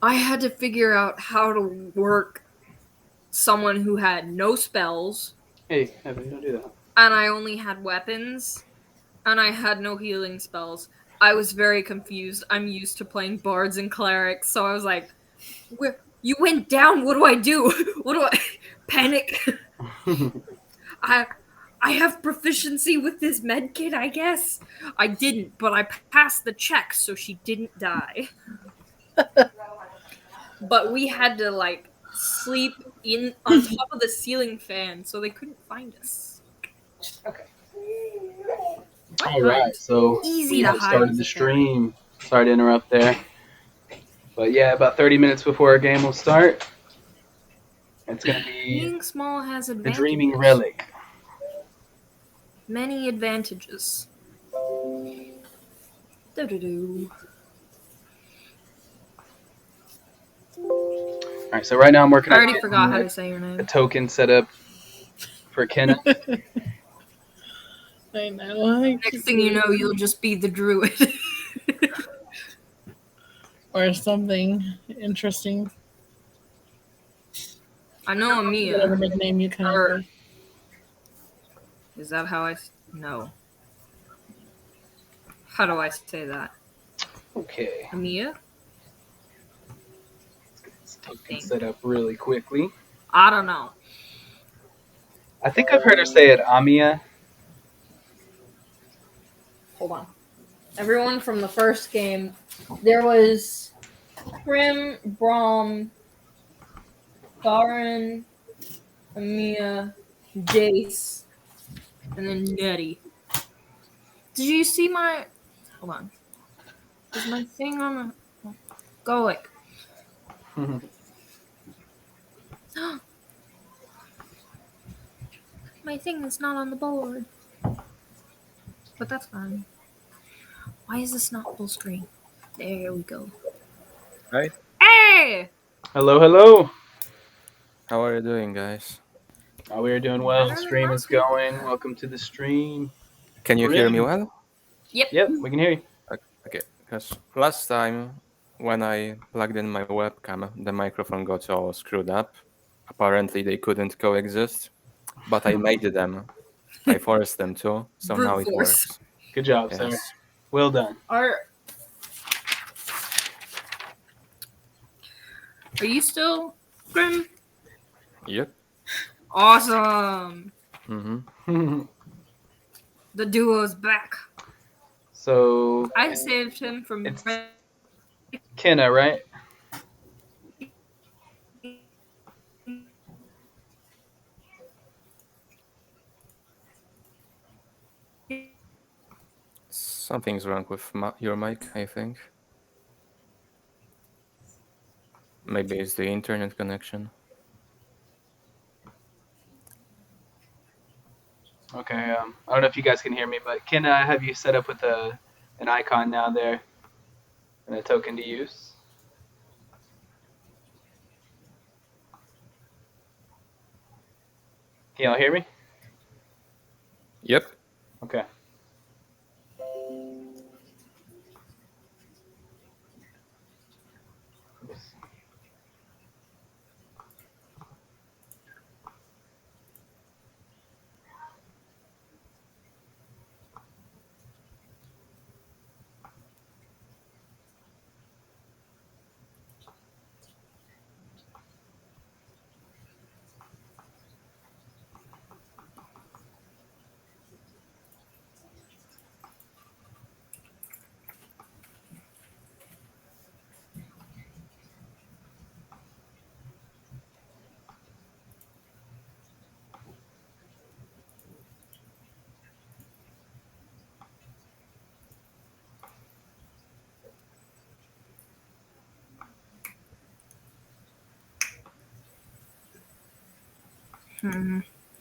I had to figure out how to work someone who had no spells. Hey, Evan, don't do that. And I only had weapons. And I had no healing spells. I was very confused. I'm used to playing bards and clerics, so I was like, "Where you went down? What do I do? What do I panic? I I have proficiency with this med kit, I guess. I didn't, but I passed the check, so she didn't die. But we had to like sleep in on top of the ceiling fan, so they couldn't find us. Okay. What All right, so easy we to have hide started as the a fairy. stream. Sorry to interrupt there. But yeah, about 30 minutes before our game will start, it's going to be Being small has the Dreaming advantages. Relic. Many advantages. Do-do-do. All right, so right now I'm working I on already forgot how getting to say your a name. token set up for Kenna. I know. Next thing you know, you'll just be the druid. Or something interesting. I know Whatever Amia. nickname you come up Or with. is that how I? No. How do I say that? Okay, Amia? let's get this token set up really quickly. I don't know. I think I've heard her say it Amia. Hold on. Everyone from the first game, there was Prim, Brom, Garen, Amia, Jace, and then Nettie. Did you see my? Hold on. Is my thing on the? Go like. My thing is not on the board. But that's fine. Why is this not full screen? There we go. Hi. Hey! Hello, hello. How are you doing, guys? We are doing well. Better than Stream is last week. going. Welcome to the stream. Can you hear me Grim. well? Yep, we can hear you. Okay, because last time when I plugged in my webcam, the microphone got all screwed up. Apparently, they couldn't coexist, but I made them. I forced them to, so now Brute it force. works. Good job, sir. Yes. Well done. Are you still Grim? Yep. Awesome. Mm-hmm. The duo's back. So I saved him from. it's Kenna, right? Something's wrong with your mic, I think. Maybe it's the internet connection. Okay. I don't know if you guys can hear me, but Kenna, I have you set up with an icon now there and a token to use. Can y'all hear me? Yep. Okay.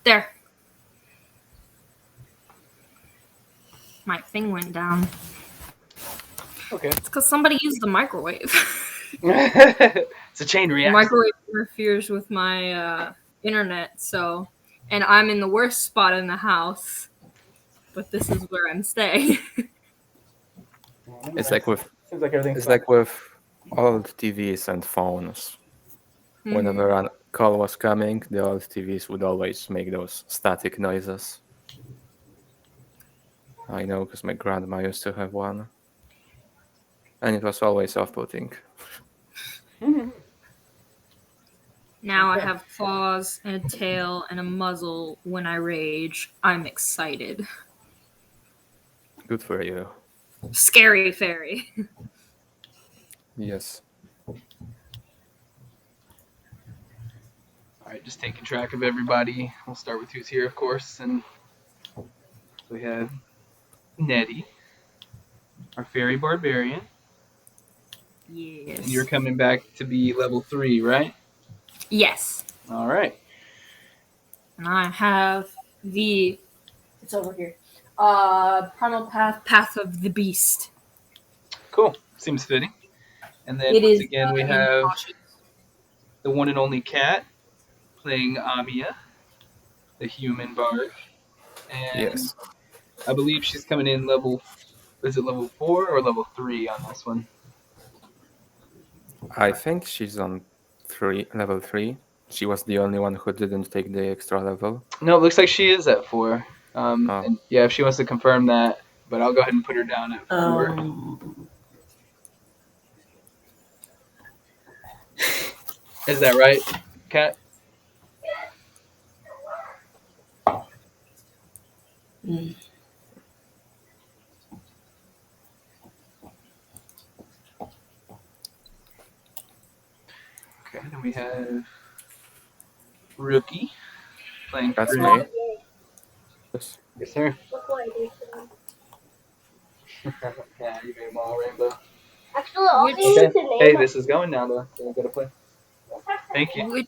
There. My thing went down. Okay. It's because somebody used the microwave. It's a chain The reaction. microwave interferes with my internet, so. And I'm in the worst spot in the house. But this is where I'm staying. It's like with Seems like everything's it's fine. like with Old TVs and phones. Mhm. Whenever a call was coming, the old TVs would always make those static noises. I know because my grandma used to have one. And it was always off-putting. Now I Okay. have claws and a tail and a muzzle. When I rage, I'm excited. Good for you. Scary fairy. Yes. All right, just taking track of everybody. We'll start with who's here, of course. And we have Nettie, our fairy barbarian. Yes. And you're coming back to be level 3, right? Yes. All right. And I have the. It's over here. Primal Path of the Beast. Cool. Seems fitting. And then It once is again, we in have cautious. the one and only Cat playing Amia, the human bard. And Yes. I believe she's coming in level. Is it level 4 or level 3 on this one? I think she's on level 3. She was the only one who didn't take the extra level. No, it looks like she is at 4. Oh. And yeah, if she wants to confirm that, but I'll go ahead and put her down at 4. Is that right, Kat? Okay, then we have Rookie playing That's Chris. me. Yes. Yes, sir. Yeah, you made them all rainbow. Actually, all Which- you need to name Hey, them. this is going now, though. So we gotta play. Thank you.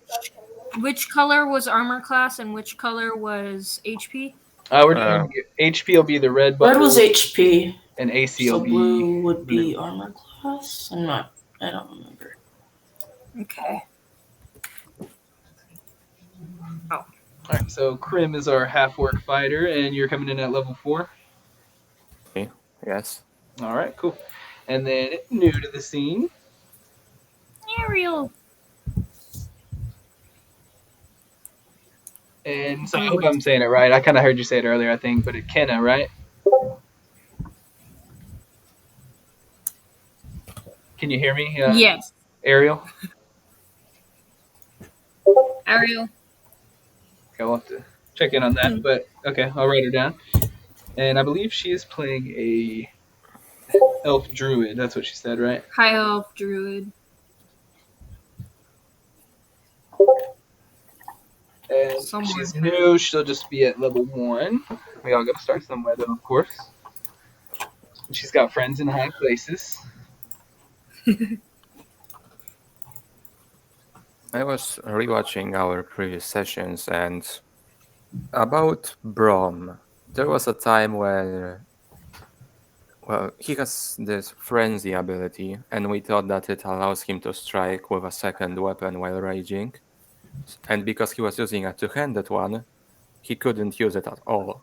Which color was armor class and which color was HP? We're doing HP will be the red Red bubble, was HP, and AC so will be blue would be blue. armor class. I don't remember. Okay. All right, so Krim is our half-orc fighter, and you're coming in at level 4. Yes. All right, cool. And then new to the scene, Ariel. and so I hope I'm saying it right. I kind of heard you say it earlier, I think, but it's Kenna, right? Can you hear me? Yes. Ariel? Ariel. Okay, we'll have to check in on that, but okay, I'll write her down. And I believe she is playing a elf druid. That's what she said, right? High elf druid. And if Somewhere. she's new, she'll just be at level 1. We all got to start somewhere, though, of course. And she's got friends in high places. I was rewatching our previous sessions and about Brom. There was a time when, well, he has this frenzy ability, and we thought that it allows him to strike with a second weapon while raging. And because he was using a two-handed one, he couldn't use it at all.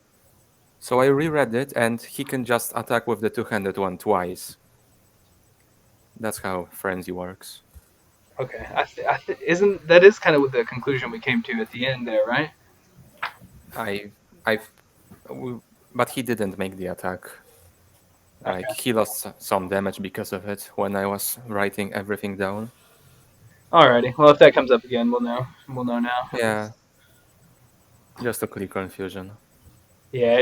So I reread it, and he can just attack with the two-handed one twice. That's how frenzy works. Okay, isn't that is kind of the conclusion we came to at the end there, right? But he didn't make the attack. Like Okay. he lost some damage because of it when I was writing everything down. Alrighty. Well, if that comes up again, we'll know. We'll know now. Yeah. Just a clear confusion. Yeah,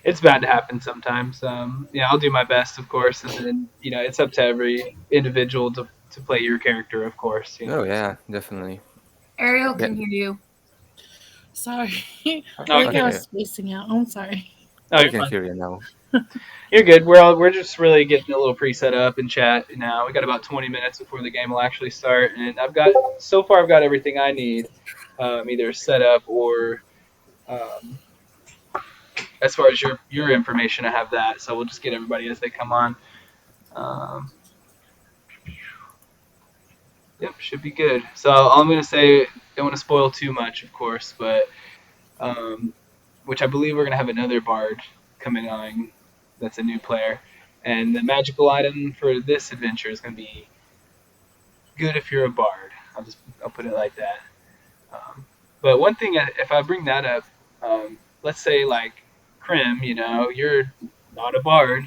it's bound to happen sometimes. Yeah, I'll do my best, of course, and then it's up to every individual to play your character, of course. Oh yeah, definitely. Ariel can hear you. Sorry. Okay. I was spacing out. I'm sorry. Oh, I you're can fine. hear you now. You're good. We're just really getting a little pre-set up and chat now. We got about 20 minutes before the game will actually start, and I've got everything I need, either set up or as far as your information, I have that. So we'll just get everybody as they come on. Yep, should be good. So all I'm gonna say, don't want to spoil too much, of course, but which I believe we're gonna have another bard coming on. That's a new player, and the magical item for this adventure is gonna be good if you're a bard. I'll put it like that. But one thing, if I bring that up, let's say like Krim, you're not a bard,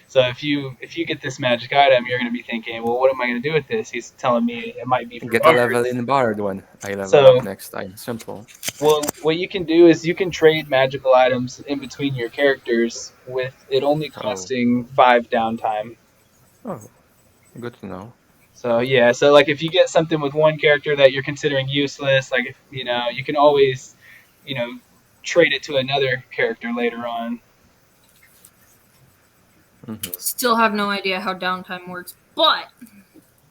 So if you get this magic item, you're going to be thinking, well, what am I going to do with this? He's telling me it might be for Get a level bards. in Bard when I level up So, next time. Simple. well, what you can do is you can trade magical items in between your characters with it only Oh. costing 5 downtime. Oh. Good to know. So yeah, so like if you get something with one character that you're considering useless, like if, you can always, you know, trade it to another character later on. Mm-hmm. Still have no idea how downtime works, but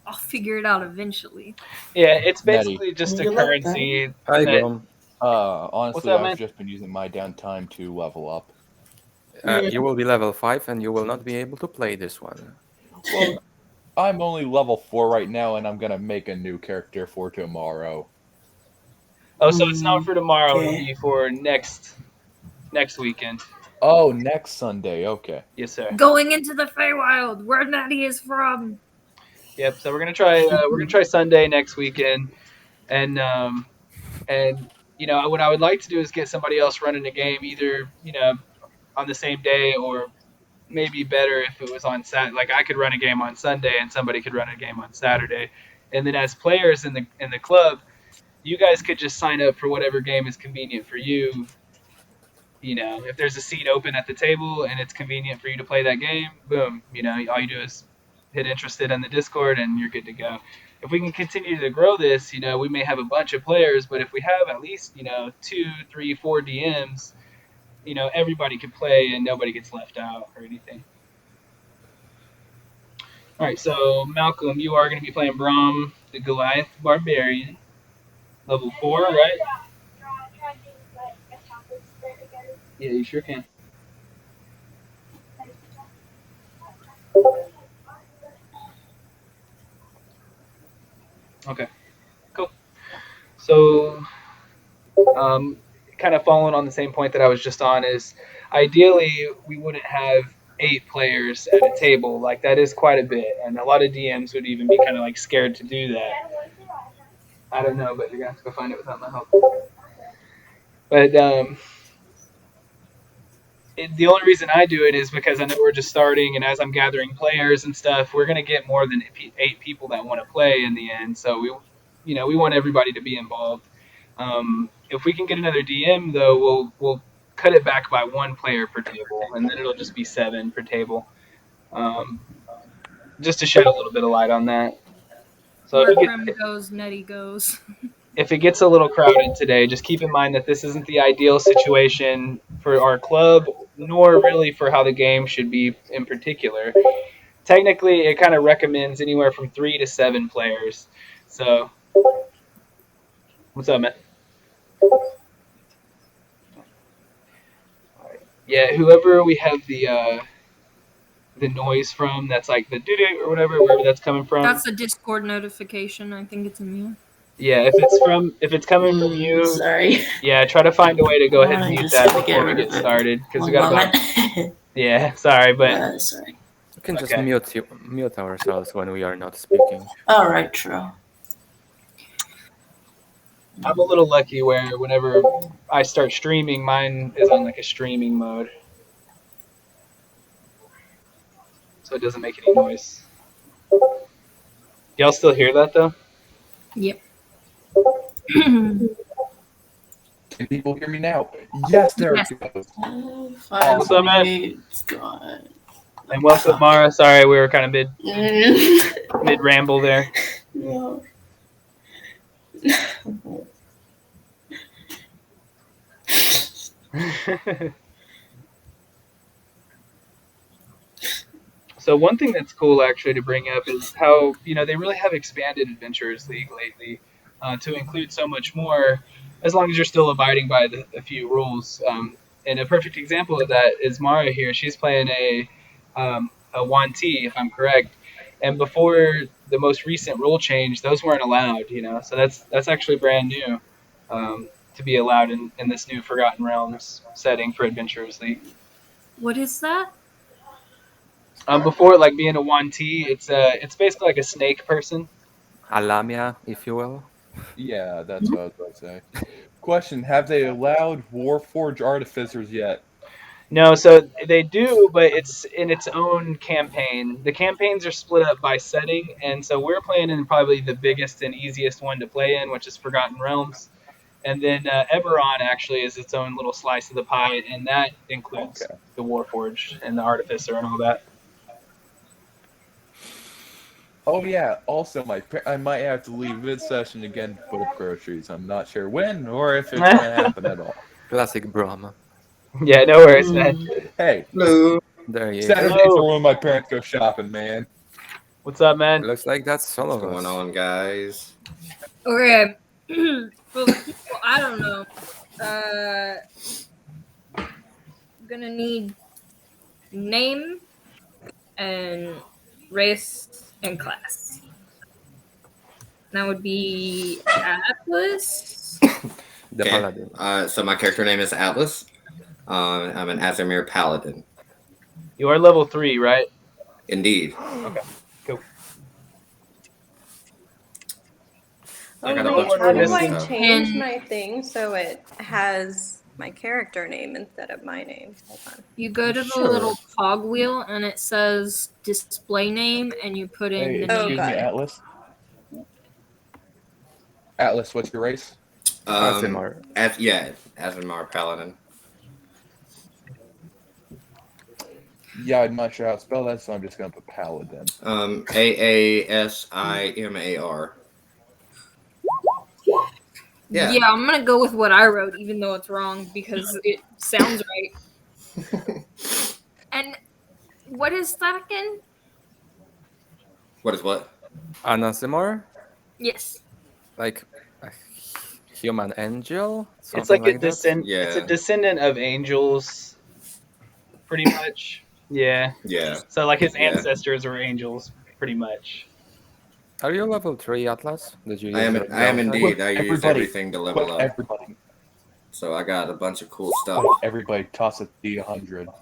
I'll figure it out eventually. Yeah, it's Nettie. basically just a You like currency. Hi, that, Grom. What's Honestly, up, I've man? just been using my downtime to level up. You will be level 5 and you will not be able to play this one. Well, I'm only level 4 right now, and I'm gonna make a new character for tomorrow. Oh, so it's not for tomorrow. It'll Okay. be for next weekend. Oh, next Sunday. Okay. Yes, sir. Going into the Feywild, where Natty is from. Yep. So we're gonna try Sunday next weekend, and what I would like to do is get somebody else running a game, either on the same day, or maybe better if it was on Saturday. Like I could run a game on Sunday and somebody could run a game on Saturday, and then as players in the club, you guys could just sign up for whatever game is convenient for you. If there's a seat open at the table and it's convenient for you to play that game, boom. All you do is hit interested in the Discord and you're good to go. If we can continue to grow this, we may have a bunch of players, but if we have at least 2, 3, 4 DMs, everybody can play and nobody gets left out or anything. All right, so Malcolm, you are going to be playing Braum, the Goliath Barbarian, level 4, right? Yeah, you sure can. Okay, cool. So, kind of following on the same point that I was just on is, ideally, we wouldn't have 8 players at a table. Like, that is quite a bit, and a lot of DMs would even be kind of like scared to do that. I don't know, but you're going to have to go find it without my help. But, the only reason I do it is because I know we're just starting, and as I'm gathering players and stuff, we're going to get more than 8 people that want to play in the end. So we want everybody to be involved. If we can get another DM, though, we'll cut it back by 1 player per table, and then it'll just be 7 per table. Just to shed a little bit of light on that. So Where Krim goes, Nettie goes. If it gets a little crowded today, just keep in mind that this isn't the ideal situation for our club, nor really for how the game should be in particular. Technically, it kind of recommends anywhere from 3 to 7 players. So, what's up, man? Yeah, whoever we have the noise from, that's like the doo-doo or wherever that's coming from. That's a Discord notification. I think it's in you. Yeah, if it's coming from you, Sorry. yeah, try to find a way to go ahead and I mute just that had to get before we rid get of it. started, because we One got about. moment. Yeah, sorry, but Sorry. We can just Okay. mute ourselves when we are not speaking. All right, true. I'm a little lucky where whenever I start streaming, mine is on like a streaming mode, so it doesn't make any noise. Y'all still hear that though? Yep. Can people hear me now? Yes, there Yes. it goes. What's up, man? It's gone. And welcome, Mara. Sorry, we were kind of mid ramble there. No. So one thing that's cool actually to bring up is how they really have expanded Adventurers League lately to include so much more, as long as you're still abiding by a few rules. And a perfect example of that is Mara here. She's playing a 1T, if I'm correct. And before the most recent rule change, those weren't allowed. So that's actually brand new to be allowed in this new Forgotten Realms setting for Adventurers League. What is that? Before, like being a 1T, it's basically like a snake person. a lamia, if you will. Yeah, that's what I was about to say. Question: have they allowed Warforged artificers yet? No, so they do, but it's in its own campaign. The campaigns are split up by setting, and so we're playing in probably the biggest and easiest one to play in, which is Forgotten Realms. And then Eberron actually is its own little slice of the pie, and that includes Okay. the Warforged and the Artificer and all that. Oh yeah. Also, I might have to leave this session again to put up groceries. I'm not sure when or if it's gonna happen at all. Classic Brom. Yeah, no worries, man. Hey, Hello. There he is. Saturdays Hello. are when my parents go shopping, man. What's up, man? Looks like that's all What's of going us. on, guys? Okay. For the people, I don't know. Gonna need name and race and class. That would be Atlas. The Okay. paladin. So my character name is Atlas. I'm an Azimir Paladin. You are level 3, right? Indeed. Okay, cool. I Oh got a wait, bunch of how do cool I stuff. change And- my thing so it has my character name instead of my name? Hold on. You go to the Sure. little cog wheel and it says display name, and you put in Hey, the Oh, excuse name. me, got it. Atlas. Atlas, what's your race? Azimar. Azimar Paladin. Yeah, I'm not sure how to spell that, so I'm just gonna put Paladin. Asimar. Yeah. Yeah, I'm gonna go with what I wrote, even though it's wrong because it sounds right. And what is that again? What is what? An Azimar? Yes. Like a human angel? Something It's like a like that? It's a Yeah. descendant of angels, pretty much. Yeah. Yeah. So like his Yeah. ancestors were angels, pretty much. Are you level 3, Atlas? Did you use I am your I am down type? indeed. I used Everybody. everything to level Quick, up. everybody. So I got a bunch of cool stuff. Quick, everybody, toss a D100.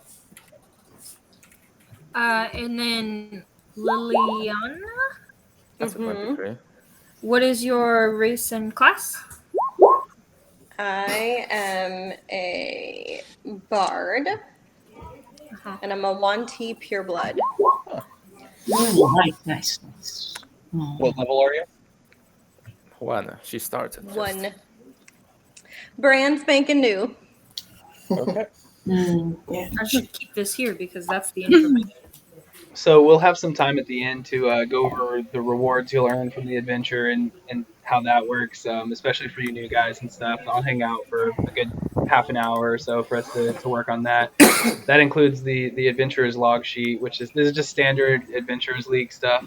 And then Liliana, That's a 23. what is your race and class? I am a bard, and I'm a 1T pureblood. Oh, nice. Oh. What level are you? One. She started. just. One. Brand spanking new. Okay. Yeah. I should keep this here because that's the information. So we'll have some time at the end to go over the rewards you'll earn from the adventure and how that works, especially for you new guys and stuff. I'll hang out for a good half an hour or so for us to work on that. That includes the adventurer's log sheet, this is just standard adventurer's league stuff.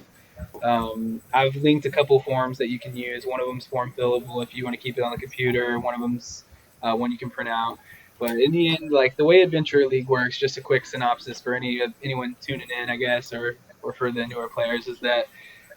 I've linked a couple forms that you can use. One of them's form fillable if you want to keep it on the computer. One of them's one you can print out. But in the end, like the way Adventure League works, just a quick synopsis for anyone tuning in, I guess, or for the newer players, is that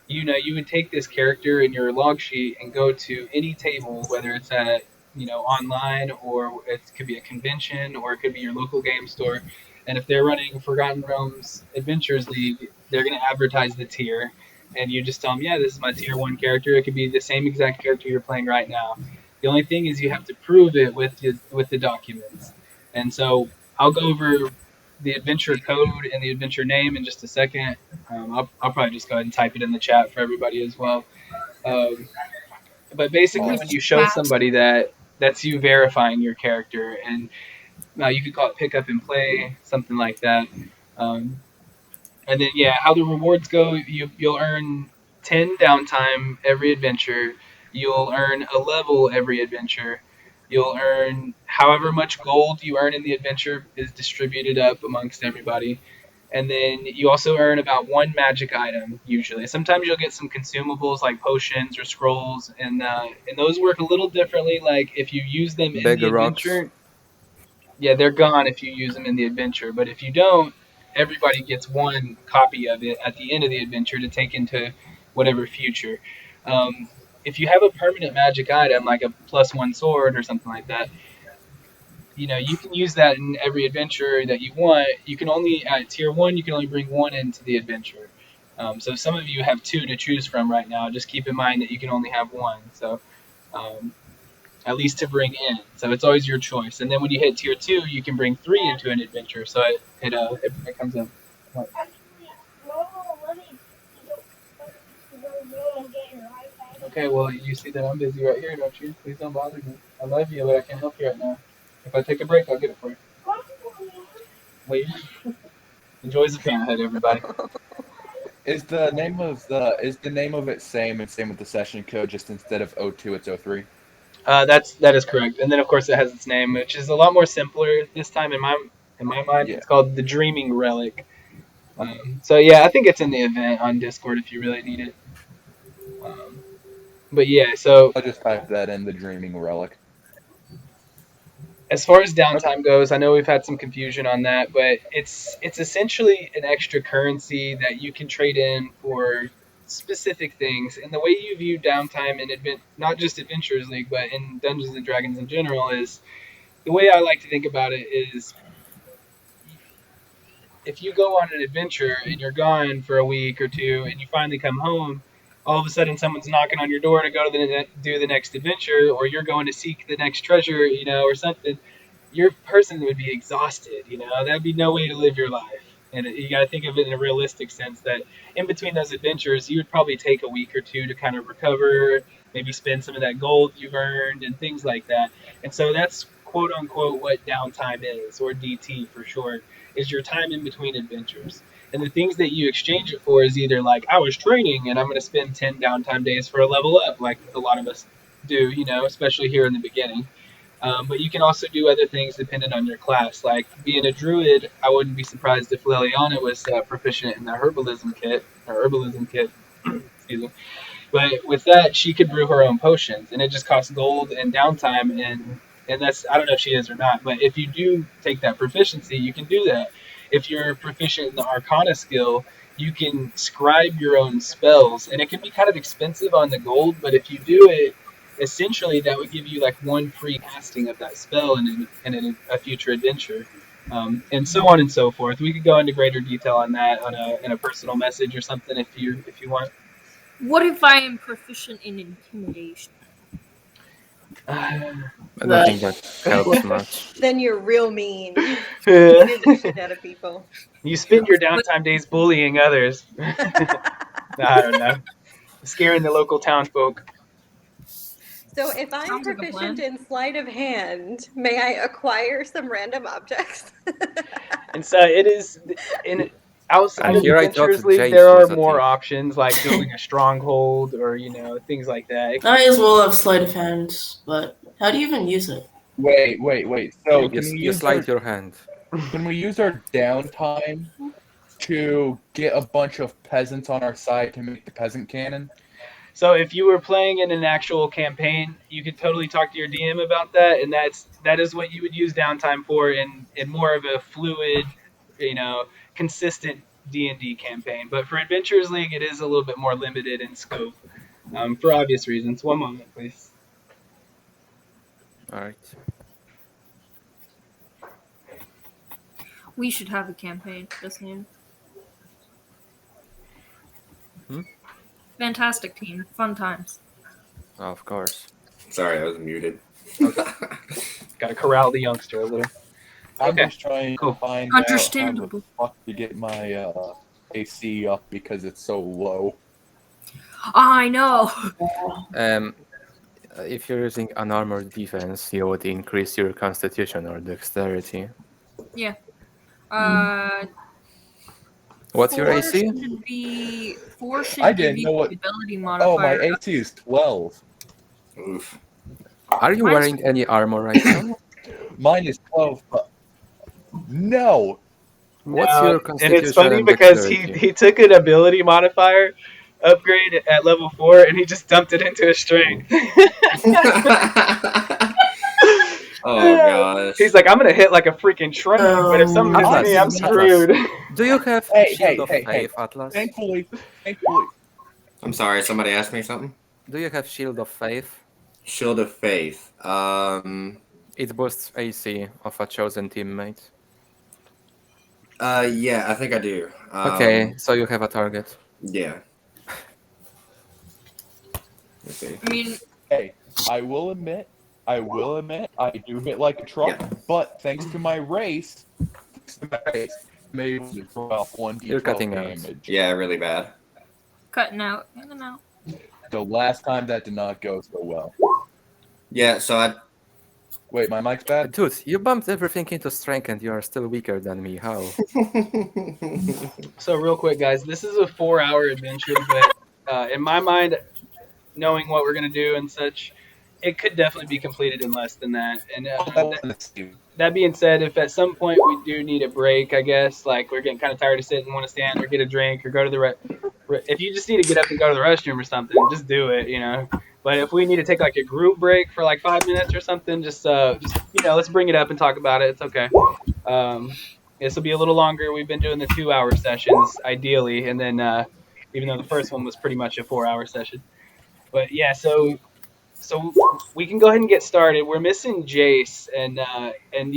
you would take this character in your log sheet and go to any table, whether it's at online or it could be a convention or it could be your local game store. And if they're running Forgotten Realms Adventures League, they're going to advertise the tier, and you just tell them, yeah, this is my tier 1 character. It could be the same exact character you're playing right now. The only thing is you have to prove it with the documents. And so I'll go over the adventure code and the adventure name in just a second. I'll probably just go ahead and type it in the chat for everybody as well. But basically, when you show somebody that's you verifying your character, and you could call it pick up and play, something like that. And then, how the rewards go, you'll earn 10 downtime every adventure. You'll earn a level every adventure. You'll earn however much gold you earn in the adventure is distributed up amongst everybody. And then you also earn about 1 magic item, usually. Sometimes you'll get some consumables like potions or scrolls, and those work a little differently. Like if you use them in Big the rocks. adventure, they're gone if you use them in the adventure. But if you don't, everybody gets 1 copy of it at the end of the adventure to take into whatever future. If you have a permanent magic item like a +1 sword or something like that, you can use that in every adventure that you want. You can only at tier 1 you can only bring 1 into the adventure. So some of you have 2 to choose from right now. Just keep in mind that you can only have 1. So at least to bring in. So it's always your choice. And then when you hit tier 2, you can bring 3 into an adventure. So it comes up. Okay, well, you see that I'm busy right here, don't you? Please don't bother me. I love you, but I can't help you right now. If I take a break, I'll get it for you. Wait. Enjoy the parenthood, everybody. Is the name of it same with the session code, just instead of 02, it's 03? That is correct. And then of course it has its name, which is a lot more simpler this time in my mind. Yeah. It's called the Dreaming Relic. So yeah, I think it's in the event on Discord if you really need it. But yeah, so I'll just type that in, the Dreaming Relic. as far as downtime goes, I know we've had some confusion on that, but it's essentially an extra currency that you can trade in for specific things. And the way you view downtime in not just Adventurers League, but in Dungeons and Dragons in general, is the way I like to think about it is if you go on an adventure and you're gone for a week or 2 and you finally come home, all of a sudden someone's knocking on your door to go to do the next adventure, or you're going to seek the next treasure, or something. Your person would be exhausted. That'd be no way to live your life. And you got to think of it in a realistic sense that in between those adventures, you would probably take a week or 2 to kind of recover, maybe spend some of that gold you've earned and things like that. And so that's quote unquote what downtime is, or DT for short, is your time in between adventures. And the things that you exchange it for is either like, I was training and I'm going to spend 10 downtime days for a level up, like a lot of us do, especially here in the beginning. But you can also do other things depending on your class. Like being a druid, I wouldn't be surprised if Liliana was proficient in the herbalism kit. Excuse me. But with that, she could brew her own potions, and it just costs gold and downtime. And that's, I don't know if she is or not, but if you do take that proficiency, you can do that. If you're proficient in the Arcana skill, you can scribe your own spells, and it can be kind of expensive on the gold, but if you do it, essentially that would give you like 1 free casting of that spell in a future adventure, and so on and so forth. We could go into greater detail on that in a personal message or something if you want. What if I am proficient in intimidation? I don't think that helps much. Then you're real mean. You intimidate the shit out of people. You spend your downtime days bullying others. I don't know. Scaring the local town folk. So if I'm Sounds like a proficient plan. in sleight of hand, may I acquire some random objects? And so it is outside And of here I Adventures thought League, Jace there are was a more thief. options like building a stronghold or things like that. I as well have sleight of hand, but how do you even use it? Wait. So You slide your hand. can we use our downtime to get a bunch of peasants on our side to make the peasant cannon? So if you were playing in an actual campaign, you could totally talk to your DM about that, and that is what you would use downtime for in more of a fluid, consistent D&D campaign. But for Adventures League, it is a little bit more limited in scope, for obvious reasons. One moment, please. All right. We should have a campaign this game. Fantastic team. Fun times. Of course. Sorry, I was muted. Got to corral the youngster a little. I'm Okay, just trying cool. to find out how Understandable. the fuck to get my AC up because it's so low. I know. If you're using an armored defense, you would increase your constitution or dexterity. Yeah. What's your 4 AC? should be 4 should I give didn't you know what. the ability Oh, modifier. my AC is 12. Oof. Are you Mine's- wearing any armor right now? Mine is 12, but no. What's your And constitution it's funny and because dexterity? he took an ability modifier upgrade at level 4 and he just dumped it into his strength. Oh gosh. He's like, I'm gonna hit like a freaking train, but if something hits me, I'm screwed. Do you have Hey, Shield of hey, Faith, Atlas? Thankfully. I'm sorry, somebody asked me something? Do you have Shield of Faith? Shield of Faith. It boosts AC of a chosen teammate. Yeah, I think I do. Okay, so you have a target. Yeah. Let's see. I mean, Hey, I will admit, I do hit like a truck, Yeah. but thanks to my race, I'm able to throw off You're 1d12 cutting out. damage. Yeah, really bad. cutting out. In and out. So last time that did not go so well. Yeah, so I Wait, my mic's bad? Dude, you bumped everything into strength and you are still weaker than me. How? So real quick, guys, this is a 4-hour adventure, but in my mind, knowing what we're gonna do and such, it could definitely be completed in less than that. And that being said, if at some point we do need a break, I guess, like we're getting kind of tired of sitting, want to stand or get a drink or go to the if you just need to get up and go to the restroom or something, just do it, you know. But if we need to take like a group break for like 5 minutes or something, just let's bring it up and talk about it. It's okay. This will be a little longer. We've been doing the 2-hour sessions ideally, and then even though the first one was pretty much a 4-hour session. But yeah, so we can go ahead and get started. We're missing Jace, and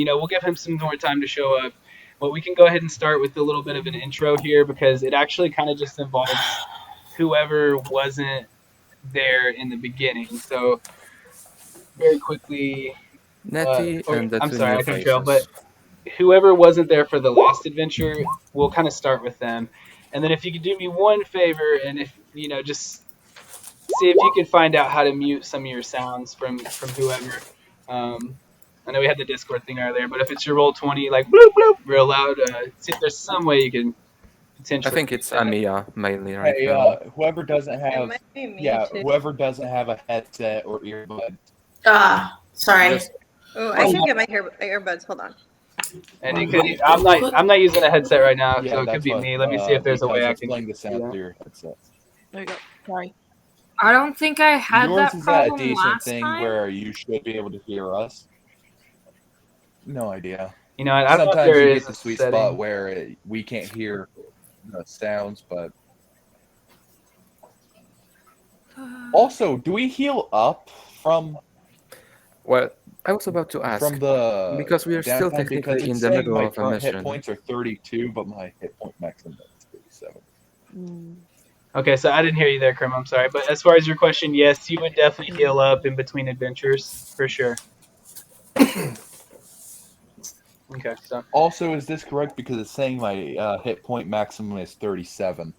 we'll give him some more time to show up. But we can go ahead and start with a little bit of an intro here because it actually kind of just involves whoever wasn't there in the beginning. So very quickly, Nettie and the I'm two sorry, new I can trail, but faces. whoever wasn't there for the last adventure, we'll kind of start with them. And then if you could do me one favor, and if just see if you can find out how to mute some of your sounds from whoever. I know we had the Discord thing earlier, but if it's your Roll20, like bloop bloop, real loud, see if there's some way you can potentially. I think it's that. Amiya mainly right Hey, now. whoever doesn't It have, might be me yeah, too. whoever doesn't have a headset or earbuds. Sorry. Just- Oh, I should get my earbuds. Hold on. And it could. I'm not using a headset right now, so it could be what, me. Let me see if there's a way I it's can. playing the do sound that. through your headset. There you go. Sorry. I don't think I had Yours that is problem a decent last thing time. where you should be able to hear us. No idea. I don't know if Sometimes there you is get the a sweet setting. spot where we can't hear the sounds, but also, do we heal up from Well, I was about to ask, the because we are still downtime? technically Because in it's the saying middle my of a current hit mission. points are 32, but my hit point maximum is 37. Okay, so I didn't hear you there, Krim. I'm sorry, but as far as your question, yes, you would definitely heal up in between adventures for sure. Okay, so Also, is this correct? Because it's saying my hit point maximum is 37.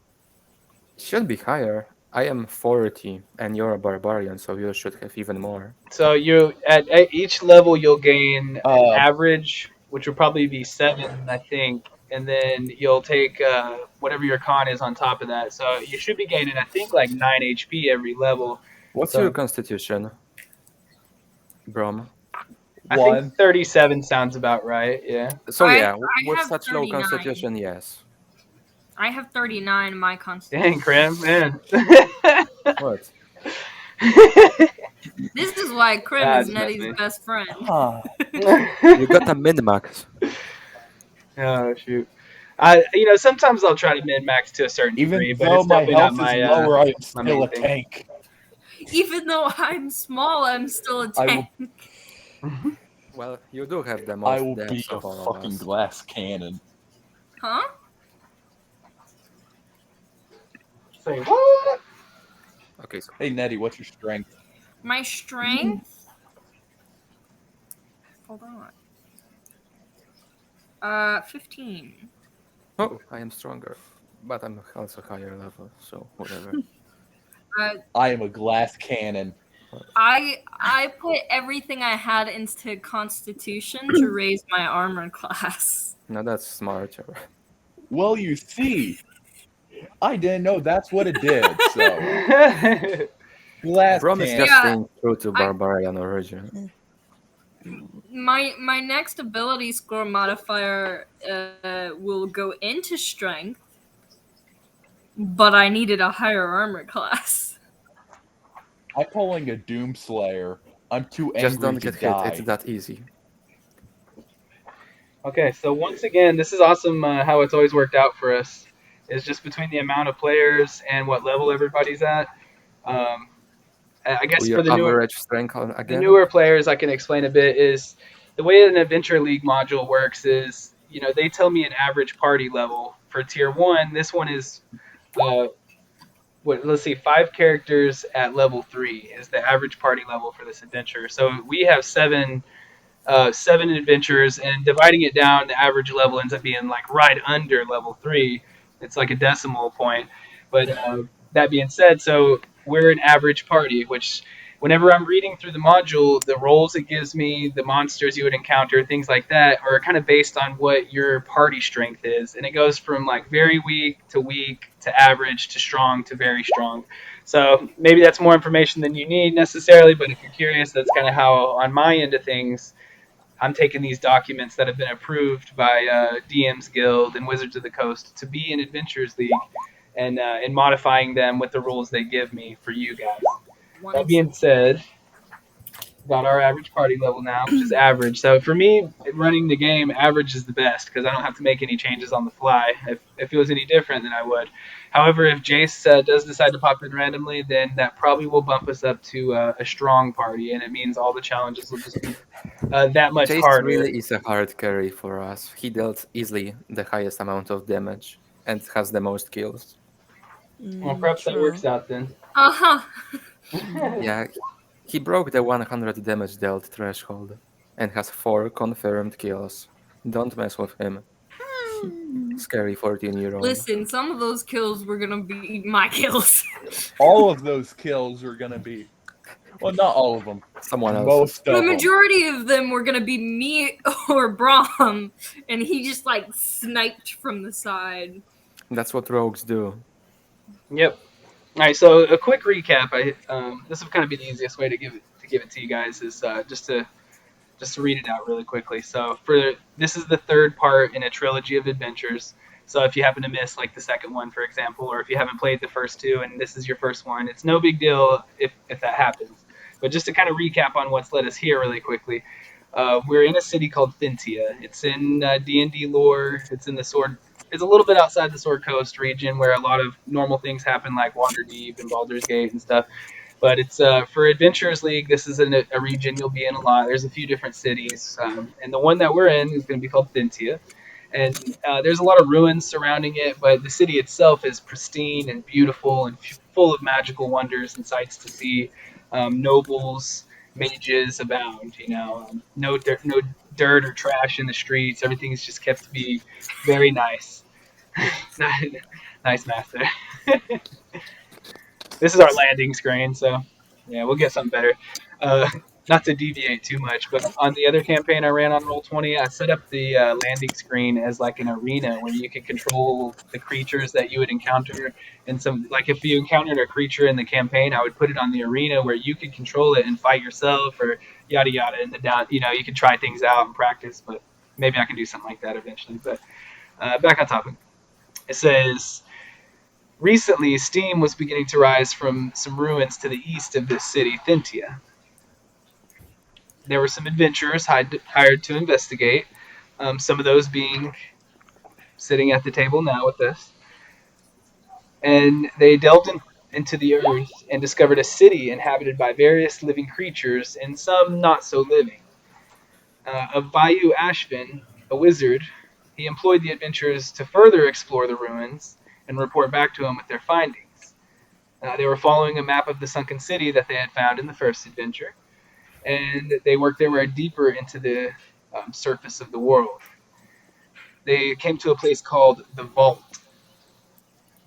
Should be higher. I am 40, and you're a barbarian, so you should have even more. So you at each level you'll gain an Uh, average, which will probably be 7, I think, and then you'll take whatever your con is on top of that. So you should be gaining, I think, like 9 HP every level. What's So your constitution, Brom? I 1. think 37 sounds about right. Yeah. So I yeah, with have such low 39. constitution, yes. I have 39 in my constitution. Dang, Krim, man. What? This is why Krim Ah, is just Nettie's messing with best friend. Huh. You got a min-max. Oh shoot. Sometimes I'll try to min max to a certain degree, Even but though it's my definitely not health my is lower, I am my still main a thing. tank. Even though I'm small, I'm still a I will- tank. Well, you do have the I most will be deaths a of all of fucking us. glass cannon. Huh? Say what? Okay, so Hey, Nettie, what's your strength? My strength? Hold on. 15. oh, I am stronger, but I'm also higher level, so whatever. I am a glass cannon. I put everything I had into Constitution to raise my armor class. Now that's smarter. Well, you see, I didn't know that's what it did. So, glass Brom is cannon. just staying true to barbarian origin. My next ability score modifier will go into strength, but I needed a higher armor class. I'm pulling a Doomslayer. I'm too Just angry don't to get hit. die. It's that easy. Okay, so once again, this is awesome how it's always worked out for us. It's just between the amount of players and what level everybody's at. I guess Your for the average strength again? newer players, I can explain a bit, is the way an Adventure League module works is, they tell me an average party level for Tier 1. This one is let's see, 5 characters at level 3 is the average party level for this adventure. So we have 7 adventures, and dividing it down, the average level ends up being like right under level 3. It's like a decimal point. But that being said, so we're an average party, which whenever I'm reading through the module, the rolls it gives me, the monsters you would encounter, things like that, are kind of based on what your party strength is. And it goes from like very weak to average to strong to very strong. So maybe that's more information than you need necessarily, but if you're curious, that's kind of how, on my end of things, I'm taking these documents that have been approved by DM's Guild and Wizards of the Coast to be in Adventures League, and modifying them with the rules they give me for you guys. That being said, got our average party level now, which is average. So for me, running the game, average is the best because I don't have to make any changes on the fly. If it was any different, then I would. However, if Jace does decide to pop in randomly, then that probably will bump us up to a strong party, and it means all the challenges will just be that much Jace harder. really is a hard carry for us. He dealt easily the highest amount of damage and has the most kills. Well, perhaps that works out then. Yeah, he broke the 100 damage dealt threshold and has 4 confirmed kills. Don't mess with him. Scary 14-year-old. Listen, some of those kills were gonna be my kills. All of those kills are gonna be, well, not all of them. Someone else. Most of The them. majority of them were gonna be me or Brahm, and he just like sniped from the side. That's what rogues do. Yep. All right. So a quick recap. This will kind of be the easiest way to give it to you guys is just to read it out really quickly. So this is the third part in a trilogy of adventures. So if you happen to miss like the second one, for example, or if you haven't played the first 2 and this is your first one, it's no big deal if that happens. But just to kind of recap on what's led us here really quickly, we're in a city called Thentia. It's in D&D lore. It's in the Sword. It's a little bit outside the Sword Coast region where a lot of normal things happen, like Waterdeep and Baldur's Gate and stuff. But it's for Adventurers League. This is a region you'll be in a lot. There's a few different cities, and the one that we're in is going to be called Thentia. And there's a lot of ruins surrounding it, but the city itself is pristine and beautiful and full of magical wonders and sights to see. Nobles, mages abound. No dirt or trash in the streets. Everything's just kept to be very nice. Nice, master. This is our landing screen, so yeah, we'll get something better. Not to deviate too much, but on the other campaign I ran on Roll20, I set up the landing screen as like an arena where you could control the creatures that you would encounter. And like if you encountered a creature in the campaign, I would put it on the arena where you could control it and fight yourself or yada yada. And you could try things out and practice, but maybe I can do something like that eventually. But back on topic. It says, recently, steam was beginning to rise from some ruins to the east of this city, Thentia. There were some adventurers hired to investigate, some of those being sitting at the table now with us. And they delved into the earth and discovered a city inhabited by various living creatures and some not so living. Of Bayou Ashvin, a wizard, he employed the adventurers to further explore the ruins and report back to him with their findings. They were following a map of the sunken city that they had found in the first adventure, and they worked their way deeper into the surface of the world. They came to a place called the Vault.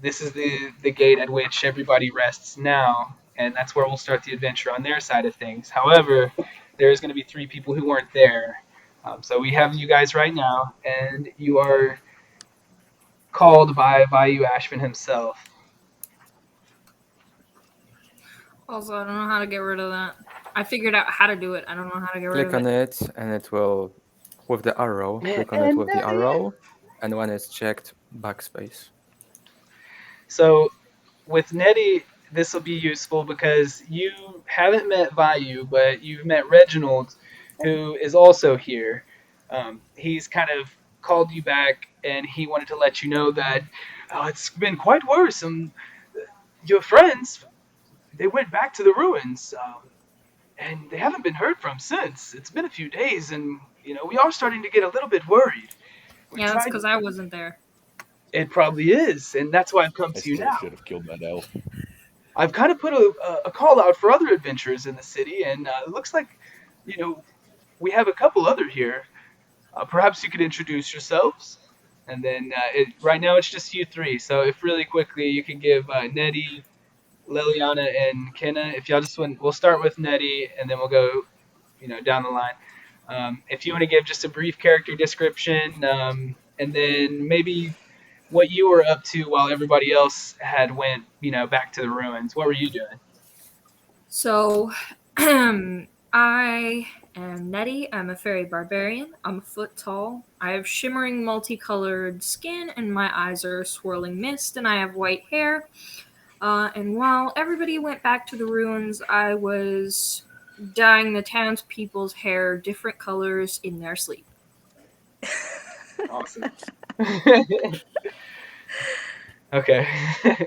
This is the gate at which everybody rests now, and that's where we'll start the adventure on their side of things. However, there's going to be 3 people who weren't there. So we have you guys right now, and you are called by Bayou Ashvin himself. Also, I don't know how to get rid of that. I figured out how to do it. I don't know how to get rid Click of on it. it, and it will, with the arrow, click on it with the arrow, and when it's checked, backspace. So with Nettie, this will be useful because you haven't met Vayu, but you've met Reginald, who is also here. He's kind of called you back, and he wanted to let you know that it's been quite worrisome. Your friends, they went back to the ruins, and they haven't been heard from since. It's been a few days, and we are starting to get a little bit worried. Yeah, that's because I wasn't there. It probably is, and that's why I've come to you now. Should have killed that elf. I've kind of put a call out for other adventurers in the city, and it looks like, we have a couple other here. Perhaps you could introduce yourselves, and then right now it's just you three. So if really quickly you could give Nettie, Liliana, and Kenna. If y'all just want, we'll start with Nettie, and then we'll go, down the line. If you want to give just a brief character description, and then maybe what you were up to while everybody else had went, back to the ruins. What were you doing? So, I am Nettie. I'm a fairy barbarian. I'm a foot tall. I have shimmering multicolored skin, and my eyes are swirling mist, and I have white hair. And while everybody went back to the ruins, I was dyeing the townspeople's hair different colors in their sleep. Awesome. Okay,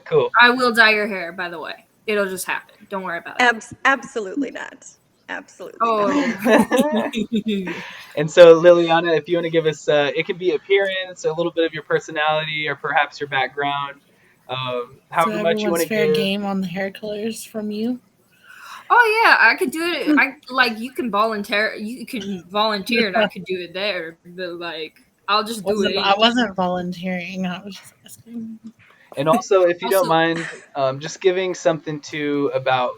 cool. I will dye your hair, by the way. It'll just happen. Don't worry about it. Absolutely not. Absolutely Oh. not. And so, Liliana, if you want to give us, it can be appearance, a little bit of your personality, or perhaps your background. So However much you want everyone's to fair give. game on the hair colors from you. Oh yeah, I could do it. You can volunteer. You can volunteer, and I could do it there. But I'll just do it. I wasn't volunteering. I was just asking. And also, if you don't Also- mind, just giving something too about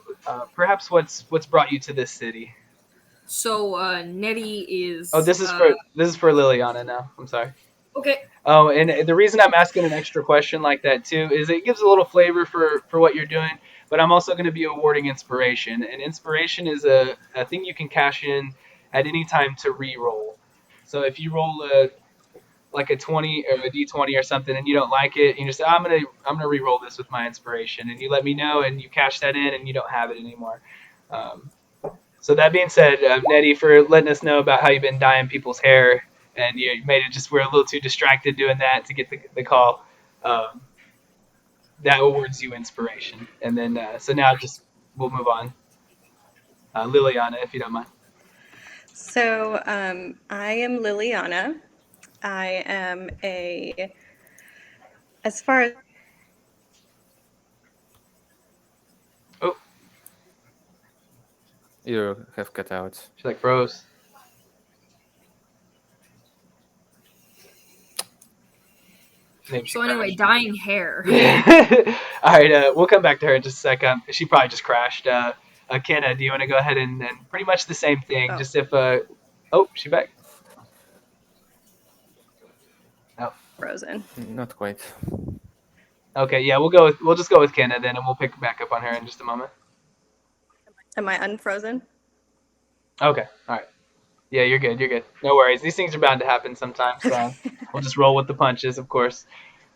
perhaps what's brought you to this city. So Nettie is. Oh, this is for Liliana now. I'm sorry. Okay. Oh, and the reason I'm asking an extra question like that too is it gives a little flavor for what you're doing. But I'm also going to be awarding inspiration, and inspiration is a thing you can cash in at any time to re-roll. So if you roll like a 20 or a d20 or something and you don't like it, you just say, I'm gonna re-roll this with my inspiration, and you let me know, and you cash that in, and you don't have it anymore. So that being said, Nettie, for letting us know about how you've been dyeing people's hair, and you made it just we're a little too distracted doing that to get the call. That awards you inspiration, and then so now just we'll move on. Liliana, if you don't mind. So I am Liliana. I am as far as Oh, You have cut out. she like froze. Maybe she So anyway, crashed. dyeing hair. All right, we'll come back to her in just a second. She probably just crashed. Kenna, do you want to go ahead and pretty much the same thing? Oh. Just if she back. Oh, frozen. Not quite. okay, yeah, we'll just go with Kenna then, and we'll pick back up on her in just a moment. Am I unfrozen? Okay, all right. Yeah, you're good. You're good. No worries. These things are bound to happen sometimes. So we'll just roll with the punches, of course.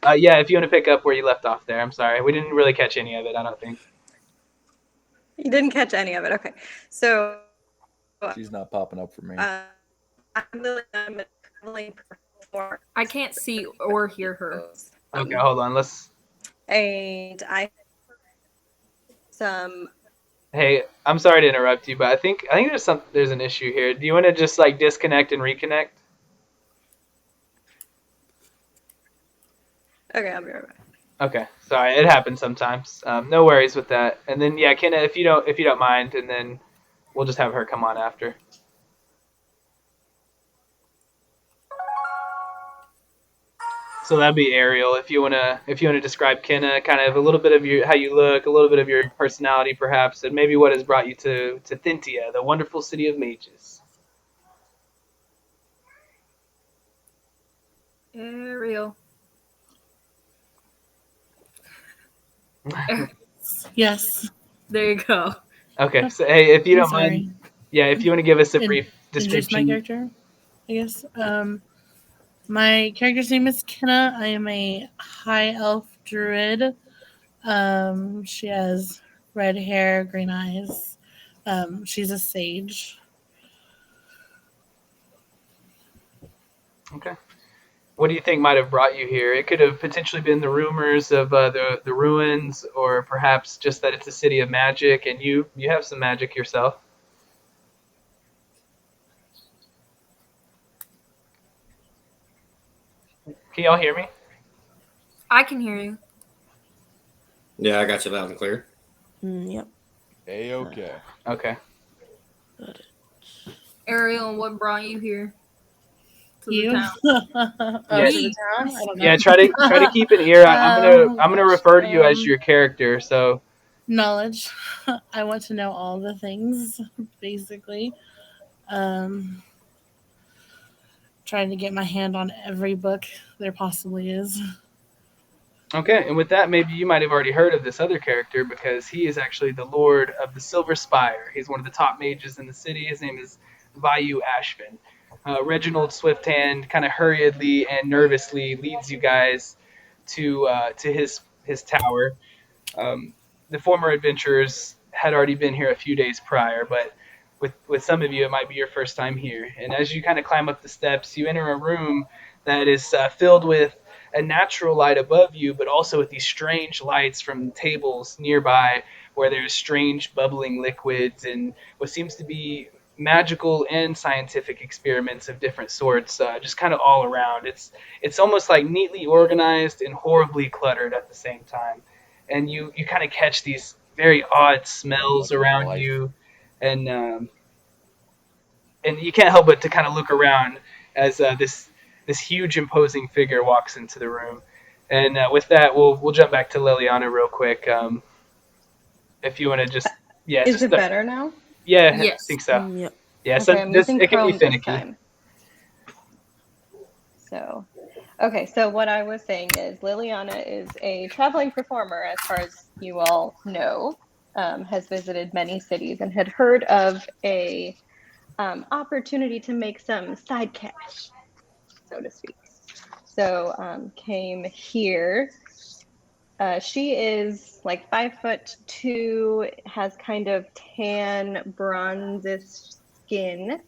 Yeah, if you want to pick up where you left off there, I'm sorry. We didn't really catch any of it, I don't think. You didn't catch any of it. Okay. So She's not popping up for me. I'm Liliana, a traveling performer. I can't see or hear her. Okay, hold on. And I some Hey, I'm sorry to interrupt you, but I think there's an issue here. Do you want to just like disconnect and reconnect? Okay, I'll be right back. Okay, sorry, it happens sometimes. No worries with that. And then yeah, Kenna, if you don't mind, and then we'll just have her come on after. So that'd be Ariel. If you wanna describe Kenna, kind of a little bit of how you look, a little bit of your personality, perhaps, and maybe what has brought you to Thentia, the wonderful city of mages. Ariel. Yes. There you go. Okay, so hey, if you I'm don't sorry. mind, yeah, if you want to give us a brief Introduce my description. character, I guess. My character's name is Kenna. I am a high elf druid. She has red hair, green eyes. She's a sage. Okay. What do you think might have brought you here? It could have potentially been the rumors of the ruins, or perhaps just that it's a city of magic, and you have some magic yourself. Can y'all hear me? I can hear you. Yeah, I got you loud and clear. Yep. A-okay. Okay. Ariel, what brought you here to the You? town? Yeah. To the town? I don't know. Yeah, try to keep an ear. I'm gonna Gosh, refer to you as your character. So knowledge. I want to know all the things, basically. Um, trying to get my hand on every book there possibly is. okay, and with that, maybe you might have already heard of this other character because he is actually the Lord of the Silver Spire. He's one of the top mages in the city. His name is Vayu Ashvin. Reginald Swifthand kind of hurriedly and nervously leads you guys to his tower. Um, the former adventurers had already been here a few days prior, but with some of you, it might be your first time here. And as you kind of climb up the steps, you enter a room that is filled with a natural light above you, but also with these strange lights from tables nearby where there's strange bubbling liquids and what seems to be magical and scientific experiments of different sorts, just kind of all around. It's almost like neatly organized and horribly cluttered at the same time, and you kind of catch these very odd smells around Life. you, and you can't help but to kind of look around as this huge imposing figure walks into the room. And with that, we'll jump back to Liliana real quick. If you want to just Is it better now? Yeah, I Yes. think so. Yep. Yeah, Okay, so I'm using it can be Chrome this finicky. time. So what I was saying is Liliana is a traveling performer, as far as you all know, has visited many cities and had heard of a opportunity to make some side cash, so to speak. So came here. She is like 5'2", has kind of tan, bronzish skin,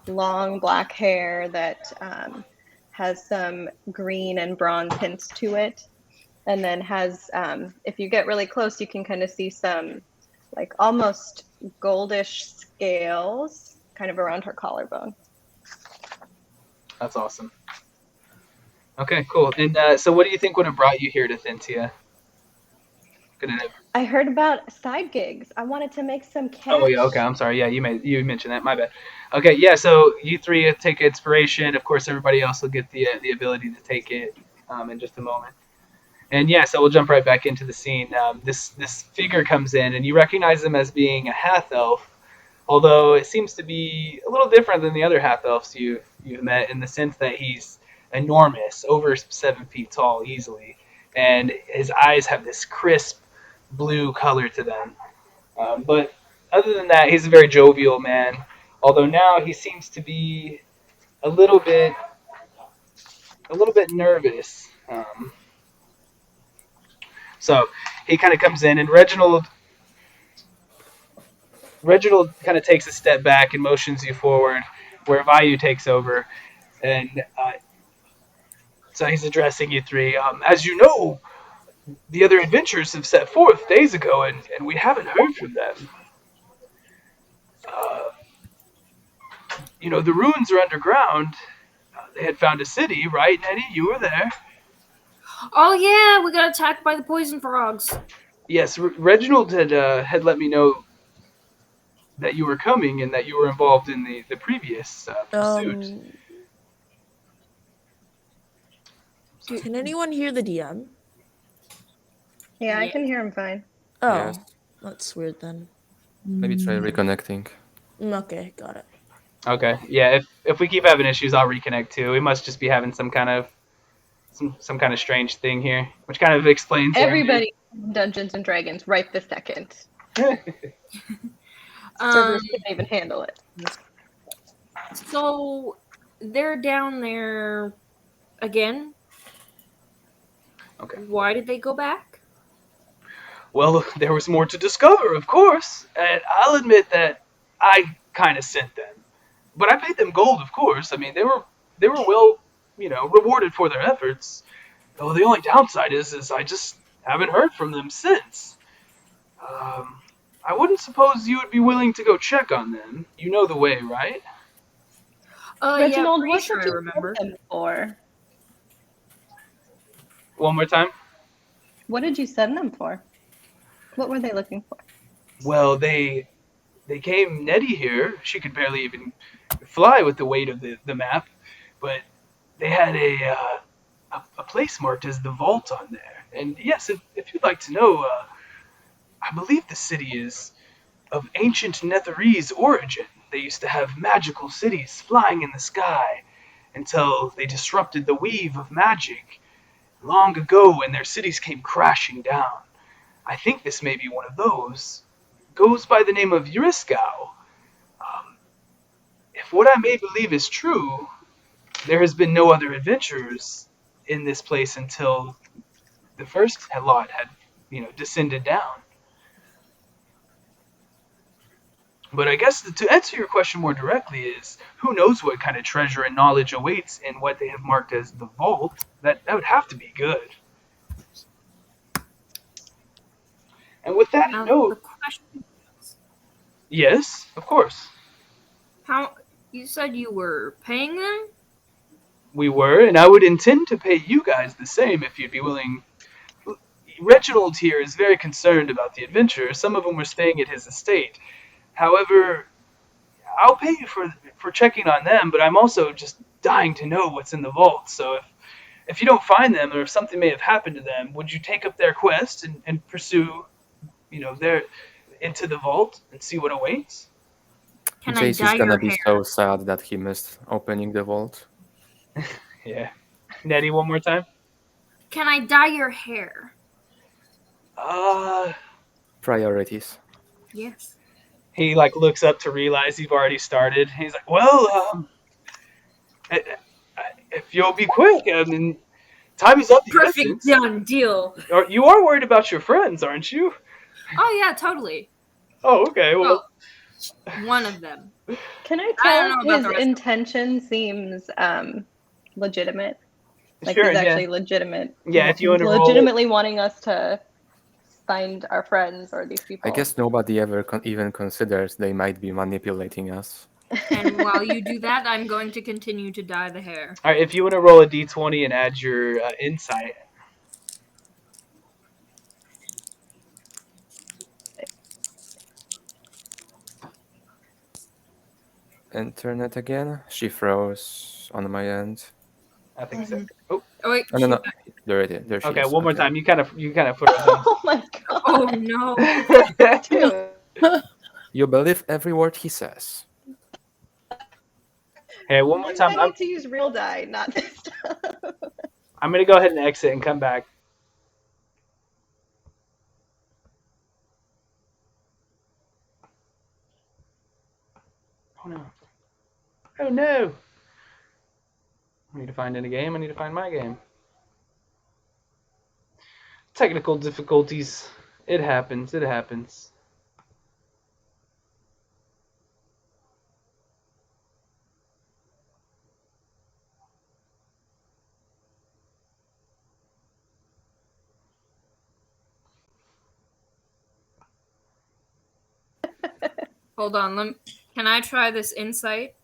long black hair that has some green and bronze hints to it. And then has, if you get really close, you can kind of see some like almost goldish scales kind of around her collarbone. That's awesome. Okay, cool. And so what do you think would have brought you here to Thentia? I heard about side gigs. I wanted to make some cash. Oh yeah, okay. I'm sorry. Yeah, you mentioned that. My bad. Okay, yeah. So you three take inspiration. Of course, everybody else will get the ability to take it in just a moment. And yeah, so we'll jump right back into the scene. This figure comes in, and you recognize him as being a half elf, although it seems to be a little different than the other half elves you've met in the sense that he's enormous, over 7 feet tall easily, and his eyes have this crisp blue color to them. But other than that, he's a very jovial man. Although now he seems to be a little bit nervous. So he kind of comes in, and Reginald kind of takes a step back and motions you forward, where Vayu takes over, and so he's addressing you three. As you know, the other adventurers have set forth days ago, and we haven't heard from them. The ruins are underground. They had found a city, right, Nettie? You were there. Oh yeah, we got attacked by the poison frogs. Yes, Reginald had let me know that you were coming and that you were involved in the previous pursuit. Can anyone hear the DM? Yeah, I can hear him fine. Oh, Yes. that's weird then. Maybe try reconnecting. Okay, got it. Okay, yeah. If we keep having issues, I'll reconnect too. We must just be having some kind of strange thing here, which kind of explains Everybody in Dungeons and Dragons right this second. Servers can't even handle it. So they're down there again. Okay. Why did they go back? Well, there was more to discover, of course, and I'll admit that I kind of sent them, but I paid them gold, of course. I mean, they were well, rewarded for their efforts. Though the only downside is I just haven't heard from them since. I wouldn't suppose you would be willing to go check on them. You know the way, right? Reginald, yeah, what sure did you I remember. send them for? One more time. What did you send them for? What were they looking for? Well, they came Nettie here. She could barely even fly with the weight of the map, but they had a place marked as the vault on there. And yes, if you'd like to know, I believe the city is of ancient Netherese origin. They used to have magical cities flying in the sky until they disrupted the weave of magic long ago when their cities came crashing down. I think this may be one of those. Goes by the name of Uriskau. Um, if what I may believe is true, there has been no other adventurers in this place until the first lot had, descended down. But I guess to answer your question more directly is, who knows what kind of treasure and knowledge awaits in what they have marked as the vault? That would have to be good. And with that Now, the note, question is, yes, of course. how you said you were paying them? We were, and I would intend to pay you guys the same if you'd be willing. Reginald here is very concerned about the adventurers. Some of them were staying at his estate. However, I'll pay you for checking on them, but I'm also just dying to know what's in the vault. So if you don't find them, or if something may have happened to them, would you take up their quest and pursue, their into the vault and see what awaits? Can I Jace dye is gonna your be hair? so sad that he missed opening the vault. Yeah. Nettie, one more time. Can I dye your hair? Priorities. Yes. He looks up to realize you've already started. He's like, well, if you'll be quick, I mean, time is of the Perfect essence. done deal. You are worried about your friends, aren't you? Oh yeah, totally. Oh, okay. Well, one of them. Can I I tell don't know about if the his rest of intention seems legitimate? Like sure, he's yeah. actually legitimate. Yeah, if you want to roll. Legitimately wanting us to find our friends or these people. I guess nobody ever even considers they might be manipulating us. And while you do that, I'm going to continue to dye the hair. All right, if you want to roll a d20 and add your insight. Internet again? She froze on my end. I think so. Oh wait. Oh, no. There it is. There she Okay, is. one more Okay. time. You kind of put it on. Oh my god. Oh no. Dude. You believe every word he says. Hey, one more time. I like to use real dye, not this stuff. I'm going to go ahead and exit and come back. Oh no. Oh no. I need to find in a game. I need to find my game. Technical difficulties. It happens. It happens. Hold on. Can I try this insight?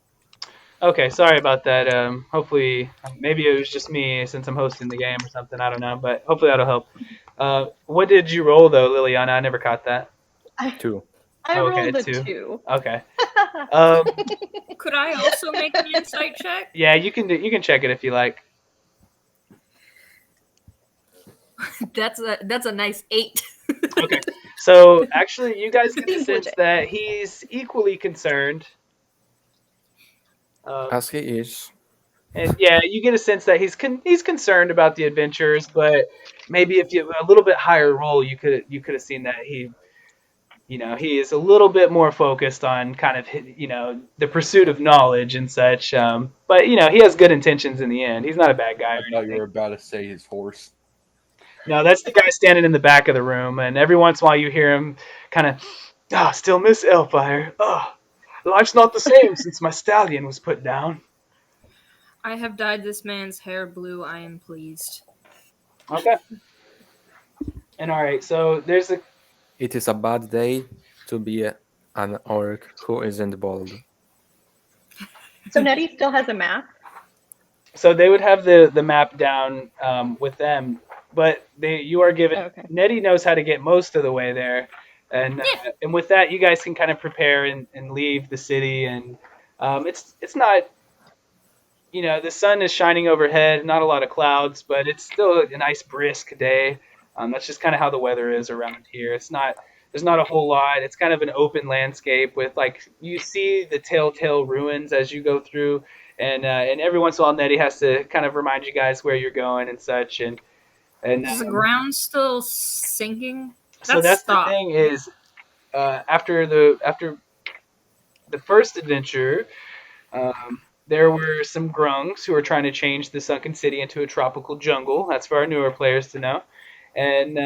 Okay, sorry about that. Hopefully, maybe it was just me since I'm hosting the game or something. I don't know, but hopefully that'll help. What did you roll though, Liliana? I never caught that. 2. I Okay, rolled a 2. 2. Okay. Could I also make an insight check? Yeah, you can check it if you like. That's a nice 8. Okay. So actually, you guys get the sense that he's equally concerned. As he is. And yeah, you get a sense that he's concerned about the adventures, but maybe if you a little bit higher roll, you could have seen that he is a little bit more focused on kind of the pursuit of knowledge and such. But he has good intentions in the end. He's not a bad guy. I thought you were about to say his horse. No, that's the guy standing in the back of the room, and every once in a while you hear him kind of, still miss Elfire. Life's not the same since my stallion was put down. I have dyed this man's hair blue. I am pleased. Okay. And all right, so there's a. It is a bad day to be an orc who isn't bald. So Nettie still has a map? So they would have the map down with them, but you are given. Okay. Nettie knows how to get most of the way there. And with that, you guys can kind of prepare and leave the city. And it's not, the sun is shining overhead, not a lot of clouds, but it's still a nice brisk day. That's just kind of how the weather is around here. There's not a whole lot. It's kind of an open landscape with like you see the telltale ruins as you go through, and every once in a while Nettie has to kind of remind you guys where you're going and such. And Is the ground still sinking? so that's the thing is after the first adventure, there were some grungs who were trying to change the sunken city into a tropical jungle. That's for our newer players to know. And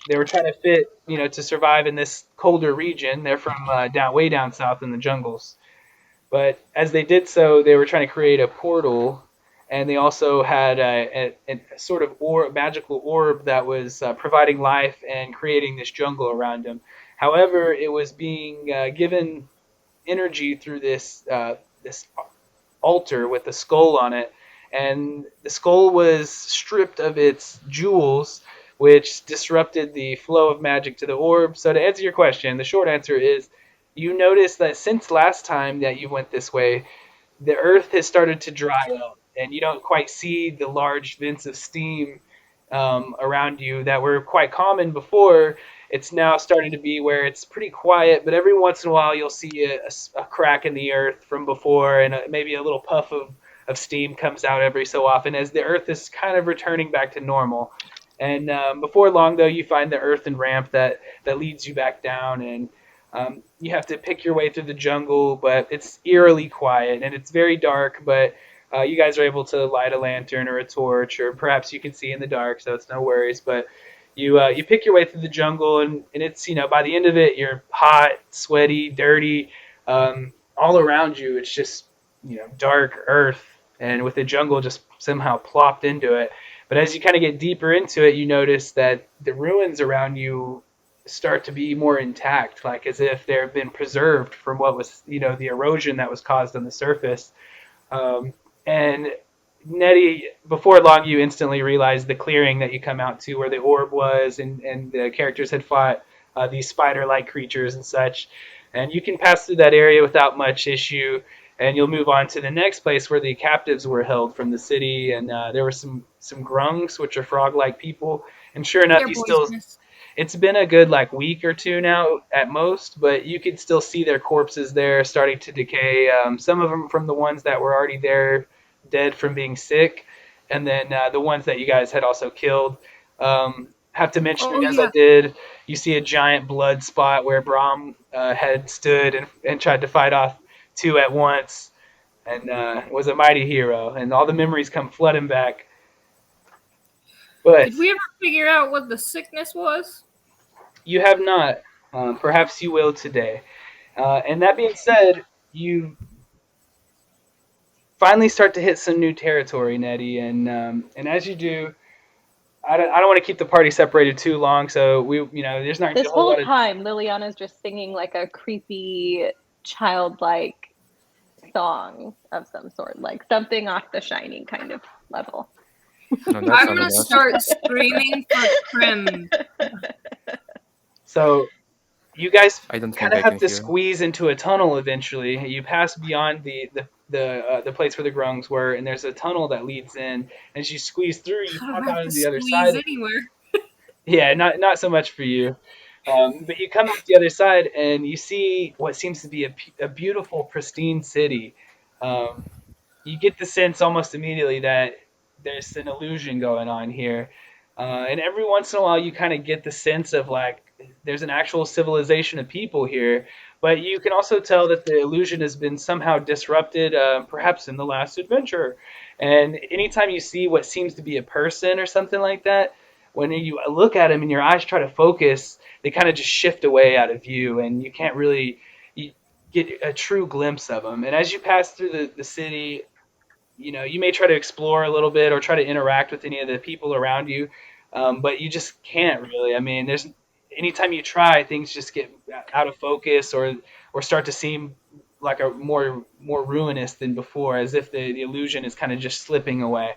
they were trying to fit, to survive in this colder region. They're from way down south in the jungles. But as they did so, they were trying to create a portal, and they also had a sort of magical orb that was providing life and creating this jungle around them. However, it was being given energy through this altar with a skull on it, and the skull was stripped of its jewels, which disrupted the flow of magic to the orb. So to answer your question, the short answer is you notice that since last time that you went this way, the earth has started to dry up, and you don't quite see the large vents of steam around you that were quite common before. It's now starting to be where it's pretty quiet, but every once in a while you'll see a crack in the earth from before, and maybe a little puff of steam comes out every so often as the earth is kind of returning back to normal. And before long, though, you find the earthen ramp that leads you back down, and you have to pick your way through the jungle, but it's eerily quiet and it's very dark, but you guys are able to light a lantern or a torch, or perhaps you can see in the dark, so it's no worries. But you pick your way through the jungle, and it's by the end of it, you're hot, sweaty, dirty, all around you. It's just dark earth, and with the jungle just somehow plopped into it. But as you kind of get deeper into it, you notice that the ruins around you start to be more intact, like as if they've been preserved from what was the erosion that was caused on the surface. And Nettie, before long, you instantly realized the clearing that you come out to where the orb was, and the characters had fought these spider-like creatures and such. And you can pass through that area without much issue, and you'll move on to the next place where the captives were held from the city. And there were some grungs, which are frog-like people. And sure enough, it's been a good week or two now at most, but you could still see their corpses there starting to decay. Some of them from the ones that were already there, dead from being sick, and then the ones that you guys had also killed. Have to mention as I did, you see a giant blood spot where Brahm had stood and tried to fight off two at once, and was a mighty hero, and all the memories come flooding back. But did we ever figure out what the sickness was? You have not. Perhaps you will today. And that being said, you finally start to hit some new territory, Nettie, and as you do, I don't want to keep the party separated too long, so there's not this a whole whole lot of time. Liliana's just singing like a creepy, childlike song of some sort, like something off The Shining kind of level. No, I'm gonna start screaming for Krim. So you guys I don't kind think of I have can to hear. squeeze into a tunnel eventually. You pass beyond the place where the grungs were, and there's a tunnel that leads in. As you squeeze through, you I pop don't have out to on the other squeeze side. anywhere. Yeah, not so much for you. But you come out the other side, and you see what seems to be a beautiful, pristine city. Um, you get the sense almost immediately that there's an illusion going on here. And every once in a while, you kind of get the sense of there's an actual civilization of people here. But you can also tell that the illusion has been somehow disrupted, perhaps in the last adventure. And anytime you see what seems to be a person or something like that, when you look at them and your eyes try to focus, they kind of just shift away out of view, and you can't really get a true glimpse of them. And as you pass through the city, you may try to explore a little bit or try to interact with any of the people around you, but you just can't really. I mean, there's anytime you try, things just get out of focus or start to seem like a more ruinous than before, as if the illusion is kind of just slipping away.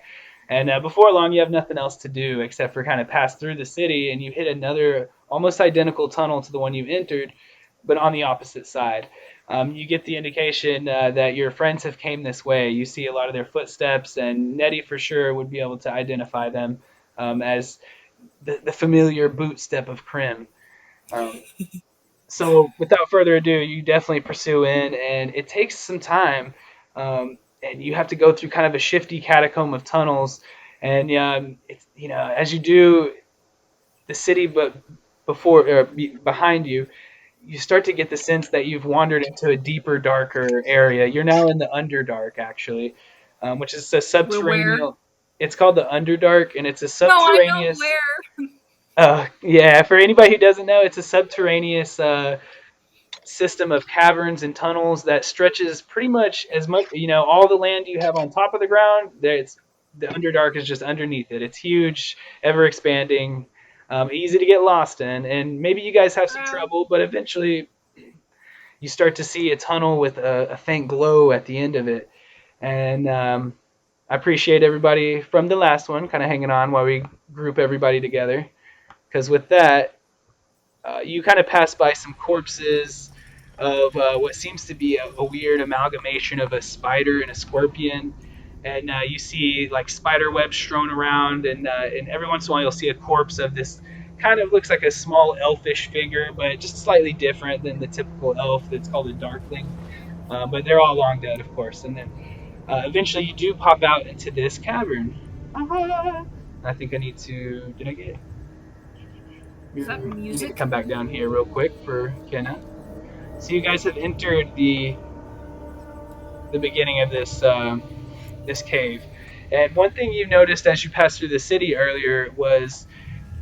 And before long, you have nothing else to do except for kind of pass through the city, and you hit another almost identical tunnel to the one you've entered, but on the opposite side. You get the indication that your friends have came this way. You see a lot of their footsteps, and Nettie for sure would be able to identify them as the familiar boot step of Krim. So without further ado, you definitely pursue in, and it takes some time, and you have to go through kind of a shifty catacomb of tunnels, and it's, as you do, the city, but behind you, you start to get the sense that you've wandered into a deeper, darker area. You're now in the Underdark, actually, which is a subterranean. Where? It's called the Underdark, and it's a No, I know subterraneous. where. Yeah, for anybody who doesn't know, it's a subterraneous system of caverns and tunnels that stretches pretty much as much, all the land you have on top of the ground. The Underdark is just underneath it. It's huge, ever expanding, easy to get lost in, and maybe you guys have some trouble, but eventually you start to see a tunnel with a faint glow at the end of it. And I appreciate everybody from the last one kind of hanging on while we group everybody together, because with that, you kind of pass by some corpses of what seems to be a weird amalgamation of a spider and a scorpion, and you see like spider webs strewn around, and every once in a while you'll see a corpse of this kind of looks like a small elfish figure, but just slightly different than the typical elf that's called a darkling. But they're all long dead, of course. And then eventually you do pop out into this cavern. I think I need to. Did I get? Is that I need to music? come back down here real quick for Kenna. So you guys have entered the beginning of this cave, and one thing you noticed as you passed through the city earlier was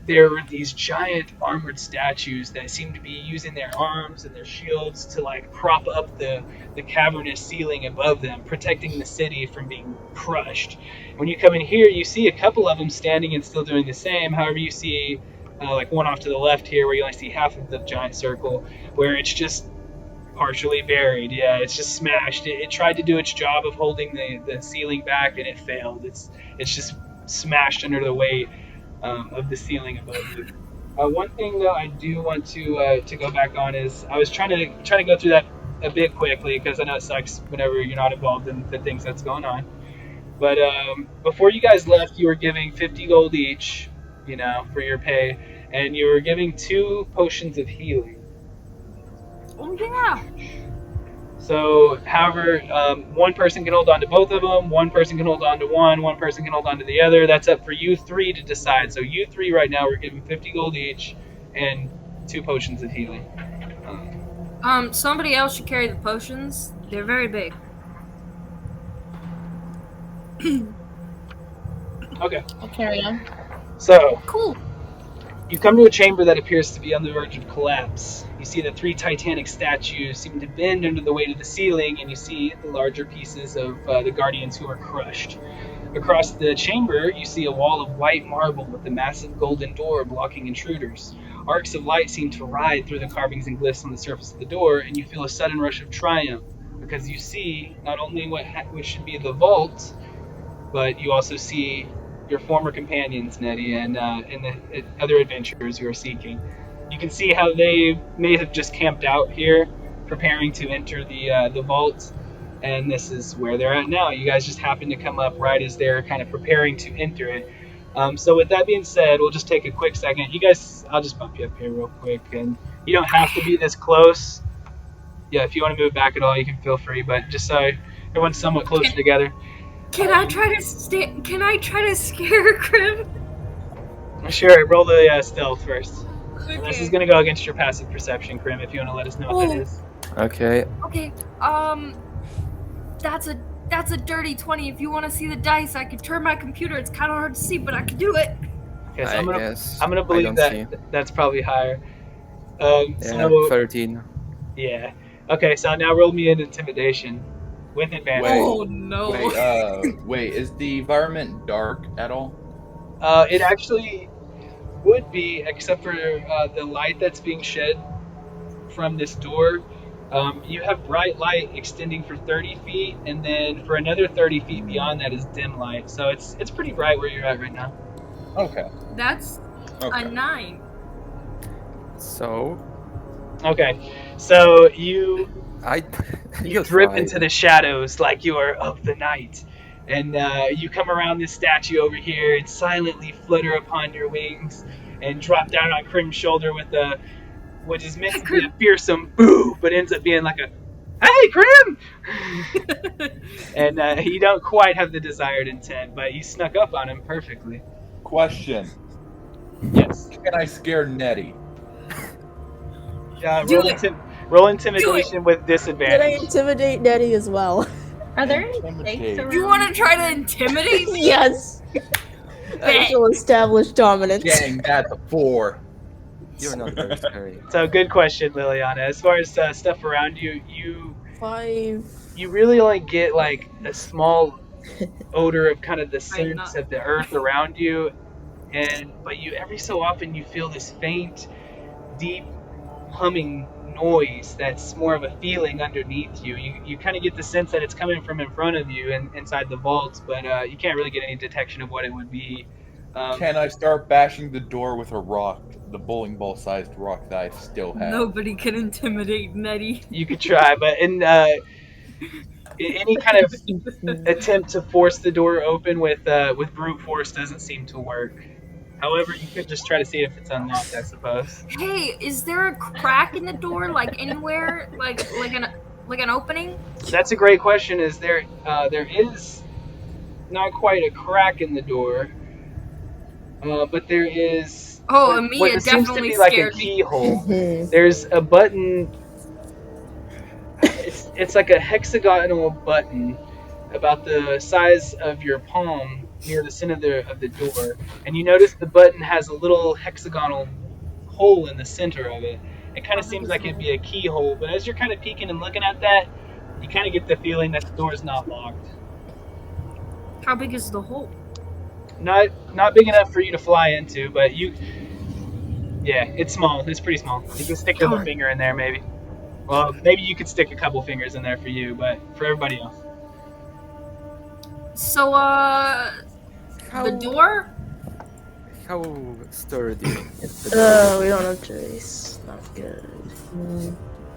there were these giant armored statues that seemed to be using their arms and their shields to like prop up the cavernous ceiling above them, protecting the city from being crushed. When you come in here, you see a couple of them standing and still doing the same. However, you see like one off to the left here where you only see half of the giant circle, where it's just partially buried. Yeah, it's just smashed. It tried to do its job of holding the ceiling back, and it failed. It's just smashed under the weight of the ceiling above you. One thing though I do want to go back on is I was trying to go through that a bit quickly because I know it sucks whenever you're not involved in the things that's going on. But before you guys left, you were giving 50 gold each, for your pay, and you were giving 2 potions of healing. Oh yeah. So, however, one person can hold on to both of them, one person can hold on to one person can hold on to the other. That's up for you 3 to decide. So you 3 right now, we're giving 50 gold each and 2 potions of healing. Somebody else should carry the potions. They're very big. Okay. I'll carry them. So, Cool. you come to a chamber that appears to be on the verge of collapse. You see the 3 titanic statues seem to bend under the weight of the ceiling, and you see the larger pieces of the guardians who are crushed. Across the chamber, you see a wall of white marble with a massive golden door blocking intruders. Arcs of light seem to ride through the carvings and glyphs on the surface of the door, and you feel a sudden rush of triumph, because you see not only what should be the vault, but you also see your former companions, Nettie, and the other adventurers you are seeking. You can see how they may have just camped out here, preparing to enter the vault, and this is where they're at now. You guys just happen to come up right as they're kind of preparing to enter it. So with that being said, we'll just take a quick second. You guys, I'll just bump you up here real quick, and you don't have to be this close. Yeah, if you want to move back at all, you can feel free, but just so everyone's somewhat closer together. Can I try to scare Krim? Sure, roll the stealth first. Okay. This is gonna go against your passive perception, Krim, if you want to let us know what that is. Okay. Okay. That's a dirty 20. If you want to see the dice, I could turn my computer. It's kind of hard to see, but I can do it. Okay, so I'm guess gonna I believe don't that see. that's probably higher. Yeah, So 13. yeah. Okay, so now roll me an intimidation with advantage. Wait. Oh no. Wait, is the environment dark at all? It actually would be, except for the light that's being shed from this door. You have bright light extending for 30 feet, and then for another 30 feet beyond that is dim light. So it's pretty bright where you're at right now. Okay. That's a 9. So Okay, so you you drip try. into the shadows like you are of the night, and you come around this statue over here and silently flutter upon your wings and drop down on Krim's shoulder with a what is meant to be a fearsome boo, but ends up being like a "Hey, Krim!" And you don't quite have the desired intent, but you snuck up on him perfectly. Question. Yes. Can I scare Nettie? Do Roll, it. roll intimidation with Can I disadvantage. intimidate Nettie as well? Are there any Intimidate. stakes around? You want to try to intimidate me? Yes. I Bet. shall establish dominance. Dang, that's a 4. You're not very scary. So good question, Liliana. As far as stuff around you, 5. you really only get like a small odor of kind of the I'm sense not. of the earth around you, but you every so often you feel this faint, deep humming noise that's more of a feeling underneath you. You kind of get the sense that it's coming from in front of you and inside the vaults, but you can't really get any detection of what it would be. Can I start bashing the door with a rock, the bowling ball sized rock that I still have? Nobody can intimidate Nettie. You could try, but in any kind of attempt to force the door open with brute force doesn't seem to work. However, you could just try to see if it's unlocked, I suppose. Hey, is there a crack in the door, like anywhere, like an opening? That's a great question. Is there is not quite a crack in the door, but there is Oh, what Amia seems to definitely be like a scared me. keyhole. There's a button. It's like a hexagonal button about the size of your palm near the center of the door, and you notice the button has a little hexagonal hole in the center of it. It kind of seems like it'd be a keyhole, but as you're kind of peeking and looking at that, you kind of get the feeling that the door's not locked. How big is the hole? Not big enough for you to fly into, but yeah, it's small. It's pretty small. You can stick your little finger in there, maybe. Well, maybe you could stick a couple fingers in there for you, but for everybody else. So, the door? How sturdy is the door? We don't have choice. Not good.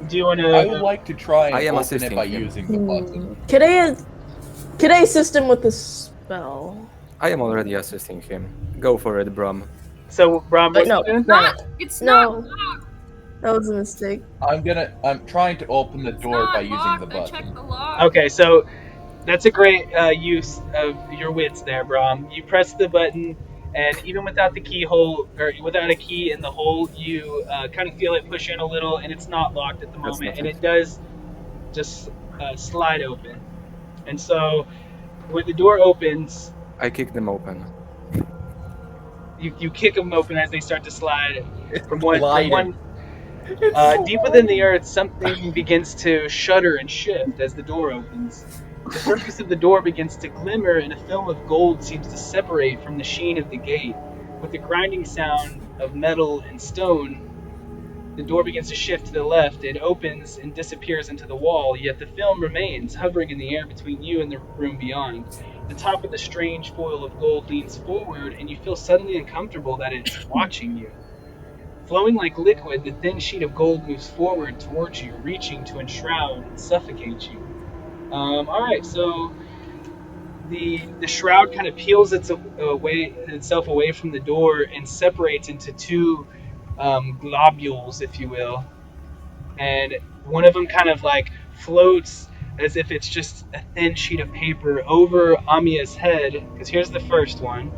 Do you want to? I would like to try and I am open it assisting by him. using the button. Can I assist him with the spell? I am already assisting him. Go for it, Brom. So, Brom, what No, you doing? It's No. not locked. That was a mistake. I'm trying to open the It's door not by using locked. the I button. checked the lock. Okay, so that's a great use of your wits there, Brom. You press the button, and even without the keyhole, or without a key in the hole, you kind of feel it push in a little, and it's not locked at the That's moment, not and it. it does just slide open. And so, when the door opens, I kick them open. you kick them open as they start to slide It's from one. sliding. Deep within the earth, something begins to shudder and shift as the door opens. The surface of the door begins to glimmer, and a film of gold seems to separate from the sheen of the gate. With the grinding sound of metal and stone, the door begins to shift to the left. It opens and disappears into the wall, yet the film remains, hovering in the air between you and the room beyond. The top of the strange foil of gold leans forward, and you feel suddenly uncomfortable that it's watching you. Flowing like liquid, the thin sheet of gold moves forward towards you, reaching to enshroud and suffocate you. Alright, so the shroud kind of peels itself away from the door and separates into two globules, if you will. And one of them kind of like floats as if it's just a thin sheet of paper over Amia's head, because here's the first one.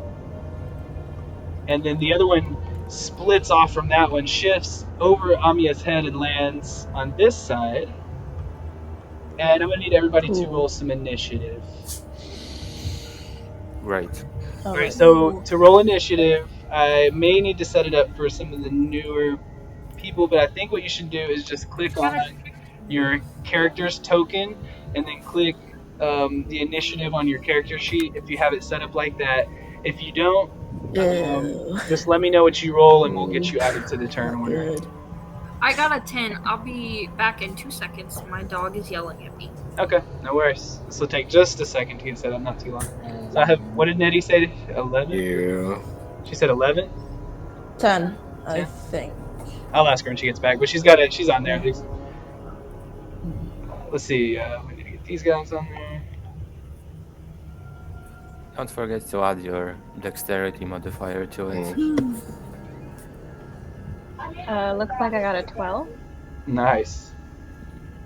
And then the other one splits off from that one, shifts over Amia's head and lands on this side. And I'm going to need everybody to roll some initiative. Right. Alright, so to roll initiative, I may need to set it up for some of the newer people, but I think what you should do is just click on your character's token and then click the initiative on your character sheet if you have it set up like that. If you don't, just let me know what you roll and we'll get you added to the turn order. Good. I got a 10. I'll be back in 2 seconds. My dog is yelling at me. Okay, no worries. This will take just a second to get set up, not too long. So I have, what did Nettie say? 11? Yeah. She said 11? 10, I 10? think. I'll ask her when she gets back, but she's got it. She's on there. Let's see. We need to get these guys on there. Don't forget to add your dexterity modifier to it. Looks like I got a 12. Nice.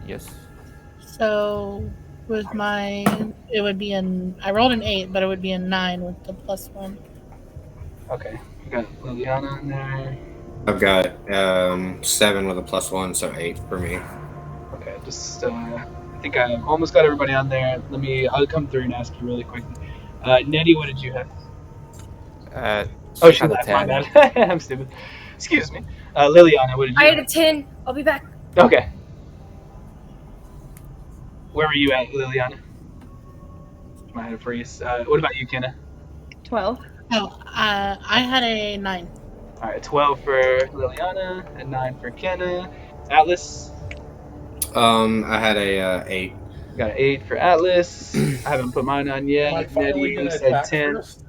Yes. So with it would be I rolled an 8, but it would be a 9 with the +1. Okay. We got Liliana on there. I've got 7 with a +1, so 8 for me. Okay, just I think I almost got everybody on there. I'll come through and ask you really quickly. Nettie, what did you have? She had a left. My 10. bad. I'm stupid. Excuse me. Liliana, what did you I have? had a 10. I'll be back. Okay. Where were you at, Liliana? I had a freeze. What about you, Kenna? 12. Oh, I had a 9. All right, 12 for Liliana and 9 for Kenna. Atlas? I had a 8. Got an 8 for Atlas. I haven't put mine on yet. Am I finally Nettie gonna said attack 10. first?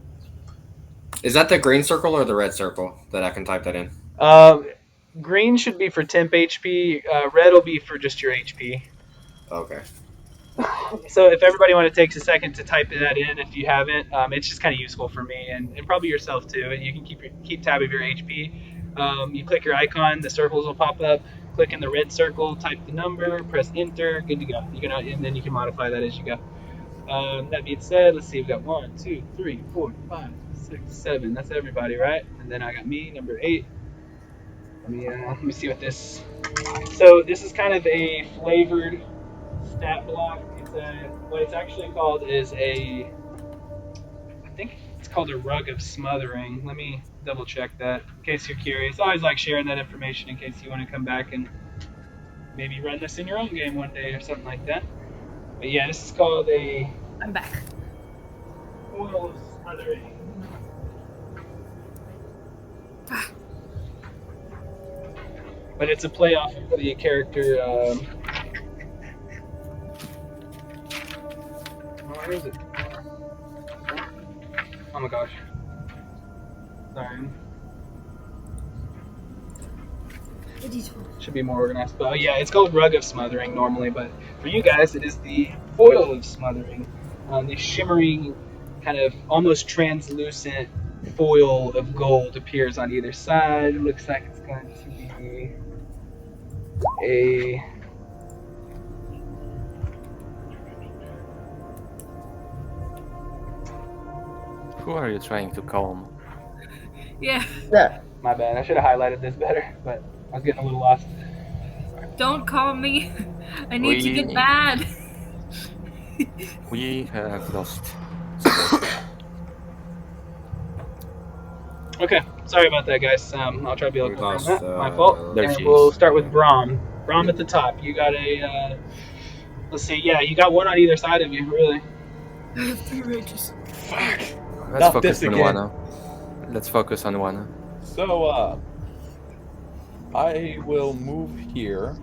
Is that the green circle or the red circle that I can type that in? Green should be for temp HP. Red will be for just your HP. Okay. So if everybody takes a second to type that in, if you haven't, it's just kind of useful for me and probably yourself too. You can keep tab of your HP. You click your icon, the circles will pop up. Click in the red circle, type the number, press enter, good to go. And then you can modify that as you go. That being said, let's see. We've got 1, 2, 3, 4, 5, 6, 7. That's everybody, right? And then I got me, number 8. Let me see what this. So this is kind of a flavored stat block. What it's actually called is I think it's called a rug of smothering. Let me double check that in case you're curious. I always like sharing that information in case you want to come back and maybe run this in your own game one day or something like that. But yeah, this is called I'm back. oil of smothering. But it's a play off of the character. Where is it? Oh my gosh. Sorry. Should be more organized. But yeah, it's called Rug of Smothering normally, but for you guys, it is the Foil of Smothering. The shimmering, kind of almost translucent foil of gold appears on either side. It looks like it's going to be a. Who are you trying to calm? Yeah. My bad. I should have highlighted this better, but I was getting a little lost. Don't call me. I need to get mad. We have lost. Okay, sorry about that, guys. I'll try to be able to lost, that. My fault. And we'll start with Brahm. Brahm at the top. You got a. Let's see. Yeah, you got one on either side of you, really. I have 3 rages. Fuck. Let's focus on one. Let's focus on one. So, I will move here.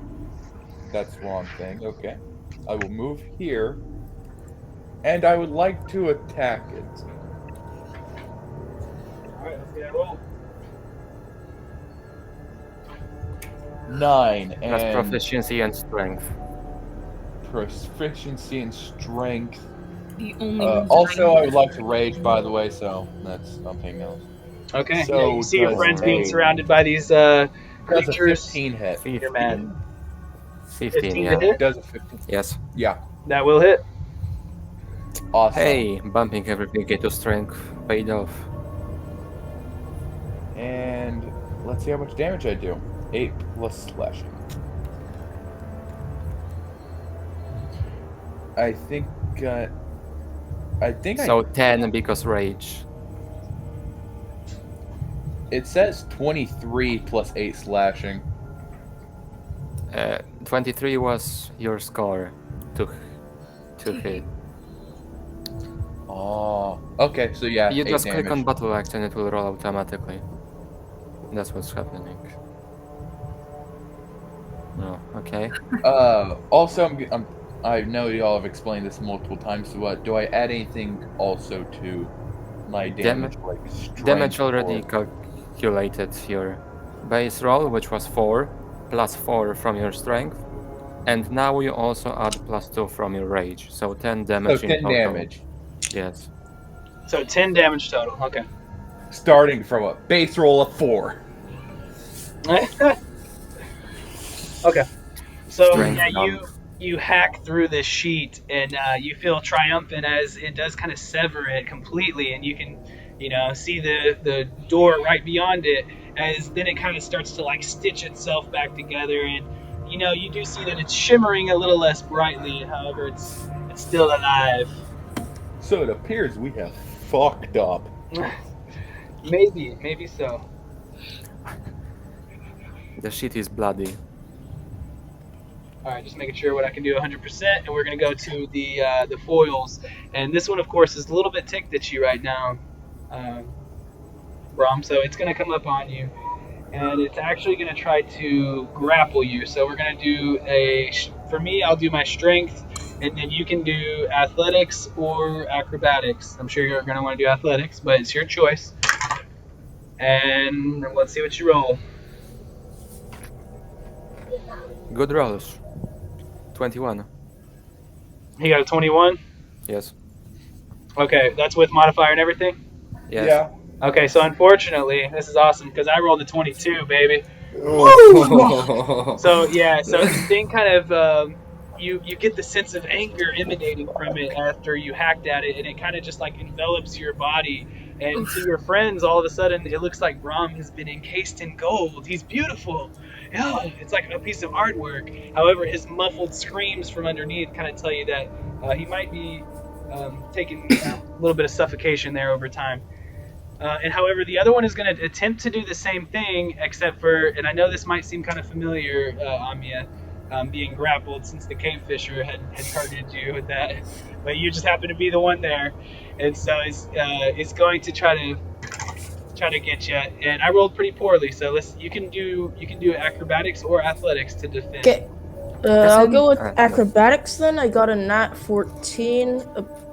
That's the wrong thing. Okay. I will move here. And I would like to attack it. Alright, let's get a roll. 9 and That's proficiency and strength. proficiency and strength. The only Also, I would like to rage, by the way, so that's something else. Okay. So yeah, you see your does friends being a- surrounded by these Does a creatures. 15 hit? You're mad. 15, 15 yeah. to hit? Does a 15? Yes. Yeah. That will hit. Awesome. Hey, bumping everything into strength paid off. And let's see how much damage I do. 8 plus slashing. I think. So 10 because rage. It says 23 plus 8 slashing. 23 was your score to hit. Oh. Okay, so yeah. You 8 just click damage. on battle axe and it will roll automatically. That's what's happening. Oh, okay. Also, I know y'all have explained this multiple times, but do I add anything also to my damage, like Damage strength already or... calculated your base roll, which was 4, plus 4 from your strength. And now you also add plus 2 from your rage. So 10 So damage in 10 total. damage. Yes. So 10 damage total. Okay. Starting from a base roll of 4. Okay. So Strength yeah, dump. you hack through this sheet and you feel triumphant as it does kind of sever it completely, and you can see the door right beyond it, as then it kind of starts to like stitch itself back together, and you do see that it's shimmering a little less brightly. However, it's still alive. So it appears we have fucked up. Maybe so. The sheet is bloody. All right, just making sure what I can do 100%, and we're gonna go to the foils, and this one, of course, is a little bit ticked at you right now, Brom. So it's gonna come up on you, and it's actually gonna try to grapple you. So we're gonna do for me, I'll do my strength, and then you can do athletics or acrobatics. I'm sure you're gonna want to do athletics, but it's your choice. And let's see what you roll. Good rolls. 21. You got a 21. Yes. Okay, that's with modifier and everything. Yes. Yeah. Okay, so unfortunately, this is awesome because I rolled a 22, baby. So yeah, so the thing kind of you get the sense of anger emanating from it after you hacked at it, and it kind of just like envelops your body. And to your friends, all of a sudden, it looks like Brahm has been encased in gold. He's beautiful. Yeah, it's like a piece of artwork. However, his muffled screams from underneath kind of tell you that he might be taking a little bit of suffocation there over time. And however, the other one is going to attempt to do the same thing, except for, and I know this might seem kind of familiar, Amia, being grappled since the cave fisher had targeted you with that, but you just happen to be the one there, and so it's going to try to get you. And I rolled pretty poorly, so you can do acrobatics or athletics to defend. Okay. I'll go with acrobatics then. I got a nat 14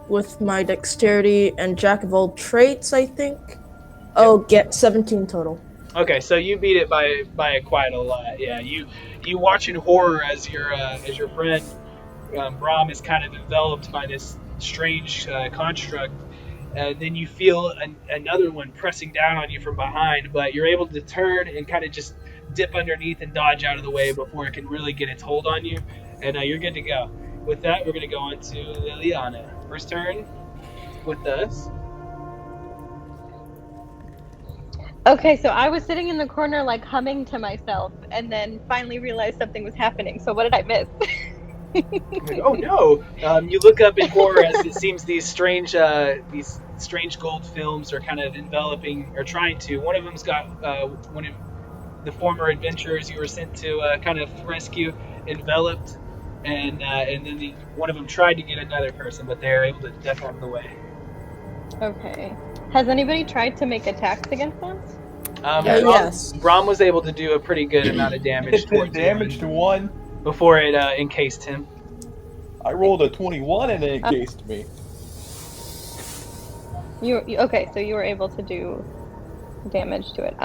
with my dexterity and jack of all traits, I think. I'll get 17 total. Okay, so you beat it by quite a lot. Yeah, you watch in horror as your friend Brahm is kind of enveloped by this strange construct, and then you feel another one pressing down on you from behind, but you're able to turn and kind of just dip underneath and dodge out of the way before it can really get its hold on you, and you're good to go. With that, we're going to go on to Liliana. First turn with us. Okay, so I was sitting in the corner, like humming to myself, and then finally realized something was happening. So what did I miss? Like, oh no! You look up in horror as it seems these strange gold films are kind of enveloping or trying to. One of them's got one of the former adventurers you were sent to kind of rescue enveloped, and then one of them tried to get another person, but they're able to duck out of the way. Okay. Has anybody tried to make attacks against them? Yes. Brahm was able to do a pretty good amount of damage. 10 damage to one. Before it encased him. I rolled a 21 and it encased me. Okay, so you were able to do damage to it.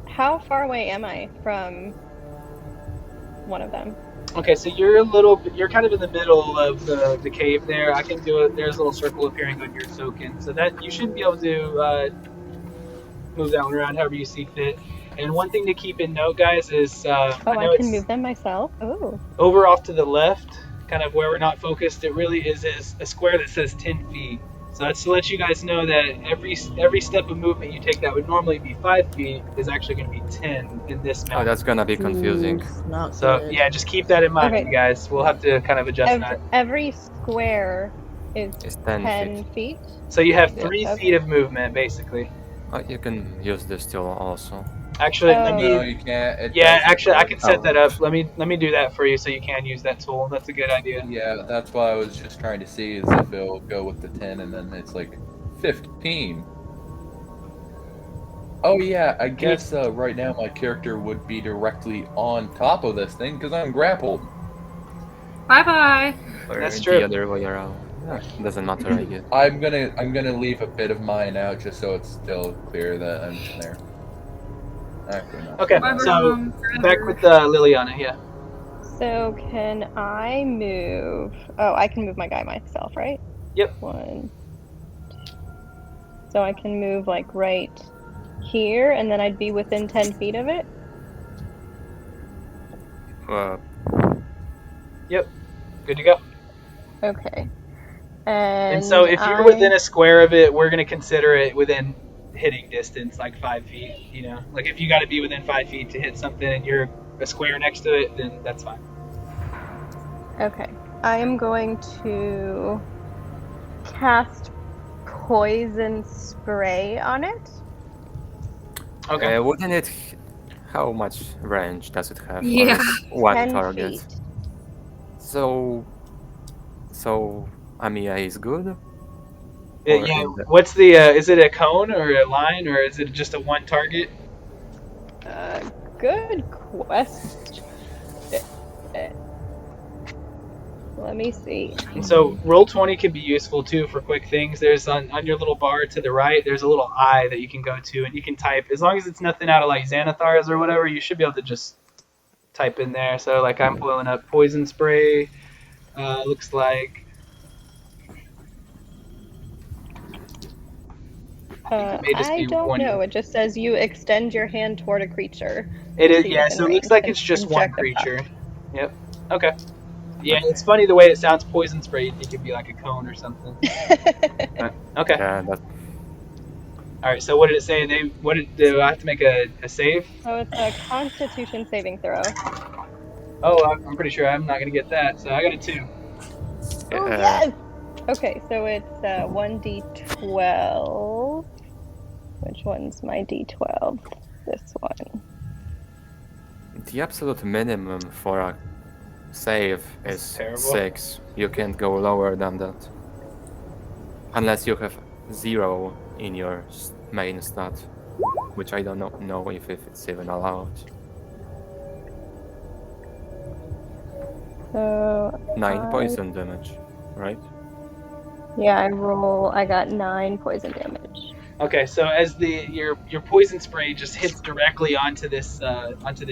How far away am I from one of them? Okay, so you're kind of in the middle of the cave there. I can do it. There's a little circle appearing on your token, so that you should be able to move that one around however you see fit. And one thing to keep in note, guys, is I can move them myself. Oh. Over off to the left, kind of where we're not focused, it really is a square that says 10 feet. So that's to let you guys know that every step of movement you take that would normally be 5 feet is actually going to be 10 in this map. Oh, that's going to be confusing. So good. Yeah, just keep that in mind, you guys. We'll have to kind of adjust that. Every square is 10 feet. So you have 3 feet of movement, basically. Oh, you can use this tool also. Actually, no, you can't. I can set that up. Let me do that for you so you can use that tool. That's a good idea. Yeah, that's why I was just trying to see is if it'll go with the 10 and then it's like 15. Oh yeah, I guess right now my character would be directly on top of this thing because I'm grappled. Bye-bye. Or That's the true. other way around. Yeah, doesn't matter, I guess. I'm gonna leave a bit of mine out just so it's still clear that I'm there. Actually, not Okay, Bye, so back forever. with Liliana. Yeah. So can I move? Oh, I can move my guy myself, right? Yep. 1, 2. So I can move like right here, and then I'd be within 10 feet of it. Yep. Good to go. Okay. And so if you're within a square of it, we're going to consider it within hitting distance, like 5 feet. You know, like if you got to be within 5 feet to hit something and you're a square next to it, then that's fine. Okay. I am going to cast poison spray on it. Okay. Wouldn't it? How much range does it have? Yeah. Or is it one 10 target? feet. So Amiya is good. Yeah. What's the? Is it a cone or a line or is it just a one target? Good question. Let me see. And so Roll20 can be useful too for quick things. There's on your little bar to the right, there's a little eye that you can go to and you can type. As long as it's nothing out of like Xanathar's or whatever, you should be able to just type in there. So like I'm pulling up poison spray. Looks like I don't know. It just says you extend your hand toward a creature. It is, yeah. So it looks like it's just one creature. Yep. Okay. Yeah, it's funny the way it sounds. Poison spray. You'd think it'd be like a cone or something. Okay. Yeah. That... All right. So what did it say? Do I have to make a save? Oh, it's a Constitution saving throw. Oh, I'm pretty sure I'm not gonna get that. So I got a 2. Oh yes. Okay, so it's 1d12. Which one's my d12? This one. The absolute minimum for a save is 6. You can't go lower than that. Unless you have 0 in your main stat. Which I don't know if it's even allowed. So 9 poison damage, right? Yeah, I got 9 poison damage. Okay, so as your poison spray just hits directly onto this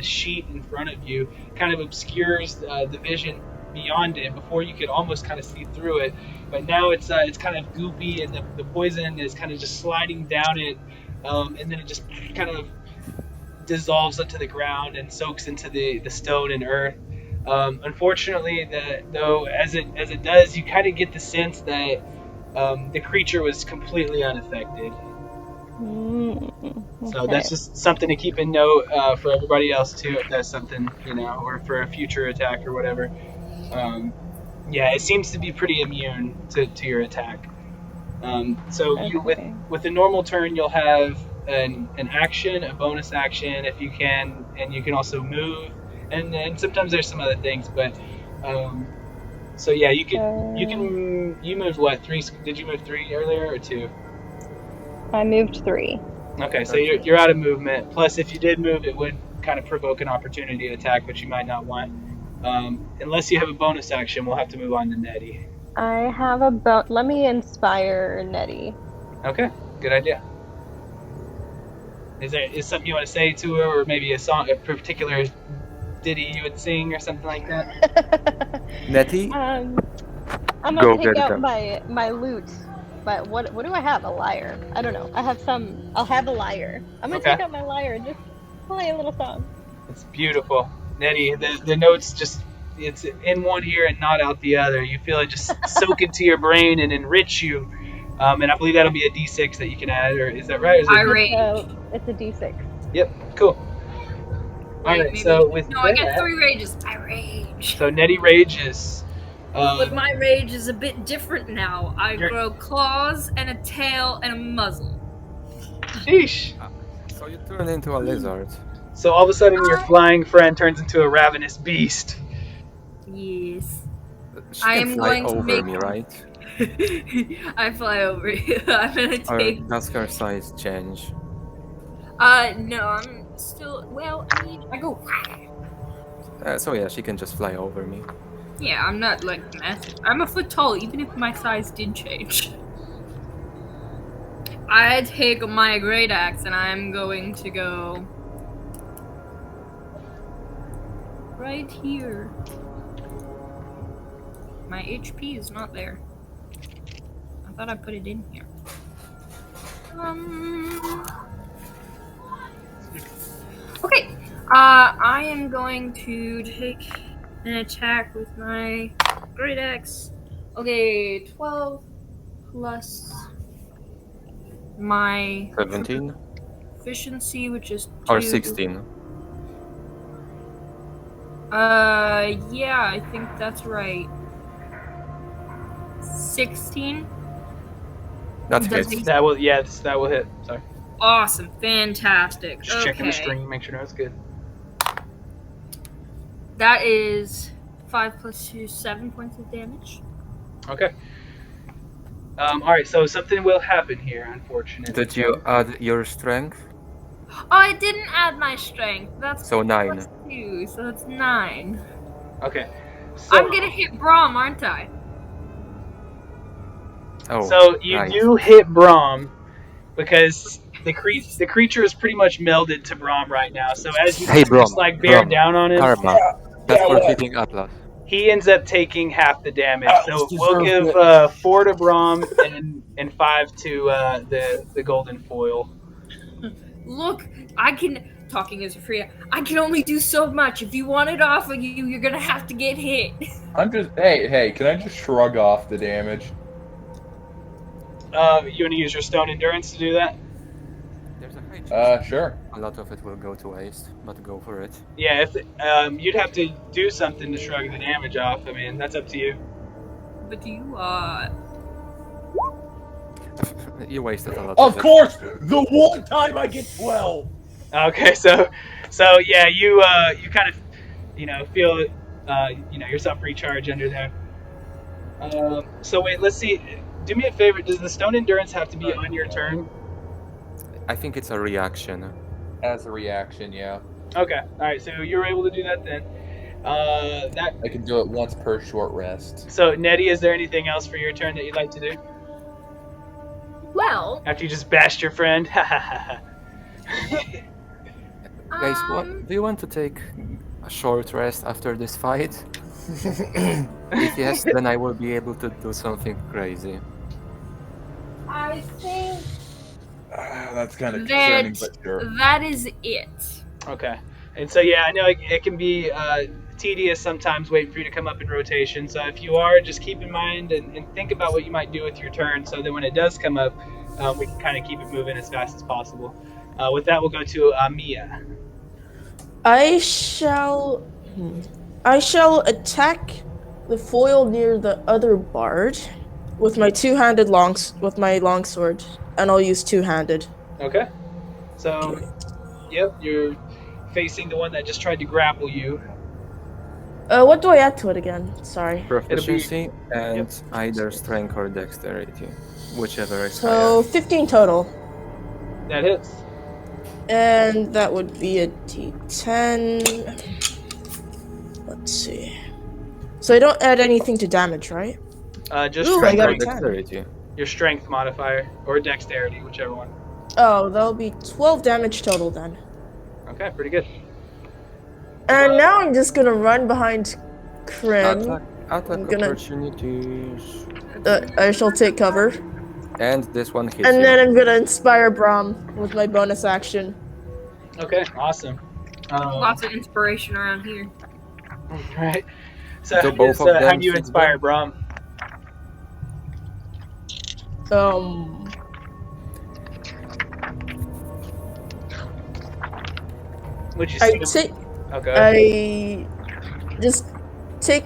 sheet in front of you, kind of obscures the vision beyond it. Before you could almost kind of see through it, but now it's kind of goopy and the poison is kind of just sliding down it, and then it just kind of dissolves onto the ground and soaks into the stone and earth. Unfortunately, though, as it does, you kind of get the sense that the creature was completely unaffected. So that's just something to keep in note for everybody else too, if that's something, or for a future attack or whatever. Yeah, it seems to be pretty immune to your attack. So you with a normal turn, you'll have an action, a bonus action if you can, and you can also move, and sometimes there's some other things, but so yeah, you moved what, 3? Did you move 3 earlier or 2? I moved 3. Okay, so you're out of movement. Plus, if you did move, it would kind of provoke an opportunity attack, which you might not want. Unless you have a bonus action, we'll have to move on to Nettie. I have let me inspire Nettie. Okay, good idea. Is something you want to say to her, or maybe a particular ditty you would sing or something like that? Nettie? I'm gonna take out my lute. But what do I have? A lyre. I don't know. I'll have a lyre. I'm gonna take out my lyre and just play a little song. It's beautiful. Nettie, the notes it's in one ear and not out the other. You feel it just soak into your brain and enrich you. And I believe that'll be a D6 that you can add, or is that right? It's a D6. Yep, cool. Alright, so with I get 3 rages. I rage. So Nettie rages. But my rage is a bit different now. I grow claws and a tail and a muzzle. Sheesh. So you turn into a lizard. So all of a sudden your flying friend turns into a ravenous beast. Yes. I am going to make me, right? I fly over you. I'm gonna take. Or does her size change? No, I'm still. Well, I mean, I go. So yeah, she can just fly over me. Yeah, I'm not like massive. I'm a foot tall, even if my size did change. I take my great axe and I'm going to go right here. My HP is not there. I thought I put it in here. Okay. I am going to take an attack with my great axe. Okay, 12 plus my 17 efficiency, which is 2. or 16. Yeah, I think that's right. 16. That Does hits. he- That will, yes, that will hit. Sorry. Awesome, fantastic. Just checking the screen, make sure that's good. That is 5 plus 2, 7 points of damage. Okay. All right. So something will happen here, unfortunately. Did you add your strength? Oh, I didn't add my strength. That's So 9. plus 2, so that's 9. Okay. So, I'm gonna hit Braum, aren't I? Oh, so you right. do hit Braum because the creature is pretty much melded to Braum right now. So as you Hey, just Braum, like bear Braum, down on him, Karma. That's Yeah, for what? hitting Atlas. he ends up taking half the damage. Atlas So we'll deserved give it. 4 to Braum and 5 to the golden foil. Look, I can. Talking as a free. I can only do so much. If you want it off of you, you're gonna have to get hit. I'm just hey, can I just shrug off the damage? You want to use your stone endurance to do that? There's a high chance Sure. a lot of it will go to waste, but go for it. Yeah, if you'd have to do something to shrug the damage off. I mean, that's up to you. But you, You wasted a lot Of it. course, the one time I get 12. Okay, so yeah, you kind of feel yourself recharge under there. So wait, let's see. Do me a favor. Does the stone endurance have to be on your turn? I think it's a reaction. As a reaction, yeah. Okay, all right. So you're able to do that then. That. I can do it once per short rest. So Nettie, is there anything else for your turn that you'd like to do well, after you just bashed your friend? Guys, do you want to take a short rest after this fight? If yes, then I will be able to do something crazy. I think That's kind of concerning, but sure. that is it. Okay. And so, yeah, I know it can be tedious sometimes waiting for you to come up in rotation. So if you are, just keep in mind and think about what you might do with your turn so that when it does come up, we can kind of keep it moving as fast as possible. With that, we'll go to Mia. I shall attack the foil near the other bard with my longsword, and I'll use two-handed. Okay. So, yep, you're facing the one that just tried to grapple you. What do I add to it again? Sorry. Proficiency and either strength or dexterity, whichever is So higher. 15 total. That hits. And that would be a d10. Let's see. So I don't add anything to damage, right? Just Ooh, strength I got or a 10. Dexterity. your strength modifier or dexterity, whichever one. Oh, that'll be 12 damage total then. Okay, pretty good. And now I'm just gonna run behind Krim. Attack I'm gonna- opportunities. I shall take cover. And this one hits And you. then I'm gonna inspire Braum with my bonus action. Okay, awesome. Lots of inspiration around here. Right. So Do how both of them do you hit inspire them? Braum? Would you I say? take. Okay. I just take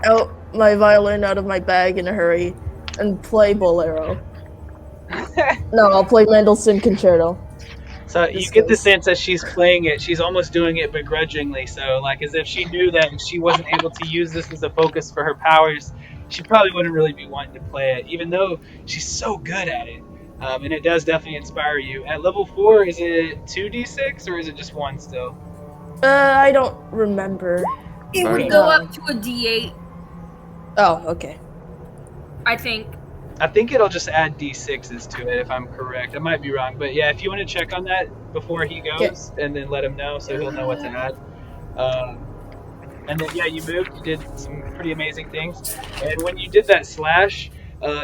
out my violin out of my bag in a hurry and play Bolero. No, I'll play Mendelssohn Concerto. So you get the sense that she's playing it, she's almost doing it begrudgingly, so like as if she knew that if she wasn't able to use this as a focus for her powers, she probably wouldn't really be wanting to play it, even though she's so good at it. And it does definitely inspire you. At level 4, is it 2d6 or is it just 1 still? I don't remember. It would Burning. go up to a D8, Oh, okay. I think. I think it'll just add d6s to it if I'm correct. I might be wrong, but yeah, if you want to check on that before he goes, and then let him know so he'll know what to add. And then yeah, you moved. You did some pretty amazing things. And when you did that slash,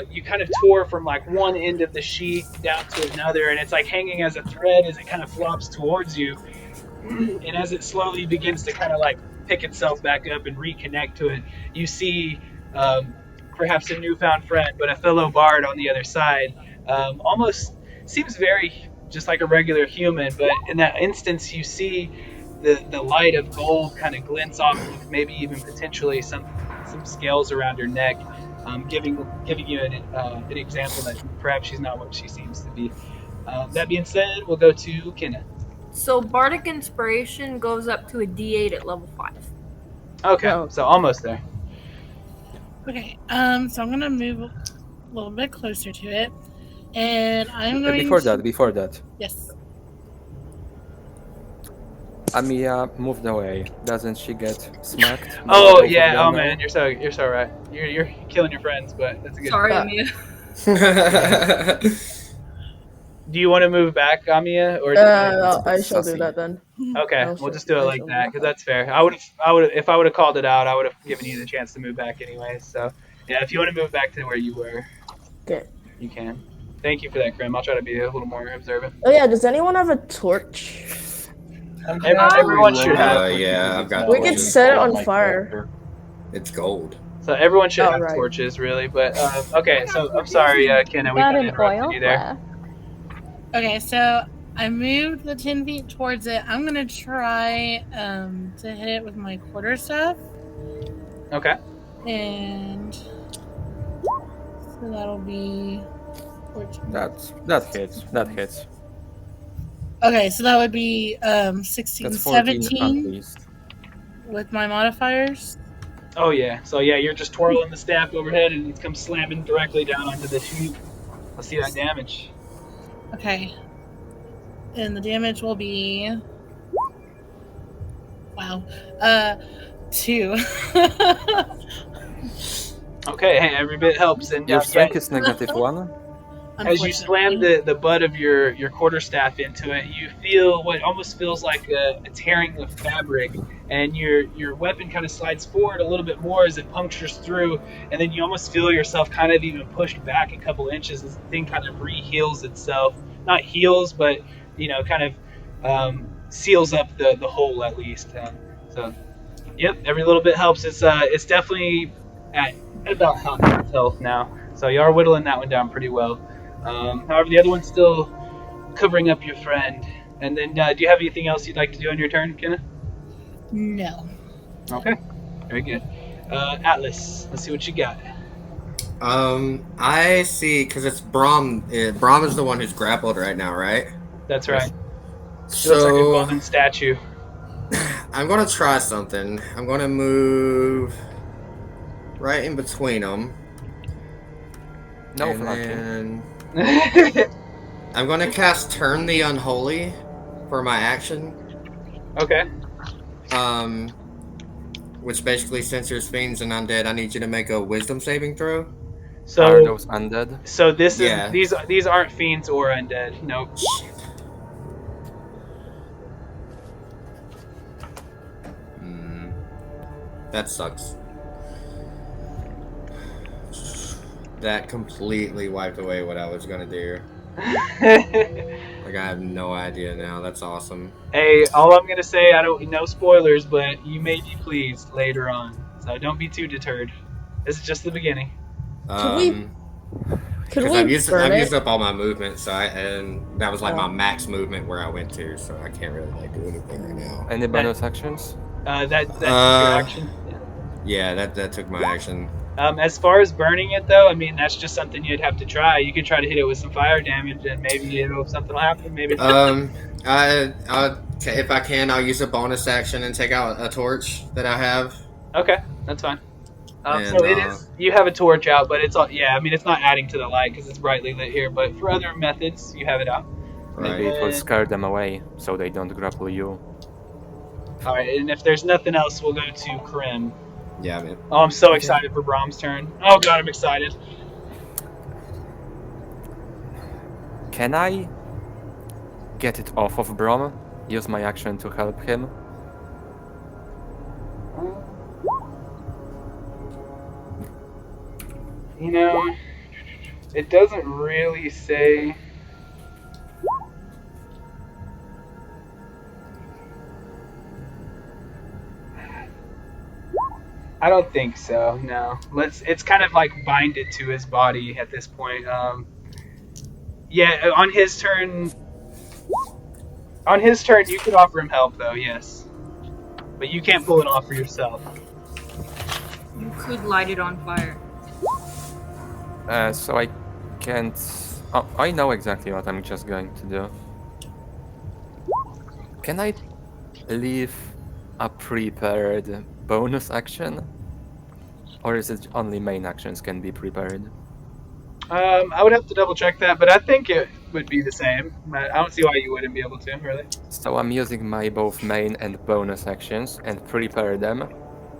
you kind of tore from like one end of the sheet down to another, and it's like hanging as a thread as it kind of flops towards you. And as it slowly begins to kind of like pick itself back up and reconnect to it, you see perhaps a newfound friend, but a fellow bard on the other side. Almost seems very just like a regular human, but in that instance, you see the light of gold kind of glints off of maybe even potentially some scales around her neck, giving you an example that perhaps she's not what she seems to be. That being said, we'll go to Kenna. So Bardic Inspiration goes up to a D8 at level 5. Okay, Oh. so almost there. Okay, so I'm gonna move a little bit closer to it, and I'm going Before to... that, Yes. Amiya moved away. Doesn't she get smacked? Oh yeah, oh man, you're so right. You're killing your friends, but that's a good. Sorry, Amia. Do you want to move back, Amiya, or? I shall do that then. Okay, we'll just do it like that because that's fair. I would if I would have called it out, I would have given you the chance to move back anyway. So yeah, if you want to move back to where you were, Okay. you can. Thank you for that, Grim. I'll try to be a little more observant. Oh yeah, does anyone have a torch? Everyone should have. Yeah, I've got. We could torches. set it on fire. It's gold. So everyone should have right. torches, really. But okay, so I'm sorry, Kenna, we Got kind of an interrupted oil you there. flask. Okay, so I moved the 10 feet towards it. I'm gonna try to hit it with my quarterstaff, Okay. and so that'll be 14. That hits. Okay, so that would be 16, That's 14 at 17 least. with my modifiers. Oh yeah. So yeah, you're just twirling the staff overhead, and it comes slamming directly down onto the sheet. Let's see that damage. Okay, and the damage will be 2. Okay, hey, every bit helps. And Your yeah, strength is -1. as you slam the butt of your quarterstaff into it, you feel what almost feels like a tearing of fabric, and your weapon kind of slides forward a little bit more as it punctures through, and then you almost feel yourself kind of even pushed back a couple inches as the thing kind of re-heals itself. Not heals, but kind of seals up the hole at least. So, yep, every little bit helps. It's definitely at about half health now, so you are whittling that one down pretty well. However, the other one's still covering up your friend. And then, do you have anything else you'd like to do on your turn, Kenna? No. Okay, very good. Atlas, let's see what you got. I see, because it's Braum. Braum is the one who's grappled right now, right? That's right. She So looks like a golden statue. I'm gonna try something. I'm gonna move right in between them. No and flanking. then I'm gonna cast Turn the Unholy for my action. Okay. Which basically censors fiends and undead. I need you to make a Wisdom saving throw. Are So, those undead? so this is Yeah. these aren't fiends or undead. Nope. Shit. That sucks. That completely wiped away what I was gonna do. Like, I have no idea now. That's awesome. Hey, all I'm gonna say, no spoilers, but you may be pleased later on. So don't be too deterred. This is just the beginning. Could we I've burn it? used up all my movement, and that was like my max movement where I went to, so I can't really like do anything right now. Any bonus actions? That's your action. Yeah, that took my action. As far as burning it, though, I mean, that's just something you'd have to try. You could try to hit it with some fire damage, and maybe something will happen. Maybe. If I can, I'll use a bonus action and take out a torch that I have. Okay, that's fine. And, So it is. You have a torch out, but it's all. Yeah, I mean it's not adding to the light because it's brightly lit here. But for other methods, you have it out. Maybe right. it will scare them away, so they don't grapple you. All right, and if there's nothing else, we'll go to Krim. Yeah, man. Oh, I'm so Okay. excited for Brahm's turn. Oh god, I'm excited. Can I get it off of Brom? Use my action to help him? You know, it doesn't really say. I don't think so. No, It's kind of like binded to his body at this point. Yeah, on his turn. On his turn, you could offer him help, though. Yes, but you can't pull it off for yourself. You could light it on fire. So I can't... Oh, I know exactly what I'm just going to do. Can I leave a prepared bonus action? Or is it only main actions can be prepared? I would have to double check that, but I think it would be the same. I don't see why you wouldn't be able to, really. So I'm using my both main and bonus actions and prepare them.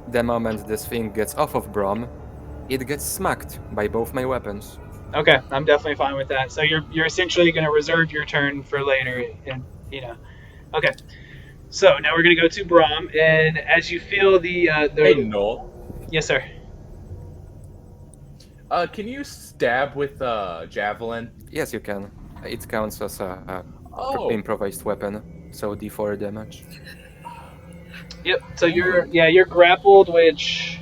The moment this thing gets off of Brom, it gets smacked by both my weapons. Okay, I'm definitely fine with that. So you're essentially going to reserve your turn for later, and Okay, so now we're going to go to Brahm, and as you feel the Hey, Noel. Yes, sir. Can you stab with javelin? Yes, you can. It counts as a improvised weapon, so d4 damage. Yep. So you're grappled, which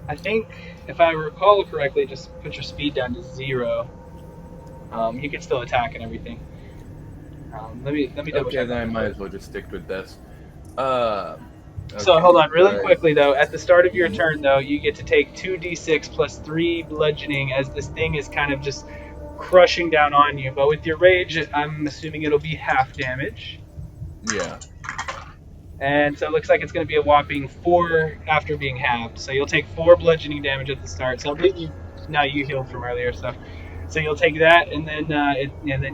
I think, if I recall correctly, just put your speed down to 0. You can still attack and everything. Let me double Okay, check. then I might as well just stick with this. So hold on, really quickly though. At the start of your turn, though, you get to take 2d6 plus 3 bludgeoning as this thing is kind of just crushing down on you. But with your rage, I'm assuming it'll be half damage. Yeah. And so it looks like it's going to be a whopping 4 after being halved. So you'll take 4 bludgeoning damage at the start. So I believe you healed from earlier, so you'll take that, and then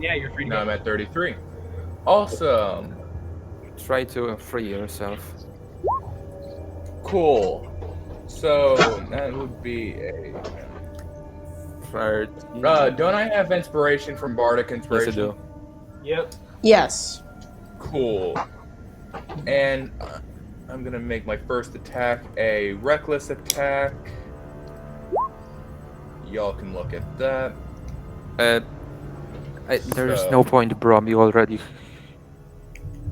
you're free to go. Now I'm at 33. Awesome. Try to free yourself. Cool. So that would be a. Don't I have inspiration from Bardic Inspiration? Yes, I do. Yep. Yes. Cool. And I'm gonna make my first attack a reckless attack. Y'all can look at that. There's no point, Brom. You already.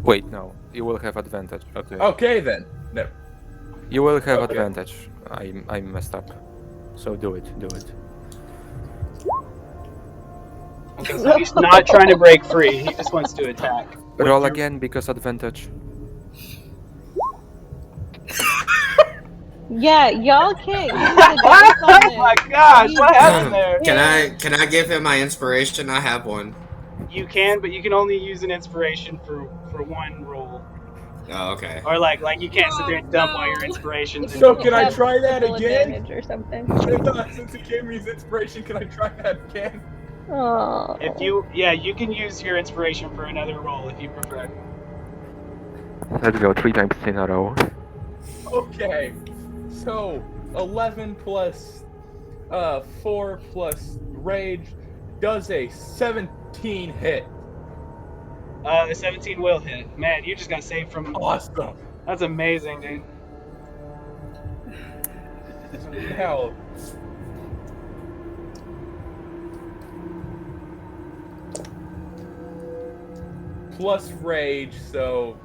Wait, no. You will have advantage. Okay. Okay then. No. You will have Okay. advantage. I messed up. So do it. Okay, so he's not trying to break free. He just wants to attack. Roll again because advantage. Yeah, y'all can't use the Oh my gosh, what happened there? Can I give him my inspiration? I have one. You can, but you can only use an inspiration for one roll. Oh, okay. Or like you can't sit there and dump all your inspirations. So and can I try that Triple again? advantage or something. Since he gave me his inspiration, can I try that again? Oh. You can use your inspiration for another roll if you prefer. Let's go 3 times in a row. Okay. So 11 plus 4 plus rage does a 17 hit. The 17 will hit. Man, you just got saved from. Awesome. That's amazing, dude. Now, plus rage, so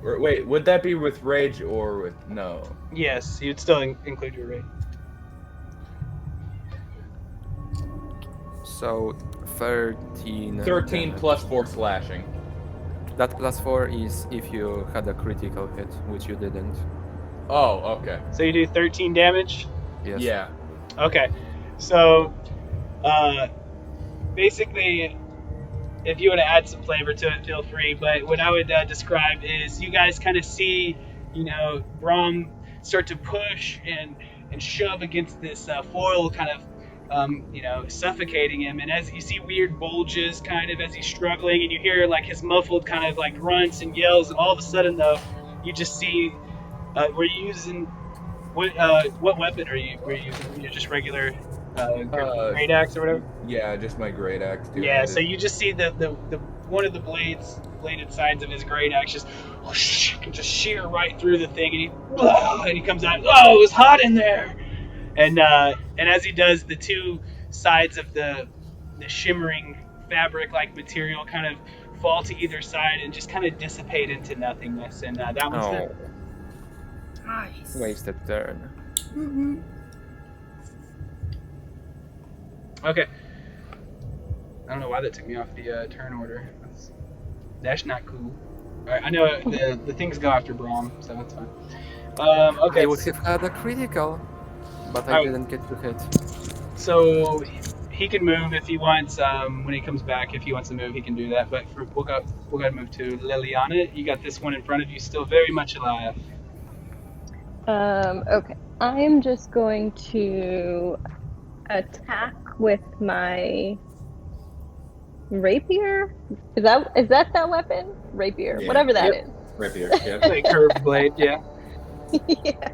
wait, would that be with rage or with no? Yes, you'd still include your rate. So 13. 13 damage. plus 4 slashing. That plus 4 is if you had a critical hit, which you didn't. Oh, okay. So you do 13 damage? Yes. Yeah. Okay. So, basically, if you want to add some flavor to it, feel free. But what I would describe is you guys kind of see, Brahm start to push and shove against this foil, kind of suffocating him. And as you see weird bulges kind of as he's struggling, and you hear like his muffled kind of like grunts and yells, and all of a sudden though you just see were you using what weapon are you using? Were you just regular great axe or whatever? Yeah, just my great axe. Yeah, so you just see the one of the bladed sides of his great axe just whoosh, just shear right through the thing, and he comes out. Oh, it was hot in there. And as he does, the two sides of the shimmering fabric-like material kind of fall to either side and just kind of dissipate into nothingness. And that one's it. Nice. Wasted turn. Okay. I don't know why that took me off the turn order. That's not cool. All right, I know the things go after Braum, so that's fine. Okay. I would have had a critical, but I didn't get to hit. So he can move if he wants. When he comes back, if he wants to move, he can do that. But we'll go to move to Liliana. You got this one in front of you, still very much alive. Okay. I am just going to attack with my rapier. Is that weapon? Rapier, Yeah. whatever that is. Rapier, yeah. Like curved blade, yeah. Yeah.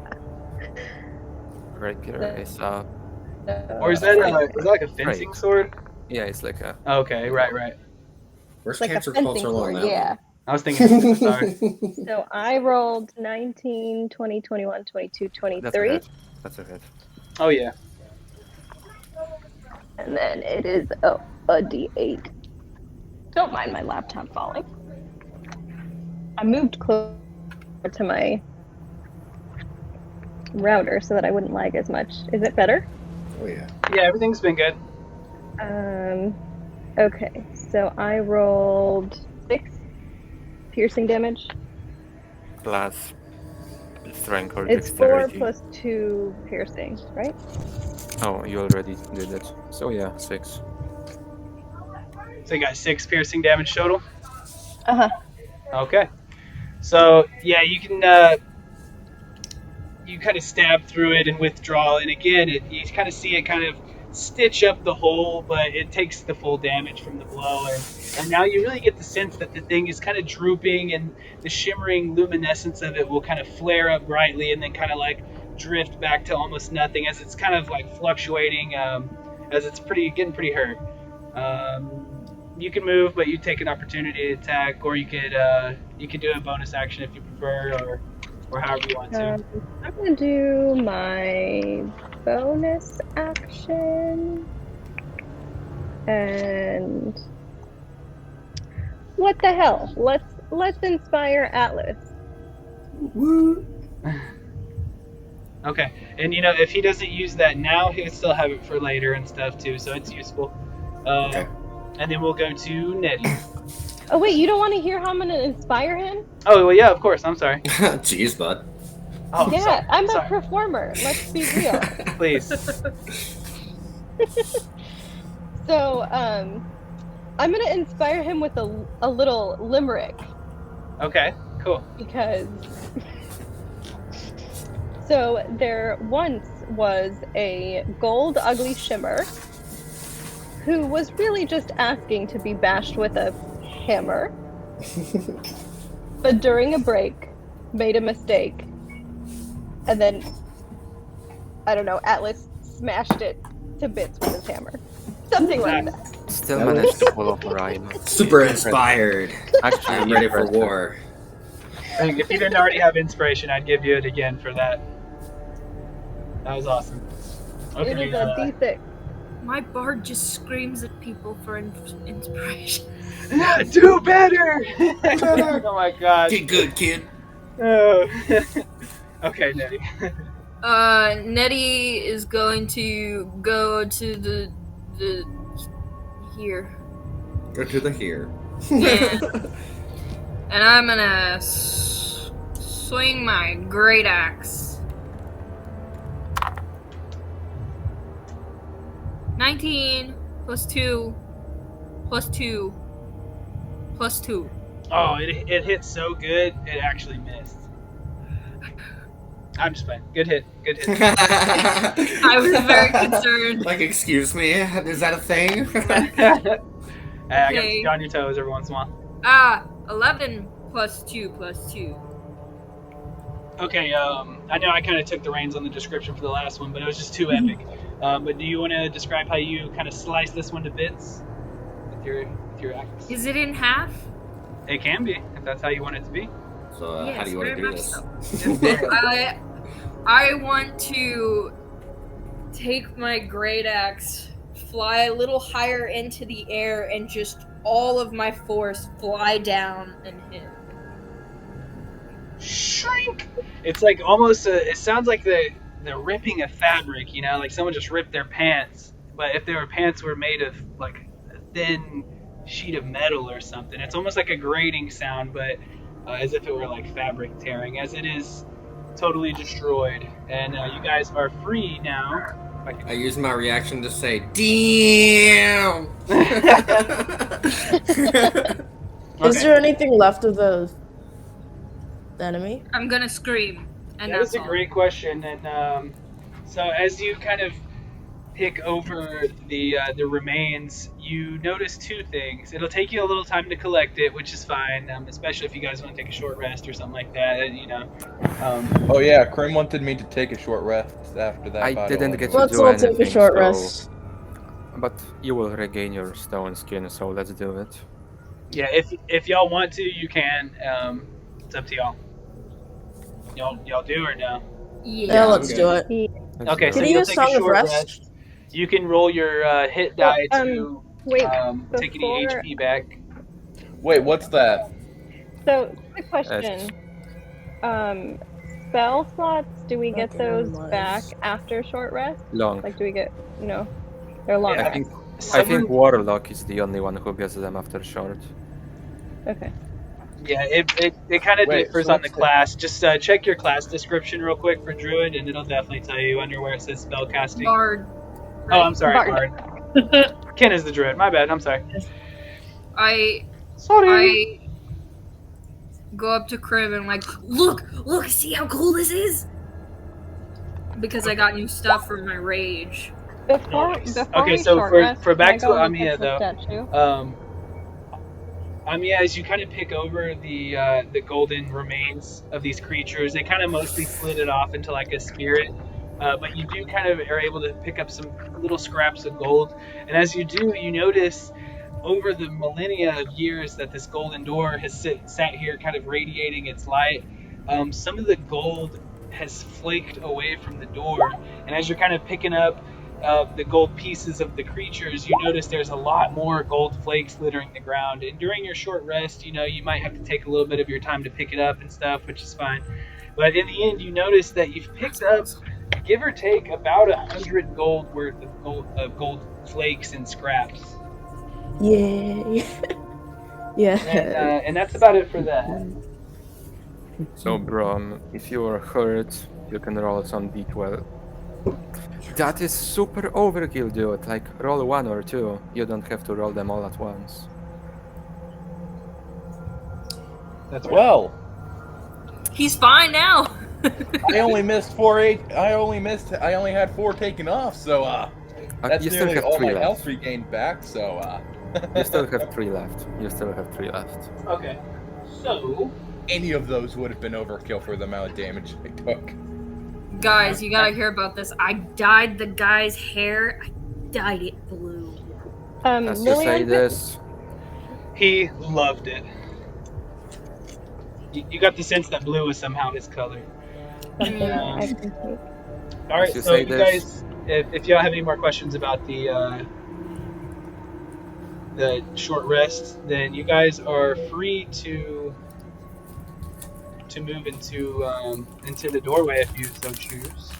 Rapier is Or is that like a fencing sword? yeah, it's like a. Okay, right. Where's Like a cancer fencing culture on sword, that yeah. I was thinking. Sorry. So I rolled 19, 20, 21, 22, 23. That's a hit. Oh yeah. And then it is a D8. Don't mind my laptop falling. I moved closer to my router so that I wouldn't lag as much. Is it better? Oh yeah. Yeah, everything's been good. Okay, so I rolled 6 piercing damage. Plus strength or It's 4 dexterity. plus 2 piercing, right? Oh, you already did it. So yeah, 6. So you got 6 piercing damage total. Uh-huh. Okay. So yeah, you can you kind of stab through it and withdraw, and again, you kind of see it kind of stitch up the hole, but it takes the full damage from the blow, and now you really get the sense that the thing is kind of drooping, and the shimmering luminescence of it will kind of flare up brightly and then kind of like drift back to almost nothing as it's kind of like fluctuating as it's getting pretty hurt. You can move, but you take an opportunity to attack, or you could do a bonus action if you prefer, or however you want to. I'm gonna do my bonus action, and what the hell? Let's inspire Atlas. Woo! Okay, and if he doesn't use that now, he'll still have it for later and stuff too, so it's useful. Okay. And then we'll go to Nettie. Oh wait, you don't want to hear how I'm gonna inspire him? Oh well, yeah, of course. I'm sorry. Jeez, bud. Oh, Yeah, sorry. I'm a sorry. performer. Let's be real. Please. So, I'm gonna inspire him with a little limerick. Okay, cool. Because so there once was a gold ugly shimmer who was really just asking to be bashed with a hammer, but during a break made a mistake, and then I don't know, Atlas smashed it to bits with his hammer, something like that. Still That managed was- to pull off a rhyme. Super inspired. Actually, I'm ready for impressive. war. I think if you didn't already have inspiration, I'd give you it again for that. That was awesome. It is a D6. My bard just screams at people for inspiration. Do better! Oh my gosh. Get good, kid. Oh. Okay, Nettie. Nettie is going to go to the here. Go to the here. And I'm gonna swing my great axe. 19 plus 2 plus 2 plus 2. Oh, it hit so good, it actually missed. I'm just playing. Good hit. Good hit. I was very concerned. Like, excuse me, is that a thing? I gotta keep you on your toes every once in a while. 11 plus 2 plus 2. Okay, I know I kind of took the reins on the description for the last one, but it was just too epic. But do you want to describe how you kind of slice this one to bits with your axe? Is it in half? It can be, if that's how you want it to be. So yes, how do you want to do this? So. I want to take my great axe, fly a little higher into the air, and just all of my force fly down and hit. Shrink! It's like almost it sounds like the ripping of fabric, you know, like someone just ripped their pants. But if their pants were made of like a thin sheet of metal or something, it's almost like a grating sound, but as if it were like fabric tearing, as it is totally destroyed. And you guys are free now. I use my reaction to say, damn! Is there anything left of the enemy? I'm gonna scream. And that is a great question. And so as you kind of pick over the remains, you notice two things. It'll take you a little time to collect it, which is fine, especially if you guys want to take a short rest or something like that, you know. Oh yeah, Krim wanted me to take a short rest after that. I didn't get to let's do all anything, take a short so... rest. But you will regain your stone skin, so let's do it. Yeah, if y'all want to, you can. It's up to y'all. Y'all do or no? Yeah, let's do it. Okay, so Can you you'll use take Song a of short Rest? rest. You can roll your hit die to wait, take any HP back. Wait, what's that? So, quick question. Spell slots, do we get those back after short rest? Long. Like, do we get, no? They're long. Yeah, I think Warlock is the only one who gets them after short. Okay. Yeah, it kind of differs on the class. Just check your class description real quick for Druid, and it'll definitely tell you under where it says spellcasting. Bard. Oh, I'm sorry, Bard. Ken is the Druid. My bad. I'm sorry. I go up to Crib and like, look, see how cool this is? Because I got new stuff for my rage. Before okay, so for back to Amiya though, Amiya, as you kind of pick over the golden remains of these creatures, they kind of mostly split it off into like a spirit, but you do kind of are able to pick up some little scraps of gold, and as you do, you notice over the millennia of years that this golden door has sat here kind of radiating its light, some of the gold has flaked away from the door, and as you're kind of picking up the gold pieces of the creatures, you notice there's a lot more gold flakes littering the ground. And during your short rest, you know, you might have to take a little bit of your time to pick it up and stuff, which is fine. But in the end, you notice that you've picked up, give or take, about 100 gold worth of gold flakes and scraps. Yay. Yeah. And that's about it for that. So, Brom, if you are hurt, you can roll some d12. That is super overkill, dude. Like, roll 1 or 2. You don't have to roll them all at once. That's right. Well, he's fine now. I only missed 4-8. I only had 4 taken off, so that's nearly all my health regained back. So you still have 3 left. Okay, so any of those would have been overkill for the amount of damage I took. Guys, you gotta hear about this. I dyed the guy's hair. I dyed it blue. As you say this, he loved it. You got the sense that blue was somehow his color. Alright, so you guys, if y'all have any more questions about the short rest, then you guys are free to move into the doorway if you so choose.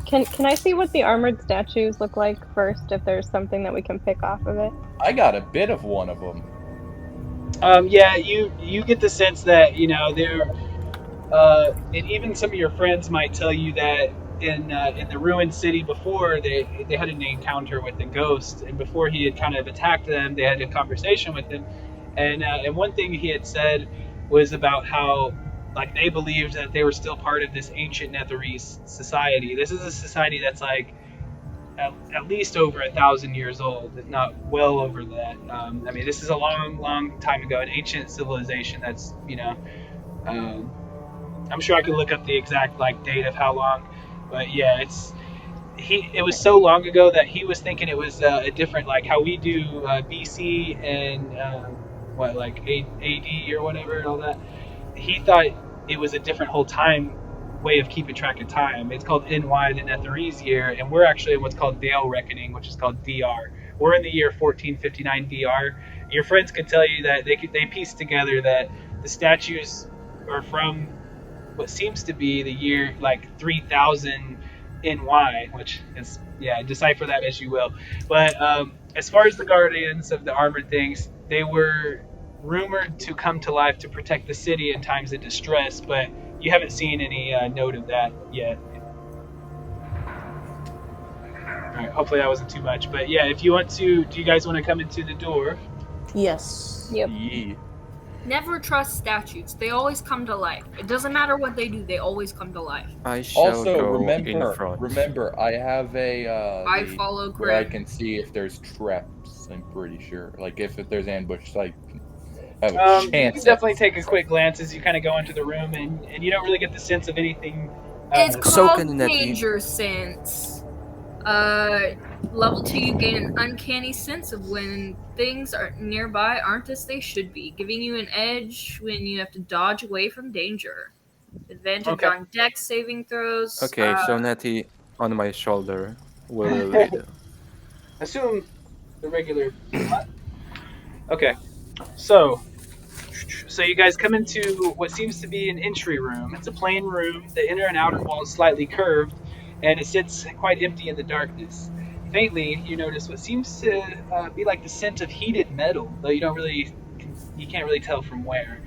Can I see what the armored statues look like first, if there's something that we can pick off of it? I got a bit of one of them. Yeah, you get the sense that, you know, they're and even some of your friends might tell you that in the ruined city before, they had an encounter with the ghost, and before he had kind of attacked them, they had a conversation with him, and one thing he had said was about how like they believed that they were still part of this ancient Netherese society. This is a society that's like at least over 1,000 years old, if not well over that. I mean, this is a long time ago, an ancient civilization that's, I'm sure I could look up the exact like date of how long, but yeah, it was so long ago that he was thinking it was a different, like how we do BC and like AD or whatever and all that. He thought it was a different whole time way of keeping track of time. It's called NY, the Netherese year, and we're actually in what's called Dale Reckoning, which is called DR. We're in the year 1459 DR. Your friends could tell you that they pieced together that the statues are from what seems to be the year like 3000 NY, which is, yeah, decipher that as you will. But as far as the guardians of the armored things, they were rumored to come to life to protect the city in times of distress, but you haven't seen any note of that yet. All right, hopefully that wasn't too much, but yeah, if you want to, do you guys want to come into the door? Yes. Yep. Yeah. Never trust statues. They always come to life. It doesn't matter what they do, they always come to life. I shall Also, go in remember, front. I have a I follow where I Craig. can see if there's traps. I'm pretty sure, like if there's ambush, I have a You chance. can definitely take a quick glance as you kind of go into the room, and you don't really get the sense of anything. It's So called can Nettie. danger sense. Level 2, you gain an uncanny sense of when things are nearby aren't as they should be, giving you an edge when you have to dodge away from danger. Advantage Okay. on dex saving throws. Okay, so Nettie on my shoulder will lead. Assume the regular. Okay, so you guys come into what seems to be an entry room. It's a plain room. The inner and outer wall is slightly curved, and it sits quite empty in the darkness. Faintly, you notice what seems to be like the scent of heated metal, though you can't really tell from where.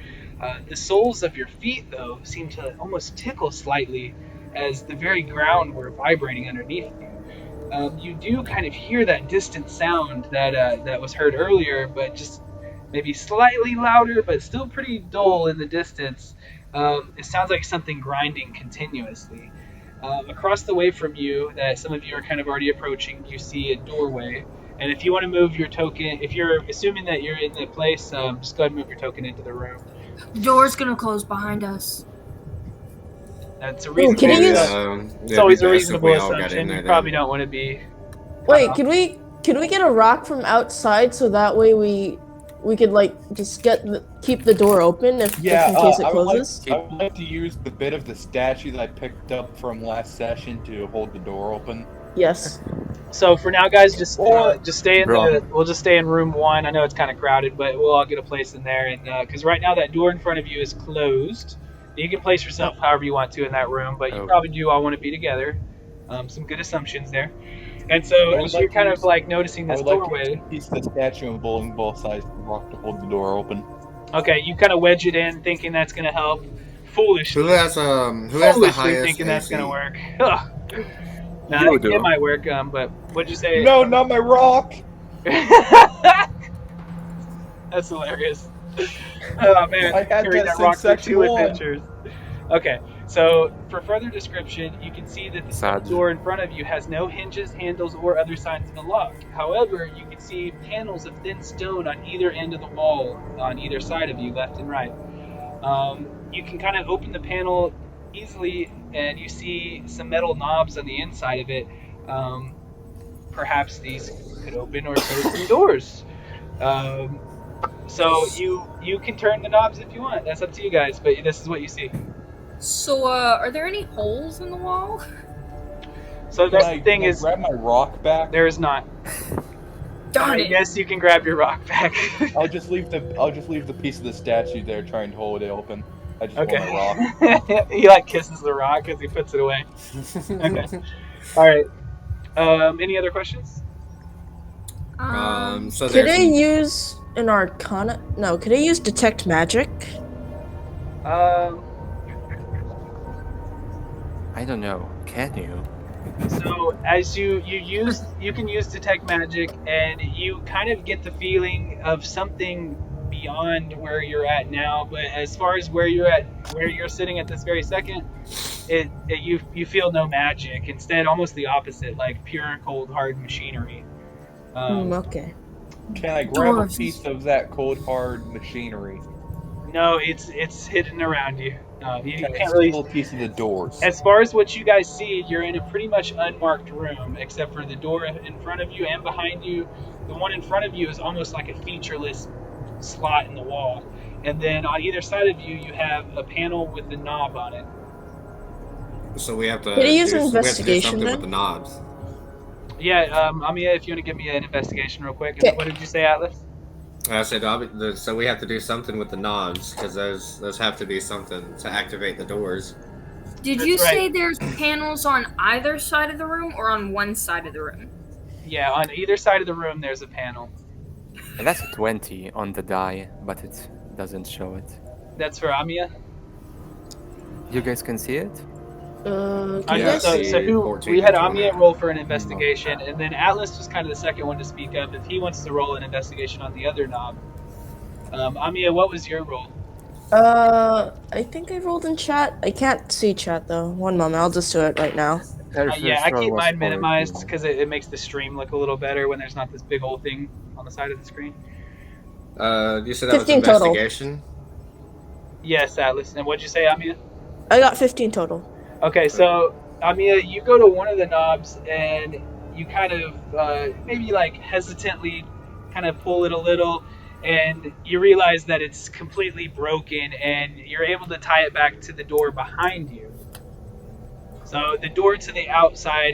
The soles of your feet, though, seem to almost tickle slightly, as the very ground were vibrating underneath you. You do kind of hear that distant sound that was heard earlier, but just maybe slightly louder, but still pretty dull in the distance. It sounds like something grinding continuously. Across the way from you, that some of you are kind of already approaching, you see a doorway. And if you want to move your token, if you're assuming that you're in the place, just go ahead and move your token into the room. The door's gonna close behind us. That's a Ooh, can I reasonable. use? It's always a reasonable assumption. You probably don't want to be. Wait, can we get a rock from outside so that way we could like just keep the door open if in case it closes? I would like to use the bit of the statue that I picked up from last session to hold the door open. Yes. So for now, guys, just stay in we'll just stay in room 1. I know it's kind of crowded, but we'll all get a place in there. And because right now that door in front of you is closed, you can place yourself however you want to in that room, but you probably do all want to be together. Some good assumptions there. And so as you're kind of like noticing this doorway, to piece the statue and bowling ball sized rock to hold the door open. Okay, you kind of wedge it in, thinking that's going to help. Foolishly. Who has the highest thinking that's AC? going to work. No, it might work, but what'd you say? No, not my rock! That's hilarious. Oh man, I had carried that that rock since for 2 section 1. adventures. Okay, so for further description, you can see that the door in front of you has no hinges, handles, or other signs of a lock. However, you can see panels of thin stone on either end of the wall, on either side of you, left and right. You can kind of open the panel easily, and you see some metal knobs on the inside of it. Perhaps these could open or close some doors. So you can turn the knobs if you want. That's up to you guys, but this is what you see. So, are there any holes in the wall? So that's the thing is, grab my rock back. there is not. Darn it! Yes, you can grab your rock back. I'll just leave the piece of the statue there, trying to hold it open. I just want my rock. He like kisses the rock as he puts it away. Okay. All right. Any other questions? So Could I use an Arcana? No, could I use Detect Magic? I don't know. Can you? So as you can use Detect Magic, and you kind of get the feeling of something beyond where you're at now, but as far as where you're sitting at this very second, you feel no magic. Instead, almost the opposite, like pure cold hard machinery. Okay. Can I grab a piece of that cold hard machinery? No, it's hidden around you. You Can I can't really steal a piece of the doors? As far as what you guys see, you're in a pretty much unmarked room, except for the door in front of you and behind you. The one in front of you is almost like a featureless slot in the wall. And then on either side of you, you have a panel with the knob on it. So we have to Can you use do, investigation something then? with the knobs. Yeah, Amiya, if you want to give me an investigation real quick. Okay. What did you say, Atlas? I said, so we have to do something with the knobs, because those have to be something to activate the doors. Did you say there's panels on either side of the room or on one side of the room? Yeah, on either side of the room, there's a panel. And that's a 20 on the die, but it doesn't show it. That's for Amiya? You guys can see it? Yes. So we had Amiya roll for an investigation, and then Atlas was kind of the second one to speak up if he wants to roll an investigation on the other knob. Amiya, what was your roll? I think I rolled in chat. I can't see chat though. One moment, I'll just do it right now. Yeah, I keep mine minimized because it makes the stream look a little better when there's not this big old thing on the side of the screen. You said that was 15 total. investigation? Yes, Atlas. And what'd you say, Amiya? I got 15 total. Okay, so Amiya, you go to one of the knobs and you kind of maybe like hesitantly kind of pull it a little, and you realize that it's completely broken, and you're able to tie it back to the door behind you. So the door to the outside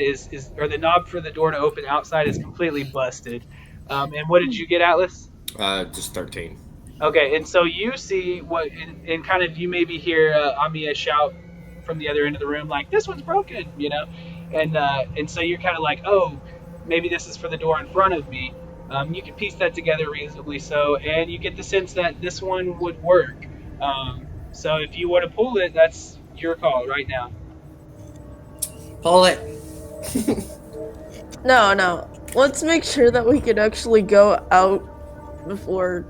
or the knob for the door to open outside is completely busted. And what did you get, Atlas? Just 13. Okay, and so you see what, and kind of you maybe hear Amiya shout from the other end of the room, like, this one's broken, you know? And so you're kind of like, oh, maybe this is for the door in front of me. You can piece that together reasonably so, and you get the sense that this one would work. So if you want to pull it, that's your call right now. Pull it. No. Let's make sure that we can actually go out before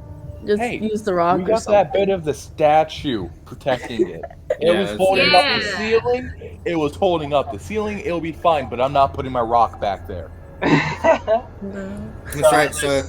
just use the rock. We got that bit of the statue protecting it. It was holding up the ceiling. It was holding up the ceiling. It'll be fine, but I'm not putting my rock back there. No. That's right. So,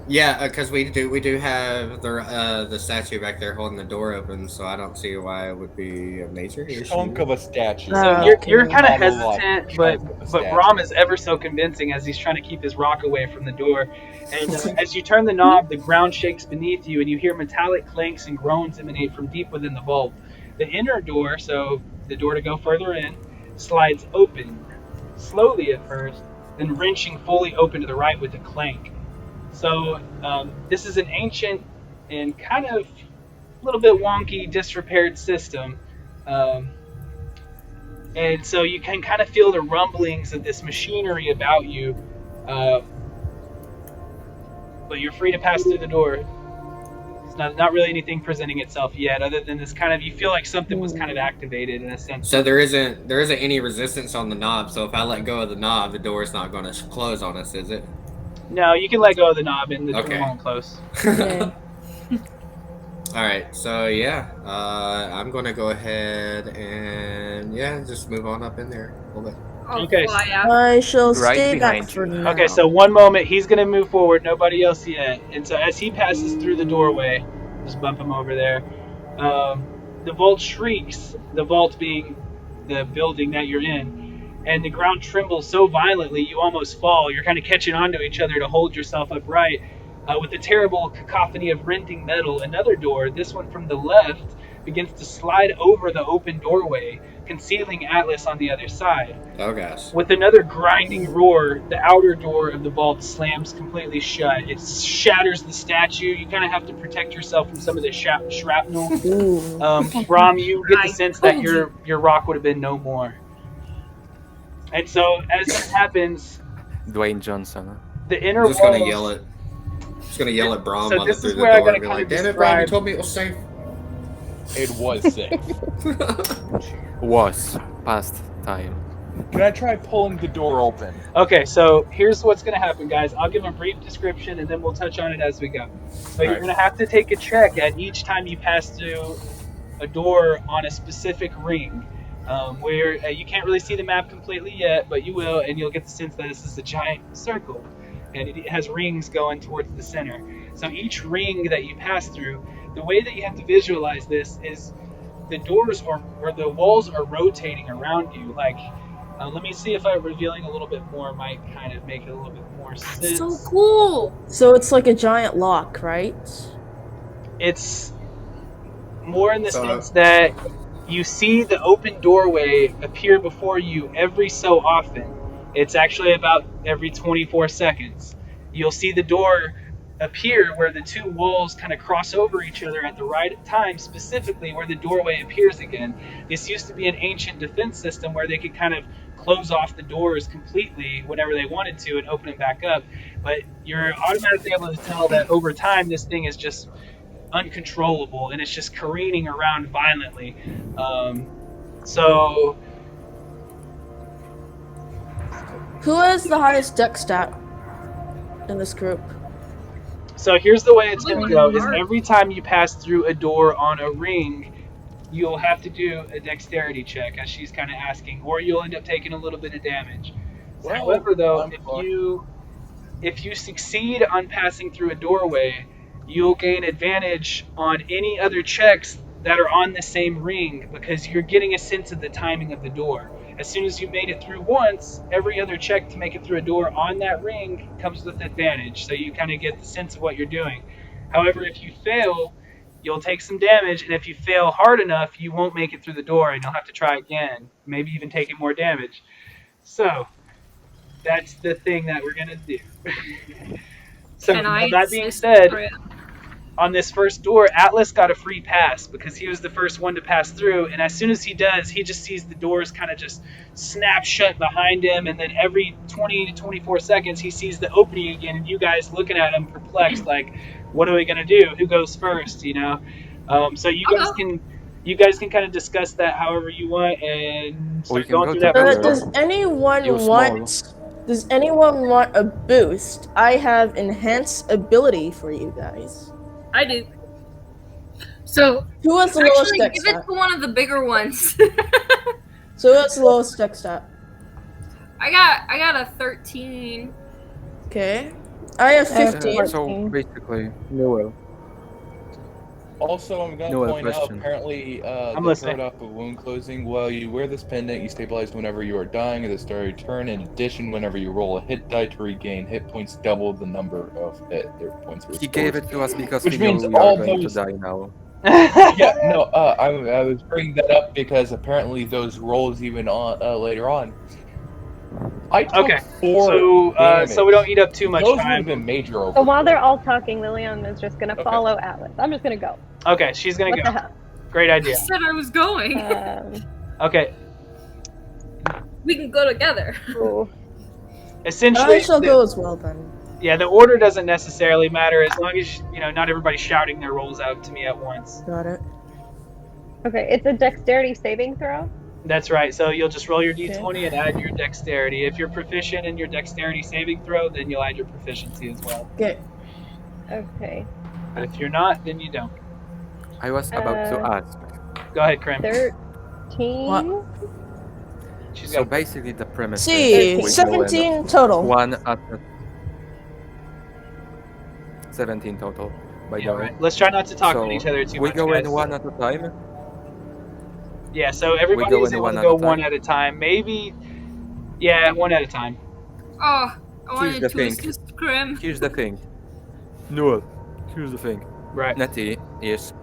yeah, because we do have the statue back there holding the door open, so I don't see why it would be a major issue. Chunk of a statue. So you're kind of hesitant, but Brahm is ever so convincing as he's trying to keep his rock away from the door. And as you turn the knob, the ground shakes beneath you, and you hear metallic clanks and groans emanate from deep within the vault. The inner door, so the door to go further in, slides open, slowly at first, then wrenching fully open to the right with a clank. So this is an ancient and kind of a little bit wonky, disrepaired system. And so you can kind of feel the rumblings of this machinery about you. But you're free to pass through the door. It's not really anything presenting itself yet, other than this kind of, you feel like something was kind of activated in a sense. So there isn't any resistance on the knob. So if I let go of the knob, the door's not going to close on us, is it? No, you can let go of the knob and the door won't close. Okay. All right, so yeah, I'm gonna go ahead and just move on up in there a little bit. Okay. I shall stay back for now. Okay, so one moment, he's going to move forward, nobody else yet. And so as he passes through the doorway, just bump him over there, the vault shrieks, the vault being the building that you're in, and the ground trembles so violently you almost fall. You're kind of catching onto each other to hold yourself upright. With a terrible cacophony of rending metal, another door, this one from the left, begins to slide over the open doorway, concealing Atlas on the other side. Oh gosh. With another grinding roar, the outer door of the vault slams completely shut. It shatters the statue. You kind of have to protect yourself from some of the shrapnel. Brahm, you get the sense that your rock would have been no more. And so, as this happens, Dwayne Johnson. The inner I'm just walls, gonna yell it. Just gonna yell at Brahm so on this through is the where I door gotta and be kind like, of "Damn it, Brahm! You describe- told me it was safe." It was safe. Was past time. Can I try pulling the door open? Okay, so here's what's going to happen, guys. I'll give a brief description and then we'll touch on it as we go. But you're going to have to take a check at each time you pass through a door on a specific ring, where you can't really see the map completely yet, but you will, and you'll get the sense that this is a giant circle, and it has rings going towards the center. So each ring that you pass through, the way that you have to visualize this is the doors or the walls are rotating around you. Like, let me see if revealing a little bit more might kind of make it a little bit more sense. So cool. So it's like a giant lock, right? It's more in the sense that you see the open doorway appear before you every so often. It's actually about every 24 seconds. You'll see the door appear where the two walls kind of cross over each other at the right time, specifically where the doorway appears again. This used to be an ancient defense system where they could kind of close off the doors completely whenever they wanted to and open them back up. But you're automatically able to tell that over time this thing is just uncontrollable and it's just careening around violently. So who has the highest deck stat in this group? So here's the way it's going to go, is every time you pass through a door on a ring, you'll have to do a dexterity check, as she's kind of asking, or you'll end up taking a little bit of damage. Well, however, though, if you succeed on passing through a doorway, you'll gain advantage on any other checks that are on the same ring, because you're getting a sense of the timing of the door. As soon as you made it through once, every other check to make it through a door on that ring comes with advantage, so you kind of get the sense of what you're doing. However, if you fail, you'll take some damage, and if you fail hard enough, you won't make it through the door, and you'll have to try again, maybe even taking more damage. So, that's the thing that we're going to do. So, that being said, on this first door, Atlas got a free pass because he was the first one to pass through, and as soon as he does, he just sees the doors kind of just snap shut behind him, and then every 20 to 24 seconds he sees the opening again, and you guys looking at him perplexed, like, what are we going to do? Who goes first, you know? So you guys can kind of discuss that however you want, and start going through that. Does anyone want a boost? I have enhanced ability for you guys. I do. So who has the lowest deck give stat? it to one of the bigger ones. So what's the lowest deck stat? I got a 13. Okay. I have 15. So basically, Noel. Also, I'm going to point out, apparently, they showed up a wound closing. While you wear this pendant, you stabilize whenever you are dying at the start of your turn. In addition, whenever you roll a hit die to regain hit points, double the number of hit points restored. He gave it to us because which he means knew we all are going those... to die now. Yeah, no, I was bringing that up because apparently those rolls even on later on. I took 4 damage. So we don't eat up too much those time. Would have been major over. So while they're all talking, Liliana is just going to follow Atlas. I'm just going to go. Okay, she's going to go. What the hell? Great idea. I said I was going. Okay. We can go together. Essentially, I shall go as well then. Yeah, the order doesn't necessarily matter as long as, you know, not everybody's shouting their rolls out to me at once. Got it. Okay, it's a dexterity saving throw? That's right. So you'll just roll your d20 and add your dexterity. If you're proficient in your dexterity saving throw, then you'll add your proficiency as well. Okay. But if you're not, then you don't. I was about to ask. Go ahead, Krim. 13? What? So basically the premise is 17 total. 1 at 17 total, by the way. Right. Let's try not to talk at each other too much. We go guys. in 1 at a time? Yeah, so everybody's able to go one at a time. Maybe, yeah, one at a time. Oh, I wanted to assist Krim. Here's the thing. No, here's the thing. Right. Nettie is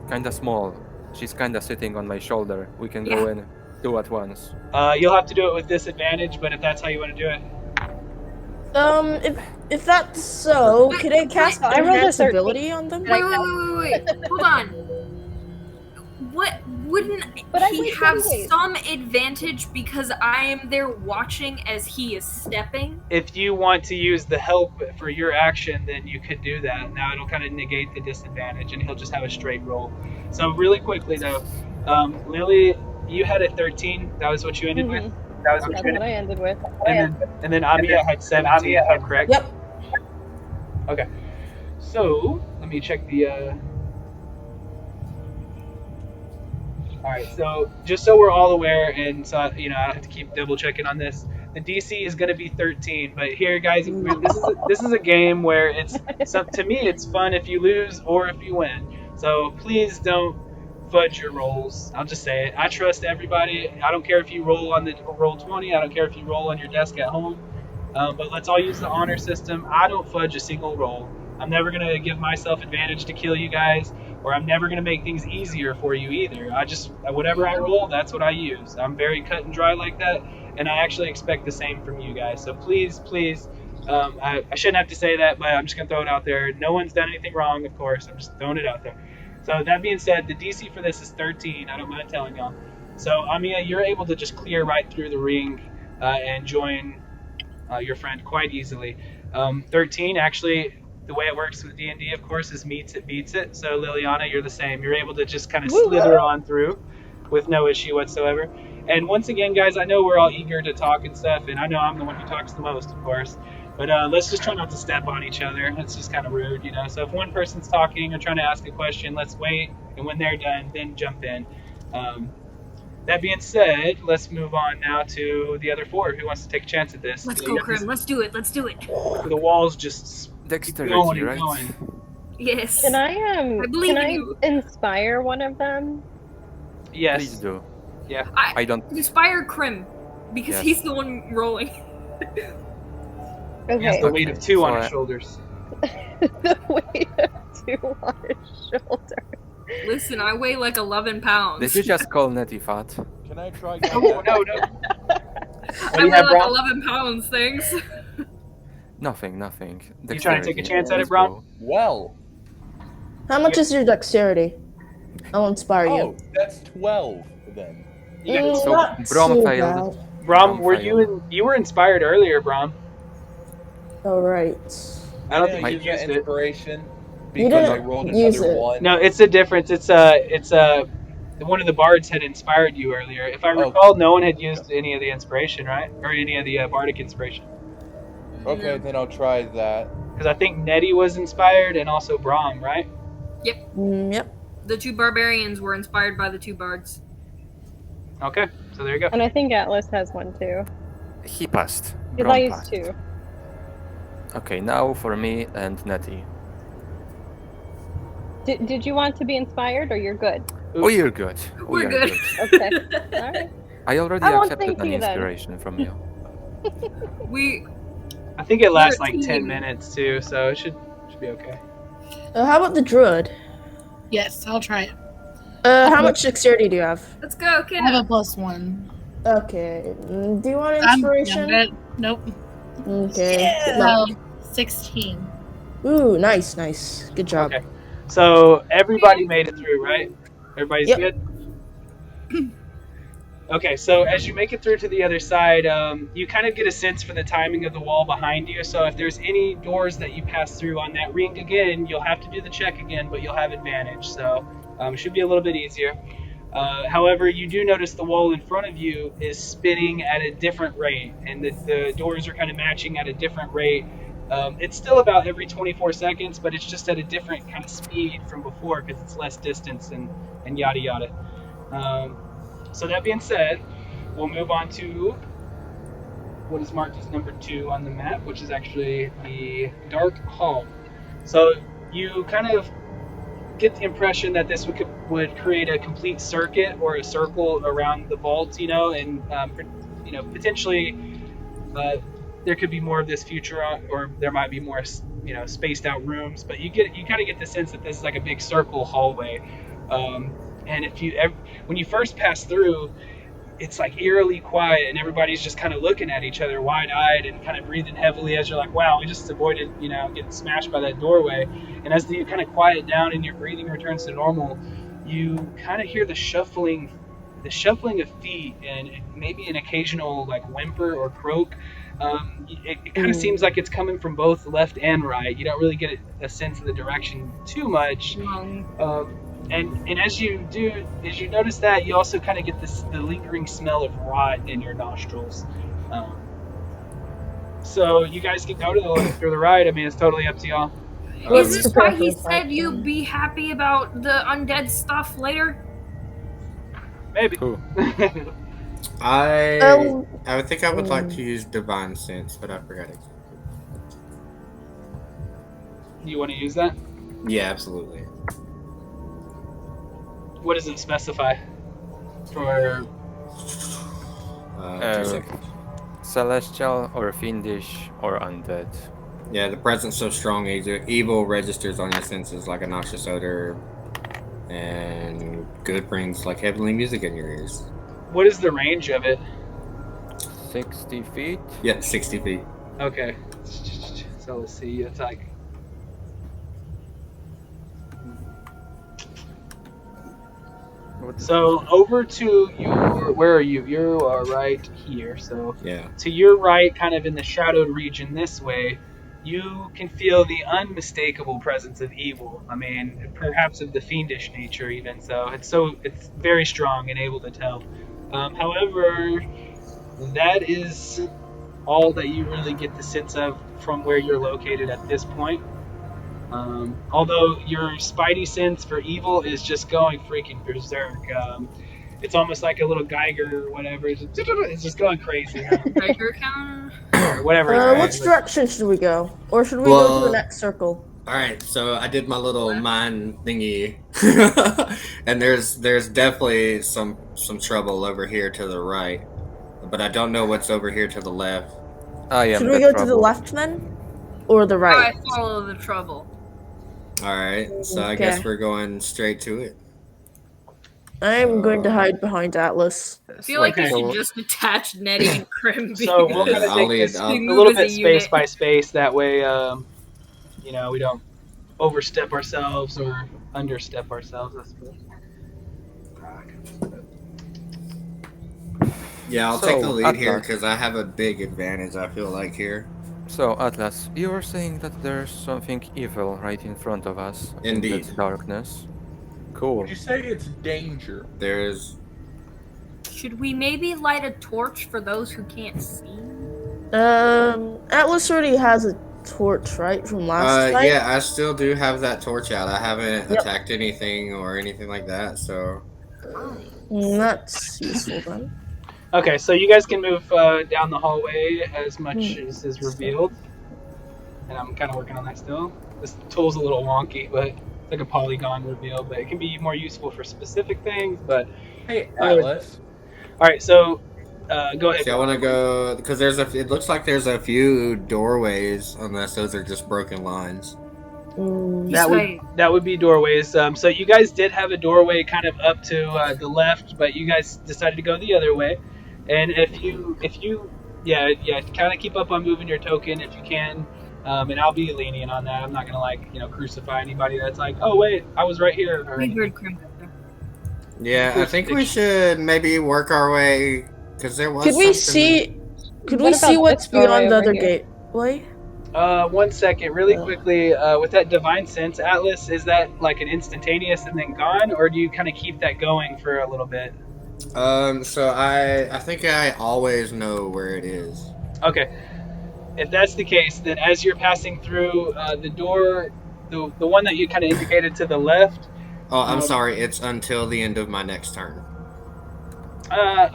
kinda small. She's kinda sitting on my shoulder. We can go in 2 at once. You'll have to do it with disadvantage, but if that's how you want to do it. If that's so, could I cast enhanced ability on them? Wait. Hold on. What wouldn't he have some advantage because I am there watching as he is stepping? If you want to use the help for your action, then you could do that. Now it'll kind of negate the disadvantage, and he'll just have a straight roll. So really quickly though, Lily, you had a 13. That was what you ended with. That was what That's you what I ended with. and then Amiya had 17, if I'm correct? Yep. Okay. So, let me check the... Alright, so just so we're all aware, and so, I don't have to keep double checking on this, the DC is going to be 13, but here, guys, this is a game where to me, it's fun if you lose or if you win. So please don't fudge your rolls. I'll just say it. I trust everybody. I don't care if you roll roll 20. I don't care if you roll on your desk at home. But let's all use the honor system. I don't fudge a single roll. I'm never going to give myself advantage to kill you guys, or I'm never going to make things easier for you either. Whatever I roll, that's what I use. I'm very cut and dry like that, and I actually expect the same from you guys. So please, I shouldn't have to say that, but I'm just going to throw it out there. No one's done anything wrong, of course. I'm just throwing it out there. So that being said, the DC for this is 13. I don't mind telling y'all. So Amiya, you're able to just clear right through the ring and join your friend quite easily. 13, actually, the way it works with D&D, of course, is meets it, beats it. So Liliana, you're the same. You're able to just kind of slither on through with no issue whatsoever. And once again, guys, I know we're all eager to talk and stuff, and I know I'm the one who talks the most, of course. But let's just try not to step on each other. That's just kind of rude, So if one person's talking or trying to ask a question, let's wait, and when they're done, then jump in. That being said, let's move on now to the other four. Who wants to take a chance at this? Let's go, Krim. Let's do it. The walls just Dexterity, going and right? going. Yes. Can I believe in you. inspire one of them? Yes. Please do. Yeah. I don't. Inspire Krim, because he's the one rolling. Okay. He has the weight of 2 on his So, shoulders. The weight of 2 on his shoulder. Listen, I weigh like 11 pounds. Did you just call Nettie fat? Can I try? No. I weigh like 11 pounds, thanks. Nothing. You trying to take a chance at it, Let's Brom? go. Well. How much is your dexterity? I'll inspire Oh, you. that's 12 then. So, Not Brom too failed. bad. Brom, were failed. you were inspired earlier, Brom? All right. I don't Yeah, think you use that used it. inspiration You because I didn't rolled use another it. one. No, it's a difference. It's one of the bards had inspired you earlier. If I recall, no one had used any of the inspiration, right? Or any of the bardic inspiration. Okay, then I'll try that. Because I think Nettie was inspired and also Brom, right? Yep. Yep. The 2 barbarians were inspired by the 2 bards. Okay, so there you go. And I think Atlas has one too. He passed. Because Brom I used passed. 2. Okay, now for me and Nettie. Did you want to be inspired, or you're good? Oh, you're good. We're good. Okay. All right. I already I won't accepted thank an you then. inspiration from you. I think it lasts We're a like 10 team. minutes too, so it should be okay. How about the druid? Yes, I'll try it. How much dexterity do you have? Let's go, I kid. have a +1. Okay. Do you want I'm inspiration? good. Nope. Okay. Good Well, luck. 16. Ooh, nice. Good job. Okay. So everybody made it through, right? Everybody's Yep. good? Okay, so as you make it through to the other side, you kind of get a sense for the timing of the wall behind you. So if there's any doors that you pass through on that ring again, you'll have to do the check again, but you'll have advantage. So it should be a little bit easier. However, you do notice the wall in front of you is spinning at a different rate, and the doors are kind of matching at a different rate. It's still about every 24 seconds, but it's just at a different kind of speed from before because it's less distance and yada yada. So that being said, we'll move on to what is marked as number 2 on the map, which is actually the Dark Hall. So you kind of get the impression that this would create a complete circuit or a circle around the vault, and potentially there could be more of this future, or there might be more, spaced out rooms. But you kind of get the sense that this is like a big circle hallway. And when you first pass through, it's like eerily quiet, and everybody's just kind of looking at each other wide-eyed and kind of breathing heavily as you're like, wow, we just avoided, getting smashed by that doorway. And as you kind of quiet down and your breathing returns to normal, you kind of hear the shuffling of feet and maybe an occasional like whimper or croak. It kind of seems like it's coming from both left and right. You don't really get a sense of the direction too much. And as you notice that, you also kind of get the lingering smell of rot in your nostrils. So you guys can go to the ride. I mean, it's totally up to y'all. Is Let's this prepare why for he the fight, said you'd then. be happy about the undead stuff later? Maybe. Cool. I think I would like Mm. to use divine sense, but I forgot exactly. You want to use that? Yeah, absolutely. What does it specify? For 2 seconds. Celestial or fiendish or undead. Yeah, the presence so strong, evil registers on your senses like a noxious odor, and good brings like heavenly music in your ears. what is the range of it? 60 feet? Yeah, 60 feet. Okay. So let's see. It's like. So over to your, where are you? You are right here. So Yeah. to your right, kind of in the shadowed region this way, you can feel the unmistakable presence of evil. I mean, perhaps of the fiendish nature even. So it's very strong and able to tell. However, that is all that you really get the sense of from where you're located at this point. Although your spidey sense for evil is just going freaking berserk. It's almost like a little Geiger or whatever. It's just going crazy. Geiger counter? Or whatever. Which direction should we go? Or should we go to the next circle? Alright, so I did my little mind thingy. And there's definitely some trouble over here to the right. But I don't know what's over here to the left. I am Should the we go trouble. to the left then? Or the right? I follow the trouble. Alright, so I Okay. guess we're going straight to it. I'm going to hide behind Atlas. I feel like Okay. you should just attach Nettie and Crim. So we'll kind of I'll take this I'll- a They little move as bit a space unit. by space. That way, we don't overstep ourselves or understep ourselves, I suppose. Yeah, I'll So, take the lead here Atlas. because I have a big advantage, I feel like, here. So, Atlas, you were saying that there's something evil right in front of us in Indeed. this darkness. Cool. Would you say it's danger? There's... Should we maybe light a torch for those who can't see? Atlas already has a torch, right, from last fight? yeah, I still do have that torch out. I haven't Yep. attacked anything or anything like that, so... That's useful then. Okay, so you guys can move down the hallway as much as is revealed. And I'm kind of working on that still. This tool's a little wonky, but it's like a polygon reveal, but it can be more useful for specific things. But Hey, Atlas. all right, so go ahead. See, I want to go... Because it looks like there's a few doorways, unless those are just broken lines. That would be doorways. So you guys did have a doorway kind of up to the left, but you guys decided to go the other way. And if you kind of keep up on moving your token if you can. And I'll be lenient on that. I'm not gonna crucify anybody that's like, oh wait, I was right here. Or We anything. heard Crim back there. Yeah, I think we should maybe work our way... Because there was Could we something- see What about what's this doorway beyond the over other here? gateway? 1 second, really quickly. With that divine sense, Atlas, is that like an instantaneous and then gone, or do you kind of keep that going for a little bit? So I think I always know where it is. Okay. If that's the case, then as you're passing through the door, the one that you kind of indicated to the left. Oh, I'm sorry. It's until the end of my next turn.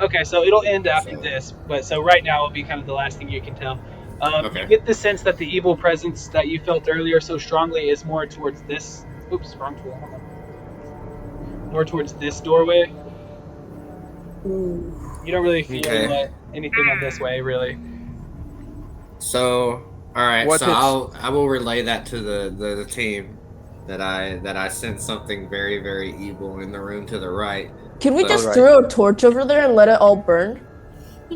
Okay, so it'll end after this, but so right now will be kind of the last thing you can tell. Okay. You get the sense that the evil presence that you felt earlier so strongly is more towards this. Oops, wrong tool. Hold on. More towards this doorway. You don't really feel anything on this way, really. So, all right. What So I will relay that to the team that I sense something very, very evil in the room to the right. Can we just Alright. throw a torch over there and let it all burn?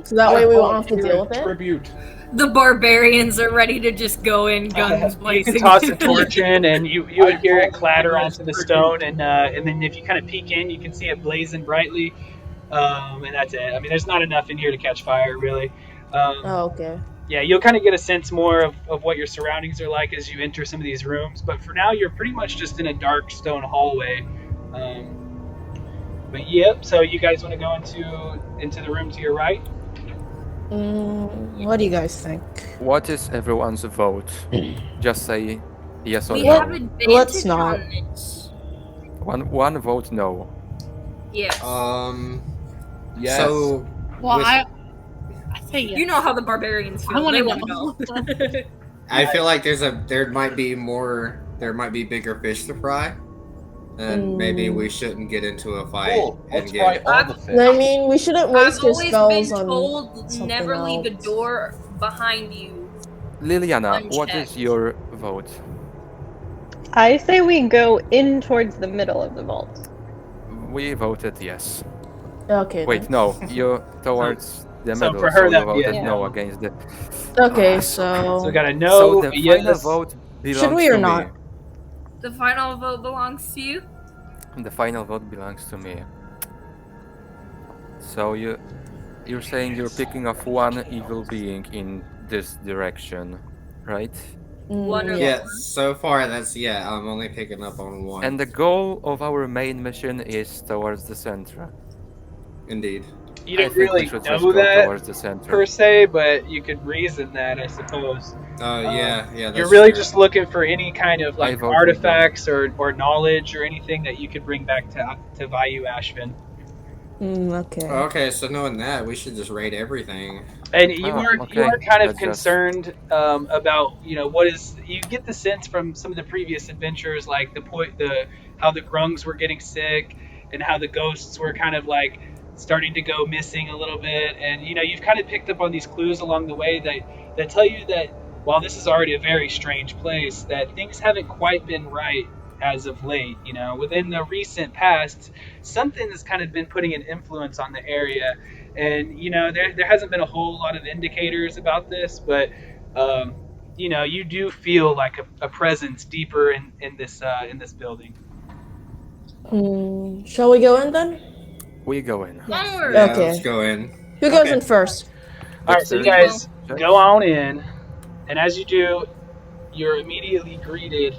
So that way we won't have to deal with it? Tribute. The barbarians are ready to just go in, guns You blazing. can toss a torch in, and you would hear it clatter onto the stone, and then if you kind of peek in, you can see it blazing brightly, and that's it. I mean, there's not enough in here to catch fire, really. Oh, okay. Yeah, you'll kind of get a sense more of what your surroundings are like as you enter some of these rooms, but for now, you're pretty much just in a dark stone hallway. But yep. So you guys want to go into the room to your right? What do you guys think? What is everyone's vote? Just say yes or We no. have advantage Let's not. on this. One vote no. Yes. Yes. So, Well, with- I say yes. You know how the barbarians feel. I wanna They go. want to go. I feel like there might be bigger fish to fry, and maybe we shouldn't get into a fight Cool. and Let's try get. all the fish. I mean, we shouldn't waste I've your always spells been on told something never leave a else. door behind you. Liliana, what is Unchecked. your vote? I say we go in towards the middle of the vault. We voted yes. Okay. Wait, then. no, you're towards the so middle, for her so that you would be a voted no no. against the. Okay, So we so got a no, So the a final yes. vote belongs should we to or me. not? The final vote belongs to you. The final vote belongs to me. So you're saying you're picking off one evil being in this direction, right? One or Yeah, more. so far I'm only picking up on one. And the goal of our main mission is towards the center. Indeed. You I don't think we really should know just go that towards the center. per se, but you could reason that, I suppose. Oh yeah, that's You're really true. just looking for any kind of I like vote with artifacts or knowledge or anything that you could bring back to Vayu Ashvin. Okay. Okay, so knowing that, we should just raid everything. And you Oh, are okay. kind of Let's just- concerned about what is. You get the sense from some of the previous adventures, like how the grungs were getting sick and how the ghosts were kind of like starting to go missing a little bit, and you've kind of picked up on these clues along the way that tell you that while this is already a very strange place, that things haven't quite been right as of late. Within the recent past, something has kind of been putting an influence on the area. And there hasn't been a whole lot of indicators about this, but you do feel like a presence deeper in this building. Shall we go in then? We go in. Onward. Yeah, Okay. let's go in. Who goes Okay. in first? All right, so you guys go on in, and as you do, you're immediately greeted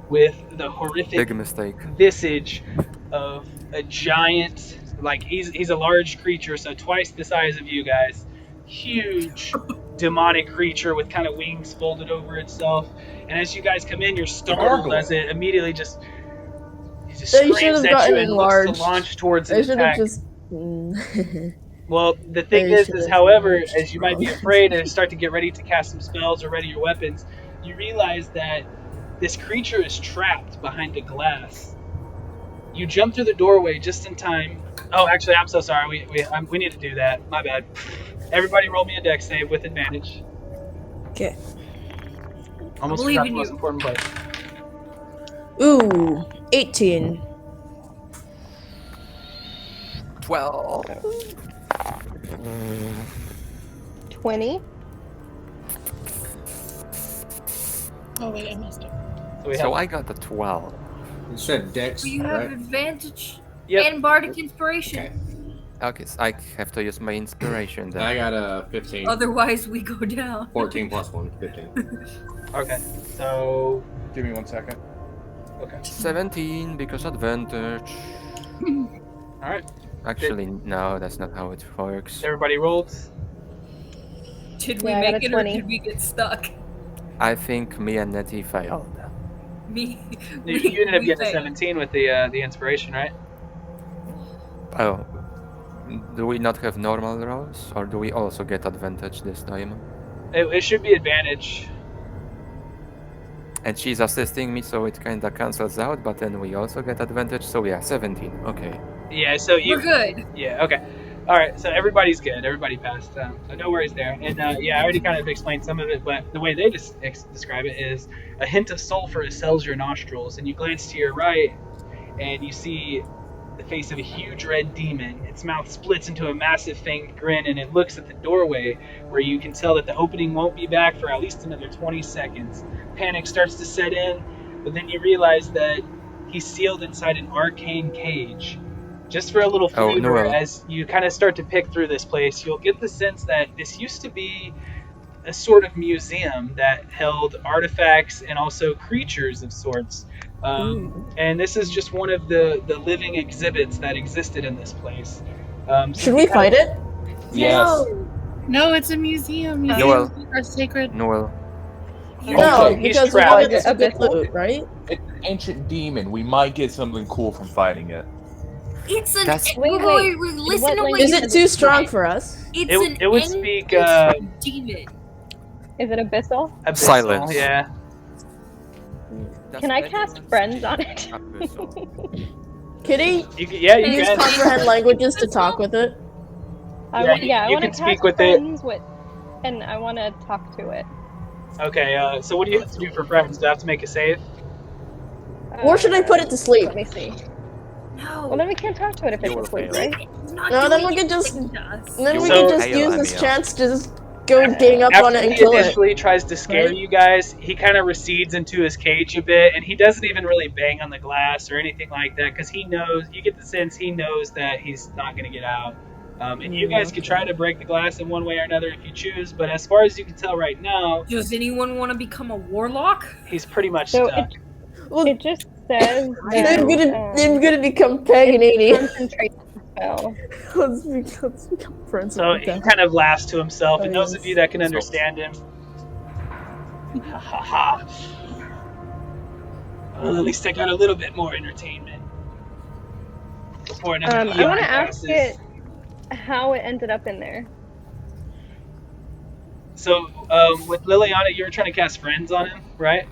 with the horrific Big mistake. visage of a giant, like he's a large creature, so twice the size of you guys. Huge demonic creature with kind of wings folded over itself. And as you guys come in, you're startled as it immediately just They should screams have at gotten you and looks enlarged. to launch towards They an should have attack. just. Well, the thing They is should've however, launched as you might be wrong. afraid and start to get ready to cast some spells or ready your weapons, you realize that this creature is trapped behind a glass. You jump through the doorway just in time. Oh, actually, I'm so sorry. We need to do that. My bad. Everybody roll me a dex save with advantage. Okay. Almost believe forgot in the most you. important part. Ooh, 18. 12. 20. Oh wait, I messed up. So we So have, I got a 12. You said Dex, So you have right? advantage Yep. and bardic inspiration. Okay. Okay, so I have to use my inspiration then. I got a 15. Otherwise, we go down. 14 plus 1, 15. Okay. So Give me 1 second. 17 because advantage. all right. Actually, no, that's not how it works. Everybody rolled. Did we Yeah, I got make a it 20. or did we get stuck? I think me and Nettie failed. Me. You ended up we getting a failed. 17 with the inspiration, right? Oh. Do we not have normal rolls? Or do we also get advantage this time? It should be advantage. And she's assisting me, so it kinda cancels out, but then we also get advantage, so yeah, 17. Okay. Yeah. So you. We're good. Yeah. Okay. All right. So everybody's good. Everybody passed. So no worries there. And yeah, I already kind of explained some of it, but the way they describe it is a hint of sulfur assails your nostrils, and you glance to your right, and you see the face of a huge red demon. Its mouth splits into a massive fanged grin, and it looks at the doorway, where you can tell that the opening won't be back for at least another 20 seconds. Panic starts to set in, but then you realize that he's sealed inside an arcane cage. Just for a little Oh, flavor, no. as you kind of start to pick through this place, you'll get the sense that this used to be a sort of museum that held artifacts and also creatures of sorts. And this is just one of the living exhibits that existed in this place. Should we fight it? Yes. No, it's a museum. Noel. Museums are sacred. Noel. No, Okay, he's because we trapped. wanted to get loot, right? It's an ancient demon. We might get something cool from fighting it. It's an. That's- Wait, listen to what Is you it too strong for us? It's It would speak demon. Is it abyssal? abyssal, Silence. yeah. Can I cast friends on it? Kitty, You use can. comprehend languages to talk with it. I Yeah, want you to can cast speak with it. friends and I want to talk to it. Okay, so what do you have to do for friends? Do I have to make a save? Or should I put it to sleep? Let me see. No. Well, then we can't talk to it if You it's will asleep, fail. right? It's not No, then doing we could just anything to us. then we So- could just use this chance to just go gang up After on it and he kill it. initially tries to scare Right? you guys, he kind of recedes into his cage a bit, and he doesn't even really bang on the glass or anything like that, because he knows, you get the sense he knows that he's not going to get out. And you guys can try to break the glass in one way or another if you choose, but as far as you can tell right now, Does anyone want to become a warlock? he's pretty much So stuck. Well, it just says I'm that, gonna become Paganini. concentration spell. let's become friends. So with he them. kind of laughs to himself, and Oh, those yes. of you that can understand him, ha ha ha. Well, at least I got a little bit more entertainment. Before another I eon want to ask passes. it how it ended up in there. So, with Liliana, you were trying to cast friends on him, right?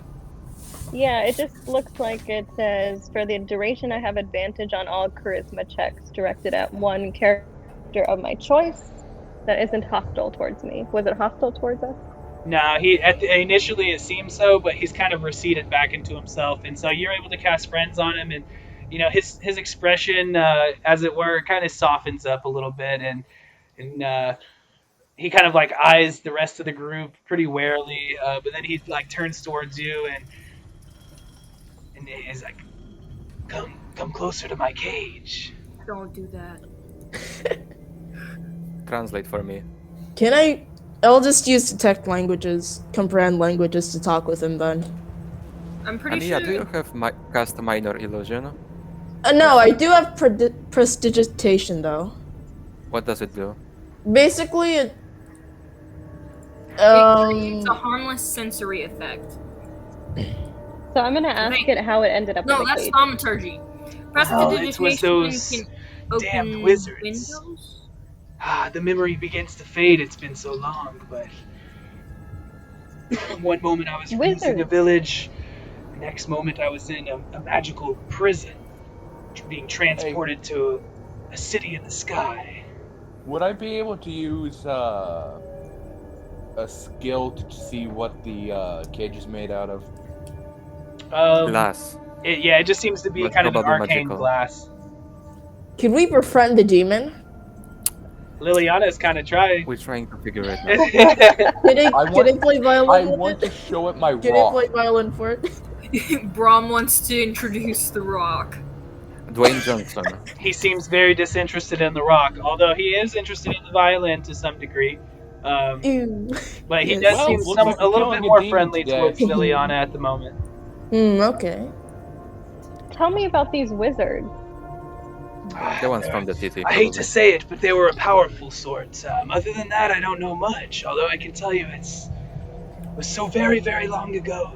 Yeah, it just looks like it says, for the duration I have advantage on all charisma checks directed at one character of my choice that isn't hostile towards me. Was it hostile towards us? No, initially it seems so, but he's kind of receded back into himself, and so you're able to cast friends on him, and you know his expression, as it were, kind of softens up a little bit, and he kind of like eyes the rest of the group pretty warily, but then he like turns towards you and he's like, "Come closer to my cage." Don't do that. Translate for me. Can I? I'll just use detect languages, comprehend languages to talk with him then. I'm pretty Ania, sure. do you have cast minor illusion? No, I do have prestidigitation though. What does it do? Basically, it. It's a harmless sensory effect. So I'm gonna ask it how it ended up in No, the that's cage. thaumaturgy. It was Prestidigitation those can open damned wizards. windows. The memory begins to fade. It's been so long, but one moment I was raising a Wizards. village, the next moment I was in a magical prison, being transported to a city in the sky. Would I be able to use a skill to see what the cage is made out of? Glass. It just seems to be But kind of an probably arcane magical. glass. Could we befriend the demon? Liliana's kind of trying. We're trying to figure it out. Can I want- play violin? I with want it? to show it my Can I rock. play violin for it? Brom wants to introduce the rock. Dwayne Johnson. He seems very disinterested in the rock, although he is interested in the violin to some degree. Ew. But he Yes. does Well, seem looks like a little we're bit killing a more demon friendly today. towards Liliana at the moment. Okay. Tell me about these wizards. The ones from the TT. I hate to say it, but they were a powerful sort. Other than that, I don't know much. Although I can tell you it was so very, very long ago.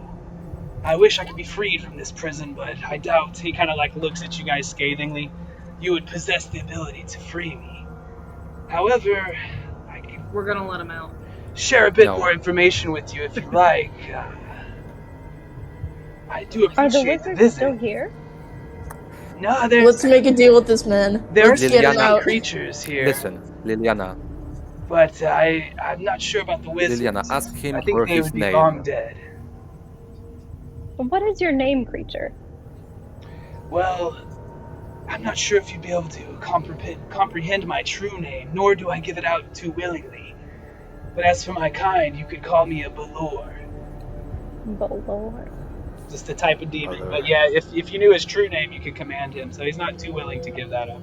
I wish I could be freed from this prison, but I doubt. He kind of like looks at you guys scathingly. You would possess the ability to free me. However, I can We're gonna let him out. share a bit No. more information with you if you like. I do Are the appreciate the wizards visit. still here? No, there's Let's make a deal with this man. there's Let's get him Liliana. out. creatures here, Listen, Liliana. but I'm not sure about the wizards. Liliana, ask him I think for they his would be name. long dead. What is your name, creature? Well, I'm not sure if you'd be able to comprehend my true name, nor do I give it out too willingly. But as for my kind, you could call me a Balor. Balor. Just a type of demon. Balor. But yeah, if you knew his true name, you could command him, so he's not too willing to give that up.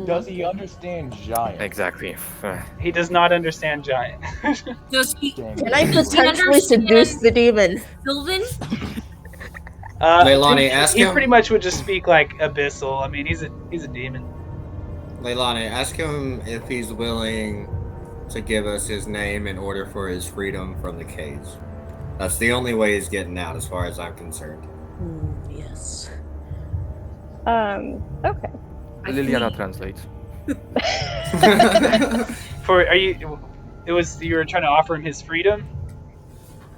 Does he understand giant? Exactly. He does not understand giant. Does he? Dang Can I it. potentially seduce the demon? Sylvan? Leilani, ask he him. pretty much would just speak like abyssal. I mean, he's a demon. Leilani, ask him if he's willing to give us his name in order for his freedom from the cage. That's the only way he's getting out, as far as I'm concerned. Yes. Okay. Liliana translates. You were trying to offer him his freedom?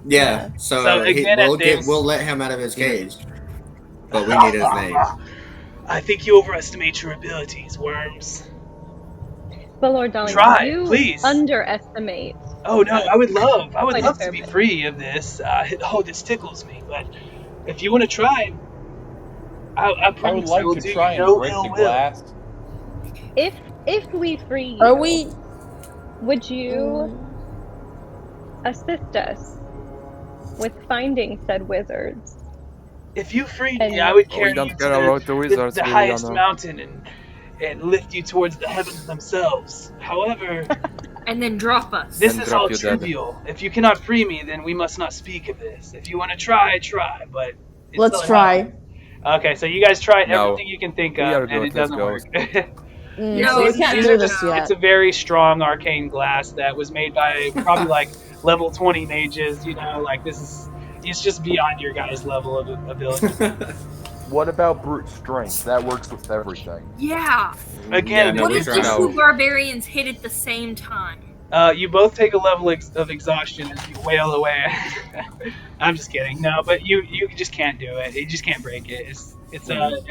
Yeah. So again, we'll let him out of his cage, but we need his name. I think you overestimate your abilities, Worms. But Lord Darling, Try, you please. underestimate. Oh no, I would love Quite a to fair be bit. free of this. This tickles me, but if you want to try, I I would promise like I will to do try you and no break ill the will. glass. If we free you, Are we? would you assist us with finding said wizards? If you freed And- me, I would We carry you don't to care about the wizards, the highest Liliana. mountain and lift you towards the heavens themselves. However, And then drop us. this Then is drop all you dead. trivial. If you cannot free me, then we must not speak of this. If you want to try, but it's Let's so try. Okay, so you guys tried No. everything you can think We of, are and good, it let's doesn't go. work. No, we can't These do are this just, yet. it's a very strong arcane glass that was made by probably like level 20 mages, it's just beyond your guys' level of ability. What about brute strength? That works with everything. Yeah. Again, no, What we if the tried. two barbarians hit at the same time? you both take a level of exhaustion as you wail away. I'm just kidding. No, but you just can't do it. You just can't break it. It's a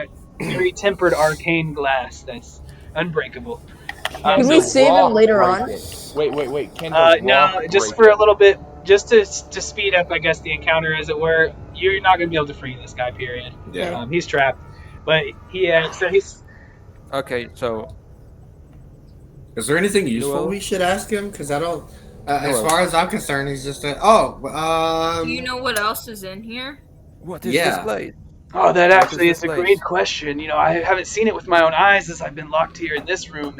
very tempered arcane glass that's unbreakable. Can Can the we save him rock later break on? it? Wait. Can the No, rock just break for a it? little bit, just to speed up, I guess, the encounter, as it were. You're not going to be able to free this guy. Period. Yeah. He's trapped, but he's. Okay, so Is there anything useful Noel? we should ask him? Because I don't. As Noel. far as I'm concerned, he's just a. Do you know what else is in here? what is Yeah. this place? Oh, that What actually is is this a place? great question. I haven't seen it with my own eyes as I've been locked here in this room,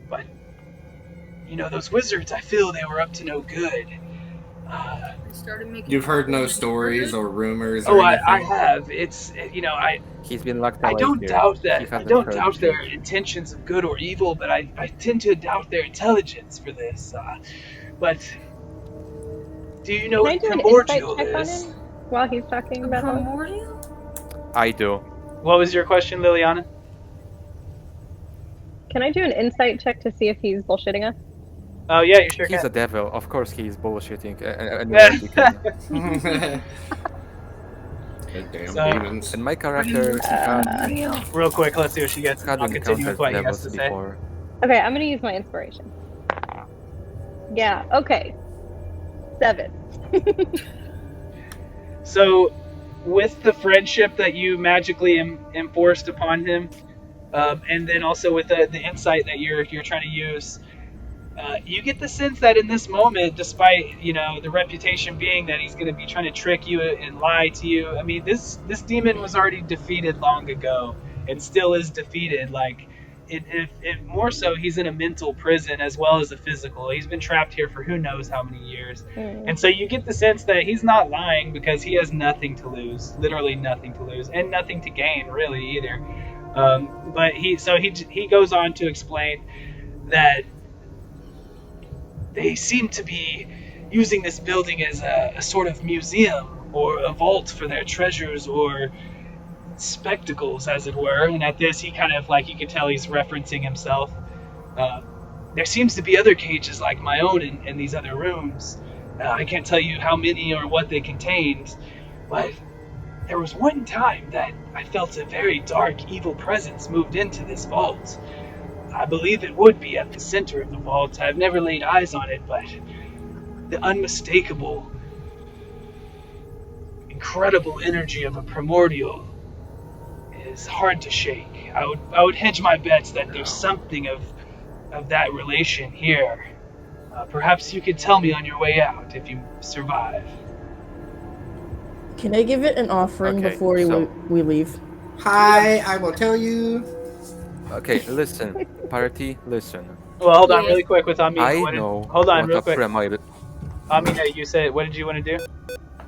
but those wizards, I feel they were up to no good. They started making. You've heard no copies of stories the or rumors Oh, or anything? I have. He's been locked I away don't here. doubt He that. I hasn't don't heard doubt shit. their intentions of good or evil, but I tend to doubt their intelligence for this. But do you know Can I what do an insight primordial check on is? him while he's talking about that? Primordial? I do. What was your question, Liliana? Can I do an insight check to see if he's bullshitting us? Oh yeah, you sure He's can. a devil. Of course he's bullshitting. Anyway, he can. The damn So- demons. And my character had Real quick, let's see what she gets. I'll continue with encountered what he has devils to say. before. Okay, I'm gonna use my inspiration. Yeah, okay. 7. So, with the friendship that you magically enforced upon him, and then also with the insight that you're trying to use, you get the sense that in this moment, despite the reputation being that he's going to be trying to trick you and lie to you, I mean this demon was already defeated long ago and still is defeated. Like, if more so, he's in a mental prison as well as a physical. He's been trapped here for who knows how many years. And so you get the sense that he's not lying because he has nothing to lose, literally nothing to lose, and nothing to gain really either. But he goes on to explain that they seem to be using this building as a sort of museum or a vault for their treasures or spectacles, as it were. And at this, he kind of, like, you can tell he's referencing himself. There seems to be other cages like my own in these other rooms. I can't tell you how many or what they contained, but there was one time that I felt a very dark, evil presence moved into this vault. I believe it would be at the center of the vault. I've never laid eyes on it, but the unmistakable, incredible energy of a primordial is hard to shake. I would hedge my bets that there's something of that relation here. Perhaps you could tell me on your way out if you survive. Can I give it an offering Okay, before so- we leave? Hi, I will tell you. Okay, listen, party, listen. Well, hold on Yes. really quick with Amina. I know Hold on what real a quick. primary. Amina, you said, what did you want to do?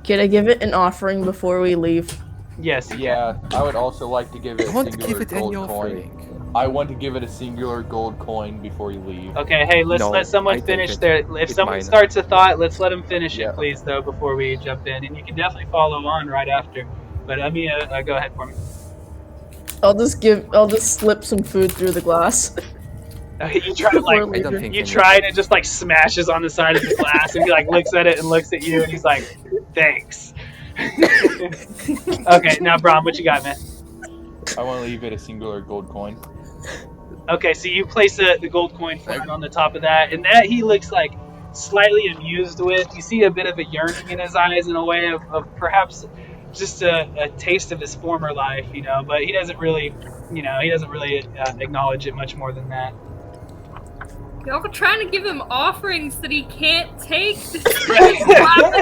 Can I give it an offering before we leave? Yes, you can. Yeah, I would also like to give it a Don't singular give it any gold coin. offering. I want to give it a singular gold coin before you leave. Okay, hey, let's No, let someone I take finish it. their. If It's someone mine. starts a thought, let's let them finish Yeah. it, please, though, before we jump in. And you can definitely follow on right after. But Amina, go ahead for me. I'll just slip some food through the glass. You try to Before I don't leaving. think you need try it. and it just like smashes on the side of the glass, and he like looks at it and looks at you, and he's like, "Thanks." Okay, now Brom, what you got, man? I want to leave it a singular gold coin. Okay, so you place the gold coin flat on the top of that, and that he looks like slightly amused with. You see a bit of a yearning in his eyes in a way of perhaps just a taste of his former life, but he doesn't really, acknowledge it much more than that. Y'all are trying to give him offerings that he can't take. Slap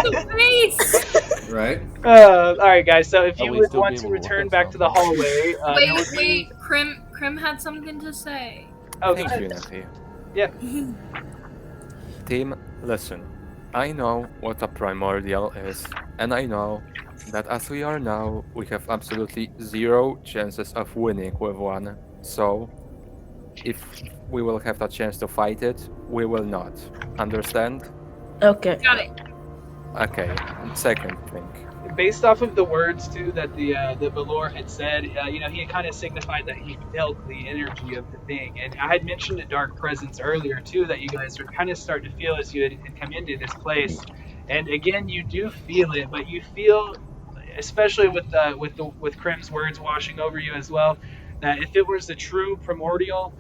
in the face. Right? All right, guys. So if At you least would he'll want be to able to look return at back to the something. hallway, there would be. Wait. Krim had something to say. Oh, Thank go you, ahead. Natty. Yeah. Team, listen. I know what a primordial is, and I know that as we are now, we have absolutely zero chances of winning with one. So, if we will have a chance to fight it, we will not. Understand? Okay. Got it. Okay. Second thing. Based off of the words too that the Valor had said, he had kind of signified that he felt the energy of the thing, and I had mentioned a dark presence earlier too that you guys are kind of starting to feel as you had come into this place, and again you do feel it, but you feel, especially with Krim's words washing over you as well, that if it was the true primordial,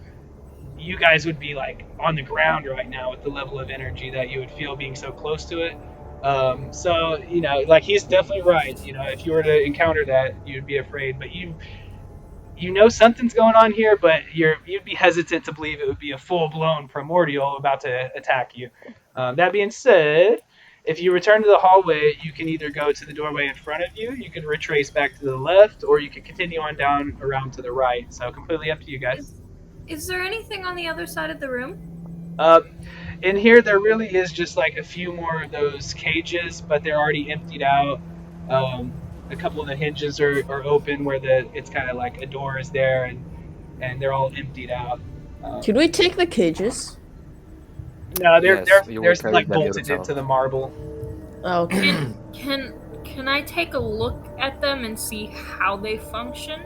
you guys would be like on the ground right now with the level of energy that you would feel being so close to it. So like he's definitely right. If you were to encounter that, you'd be afraid. But you know something's going on here, but you'd be hesitant to believe it would be a full blown primordial about to attack you. That being said, if you return to the hallway, you can either go to the doorway in front of you, you can retrace back to the left, or you can continue on down around to the right. So completely up to you guys. Is there anything on the other side of the room? In here, there really is just like a few more of those cages, but they're already emptied out. A couple of the hinges are open where it's kind of like a door is there, and they're all emptied out. Could we take the cages? No, Yes, you will they're carry like them bolted yourself. into the marble. Okay. Can I take a look at them and see how they function?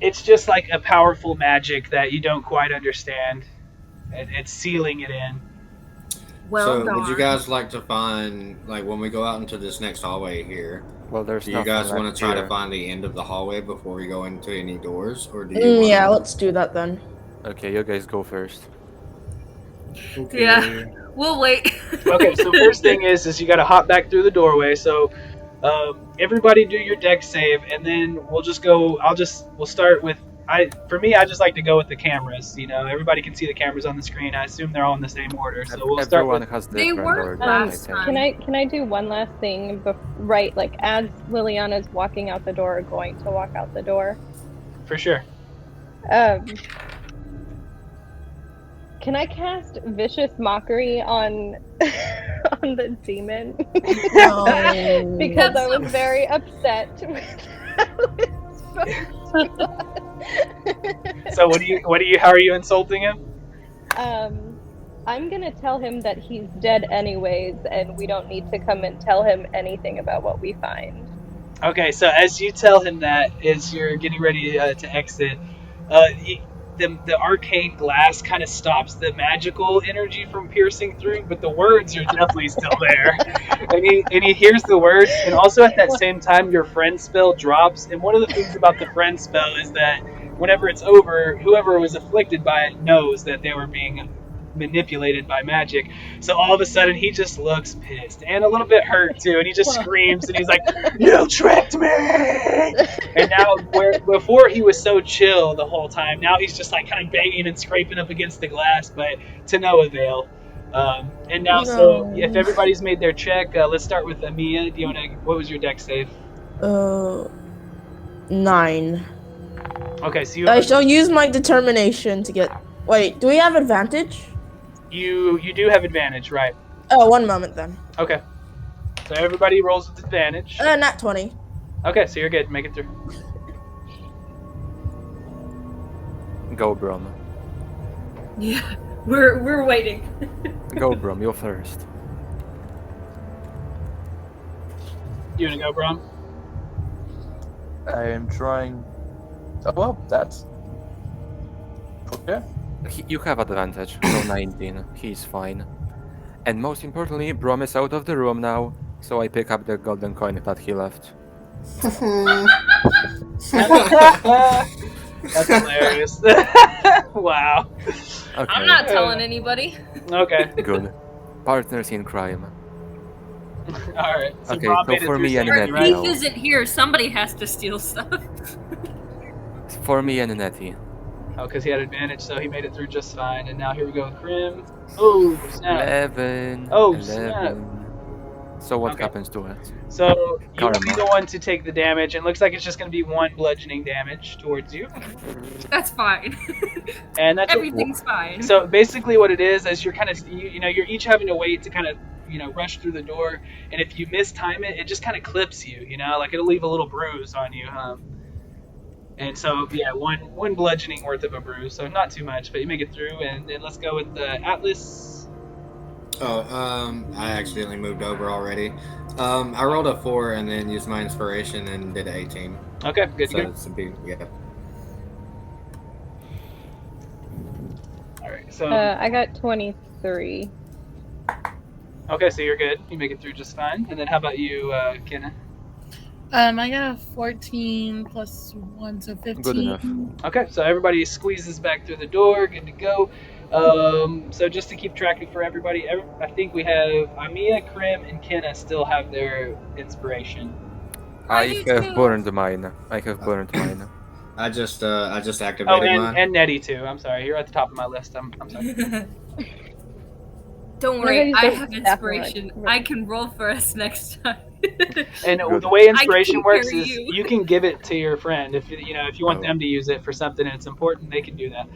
It's just like a powerful magic that you don't quite understand. It's sealing it in. Well, So, would you guys like to find, like, when we go out into this next hallway here, Well, there's do you nothing guys want left to try here. to find the end of the hallway before we go into any doors, or do you? Yeah, let's do that then. Okay, you guys go first. Okay. Yeah. We'll wait. Okay, so first thing is you got to hop back through the doorway. So everybody do your deck save, and then we'll just go. We'll start with. For me, I just like to go with the cameras. Everybody can see the cameras on the screen. I assume they're all in the same order. So we'll start Everyone with. has They different were order, last I think. time. Can I do one last thing? Right, like as Liliana's walking out the door, or going to walk out the door. For sure. Can I cast vicious mockery on on the demon? No. Because I was very upset with how it's supposed to. So how are you insulting him? I'm gonna tell him that he's dead anyways, and we don't need to come and tell him anything about what we find. Okay, so as you tell him that, as you're getting ready to exit, the arcane glass kind of stops the magical energy from piercing through, but the words are definitely still there. and he hears the words, and also at that same time, your friend spell drops. And one of the things about the friend spell is that whenever it's over, whoever was afflicted by it knows that they were being manipulated by magic. So all of a sudden he just looks pissed and a little bit hurt too, and he just screams and he's like, "You tricked me!" And now, where before he was so chill the whole time, now he's just like kind of banging and scraping up against the glass, but to no avail. And now, so if everybody's made their check, let's start with Amia. Do you want to? What was your deck save? 9. Okay, so I shall use my determination to get. Wait, do we have advantage? you do have advantage, right? Oh, 1 moment then. Okay. So everybody rolls with advantage. Nat 20. Okay, so you're good. Make it through. Go, Brom. Yeah, we're waiting. Go, Brom. You first. You wanna go, Brom? I am trying. Oh, well, that's okay. You have advantage. So 19. He's fine. And most importantly, Brom is out of the room now, so I pick up the golden coin that he left. That's hilarious. Wow. Okay. I'm not telling anybody. Okay. Good. Partners in crime. All right. So Okay, Brom so made it for through me and safely, Nettie right? now. Thief isn't here. Somebody has to steal stuff. For me and Nettie. Oh, because he had advantage, so he made it through just fine. And now here we go with Krim. Oh, snap. 11. Oh, 11. So what Okay. happens to it? So you will be Karma. the one to take the damage. It looks like it's just going to be 1 bludgeoning damage towards you. That's fine. And that's Everything's fine. So basically what it is you're kind of, you're each having to wait to kind of, rush through the door. And if you mistime it, it just kind of clips you, like it'll leave a little bruise on you. And so, yeah, one bludgeoning worth of a bruise. So not too much, but you make it through. And then let's go with Atlas. Oh, I accidentally moved over already. I rolled a 4 and then used my inspiration and did an 18. Okay, good to So go. it's a big, yeah. All right, so I got 23. okay, so you're good. You make it through just fine. And then how about you, Kenna? I got a 14 plus 1, so 15. Good enough. Okay, so everybody squeezes back through the door. Good to go. So just to keep track for everybody, I think we have Amia, Krim, and Kenna still have their inspiration. I have burned mine. I just Oh, activated mine. and Nettie too. I'm sorry, you're at the top of my list. I'm sorry. Don't worry, Nobody's I got have staff inspiration. roll. I can roll for us next time. And Good. the way inspiration can works carry is you. you can give it to your friend if you want Oh. them to use it for something and it's important, they can do that.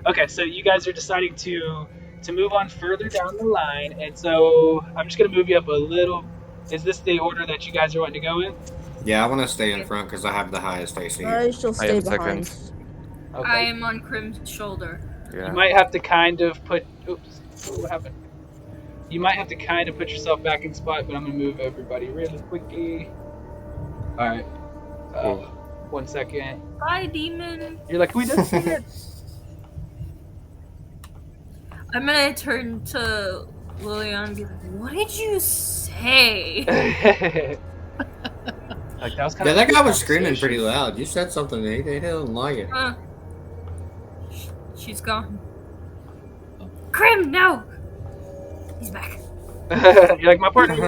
Okay, so you guys are deciding to move on further down the line, and so I'm just gonna move you up a little. Is this the order that you guys are wanting to go in? Yeah, I want to stay in front because I have the highest AC. I shall I stay am behind. second. Okay. I am on Crim's shoulder. You Yeah. might have to kind of put. Oops, what happened? You might have to kind of put yourself back in spot, but I'm gonna move everybody really quickly. All right. Cool. 1 second. Bye, demon. You're like, we didn't see it. I'm gonna turn to Lilian and be like, "What did you say?" Like that was kind Yeah, of. that guy was screaming pretty loud. You said something to me. They didn't like it. She's gone. Crim, no. He's back. You're like my partner.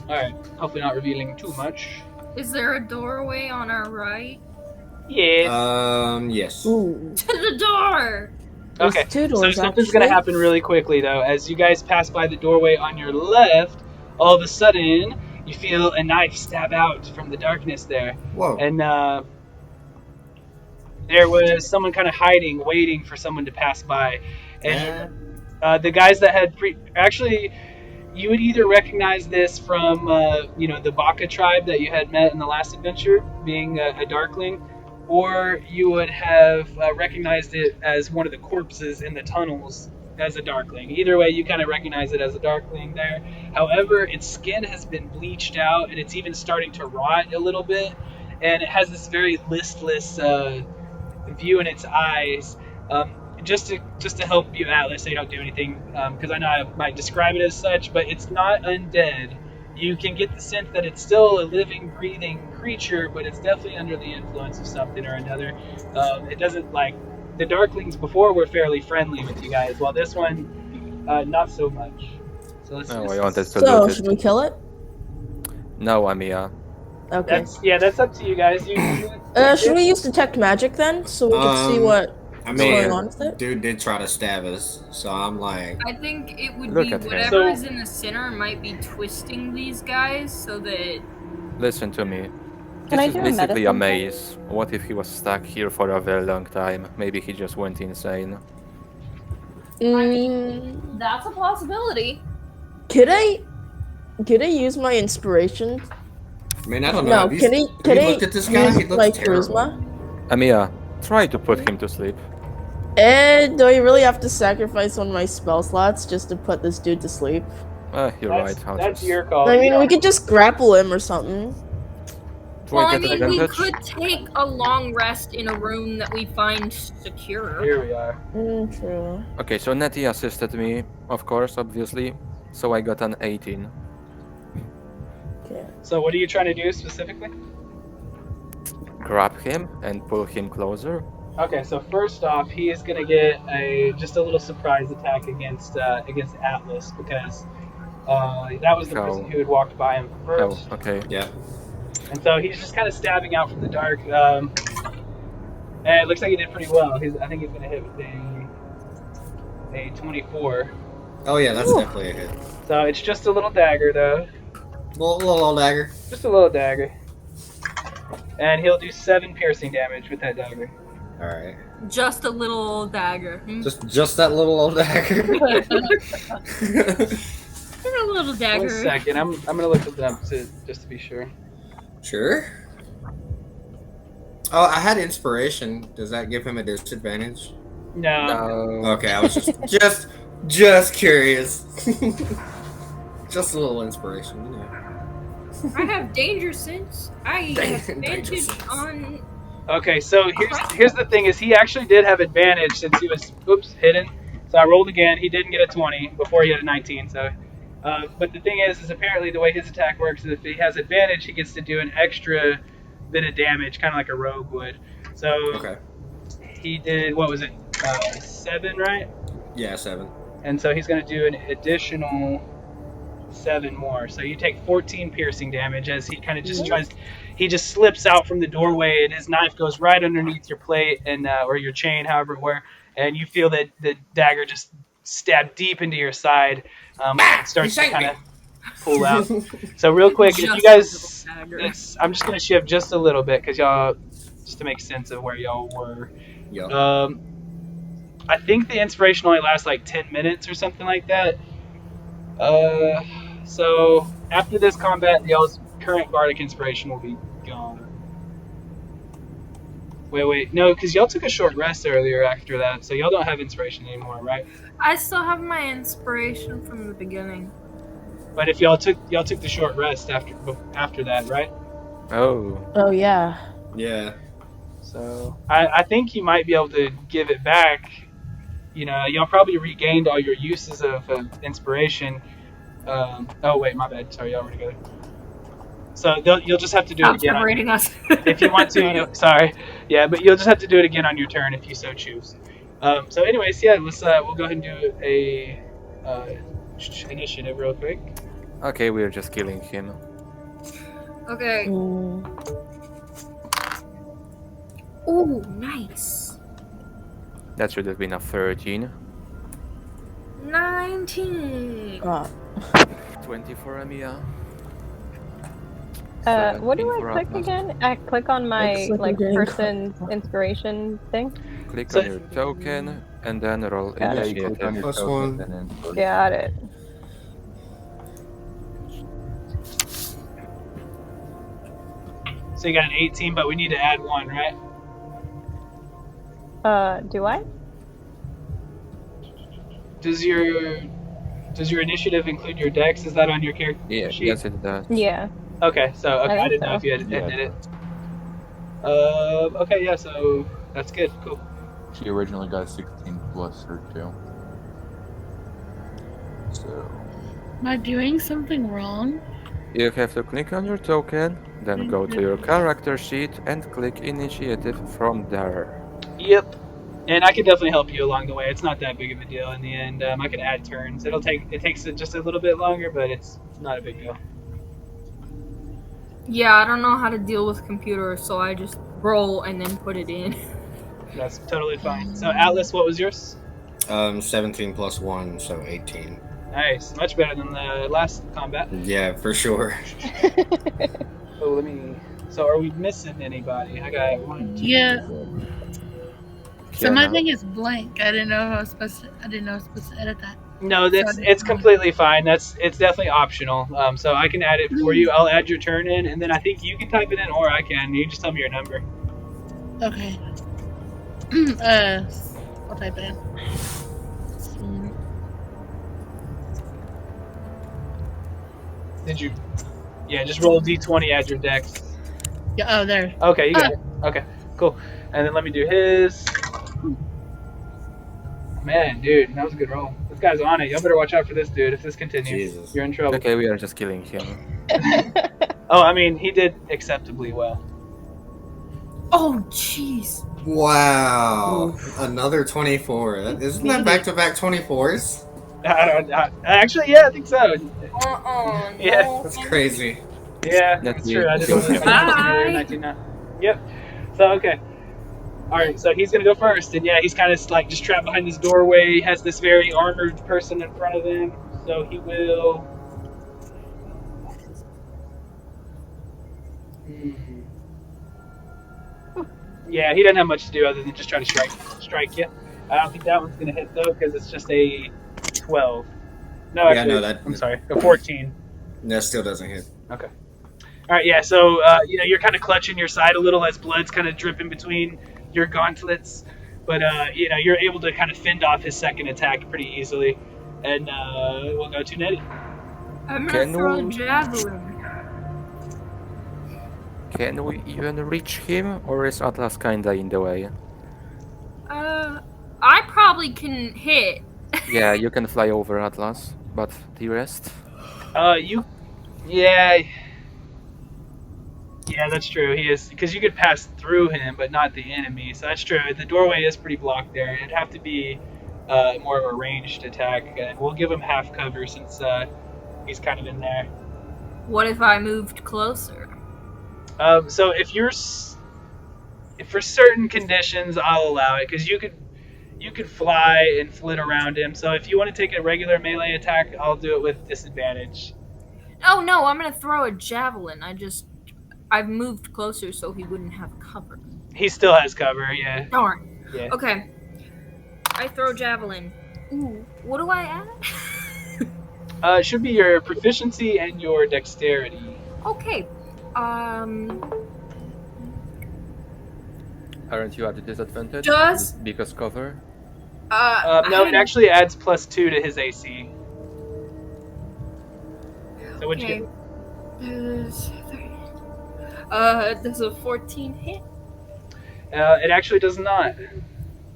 All right. Hopefully not revealing too much. Is there a doorway on our right? Yes. Yes. Ooh. To the door. Okay. There's two So doors, something's gonna actually. happen really quickly though. As you guys pass by the doorway on your left, all of a sudden you feel a knife stab out from the darkness there, Whoa. and there was someone kind of hiding, waiting for someone to pass by, and the guys that had actually. You would either recognize this from, the Baka tribe that you had met in the last adventure, being a Darkling, or you would have recognized it as one of the corpses in the tunnels as a Darkling. Either way, you kind of recognize it as a Darkling there. However, its skin has been bleached out, and it's even starting to rot a little bit, and it has this very listless view in its eyes. Just to help you, Atlas, so you don't do anything, because I know I might describe it as such, but it's not undead. You can get the sense that it's still a living, breathing creature, but it's definitely under the influence of something or another. It doesn't, like, the Darklings before were fairly friendly with you guys, while this one, not so much. So let's I wanted to So, loot should it. we kill it? No, Amia. Okay. That's up to you guys. Should we use detect magic then, so we can see what's going on with it? Dude did try to stab us, so I'm like. I think it would Look be at him. whatever is in the center might be twisting these guys so that. Listen to me. Can I This do is a basically a medicine check? maze. What if he was stuck here for a very long time? Maybe he just went insane. That's a possibility. Could I use my inspiration? I mean, I don't know. No, Have you can I looked at this guy? use He looks my terrible. charisma? Amiya, try to put him to sleep. And do I really have to sacrifice one of my spell slots just to put this dude to sleep? You're right. I'll That's just... your call. I You mean, we don't- could just grapple him or something. Do Well, I I get mean, we advantage? could take a long rest in a room that we find secure. Here we are. True. Okay, so Nettie assisted me, of course, obviously. So I got an 18. Okay. So what are you trying to do specifically? Grab him and pull him closer. Okay, so first off, he is going to get just a little surprise attack against Atlas because that was the person who had walked by him first. Oh, okay. Yeah. And so he's just kind of stabbing out from the dark. And it looks like he did pretty well. I think he's going to hit with a 24. Oh yeah, that's definitely a hit. So it's just a little dagger, though. Little dagger. Just a little dagger. And he'll do 7 piercing damage with that dagger. All right. Just a little dagger. Just that little old dagger. A little dagger. 1 second. I'm gonna look it up just to be sure. Sure. Oh, I had inspiration. Does that give him a disadvantage? No. Okay, I was just curious. Just a little inspiration, you know. I have danger sense. I have Danger advantage sense. on. Okay, so here's the thing: is he actually did have advantage since he was hidden. So I rolled again. He didn't get a 20 before he had a 19. So, but the thing is apparently the way his attack works is if he has advantage, he gets to do an extra bit of damage, kind of like a rogue would. So Okay. he did, what was it, 7, right? Yeah, 7. And so he's going to do an additional 7 more. So you take 14 piercing damage as he kind of just he just slips out from the doorway and his knife goes right underneath your plate and or your chain, however it were, and you feel that the dagger just stab deep into your side. It starts to kind of pull out. So real quick, if you guys, I'm just going to shift just a little bit because y'all, just to make sense of where y'all were. Yeah. I think the inspiration only lasts like 10 minutes or something like that. So after this combat, y'all's current bardic inspiration will be gone. Wait, no, because y'all took a short rest earlier after that, so y'all don't have inspiration anymore, right? I still have my inspiration from the beginning. But if y'all took the short rest after that, right? Oh yeah. Yeah. So I think you might be able to give it back. You know, y'all probably regained all your uses of inspiration. Oh wait, my bad. Sorry, y'all were together. So you'll just have to do it again. Separating us. If you want to. Sorry. Yeah, but you'll just have to do it again on your turn if you so choose. So anyways, yeah, let's we'll go ahead and do a initiative real quick. Okay, we're just killing him. Okay. Ooh, nice. That should have been a 13. 19. 20 for Amiya. What do 17 I for click Atlas. again? I click on my Looks like you're getting person's inspiration thing. Click on your token and then roll Got it. initiative. Plus one. Got it. So you got an 18, but we need to add 1, right? Do I? Does your initiative include your dex? Is that on your character sheet? Yes, it does. Yeah. Okay, so I I think didn't know so. if you had did it. Okay, yeah, so that's good. Cool. She originally got 16 plus her 2. So Am I doing something wrong? You have to click on your token, then go to your character sheet and click initiative from there. Yep. And I can definitely help you along the way. It's not that big of a deal in the end. I can add turns. It takes just a little bit longer, but it's not a big deal. Yeah, I don't know how to deal with computers, so I just roll and then put it in. That's totally fine. So Atlas, what was yours? 17 plus 1, so 18. Nice, much better than the last combat. Yeah, for sure. So let me So are we missing anybody? I got 1, 2, Yeah. 3, 4. So my Kiana. thing is blank. I didn't know if I was supposed to. I didn't know I was supposed to edit that. No, So it's completely fine. It's definitely optional. So I can add it for you. I'll add your turn in, and then I think you can type it in, or I can. You just tell me your number. Okay. I'll type it in. Did you? Yeah, just roll a d20, add your dex. Yeah. Oh, there. Okay, you got it. Okay, cool. And then let me do his. Man, dude, that was a good roll. This guy's on it. Y'all better watch out for this dude. If this continues, Jesus. you're in trouble. Okay, we are just killing him. Oh, I mean, he did acceptably well. Oh, jeez. Wow. Another 24. Isn't that back-to-back 24s? Actually, yeah, I think so. Yeah. That's crazy. Yeah, That's that's true. I did weird. it. Bye. Yep. So, okay. All right, so he's going to go first. And yeah, he's kind of like just trapped behind this doorway. He has this very armored person in front of him. So he will... Yeah, he doesn't have much to do other than just try to strike you. I don't think that one's going to hit, though, because it's just a 12. No, actually, no, that. I'm sorry, a 14. That still doesn't hit. Okay. All right, yeah, so, you're kind of clutching your side a little as blood's kind of dripping between your gauntlets. But, you're able to kind of fend off his second attack pretty easily. And we'll go to Nettie. I'm going to throw a javelin. Can we even reach him, or is Atlas kinda in the way? I probably can hit. Yeah, you can fly over Atlas, but the rest? Yeah, that's true. He is, because you could pass through him, but not the enemy. So that's true. The doorway is pretty blocked there. It'd have to be more of a ranged attack. And we'll give him half cover since he's kind of in there. What if I moved closer? So if for certain conditions, I'll allow it, because you could fly and flit around him. So if you want to take a regular melee attack, I'll do it with disadvantage. Oh no, I'm gonna throw a javelin. I've moved closer so he wouldn't have cover. He still has cover, yeah. Darn. Yeah. Okay. I throw javelin. Ooh, what do I add? It should be your proficiency and your dexterity. Okay. Aren't you at a disadvantage? Because cover? No, it actually adds +2 to his AC. So what'd you get? Does a 14 hit? It actually does not.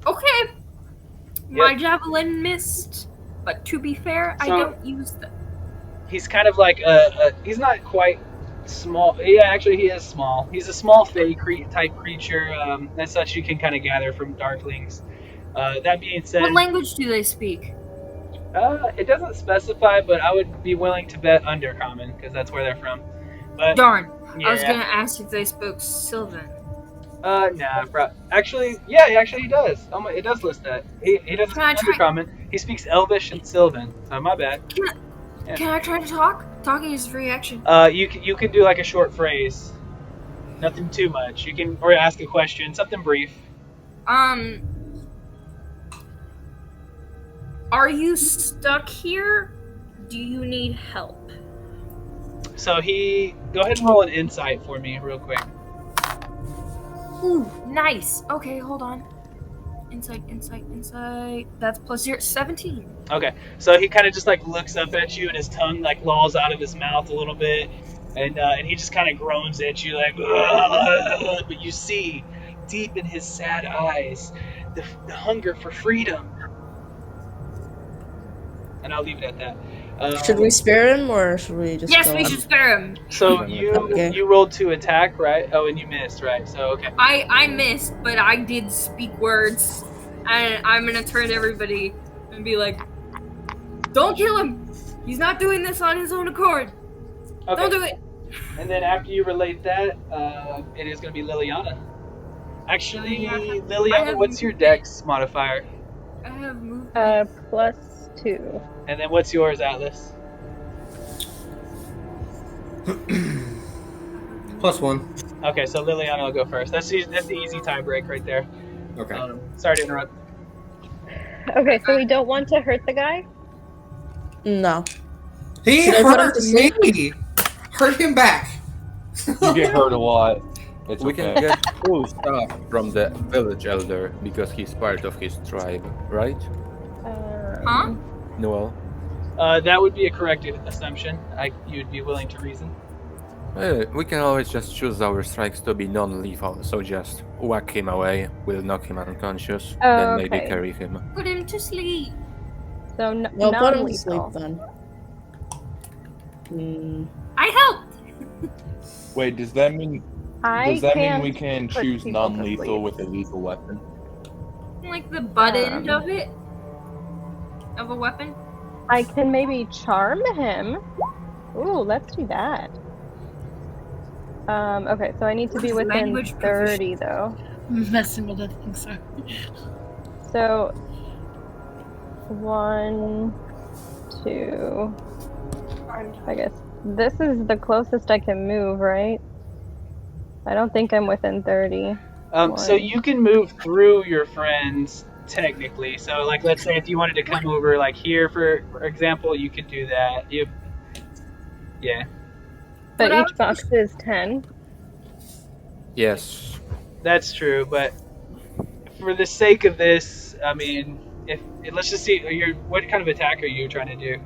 Okay. My javelin missed, but to be fair, I don't use them. He's kind of like he's not quite small. Yeah, actually, he is small. He's a small fae type creature. As such, you can kind of gather from Darklings. That being said, What language do they speak? It doesn't specify, but I would be willing to bet Undercommon because that's where they're from. But darn, yeah. I was gonna ask if they spoke Sylvan. Nah, actually, he does. Oh my, it does list that. He doesn't speak Undercommon. He speaks Elvish and Sylvan. So my bad. Can I try to talk? Talking is free action. You can do like a short phrase. Nothing too much. You can, or ask a question, something brief. Are you stuck here? Do you need help? So go ahead and roll an insight for me real quick. Ooh, nice. Okay, hold on. Insight. That's +0, 17. Okay, so he kind of just like looks up at you, and his tongue like lolls out of his mouth a little bit, and he just kind of groans at you like, ugh! But you see deep in his sad eyes the hunger for freedom. And I'll leave it at that. Should we spare him or should we just? Yes, we should spare him. So you rolled to attack, right? Oh, and you missed, right? So okay. I missed, but I did speak words, and I'm gonna turn to everybody and be like, "Don't kill him. He's not doing this on his own accord. Okay. Don't do it." And then after you relate that, it is gonna be Liliana. Actually, Liliana, what's your dex modifier? I have moved. +2. And then what's yours, Atlas? +1. Okay, so Liliana will go first. That's the easy tie break right there. Okay. Sorry to interrupt. Okay, so we don't want to hurt the guy? No. He Should I put him hurt to sleep? me. Hurt him back. You get hurt a lot. It's We okay. can get cool stuff from the village elder because he's part of his tribe, right? Huh? Noel? That would be a correct assumption. You'd be willing to reason. We can always just choose our strikes to be non-lethal, so just whack him away, we'll knock him unconscious, then maybe Okay. carry him. Put him to sleep. So Well, put him to sleep non-lethal. then. I helped. Wait, does that mean I we can put choose people to non-lethal sleep. with a lethal weapon? Like the butt end of it? Of a weapon? I can maybe charm him. Ooh, let's do that. Okay, so I need to be within Language 30 though. Messing with that thing, sorry. So 1, 2. I guess this is the closest I can move, right? I don't think I'm within 30. So you can move through your friends technically. So like, let's say if you wanted to come over like here, for example, you could do that. Yeah. But But each box is 10. Yes. That's true, but for the sake of this, I mean, if let's just see, what kind of attack are you trying to do?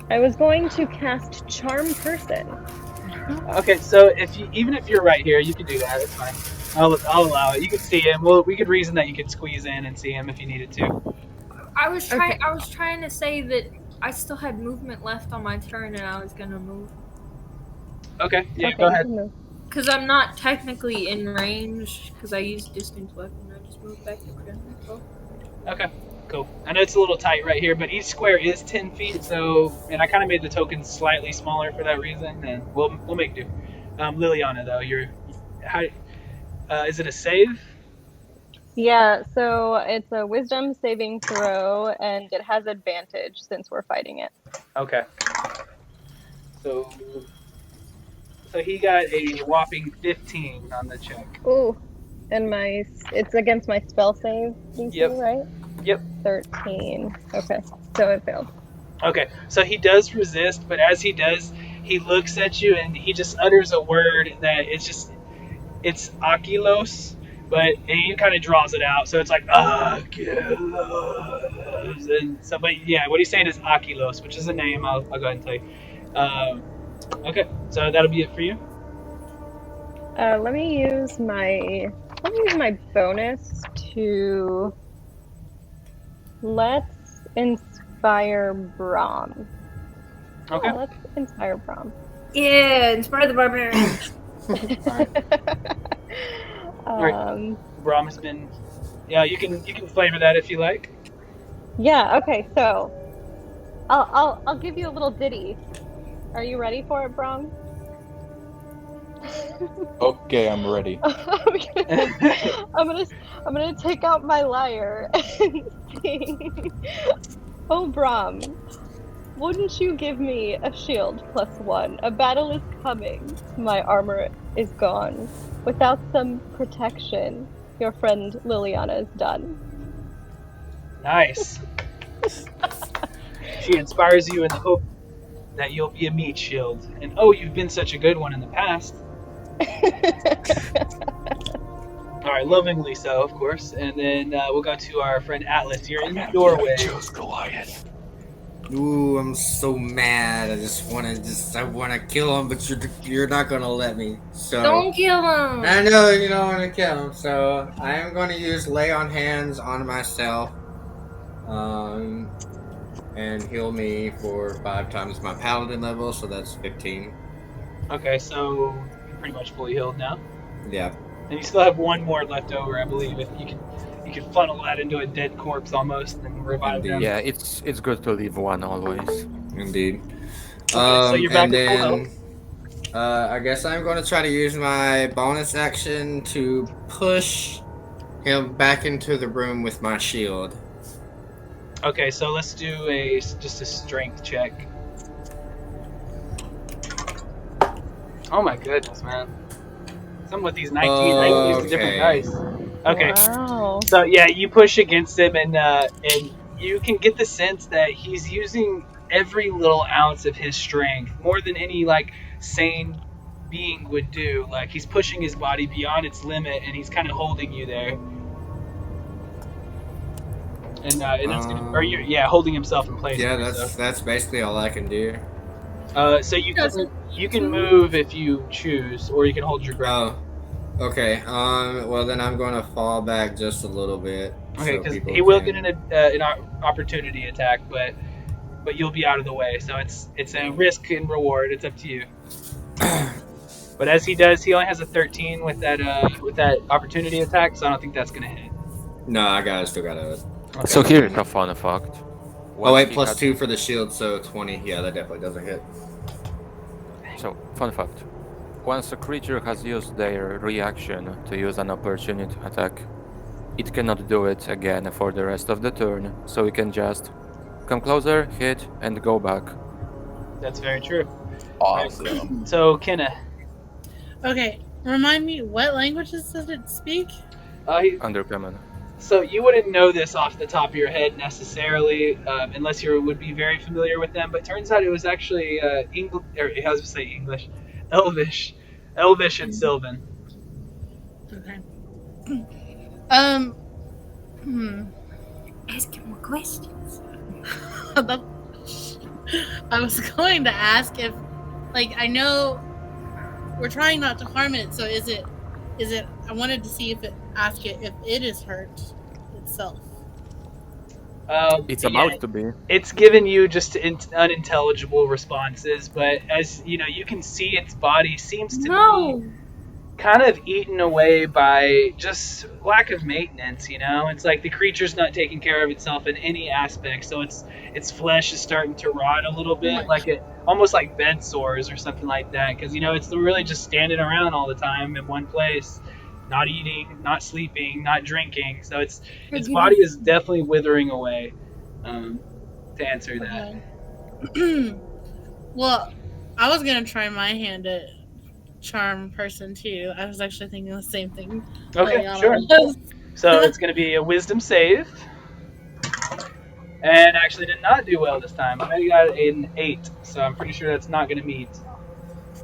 I was going to cast Charm Person. Okay, so even if you're right here, you can do that. It's fine. I'll allow it. You can see him. Well, we could reason that you could squeeze in and see him if you needed to. I was trying to say that I still had movement left on my turn and I was gonna move. Okay, yeah, Okay, go ahead. Because I'm not technically in range, because I used distance weapon. I just moved back to critical. Okay, cool. I know it's a little tight right here, but each square is 10 feet, so, and I kind of made the tokens slightly smaller for that reason, and we'll make do. Liliana, though, is it a save? Yeah, so it's a wisdom saving throw, and it has advantage since we're fighting it. Okay. So he got a whopping 15 on the check. Ooh, and it's against my spell save DC, Yep. right? Yep. 13. Okay, so it failed. Okay, so he does resist, but as he does, he looks at you and he just utters a word that it's Akylos, but he kind of draws it out, so it's like Akylos, and so, but yeah, what he's saying is Akylos, which is a name. I'll go ahead and tell you. Okay, so that'll be it for you. Let me use my bonus to let's inspire Brahm. Okay. Yeah, let's inspire Brahm. Yeah, inspire the barbarian. Brahm has been. Yeah, you can flavor that if you like. Yeah. Okay. So, I'll give you a little ditty. Are you ready for it, Brahm? Okay, I'm ready. I'm gonna take out my lyre and sing. Oh, Brahm, wouldn't you give me a shield +1? A battle is coming. My armor is gone. Without some protection, your friend Liliana is done. Nice. She inspires you in the hope that you'll be a meat shield. And oh, you've been such a good one in the past. Alright, lovingly so, of course. And then we'll go to our friend Atlas. You're in the doorway. Chose Goliath. Ooh, I'm so mad. I wanna kill him, but you're not gonna let me. So Don't kill him. I know you don't want to kill him, so I am going to use lay on hands on myself, and heal me for 5 times my paladin level, so that's 15. Okay, so you're pretty much fully healed now. Yeah. And you still have one more left over, I believe. If you can funnel that into a dead corpse almost and revive them. Yeah, it's good to leave one always. Indeed. Okay, so you're back and at full then I guess I'm going to try to use my bonus action to push him back into the room with my shield. Okay, so let's do just a strength check. Oh my goodness, man. Something with these 19. I can use the different Okay. dice. Okay. Wow. So yeah, you push against him, and you can get the sense that he's using every little ounce of his strength, more than any like sane being would do. Like he's pushing his body beyond its limit, and he's kind of holding you there. And that's gonna, or you're holding himself in place. Yeah, there, so. that's basically all I can do. So you can move if you choose, or you can hold your ground. Oh, okay. Well, then I'm going to fall back just a little bit. Okay, so because people he will can... get an opportunity attack, but you'll be out of the way. So it's a risk and reward. It's up to you. But as he does, he only has a 13 with that opportunity attack, so I don't think that's gonna hit. No, I still got it. Okay. So here is a fun fact. Oh wait, plus 2 for the shield, so 20. Yeah, that definitely doesn't hit. So, fun fact. Once a creature has used their reaction to use an opportunity attack, it cannot do it again for the rest of the turn, so it can just come closer, hit, and go back. That's very true. Awesome. Right. So, Kenna. Okay, remind me, what languages does it speak? Undercommon. So you wouldn't know this off the top of your head necessarily, unless you would be very familiar with them. But turns out it was actually Elvish, and Sylvan. Okay. Ask him more questions. I was going to ask if, like, I know we're trying not to harm it, so is it? I wanted to see if it is hurt itself. It's about to be. It's given you just unintelligible responses, but as you know, you can see its body seems to be kind of eaten away by just lack of maintenance. You know, it's like the creature's not taking care of itself in any aspect, so its flesh is starting to rot a little bit, almost like bed sores or something like that. Because you know, it's really just standing around all the time in one place, not eating, not sleeping, not drinking. So its body is definitely withering away. To answer that. Well, I was gonna try my hand at charm person too. I was actually thinking the same thing. Okay, sure. So it's going to be a wisdom save, and actually did not do well this time. I got an 8, so I'm pretty sure that's not going to meet.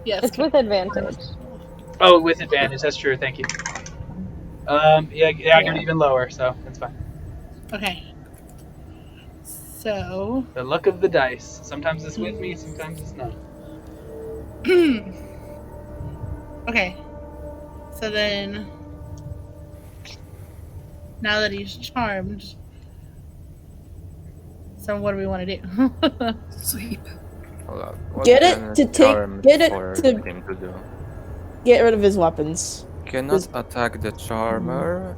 Yes, it's with advantage. Oh, with advantage. That's true. Thank you. I got even lower, so that's fine. Okay. So the luck of the dice. Sometimes it's with me, sometimes it's not. Okay. So then, now that he's charmed, so what do we want to do? Sleep. Get it to get rid of his weapons. Cannot attack the charmer.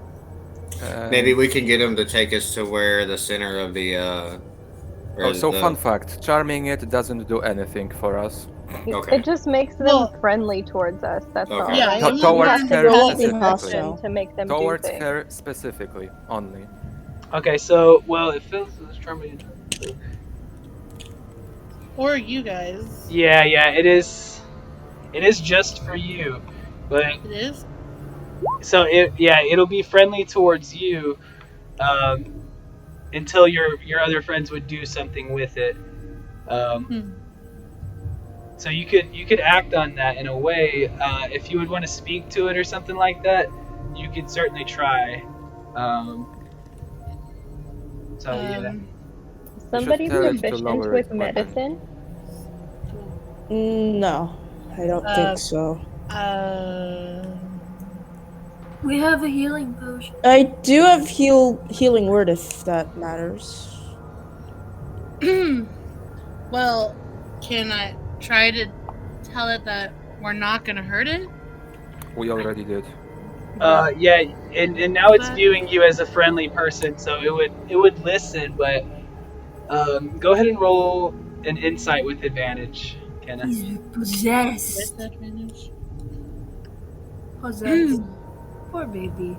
Maybe we can get him to take us to where the center of the. Fun fact: charming it doesn't do anything for us. Okay. It just makes them friendly towards us. That's all. Yeah, towards her specifically. To make them towards do her specifically only. Okay, so it feels this charming. Or you guys. Yeah, it is. It is just for you, but it is. So it'll be friendly towards you, until your other friends would do something with it. So you could act on that in a way. If you would want to speak to it or something like that, you could certainly try. Somebody proficient with medicine? No, I don't think so. We have a healing potion. I do have healing word if that matters. Well, can I try to tell it that we're not gonna hurt it? We already did. And now it's viewing you as a friendly person, so it would listen, but go ahead and roll an insight with advantage, Kenna. Possessed. With advantage. Possessed. Poor baby.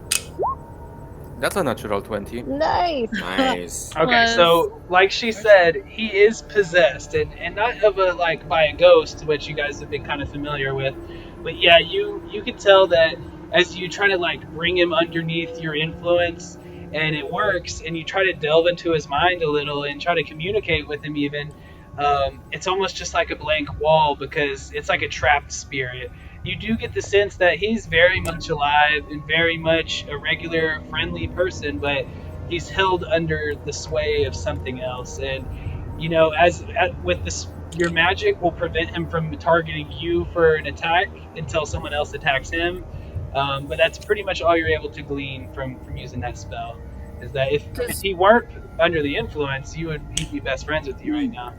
That's a natural 20. Nice. Nice. Okay, so like she said, he is possessed, and not of a like by a ghost, which you guys have been kind of familiar with. But yeah, you can tell that as you try to like bring him underneath your influence, and it works, and you try to delve into his mind a little and try to communicate with him even. It's almost just like a blank wall because it's like a trapped spirit. You do get the sense that he's very much alive and very much a regular, friendly person, but he's held under the sway of something else. And you know, as with this, your magic will prevent him from targeting you for an attack until someone else attacks him. But that's pretty much all you're able to glean from using that spell. Is that if he weren't under the influence, he'd be best friends with you right now.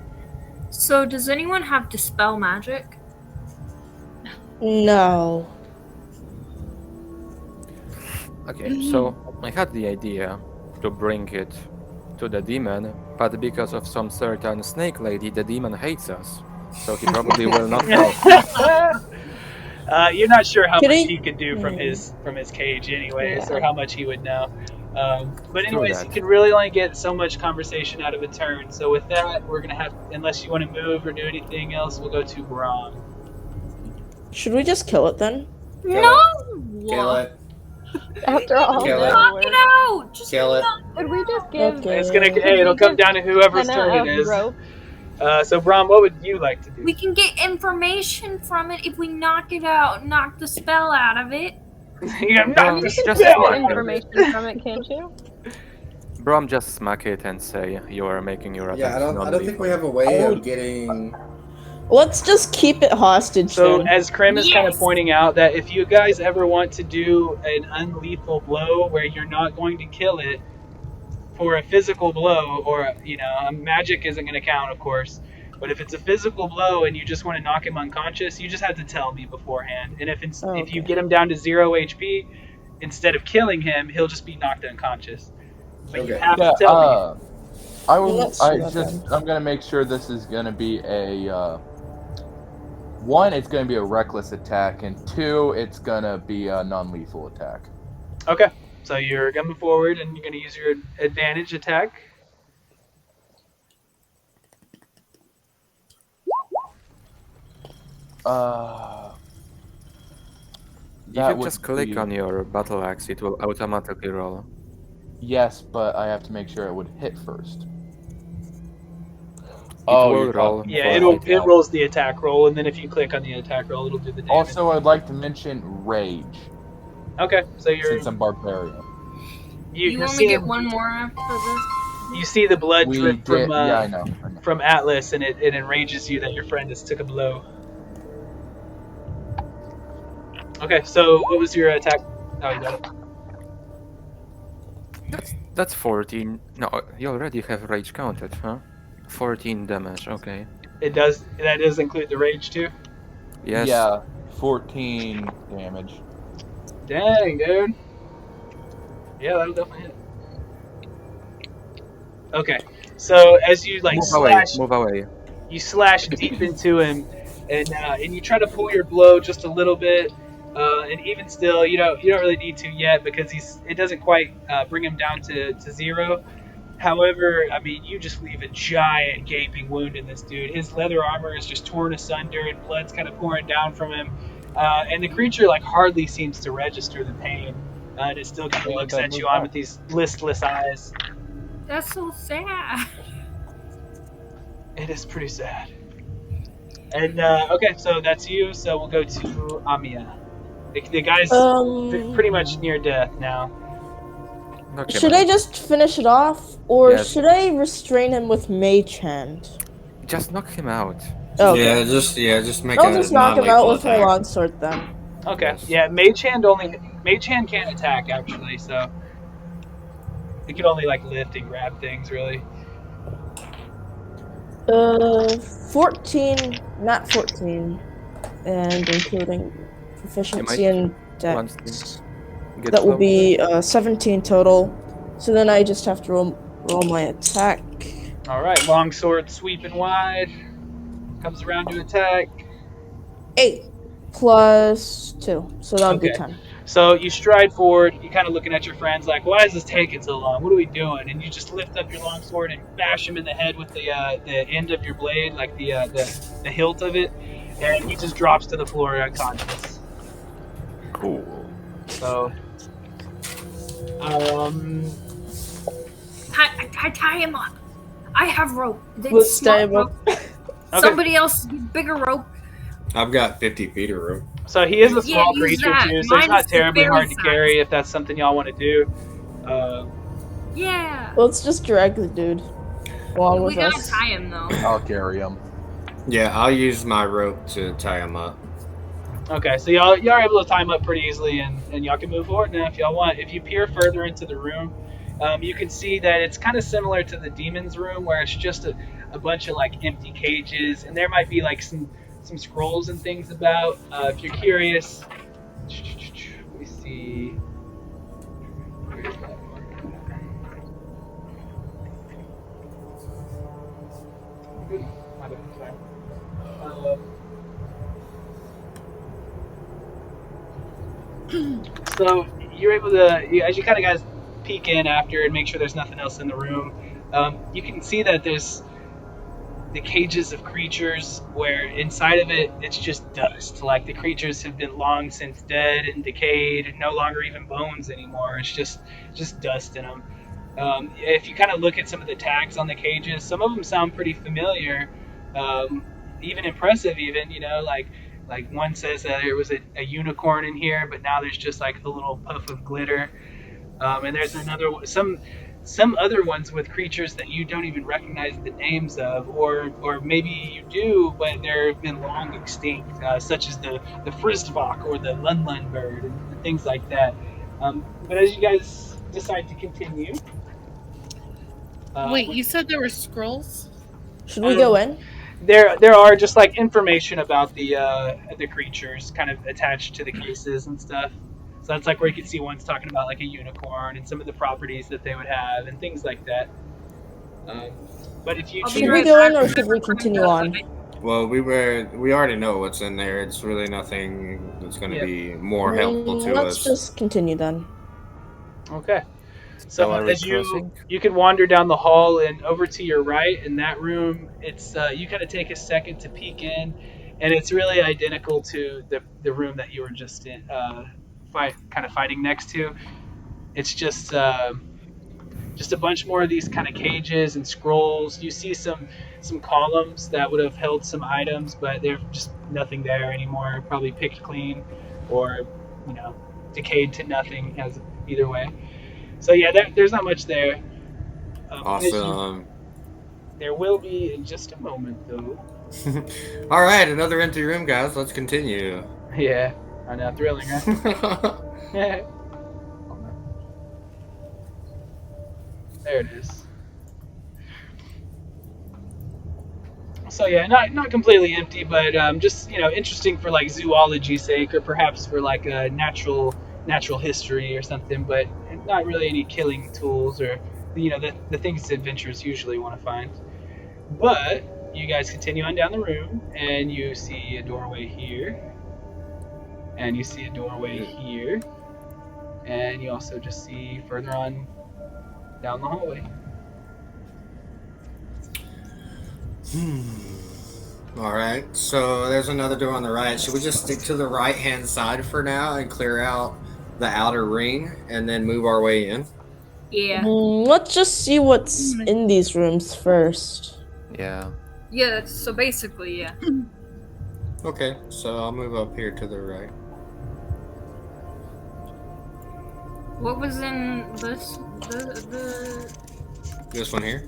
So does anyone have dispel magic? No. Okay, so I had the idea to bring it to the demon, but because of some certain snake lady, the demon hates us. So he probably will not help. You're not sure how Could much he- he could do from his cage, anyways, Yeah. or how much he would know. But True anyways, that. you can really only get so much conversation out of a turn. So with that, we're gonna have, unless you want to move or do anything else, we'll go to Braun. Should we just kill it then? No! Kill it. After all, Kill it. Knock it out! Just Kill it. knock could we just give Okay. It's gonna, Can hey, it'll we come give down to whoever's Kenna turn it a is. rope? So Braun, what would you like to do? We can get information from it if we knock it out, knock the spell out of it. You have knocked the Just spell Get out of it. information from it, can't you? Brom, just smack it and say you are making your attacks Yeah, I don't think we have a way of getting. Let's just keep it hostage So then. as Krim is kind of Yes! pointing out that if you guys ever want to do an unlethal blow where you're not going to kill it for a physical blow, or you know, magic isn't going to count, of course. But if it's a physical blow and you just want to knock him unconscious, you just have to tell me beforehand. And if you get him down to 0 HP, instead of killing him, he'll just be knocked unconscious. But you have to tell me. I will. Let's I do that just. then. I'm gonna make sure this is gonna be a. One, it's gonna be a reckless attack, and two, it's gonna be a non-lethal attack. Okay, so you're coming forward and you're going to use your advantage attack. If That you would just click be- on your battle axe, it will automatically roll. Yes, but I have to make sure it would hit first. will you're roll. talking Yeah, about it rolls the attack roll, and then if you click on the attack roll, it'll do the damage. Also, I'd like to mention rage, Okay, so you're since I'm barbarian. You you're only get seeing- one more after this? You see the blood We drip get, from yeah, I know. from Atlas, and it enrages you that your friend has took a blow. Okay, so what was your attack? Oh, you got it. That's 14. No, you already have rage counted, huh? 14 damage, okay. It does. That does include the rage too. Yes. Yeah, 14 damage. Dang, dude. Yeah, that'll definitely hit. Okay, so as you like Move away. you slash deep into him, and you try to pull your blow just a little bit, and even still, you don't really need to yet because it doesn't quite bring him down to 0. However, I mean, you just leave a giant gaping wound in this dude. His leather armor is just torn asunder, and blood's kind of pouring down from him, and the creature like hardly seems to register the pain, and it still kind of looks at you on with these listless eyes. That's so sad. It is pretty sad. And okay, so that's you. So we'll go to Amiya. The guy's pretty much near death now. Okay, Should man. I just finish it off, or Yes. should I restrain him with Mage Hand? Just knock him out. Okay. Yeah, just make I'll a just knock him out non-lethal with my attack. longsword then. Okay, Yes. yeah, Mage Hand can't attack actually, so it can only like lift and grab things really. 14, not 14, and including proficiency in once dex. Get That will low. be 17 total. So then I just have to roll my attack. All right, longsword sweeping wide, comes around to attack. 8 plus 2, so that would be Okay. 10. So you stride forward, you kind of looking at your friends like, why is this taking so long? What are we doing? And you just lift up your longsword and bash him in the head with the end of your blade, like the hilt of it, and he just drops to the floor unconscious. Cool. So, tie him up. I have rope. Let's tie him up. Okay. Somebody else bigger rope. I've got 50 feet of rope. So he is a Yeah, small use creature that. too, so he's Mine's not the terribly fairy hard to size. carry if that's something y'all want to do. Yeah. Let's just drag the dude along We with gotta us. tie him though. I'll carry him. Yeah, I'll use my rope to tie him up. Okay, so y'all are able to tie him up pretty easily, and y'all can move forward now if y'all want. If you peer further into the room, you can see that it's kind of similar to the demon's room, where it's just a bunch of like empty cages, and there might be like some scrolls and things about. If you're curious, let me see. Where's that So you're able to, as you kind of guys peek in after and make sure there's nothing else in the room, you can see that there's the cages of creatures where inside of it it's just dust. Like the creatures have been long since dead and decayed, no longer even bones anymore. It's just dust in them. If you kind of look at some of the tags on the cages, some of them sound pretty familiar, even impressive. Even like one says that there was a unicorn in here, but now there's just like a little puff of glitter. And there's some other ones with creatures that you don't even recognize the names of, or maybe you do, but they've been long extinct, such as the Frisbach or the Lunlun bird and things like that. But as you guys decide to continue, Wait, you said there were scrolls? Should we go in? There are just like information about the creatures kind of attached to the cases and stuff. So that's like where you can see one's talking about like a unicorn and some of the properties that they would have and things like that. But if you Should we go in or should we continue on? Well, we already know what's in there. It's really nothing that's going to be more helpful to Let's us. just continue then. Okay. So are we as crossing? you can wander down the hall and over to your right in that room, it's you kind of take a second to peek in, and it's really identical to the room that you were just in, fighting next to. It's just a bunch more of these kind of cages and scrolls. You see some columns that would have held some items, but they're just nothing there anymore. Probably picked clean, or decayed to nothing. As either way. So yeah, there's not much there. Awesome. There will be in just a moment, though. All right, another empty room, guys. Let's continue. Yeah, I know, thrilling, right? There it is. So yeah, not completely empty, but just interesting for like zoology's sake, or perhaps for like a natural history or something. But not really any killing tools or the things adventurers usually want to find. But you guys continue on down the room, and you see a doorway here, and you see a doorway here, and you also just see further on down the hallway. All right, so there's another door on the right. Should we just stick to the right-hand side for now and clear out the outer ring and then move our way in? Yeah. Let's just see what's in these rooms first. Yeah. Yeah, so basically, yeah. Okay, so I'll move up here to the right. What was in this? This one here?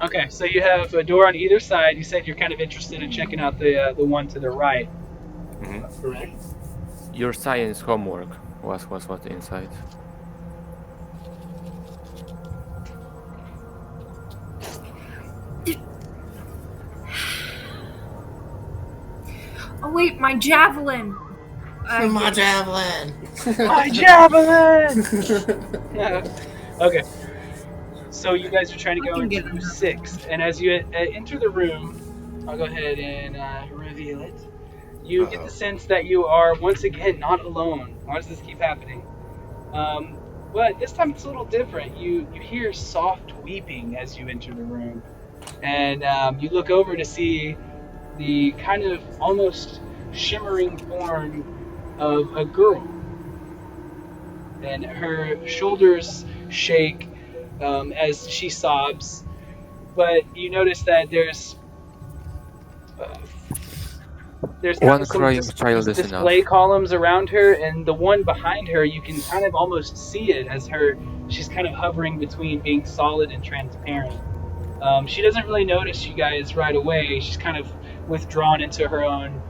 Okay, so you have a door on either side. You said you're kind of interested in checking out the one to the right. Mm-hmm. Correct. Your science homework was what inside. Oh wait, my javelin! My javelin! My javelin! Okay. So you guys are trying to go into room 6, and as you enter the room, I'll go ahead and reveal it. You get the sense that you are once again not alone. Why does this keep happening? But this time it's a little different. You hear soft weeping as you enter the room, and you look over to see the kind of almost shimmering form of a girl, and her shoulders shake as she sobs. But you notice that there's kind One of some crying child is display enough. columns around her, and the one behind her, you can kind of almost see it as she's kind of hovering between being solid and transparent. She doesn't really notice you guys right away. She's kind of withdrawn into her own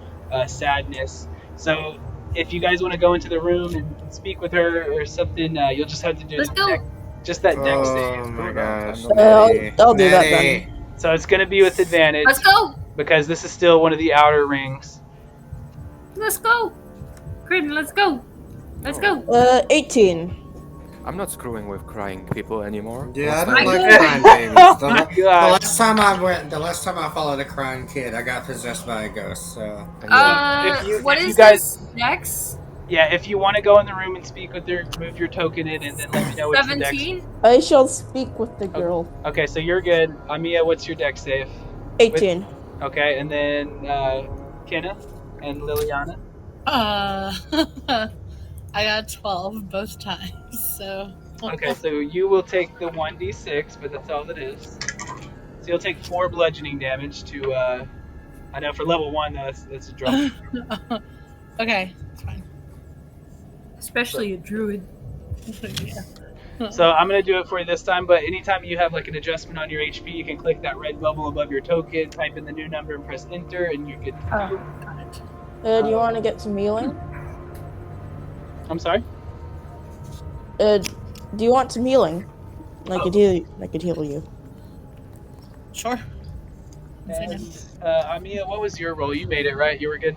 sadness. So if you guys want to go into the room and speak with her or something, you'll just have to do Let's go. just that deck Oh save. my gosh. I'll do that then. So it's going to be with advantage. Let's go. Because this is still one of the outer rings. Let's go. Crim, let's go. Let's go. 18. I'm not screwing with crying people anymore. Yeah, I Last don't time- like crying babies. The God. last time I followed a crying kid, I got possessed by a ghost. So What if you is guys- this? Dex? Yeah, if you want to go in the room and speak with her, move your token in and then let me know what's the dex. 17? I shall speak with the girl. Okay, so you're good. Amiya, what's your dex save? 18. Okay, and then Kenneth and Liliana. I got 12 both times, so. Okay, so you will take the 1d6, but that's all it is. So you'll take 4 bludgeoning damage to, I know for level 1, that's a drop. Okay, it's fine. Especially a druid. Yeah. So I'm going to do it for you this time, but anytime you have like an adjustment on your HP, you can click that red bubble above your token, type in the new number, and press enter, and you're good to go. Got it. Do you want to get some healing? I'm sorry? Do you want some healing? I could heal you. Sure. And, Amiya, what was your roll? You made it, right? You were good?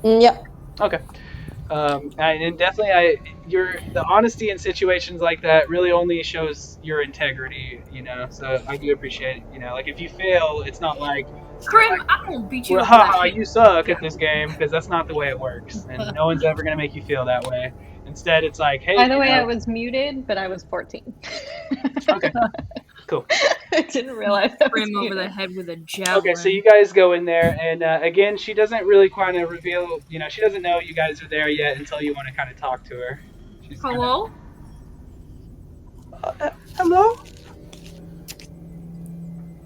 Yep. Okay. And definitely, the honesty in situations like that really only shows your integrity, you know. So I do appreciate, you know, like if you fail, it's not like, Crim, I won't beat you well, up for haha, that. you suck at this game, because that's not the way it works, and no one's ever gonna make you feel that way. Instead, it's like, hey. By the way, I was muted, but I was 14. Okay. Cool. I didn't realize I was Crim over muted. the head with a javelin. Okay, so you guys go in there, and again, she doesn't really kind of reveal, you know, she doesn't know you guys are there yet until you want to kind of talk to her. She's Hello? Hello?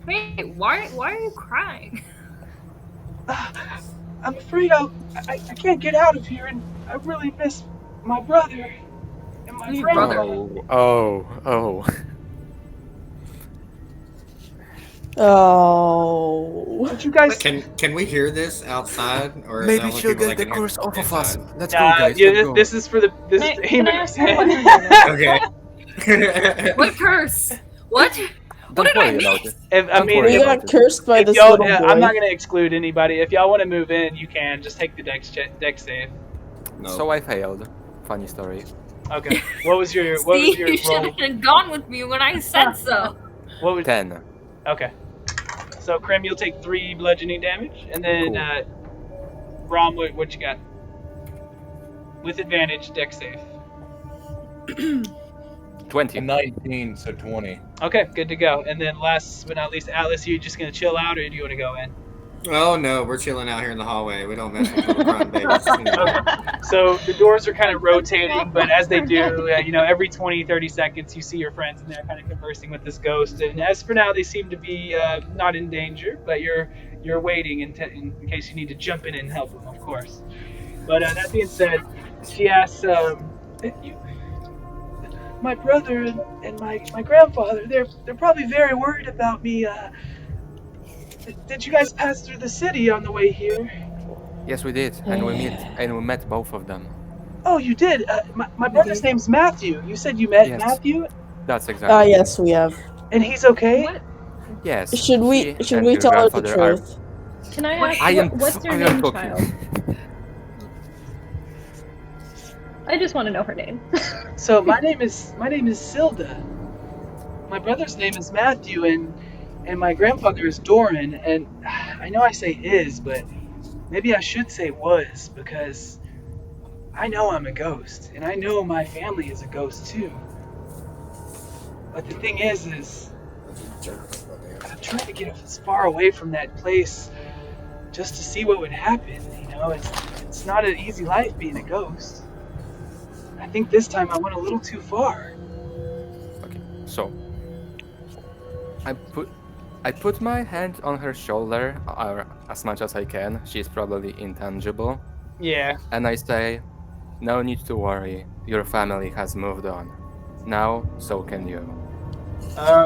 Hey, why are you crying? I'm afraid I can't get out of here, and I really miss my brother and my Your grandma. brother? Oh. Oh. But you guys... can we hear this outside, or is Maybe that only she'll people get that the can hear curse off of inside? us. Let's go, guys. yeah, let's go. this is for the... This Can is can I ask her what her name is? Okay. What curse? What? Don't did I worry about miss? it. I mean, We if, got cursed by if this y'all, little boy. I'm not going to exclude anybody. If y'all want to move in, you can. Just take the dex save. No. So I failed. Funny story. Okay. What was your See, you roll? should have gone with me when I said so. What was 10. Okay. So Krim, you'll take 3 bludgeoning damage, and then Rom, what you got? With advantage, dex save. 20. 19, so 20. Okay, good to go. And then last but not least, Alice, are you just gonna chill out, or do you want to go in? Oh no, we're chilling out here in the hallway. We don't mess with little crying babies. You know. So the doors are kind of rotating, but as they do, you know, every 20, 30 seconds, you see your friends in there kind of conversing with this ghost. And as for now, they seem to be not in danger, but you're waiting in case you need to jump in and help them, of course. But that being said, she asks, my brother and my grandfather, they're probably very worried about me. Did you guys pass through the city on the way here? Yes, we did, and we met both of them. Oh, you did? My brother's name's Matthew. You said you met Yes. Matthew? That's exactly. Yes, we have. And he's okay? What? Yes. Should we he and your tell her the grandfather are- truth? Can I ask, I am. what's your I am name, talking. child? I just want to know her name. So my name is Silda. My brother's name is Matthew, and my grandfather is Doran. And I know I say is, but maybe I should say was, because I know I'm a ghost, and I know my family is a ghost too. But the thing is I'm trying to get as far away from that place just to see what would happen. It's not an easy life being a ghost. I think this time I went a little too far. Okay, so I put my hand on her shoulder, or as much as I can. She's probably intangible. Yeah. And I say, no need to worry. Your family has moved on. Now, so can you.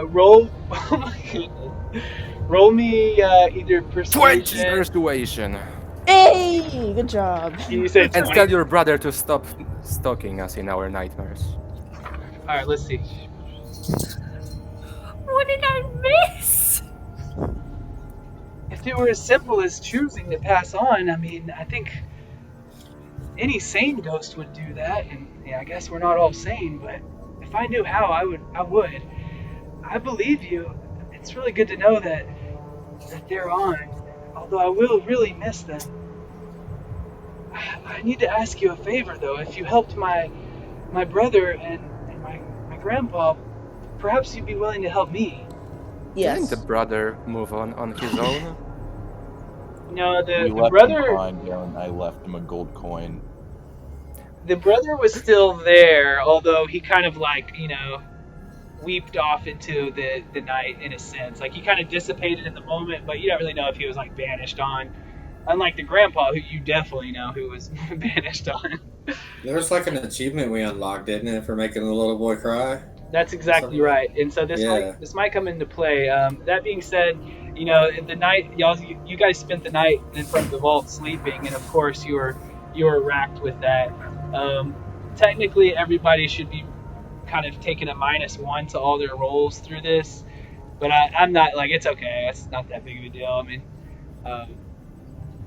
Roll. Oh my goodness. Roll me either 20 persuasion. persuasion. Hey, good job. You said And 20. tell your brother to stop stalking us in our nightmares. All right, let's see. What did I miss? If it were as simple as choosing to pass on, I mean, I think any sane ghost would do that. And yeah, I guess we're not all sane, but if I knew how, I would. I believe you. It's really good to know that they're on. Although I will really miss them. I need to ask you a favor, though. If you helped my brother and my grandpa, perhaps you'd be willing to help me. Yes. Didn't the brother move on his own? No, We the left brother. him crying there, and I left him a gold coin. The brother was still there, although he kind of weeped off into the night in a sense. Like he kind of dissipated in the moment, but you don't really know if he was like banished on. Unlike the grandpa, who you definitely know who was banished on. There was like an achievement we unlocked, didn't it, for making the little boy cry? That's exactly right. And so this might come into play. That being said, the night you guys spent the night in front of the vault sleeping, and of course you were racked with that. Technically, everybody should be kind of taking a -1 to all their rolls through this, but I'm not it's okay. It's not that big of a deal. I mean,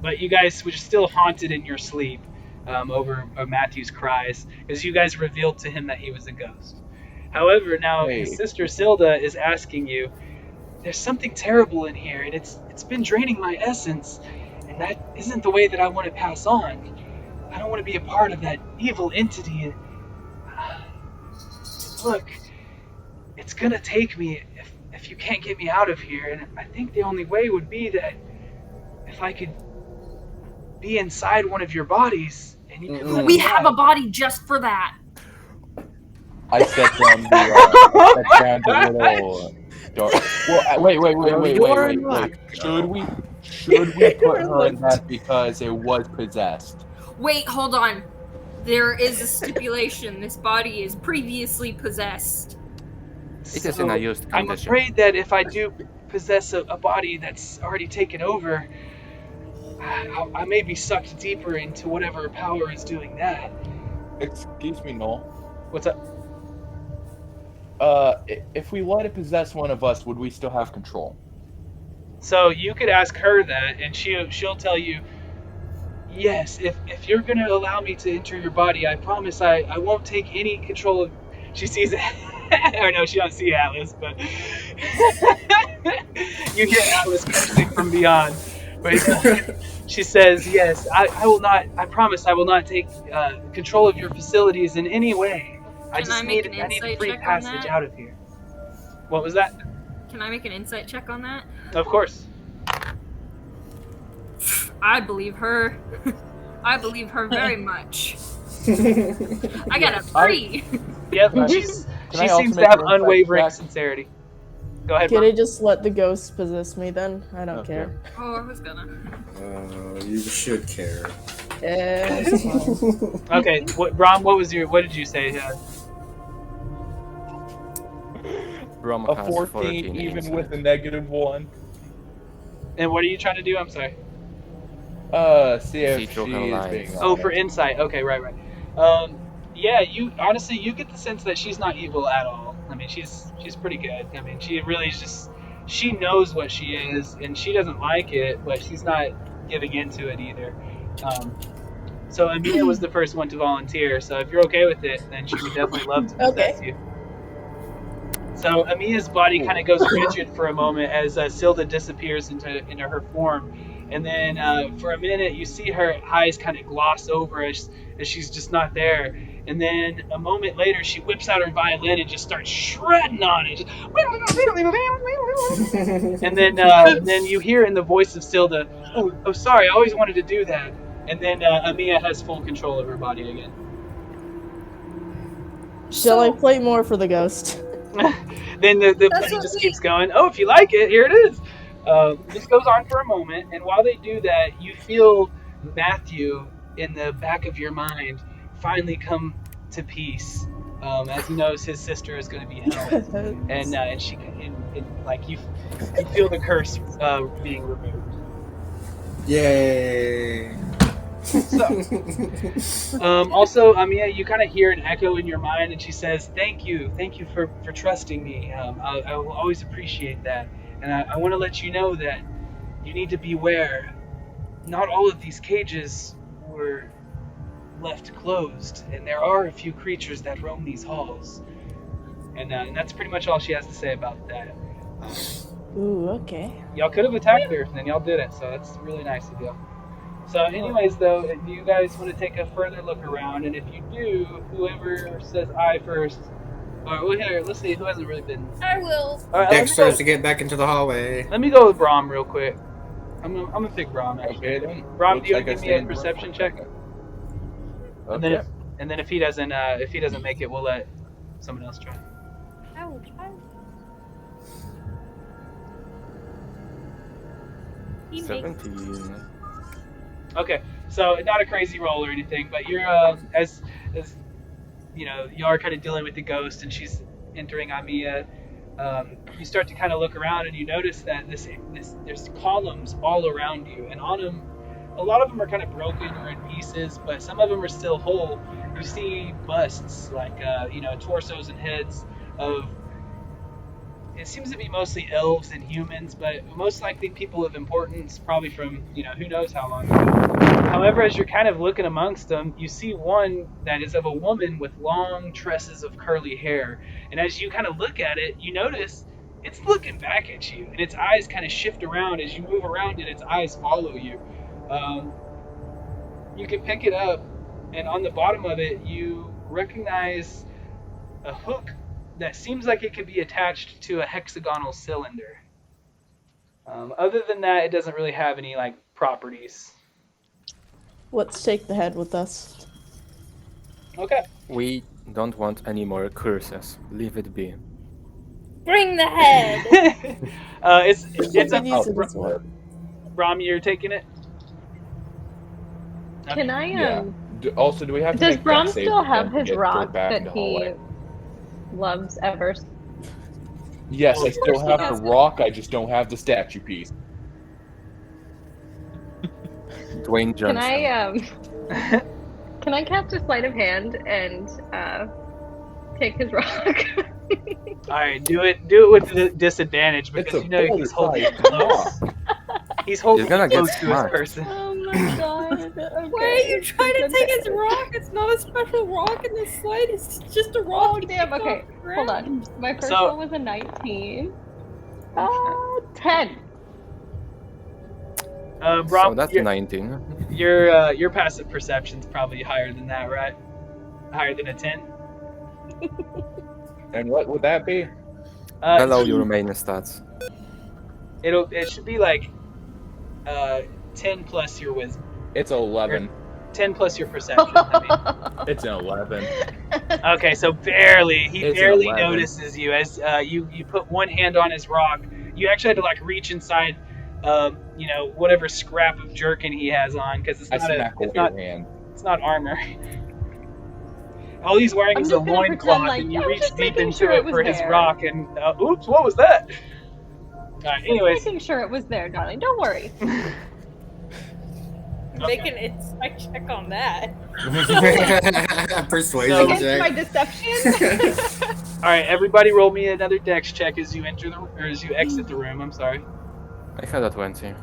but you guys were still haunted in your sleep over Matthew's cries, because you guys revealed to him that he was a ghost. However, now his sister Silda is asking you, there's something terrible in here, and it's been draining my essence, and that isn't the way that I want to pass on. I don't want to be a part of that evil entity. Look, it's gonna take me if you can't get me out of here, and I think the only way would be that if I could be inside one of your bodies, and you could let We me have out. a body just for that. I set down the little door. Well, wait. Should we put her in that because it was possessed? Wait, hold on. There is a stipulation. This body is previously possessed. It is in a used I'm condition. afraid that if I do possess a body that's already taken over, I may be sucked deeper into whatever power is doing that. Excuse me, Noel. What's up? If we let it possess one of us, would we still have control? So you could ask her that, and she'll tell you, yes, if you're going to allow me to enter your body, I promise I won't take any control of... She sees it. Or no, she don't see Atlas, but... You hear Atlas questioning from beyond. But she says, yes, I will not... I promise I will not take control of your facilities in any way. I need a free passage out of here. What was that? Can I make an insight check on that? Of course. I believe her. I believe her very much. I got a 3. Yep, she seems to have unwavering sincerity. Go ahead, Can I just let the ghost possess me then? I don't care. Oh, I was gonna. You should care. Yeah, it's fine. Okay, Brom, what did you say? Brom A has 14, even insight. with a -1. And what are you trying to do? I'm sorry. See if See she through her is lies. being Oh, for honest. insight. Okay, right. Yeah, you get the sense that she's not evil at all. I mean, she's pretty good. I mean, she really is just, she knows what she is, and she doesn't like it, but she's not giving into it either. So Amina was the first one to volunteer. So if you're okay with it, then she would definitely love to possess you. So Amina's body kind of goes rigid for a moment as Silda disappears into her form, And then for a minute, you see her eyes kind of gloss over as she's just not there. And then a moment later, she whips out her violin and just starts shredding on it. And then you hear in the voice of Silda, "Oh, sorry, I always wanted to do that." And then Amiya has full control of her body again. Shall I play more for the ghost? Then the play just keeps going. Oh, if you like it, here it is. This goes on for a moment, and while they do that, you feel Matthew in the back of your mind finally come to peace, as he knows his sister is going to be held, and she like you feel the curse being removed. Yay! Also, Amiya, you kind of hear an echo in your mind, and she says, thank you for trusting me. I will always appreciate that. And I want to let you know that you need to beware. Not all of these cages were left closed, and there are a few creatures that roam these halls. And that's pretty much all she has to say about that. Ooh, okay. Y'all could have attacked her, and y'all didn't, so that's really nice of y'all. So anyways, though, do you guys want to take a further look around? And if you do, whoever says I first... Well, here, let's see who hasn't really been... I will. Right, Dex starts to get back into the hallway. Let me go with Braum real quick. I'm gonna pick Braum, actually. Okay, then. Braum, do you Looks want to give like me I a stand perception for a check? second. And Okay. then if he doesn't make it, we'll let someone else try. Ouch. 17. Okay, so not a crazy roll or anything, but you're as you know, you are kind of dealing with the ghost, and she's entering Amiya. You start to kind of look around, and you notice that there's columns all around you, and on them, a lot of them are kind of broken or in pieces, but some of them are still whole. You see busts, like torsos and heads of. It seems to be mostly elves and humans, but most likely people of importance, probably from, who knows how long ago. However, as you're kind of looking amongst them, you see one that is of a woman with long tresses of curly hair. And as you kind of look at it, you notice it's looking back at you, and its eyes kind of shift around. As you move around it, its eyes follow you. You can pick it up, and on the bottom of it, you recognize a hook that seems like it could be attached to a hexagonal cylinder. Other than that, it doesn't really have any properties. Let's take the head with us. Okay. We don't want any more curses. Leave it be. Bring the head. it's We use it as well. Braum, you're taking it. Can I Yeah. Also, do we have to Does make Braum dex saves still again have to his get rock back that into he hallway? loves ever? Yes, I still have has the rock. I just don't have the statue piece. Dwayne Johnson. Can I cast a sleight of hand and take his rock? All right, do it with the disadvantage It's because a he's holding it boulder-sized close. He's holding He's gonna it get close to his smacked. person. Oh my god. Okay. Why are you trying to take his rock? It's not a special rock in the slightest. It's just a rock. Oh damn, okay. Hold on. My first So- one was a 19. 10. Braum, So that's 19. your passive perception's probably higher than that, right? Higher than a 10. And what would that be? Below your main stats. It should be 10 plus your wisdom. It's 11. 10 plus your perception. I It's an 11. mean. Okay, so barely. He It's barely 11. notices you as you put one hand on his rock. You actually had to reach inside, whatever scrap of jerkin he has on, because it's I not smack away your hand. it's not armor. All he's wearing I'm is a just gonna pretend loincloth, like, and you I was reach just deep making into sure it it was for his there. rock, and oops, what was that? Alright, anyways. Making sure it was there, darling. Don't worry. Making an insight check on that. Persuasion Against check. my deception. Alright, everybody roll me another dex check as you enter as you exit the room, I'm sorry. I had a 20.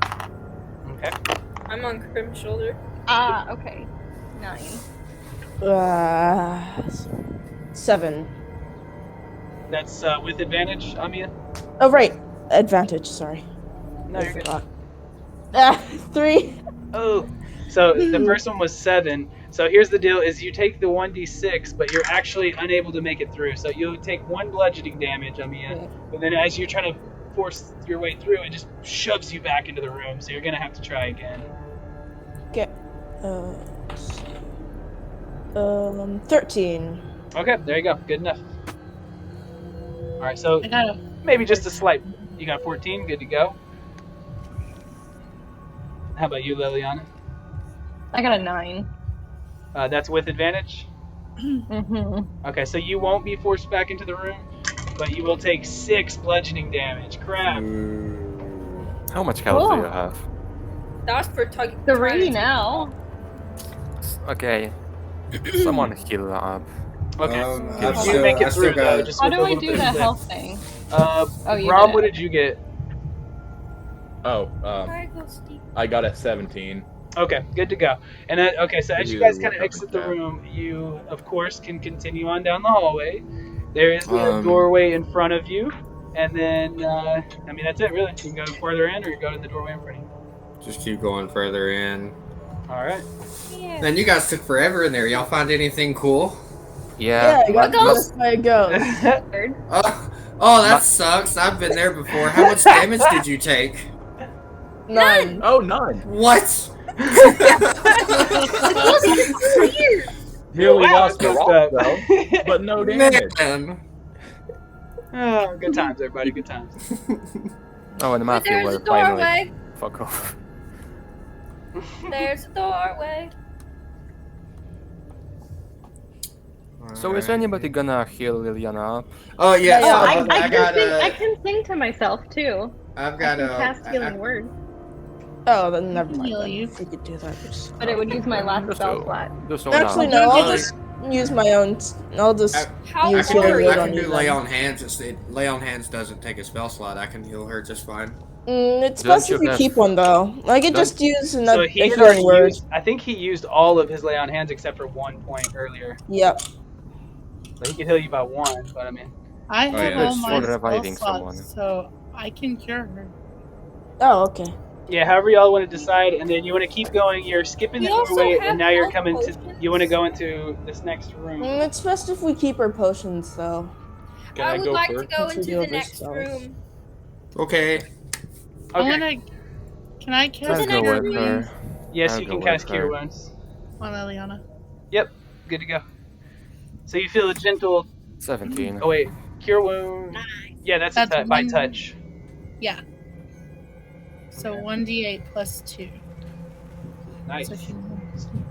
Okay. I'm on Crim's shoulder. Okay. 9. 7. That's with advantage, Amiya? Oh, right. Advantage, sorry. No, you're good. 3. Oh, so the first one was 7. So here's the deal: is you take the 1d6, but you're actually unable to make it through. So you'll take 1 bludgeoning damage, but then as you're trying to force your way through, it just shoves you back into the room. So you're gonna have to try again. Okay. 13. Okay, there you go. Good enough. All right, so I got maybe just a slight. You got 14. Good to go. How about you, Liliana? I got a 9. That's with advantage. Mm-hmm. Okay, so you won't be forced back into the room, but you will take 6 bludgeoning damage. Crap. How much health do you have? That's for 3 now. Okay. Someone heal up. Okay. I've you still- make it I still through, though. got- Just How with do a I little do bit the of health this. thing? You Rob, did what it. did you get? Oh, I got a 17. Okay, good to go. And okay, so as you guys kind of exit the room, you of course can continue on down the hallway. There is the doorway in front of you, and then I mean that's it really. You can go further in, or you go to the doorway in front of you. Just keep going further in. All right. Man, you guys took forever in there. Y'all find anything cool? Yeah. I got possessed by a ghost. Oh, that sucks. I've been there before. How much damage did you take? 9. Oh, none. What? Nearly Wow, lost the that's rock, messed though, but no damage. Man. Oh, good times, everybody. Good times. Oh, and Matthew There's will a doorway. finally fuck off. There's a doorway. So is anybody gonna heal Liliana up? Oh yeah. Oh, so I can sing to myself too. I've I got can a. cast healing word, Oh, then never mind. Heal Then. you. If we could do that. Just... but it would use my last spell slot. Just Actually, no. I'll just use my own. I'll just How use I can healing do, word I on can you. do lay then. on hands. Lay on hands doesn't take a spell slot. I can heal her just fine. It's Don't best you if we have- keep one though. I could don't- just use So another he had healing already word. used. I think he used all of his lay on hands except for 1 point earlier. Yep. So he could heal you by 1, but I mean. I have yeah. all my For spell reviving slots, someone. so I can cure her. Oh, okay. Yeah, however y'all want to decide, and then you want to keep going. You're skipping the We also doorway, have and now you're health coming to. potions. You want to go into this next room. It's best if we keep our potions though. Can I I would go like first? to go Since we into do the have next spells. room. Okay. I'm Okay. gonna. Can I cast I'll go Cure with Wounds her. Yes, I'll you go can with cast Cure her. Wounds. on Liliana? Yep, good to go. So you feel a gentle. 17. Oh wait, Cure Wound. Yeah, that's That's by one- touch. Yeah. So Okay. 1d8 plus 2. Nice. So if you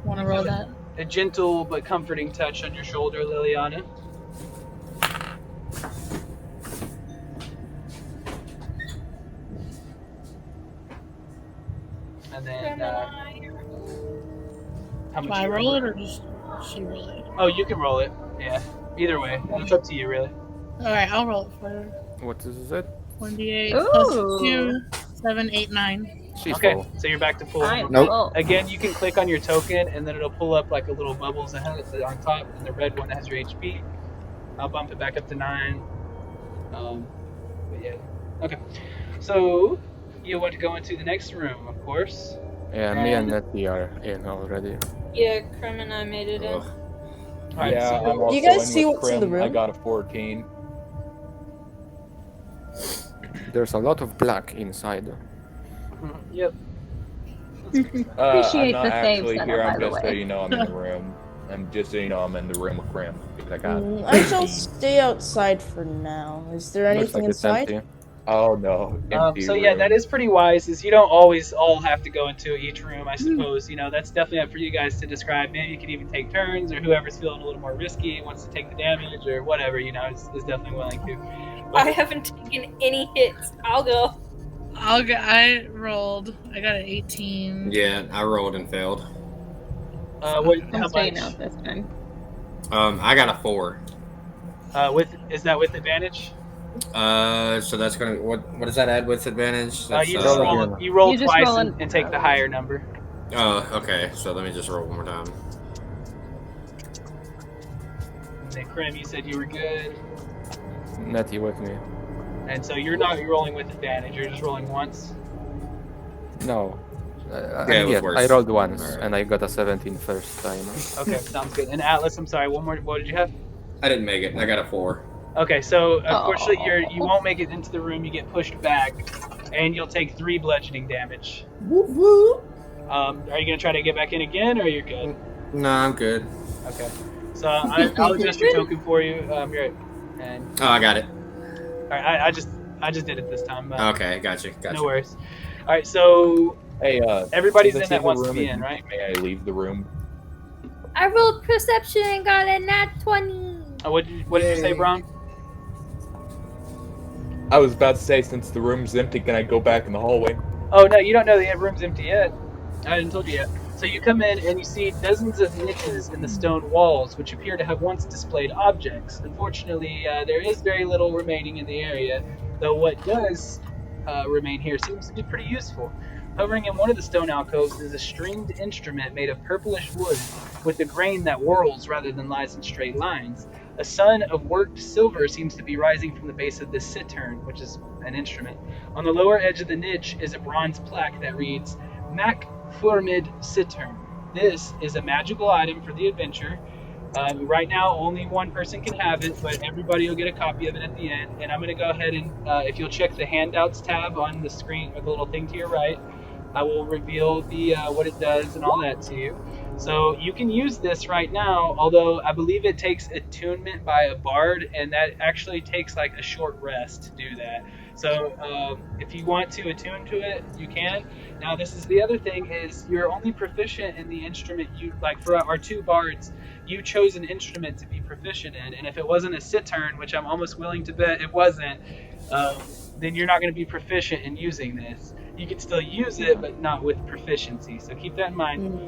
want to roll that. A gentle but comforting touch on your shoulder, Liliana. And then, how much? Do I you roll it remember? or just she roll it? Oh, you can roll it. Yeah. Either way, it's up to you, really. Alright, I'll roll it for her. What is it? 1d8 Ooh. plus 2, 7, 8, 9. She's Okay, full. so you're back to full. I'm Nope. full. Again, you can click on your token, and then it'll pull up like a little bubbles ahead on top, and the red one has your HP. I'll bump it back up to 9. But yeah, okay. So you want to go into the next room, of course. Yeah, me and Nettie are in already. Yeah, Krim and I made it in. Ugh. All right, Yeah, so I'm also You guys in see with what's in the Krim. I room? got a 14. There's a lot of black inside. Yep. Appreciate I'm not the save actually center, here. by I'm the just so way. you know I'm in the room. And just so you know I'm in the room with Krim. Because I got I shall 18. stay outside for now. Is there Looks anything like it's inside? empty. Oh no. Empty So yeah, room. that is pretty wise. Is you don't always all have to go into each room. I suppose that's definitely up for you guys to describe. Maybe you could even take turns, or whoever's feeling a little more risky wants to take the damage, or whatever. Is definitely willing to. I haven't taken any hits. I'll go. I rolled. I got an 18. Yeah, I rolled and failed. How I'm staying much? out this time. I got a 4. Is that with advantage? So that's gonna what does that add with advantage? That's, You just roll. again. You roll You just twice roll and take the higher number. Oh, okay. So let me just roll one more time. And then Krim, you said you were good, Nettie with me. and so you're not rolling with advantage. You're just rolling once. No. it was Yeah, worse. I rolled once, Alright. and I got a 17 first time. Okay, sounds good. And Atlas, I'm sorry, one more. What did you have? I didn't make it. I got a 4. Okay, so unfortunately Aw. you won't make it into the room. You get pushed back, and you'll take 3 bludgeoning damage. Whoop whoop. Are you gonna try to get back in again, or you're good? No, I'm good. Okay. So I'll adjust your token for you. You're right. And Oh, I got it. all right, I just did it this time. Okay, gotcha. No worries. All right, so Hey, everybody's since in that the wants to room be is- in, right? May I leave the room? I rolled perception and got a nat 20. What did you say, Bron? I was about to say, since the room's empty, can I go back in the hallway? Oh no, you don't know the room's empty yet. I didn't told you yet. So you come in and you see dozens of niches in the stone walls, which appear to have once displayed objects. Unfortunately, there is very little remaining in the area, though what does remain here seems to be pretty useful. Hovering in one of the stone alcoves is a stringed instrument made of purplish wood with a grain that whirls rather than lies in straight lines. A sun of worked silver seems to be rising from the base of this cittern, which is an instrument. On the lower edge of the niche is a bronze plaque that reads, Mac Formid Cittern. This is a magical item for the adventure. Right now, only one person can have it, but everybody will get a copy of it at the end. And I'm going to go ahead and, if you'll check the handouts tab on the screen, or the little thing to your right, I will reveal the what it does and all that to you. So you can use this right now, although I believe it takes attunement by a bard, and that actually takes like a short rest to do that. So if you want to attune to it, you can. Now this is the other thing, is you're only proficient in the instrument you, like for our 2 bards, you chose an instrument to be proficient in, and if it wasn't a cittern, which I'm almost willing to bet it wasn't, then you're not going to be proficient in using this. You can still use it, but not with proficiency, so keep that in mind.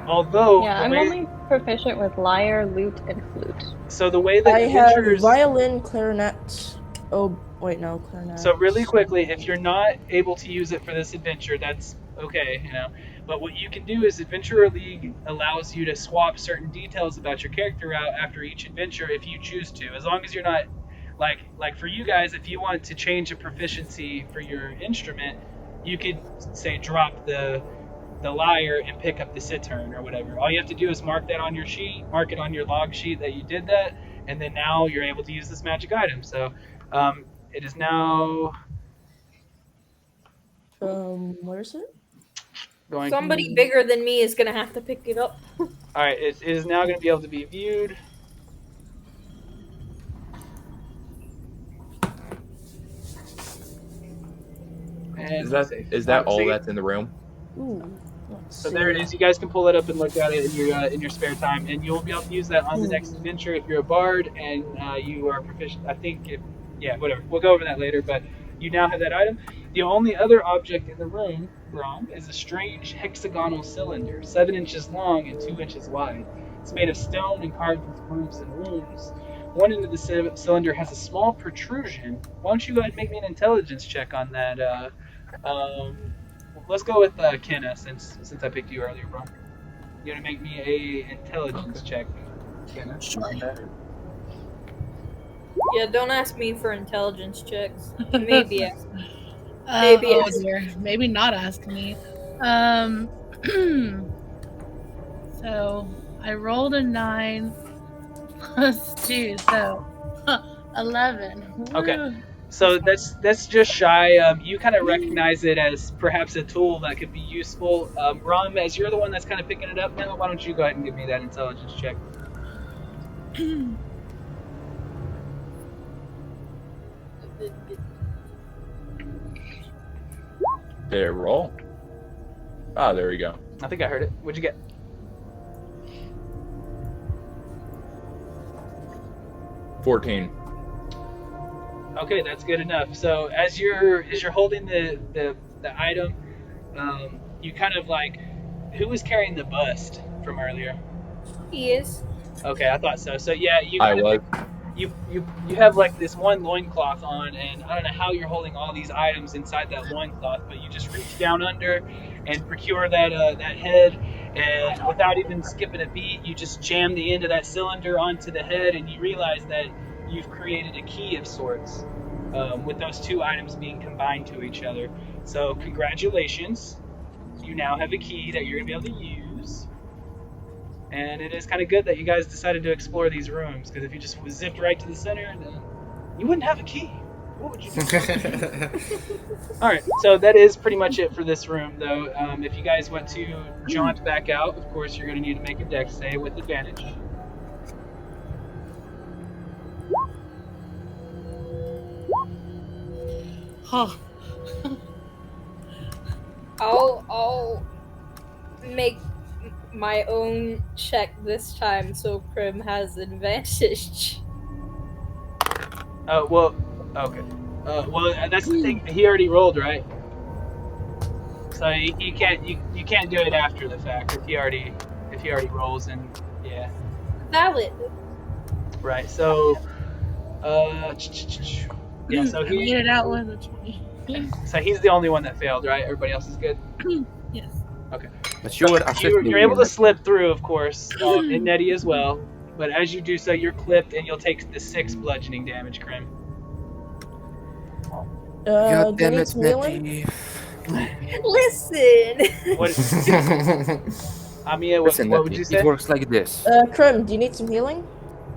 Although Yeah, I'm only proficient with lyre, lute, and flute. So the way that I have adventurers... violin, clarinet. Oh, wait, no, clarinet. So really quickly, if you're not able to use it for this adventure, that's okay, you know. But what you can do is Adventurer League allows you to swap certain details about your character out after each adventure if you choose to. As long as you're not, like for you guys, if you want to change a proficiency for your instrument, you could say drop the lyre and pick up the cittern or whatever. All you have to do is mark that on your sheet, mark it on your log sheet that you did that, and then now you're able to use this magic item. So it is now... Where's it? Somebody bigger than me is gonna have to pick it up. Alright, it is now going to be able to be viewed. And Is that all that's in the room? Ooh. So there it is. You guys can pull it up and look at it in your spare time, and you'll be able to use that on the next adventure if you're a bard and you are proficient. I think, whatever. We'll go over that later, but you now have that item. The only other object in the room, Ron, is a strange hexagonal cylinder, 7 inches long and 2 inches wide. It's made of stone and carved with grooves and runes. One end of the cylinder has a small protrusion. Why don't you go ahead and make me an intelligence check on that? Let's go with Kenna, since I picked you earlier, bro. You want to make me a intelligence check, Kenna? Sure. Yeah, don't ask me for intelligence checks. Maybe ask me. Maybe not ask me. So I rolled a 9 plus 2, so 11. Okay. Woo. So that's just shy. You kind of recognize it as perhaps a tool that could be useful. Rom, as you're the one that's kind of picking it up now, why don't you go ahead and give me that intelligence check? Did it roll? Ah, there we go. I think I heard it. What'd you get? $14. Okay, that's good enough. So as you're holding the item, you kind of like, who was carrying the bust from earlier? He is. Okay, I thought so. So yeah, I was. You have like this one loincloth on, and I don't know how you're holding all these items inside that loincloth, but you just reach down under and procure that head, and without even skipping a beat, you just jam the end of that cylinder onto the head, and you realize that you've created a key of sorts with those two items being combined to each other. So congratulations. you now have a key that you're going to be able to use. And it is kind of good that you guys decided to explore these rooms, because if you just zipped right to the center, then you wouldn't have a key. What would you do? Alright, so that is pretty much it for this room, though. If you guys want to jaunt back out, of course, you're going to need to make a dex save with advantage. Oh, I'll make my own check this time so Prim has advantage. Oh, well, okay. Well, that's the thing. He already rolled, right? So you can't do it after the fact if he already rolls, and yeah. Valid. Right. So yeah. So I made it out with a 20. So he's the only one that failed, right? Everybody else is good. Yes. Okay. But you were assisting You're able me. to slip through, of course, and Nettie as well. But as you do so, you're clipped, and you'll take the 6 bludgeoning damage, Krim. God do you damn need it, some healing? Nettie. Listen. What? Amia, Listen, what would Nettie, you say? it works like this. Krim, do you need some healing?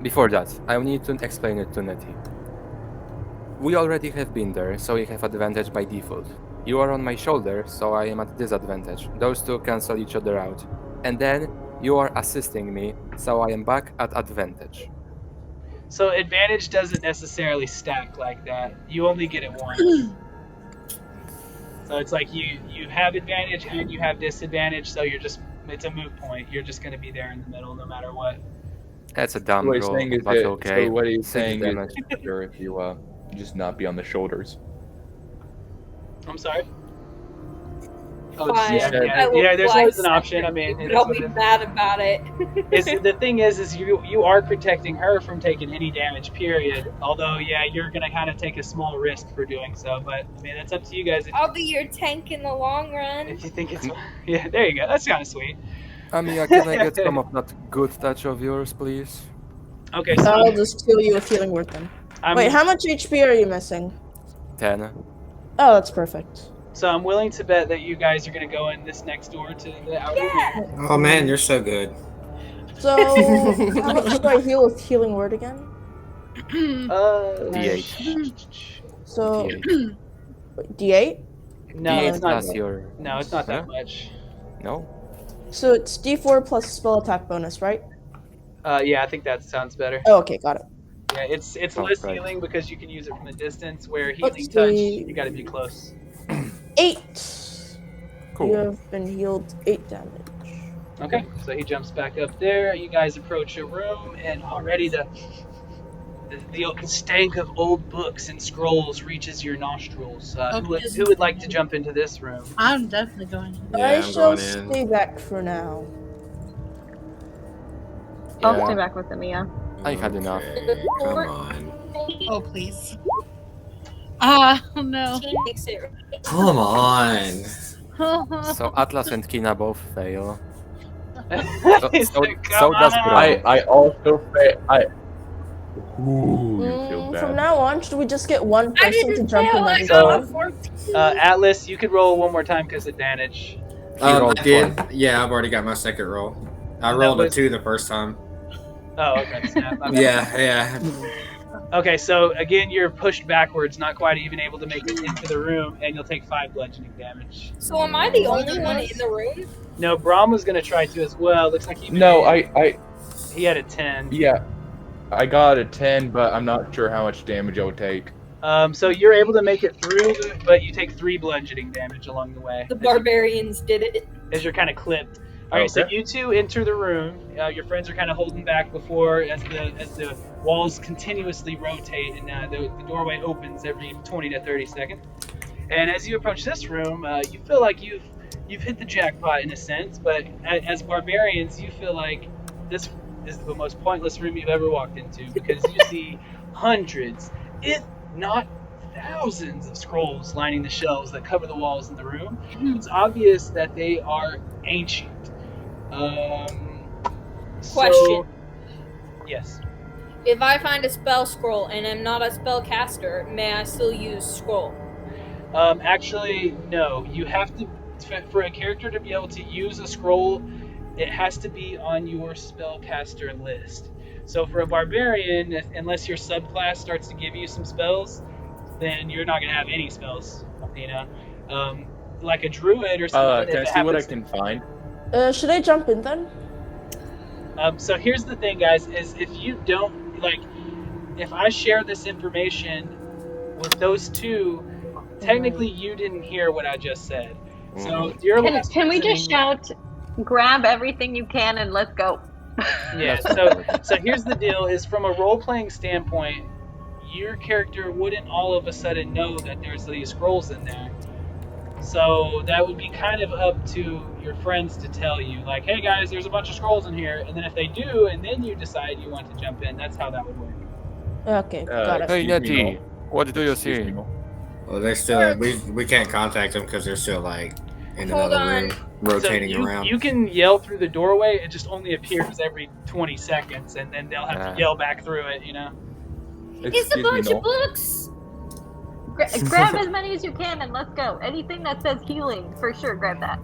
Before that, I need to explain it to Nettie. We already have been there, so you have advantage by default. You are on my shoulder, so I am at disadvantage. Those two cancel each other out. And then, you are assisting me, so I am back at advantage. So advantage doesn't necessarily stack like that. You only get it once. So it's like you have advantage and you have disadvantage, so it's a moot point. You're just going to be there in the middle no matter what. That's a dumb What he's roll, saying is but that, okay. so what he's 6 saying damage. is it's better if you just not be on the shoulders. I'm sorry? Oh, Fine. yeah, I will there's fly always an option. I mean, but it is I'll what be it is. mad about it. The thing is you are protecting her from taking any damage, period. Although, yeah, you're going to kind of take a small risk for doing so, but, I mean, that's up to you guys. I'll be your tank in the long run. If you think it's... Yeah, there you go. That's kind of sweet. Amia, can I get some of that good touch of yours, please? Okay, so... I'll just heal you with healing word then. Wait, how much HP are you missing? 10. Oh, that's perfect. So I'm willing to bet that you guys are going to go in this next door to the outer room. Oh man, you're so good. So, how much do I heal with healing word again? D8. So, D8. D8? No, D8 it's not. plus your... No, it's not that Huh? much. No? So it's D4 plus spell attack bonus, right? Yeah, I think that sounds better. Oh, okay, got it. Yeah, it's Oh, less right. healing because you can use it from a distance, where Let's healing touch, see. you got to be close. 8. Cool. You have been healed 8 damage. Okay, so he jumps back up there. You guys approach a room, and already the stank of old books and scrolls reaches your nostrils. Who would like to jump into this room? I'm definitely going. Yeah, I I'm shall going in. stay back for now. I'll Yeah. stay back with Amia. I had enough. Okay, come on. Oh, please. Ah, no. She makes it. Come on. So Atlas and Kina both fail. He So said, "Come does on." Bram. I also Ooh, you feel bad. From now on, should we just get one person to jump in every So- time? 14. Atlas, you could roll one more time because advantage. He rolled I did. one. Yeah, I've already got my second roll. I That rolled a was- 2 the first time. Oh, okay. Snap. My bad. Yeah. Okay, so again, you're pushed backwards, not quite even able to make it into the room, and you'll take 5 bludgeoning damage. So am I the only one in the room? No, Brahm was going to try to as well. Looks like he No, he had a 10. yeah, I got a 10, but I'm not sure how much damage I would take. So you're able to make it through, but you take 3 bludgeoning damage along the way. The barbarians did it. As you're kind of clipped. All right, so Okay. you two enter the room. Your friends are kind of holding back before, as the walls continuously rotate and the doorway opens every 20 to 30 seconds. And as you approach this room, you feel like you've hit the jackpot in a sense, but as barbarians, you feel like this is the most pointless room you've ever walked into, because you see hundreds, if not thousands, of scrolls lining the shelves that cover the walls in the room. It's obvious that they are ancient. Question. Yes. If I find a spell scroll and am not a spellcaster, may I still use scroll? Actually, no. You have to for a character to be able to use a scroll, it has to be on your spellcaster list. So for a barbarian, unless your subclass starts to give you some spells, then you're not gonna have any spells. You know, like a druid or something. Can I see what I can find? Should I jump in then? So here's the thing, guys: is if you don't like, if I share this information with those two, technically you didn't hear what I just said. So you're Can we just shout, grab everything you can and let's go? Yeah, so here's the deal, is from a role-playing standpoint, your character wouldn't all of a sudden know that there's these scrolls in there. So that would be kind of up to your friends to tell you, like, hey guys, there's a bunch of scrolls in here, and then if they do, and then you decide you want to jump in, that's how that would work. Okay, got it. Hey Yeti, what do you see? Well, they're still we can't contact them because they're still like in another room rotating around. You can yell through the doorway, it just only appears every 20 seconds, and then they'll have to yell back through it, you know? It's a bunch of books! Grab as many as you can and let's go. Anything that says healing, for sure, grab that.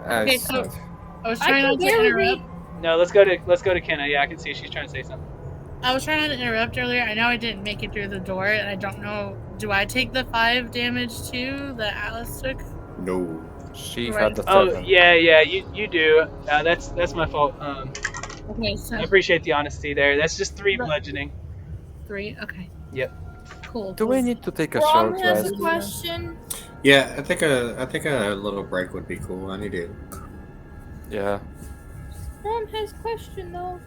Okay, so I was trying not to interrupt. No, let's go to Kenna. Yeah, I can see she's trying to say something. I was trying not to interrupt earlier. I know I didn't make it through the door, and I don't know. Do I take the 5 damage too that Alice took? No. She had the 7. Oh yeah, you do. That's my fault. Okay, so I appreciate the honesty there. That's just 3 bludgeoning. 3. Okay. Yep. Cool. Do we need to take a Rom short has rest? a question. Yeah, I think a little break would be cool. I need to. Yeah. Rom has a question though.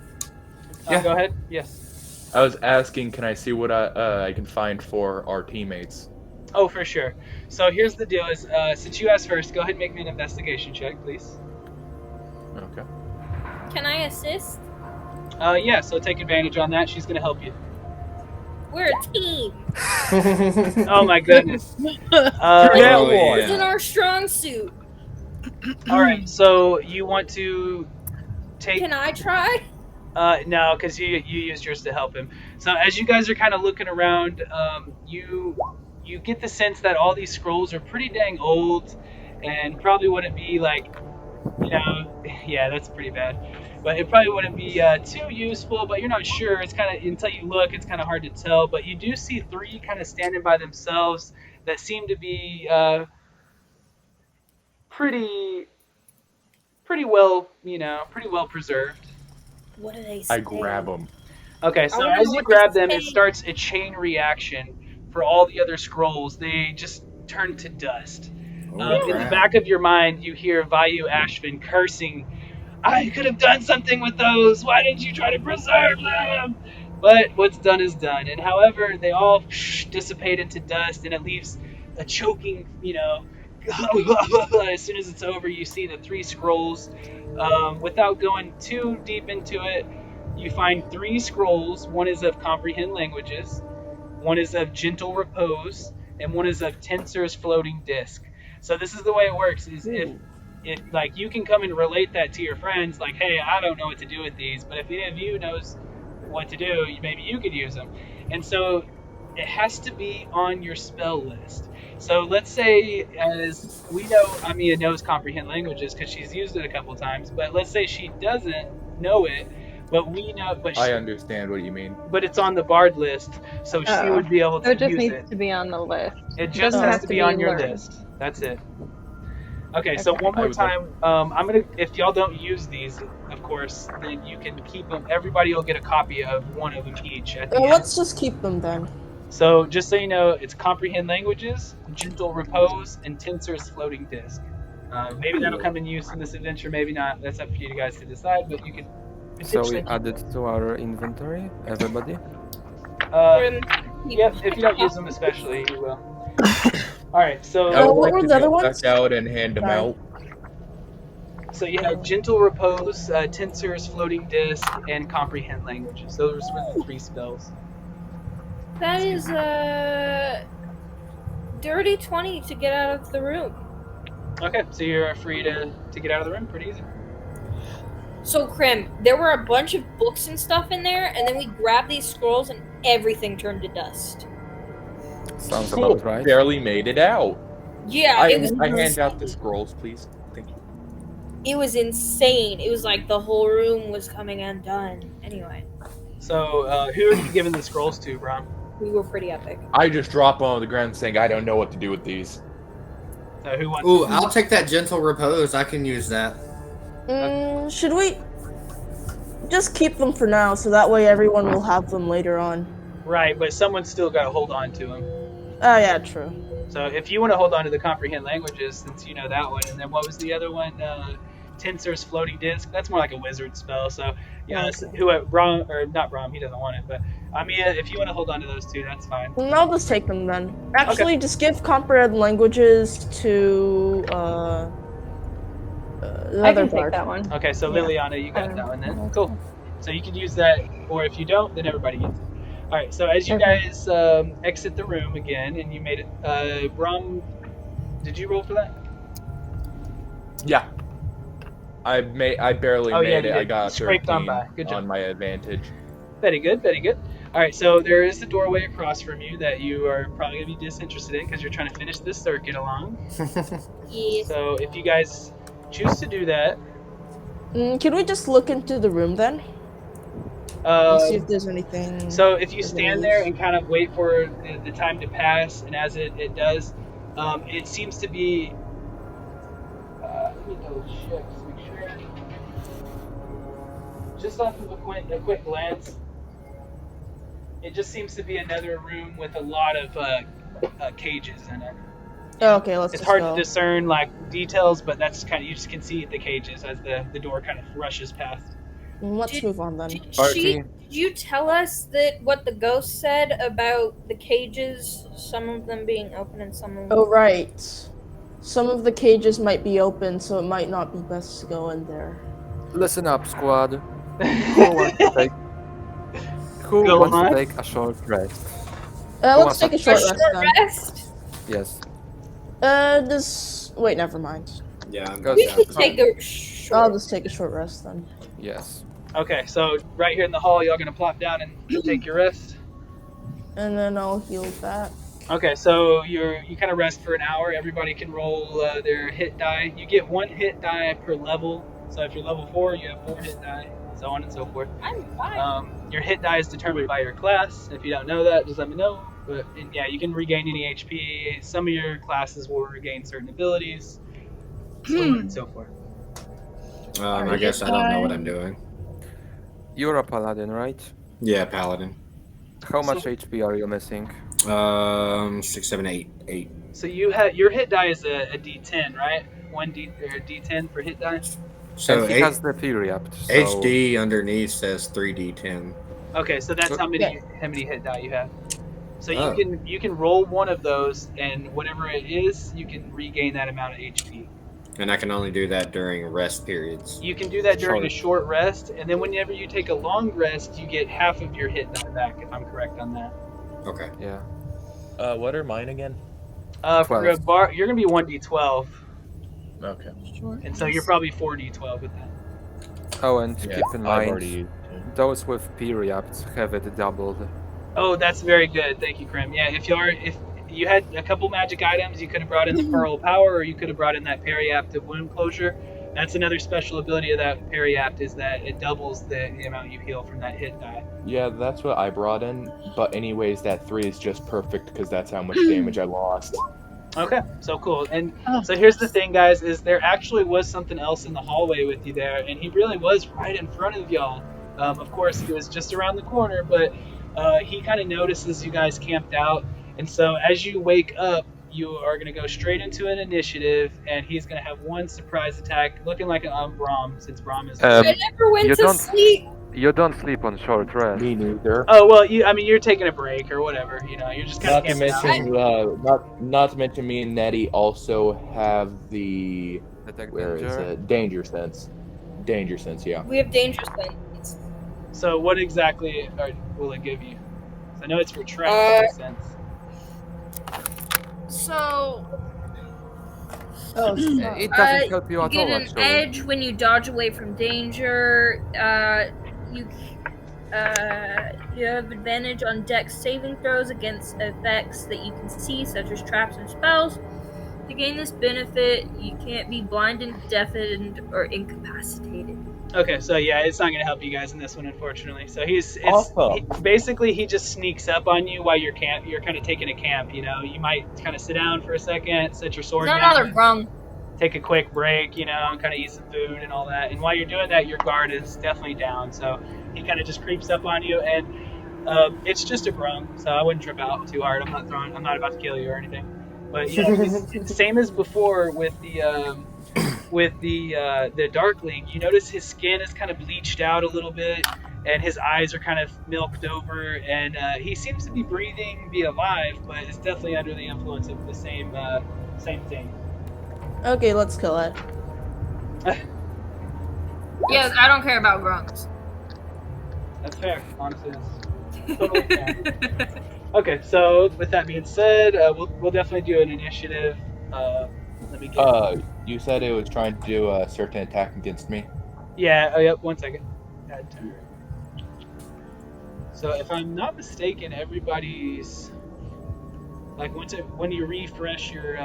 Yeah. Go ahead. Yes. I was asking, can I see what I can find for our teammates? Oh, for sure. So here's the deal: is since you asked first, go ahead and make me an investigation check, please. Okay. Can I assist? Yeah. So take advantage on that. She's gonna help you. We're a team. Oh my goodness. It's in our strong suit. All right. So you want to take? Can I try? No, because you used yours to help him. So as you guys are kind of looking around, you get the sense that all these scrolls are pretty dang old, and probably wouldn't be like, yeah, that's pretty bad. But it probably wouldn't be too useful. But you're not sure. It's kind of until you look, it's kind of hard to tell. But you do see 3 kind of standing by themselves that seem to be pretty well, pretty well preserved. What do they say? I grab them. Okay, so as you grab them, it starts a chain reaction for all the other scrolls. They just turn to dust. In the back of your mind, you hear Vayu Ashvin cursing, I could have done something with those. Why didn't you try to preserve them? But what's done is done. And however, they all dissipate into dust, and it leaves a choking, as soon as it's over, you see the 3 scrolls. Without going too deep into it, you find 3 scrolls. One is of comprehend languages, one is of gentle repose, and one is of Tensor's floating disc. So this is the way it works, is if like you can come and relate that to your friends, like, hey, I don't know what to do with these, but if any of you knows what to do, maybe you could use them. And so it has to be on your spell list. So let's say, as we know, Amia knows comprehend languages because she's used it a couple times, but let's say she doesn't know it, but we know, I understand what you mean. But it's on the bard list, so she would be able to use it. So it just needs to be on the list. It just has to be on your list. That's it. Okay, so one more time, I'm gonna. If y'all don't use these, of course, then you can keep them. Everybody will get a copy of one of them each. At the end. Let's just keep them then. So just so you know, it's comprehend languages, gentle repose, and Tensor's floating disc. Maybe that'll come in use in this adventure, maybe not. That's up for you guys to decide. But you can. So we add it to our inventory, everybody. Yep. If you don't use them, especially, you will. All right, so what were the other ones? Back out and hand them out. So you have gentle repose, Tensor's floating disc, and comprehend languages. Those were the 3 spells. That is dirty 20 to get out of the room. Okay, so you're free to get out of the room pretty easy. So, Krim, there were a bunch of books and stuff in there, and then we grabbed these scrolls and everything turned to dust. Sounds about right. Barely made it out. Yeah, I it was hand out the insane. scrolls, please. Thank you. It was insane. It was like the whole room was coming undone. Anyway, So, who are you giving the scrolls to, Brom? we were pretty epic. I just drop them on the ground saying I don't know what to do with these. So who wants? Ooh, I'll take that gentle repose. I can use that. Should we just keep them for now, so that way everyone will have them later on? Right, but someone's still got to hold on to them. Oh yeah, true. So if you want to hold on to the comprehend languages, since you know that one, and then what was the other one? Tensor's floating disk. That's more like a wizard spell. So yeah, Okay. Brom or not Brom, he doesn't want it. But Amia, if you want to hold on to those two, that's fine. I'll just take them then. Actually, just give comprehend languages to the I other can take bard. that one. Okay, so Yeah. Liliana, you got that one then. Cool. So you can use that, or if you don't, then everybody gets it. All right. So as you guys exit the room again, and you made it, Brom, did you roll for that? Yeah. I barely Oh, yeah, made you it. I did. got Scraped 13 on by. Good job. on my advantage. Very good, very good. All right, so there is the doorway across from you that you are probably going to be disinterested in because you're trying to finish this circuit along. Yes. So if you guys choose to do that, Can we just look into the room then? And see if there's anything. so if you of stand interest? there and kind of wait for the time to pass, and as it does, it seems to be. Let me double check to make sure. Just off of a quick glance, it just seems to be another room with a lot of cages in it. Oh, okay, let's It's just hard go. to discern like details, but that's kind of, you just can see the cages as the door kind of rushes past. Let's move on then. Did you tell us that what the ghost said about the cages? Some of them being open and some of them. Oh right. Some of the cages might be open, so it might not be best to go in there. Listen up, squad. Who wants to take, to take a short rest? Let's take a short rest then. Rest? Yes. Wait, never mind. Yeah, I'm We should take a short. I'll just take a short rest then. Yes. Okay, so right here in the hall, y'all gonna plop down and take your rest. And then I'll heal back. Okay, so you kind of rest for an hour. Everybody can roll their hit die. You get 1 hit die per level. So if you're level 4, you have 4 hit die, so on and so forth. I'm fine. Your hit die is determined by your class. If you don't know that, just let me know. But yeah, you can regain any HP. Some of your classes will regain certain abilities, so on and so forth. I guess I don't know what I'm doing. You're a paladin, right? Yeah, paladin. How much HP are you missing? 6, 7, 8. So you have your hit die is a D10, right? 1D or D10 for hit die. So and he has the Fury up. So... HD underneath says 3D10. Okay, so that's how many hit die you have. So Oh. you can roll one of those, and whatever it is, you can regain that amount of HP. And I can only do that during rest periods. You can do that during a short rest, and then whenever you take a long rest, you get half of your hit die back, if I'm correct on that. Okay. Yeah. What are mine again? For a bar, you're gonna be 1d12. Okay. And so you're probably 4d12 with that. Oh, and Yeah, keep in I've mind, already used it. those with Periapt have it doubled. Oh, that's very good. Thank you, Krim. Yeah, if you had a couple magic items, you could have brought in the Pearl of Power, or you could have brought in that Periaptive Wound Closure. That's another special ability of that Periapt, is that it doubles the amount you heal from that hit die. Yeah, that's what I brought in. But anyways, that 3 is just perfect because that's how much damage I lost. Okay, so cool. And so here's the thing, guys, is there actually was something else in the hallway with you there, and he really was right in front of y'all. Of course, he was just around the corner, but he kind of notices you guys camped out. And so as you wake up, you are going to go straight into an initiative, and he's going to have one surprise attack, looking like an Braum, since Braum is... I never went to sleep. You don't sleep on short rest. Me neither. Oh, well, you're taking a break or whatever, you're just kind Not of to camping mention, out. not to mention, me and Nettie also have the danger sense. Danger sense, yeah. We have dangerous things. So what exactly will it give you? I know it's for travel sense. So. It doesn't help you You at get all, an actually. edge when you dodge away from danger. You have advantage on dex saving throws against effects that you can see, such as traps and spells. To gain this benefit, you can't be blinded, deafened, or incapacitated. Okay, so yeah, it's not going to help you guys in this one, unfortunately. So Awesome. basically he just sneaks up on you while you're kind of taking a camp. You know, you might kind of sit down for a second, set your sword It's down, another grung. take a quick break, you know, and kind of eat some food and all that. And while you're doing that, your guard is definitely down. So he kind of just creeps up on you, and it's just a grung, so I wouldn't trip out too hard. I'm not about to kill you or anything. But yeah, same as before with the darkling. You notice his skin is kind of bleached out a little bit, and his eyes are kind of milked over, and he seems to be breathing, be alive, but it's definitely under the influence of the same thing. Okay, let's kill it. Yes, I don't care about grunts. That's fair, honestly. That's totally fair. Okay, so with that being said, we'll definitely do an initiative. Let me get. You said it was trying to do a certain attack against me. Yeah. Oh, yep. 1 second. Add turn. So if I'm not mistaken, everybody's like when you refresh your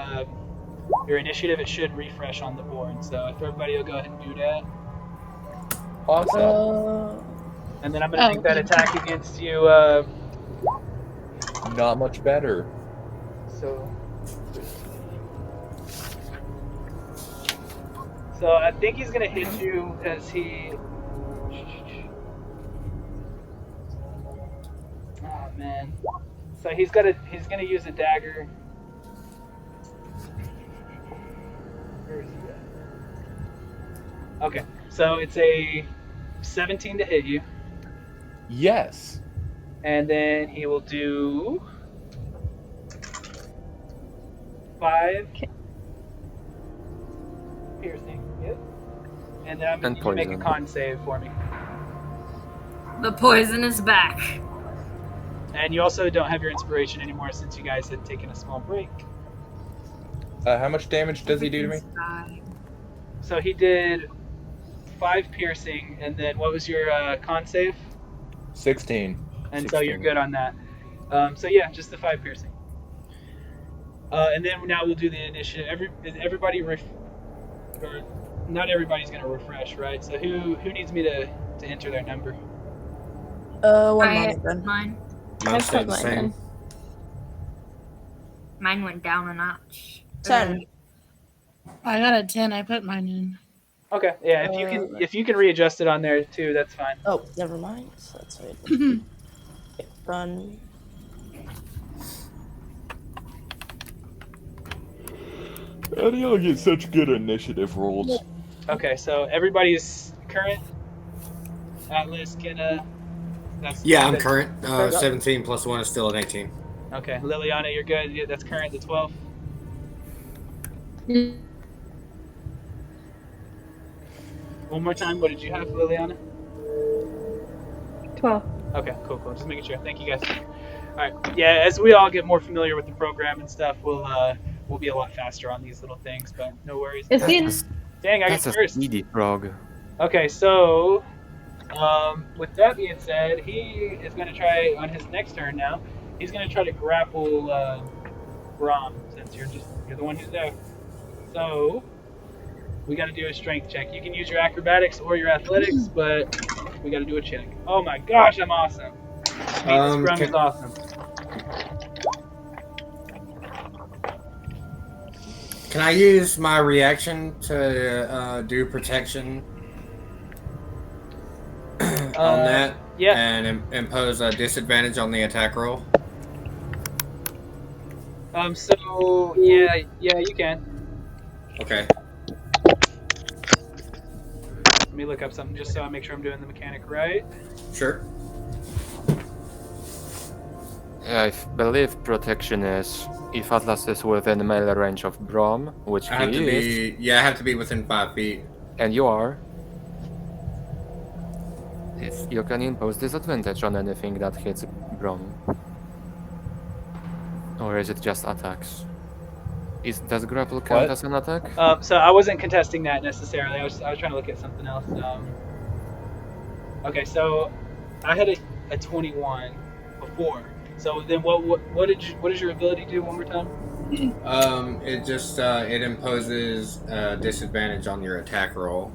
initiative, it should refresh on the board. So if everybody will go ahead and do that. Awesome. And then I'm gonna make that attack against you. Not much better. So I think he's gonna hit you because he. Oh man. So he's gonna use a dagger. Where is he at? Okay, so it's a 17 to hit you. Yes. And then he will do 5 piercing. Yep. And then I'm going to make a con save for me. The poison is back. And you also don't have your inspiration anymore since you guys had taken a small break. How much damage does he do to me? So he did 5 piercing, and then what was your con save? 16. And 16. So you're good on that. So yeah, just the 5 piercing. And then now we'll do the initiative. Everybody, or not everybody's gonna refresh, right? So who needs me to enter their number? One moment then. Mine. Mine stayed the same. Mine went down a notch. 10. I got a 10. I put mine in. Okay, yeah. If you can readjust it on there too, that's fine. Oh, never mind. So that's right. Done. How do y'all get such good initiative rolls? Okay, so everybody's current. Atlas, Kenna. Yeah, I'm current. 17 plus 1 is still an 18. Okay, Liliana, you're good. Yeah, that's current. The 12. One more time. What did you have, Liliana? 12. Okay, cool. Just making sure. Thank you, guys. All right. Yeah, as we all get more familiar with the program and stuff, we'll be a lot faster on these little things. But no worries. Is he? Dang, I get That's first. a speedy frog. Okay, so with that being said, he is going to try on his next turn now. He's going to try to grapple Rom since you're the one who's there. So we got to do a strength check. You can use your acrobatics or your athletics, but we got to do a check. Oh my gosh, I'm awesome. This Grum is awesome. Can I use my reaction to do protection on that? Yeah. And impose a disadvantage on the attack roll? So yeah, you can. Okay. Let me look up something just so I make sure I'm doing the mechanic right. Sure. I believe protection is if Atlas is within melee range of Brom, which I have to is. be. Yeah, I have to be within 5 feet. And you are. You can impose disadvantage on anything that hits Brom. Or is it just attacks? Does grapple count as an attack? So I wasn't contesting that necessarily. I was trying to look at something else. Okay, so I had a 21 before. So then what does your ability do one more time? It just it imposes disadvantage on your attack roll.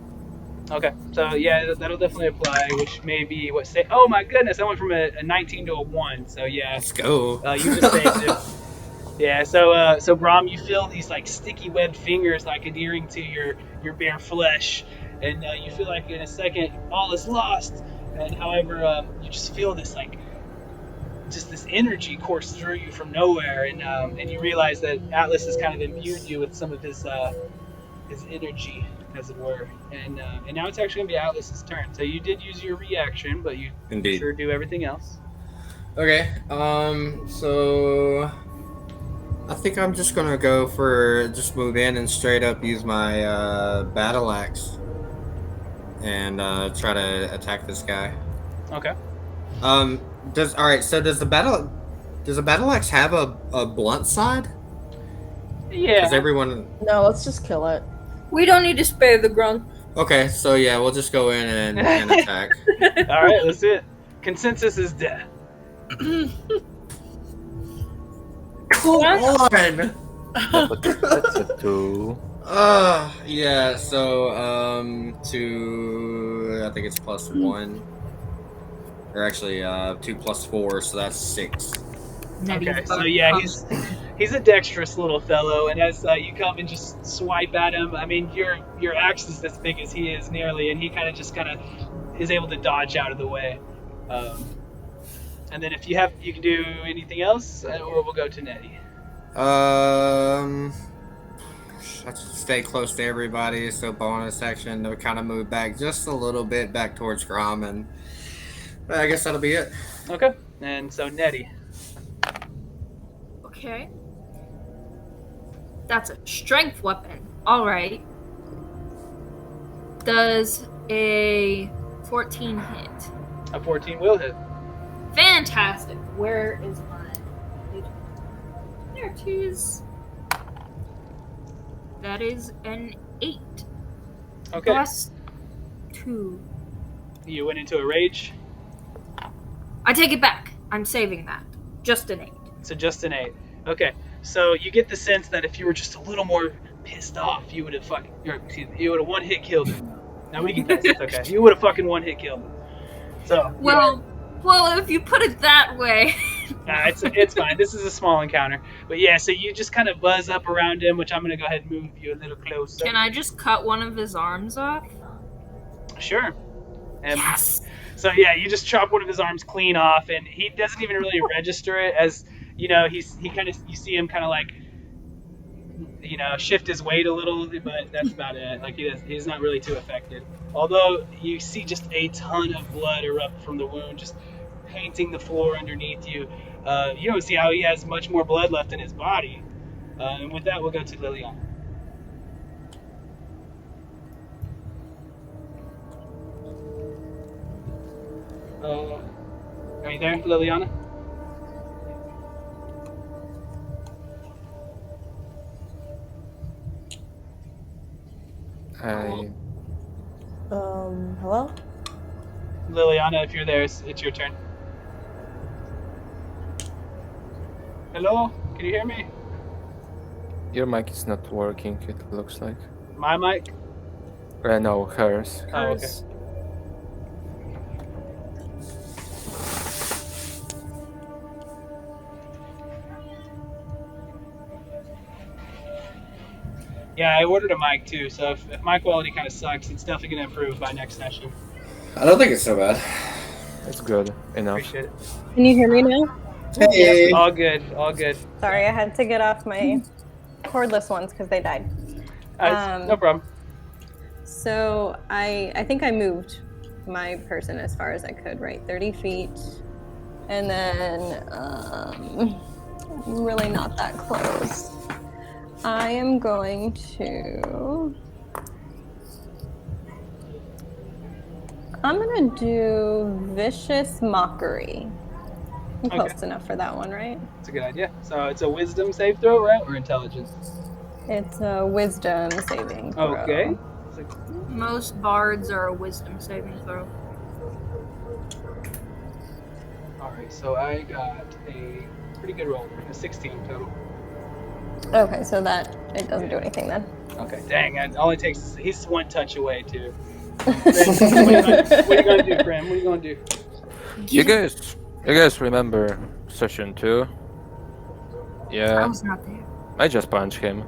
Okay, so yeah, that'll definitely apply. Which may be what say. Oh my goodness, I went from a 19 to a 1. So yeah, Let's go. you just saved it. Yeah, so Brahm, you feel these like sticky webbed fingers like adhering to your bare flesh, and you feel like in a second all is lost. And however, you just feel this like just this energy course through you from nowhere, and you realize that Atlas has kind of imbued you with some of his energy, as it were. And now it's actually gonna be Atlas's turn. So you did use your reaction, but you Indeed. sure do everything else. Okay. So I think I'm just gonna go for just move in and straight up use my battle axe and try to attack this guy. Okay. Does the battle axe have a blunt side? Yeah. Does everyone? No, let's just kill it. We don't need to spare the grunt. Okay, so yeah, we'll just go in and attack. All right, let's do it. Consensus is death. Come on. That's a 2. Yeah. So to I think it's +1, or actually 2 + 4, so that's 6. Okay, so yeah, he's a dexterous little fellow, and as you come and just swipe at him, I mean your axe is as big as he is nearly, and he kind of is able to dodge out of the way. And then if you can do anything else, or we'll go to Nettie. I should stay close to everybody, so bonus action to kind of move back just a little bit back towards Grom, and I guess that'll be it. Okay, and so Nettie. Okay. That's a strength weapon. Alright. Does a 14 hit? A 14 will hit. Fantastic. Where is my... There it is. That is an 8. Okay. +2. You went into a rage? I take it back. I'm saving that. Just an 8. So just an 8. Okay. So you get the sense that if you were just a little more pissed off, you would have one hit killed him. Now we can it's okay. You would have fucking one hit killed him. So well, if you put it that way. Nah, it's fine. This is a small encounter. But yeah, so you just kind of buzz up around him, which I'm going to go ahead and move you a little closer. Can I just cut one of his arms off? Sure. And yes! So yeah, you just chop one of his arms clean off, and he doesn't even really register it as, you know, you see him kind of like, you know, shift his weight a little, but that's about it. Like he's not really too affected. Although you see just a ton of blood erupt from the wound, just painting the floor underneath you. You don't see how he has much more blood left in his body. And with that, we'll go to Liliana. Are you there, Liliana? Hello? Liliana, if you're there, it's your turn. Hello? Can you hear me? Your mic is not working, it looks like. My mic? No, hers. Oh, okay. Yeah, I ordered a mic too, so if my quality kind of sucks, it's definitely going to improve by next session. I don't think it's so bad. It's good enough. Appreciate it. Can you hear me now? Hey! Yes, all good, all good. Sorry, I had to get off my cordless ones because they died. No problem. So I think I moved my person as far as I could, right? 30 feet. And then really not that close. I am going to... I'm going to do Vicious Mockery. I'm close enough for that one, right? That's a good idea. So it's a wisdom save throw, right? Or intelligence? It's a wisdom saving throw. Okay. Most bards are a wisdom saving throw. Alright, so I got a pretty good roll, a 16 total. Okay, so that it doesn't do anything then. Okay, dang, it only takes, he's one touch away, too. What are you gonna do, Prim? What are you gonna do? You guys remember session 2? Yeah. I was not there. I just punched him.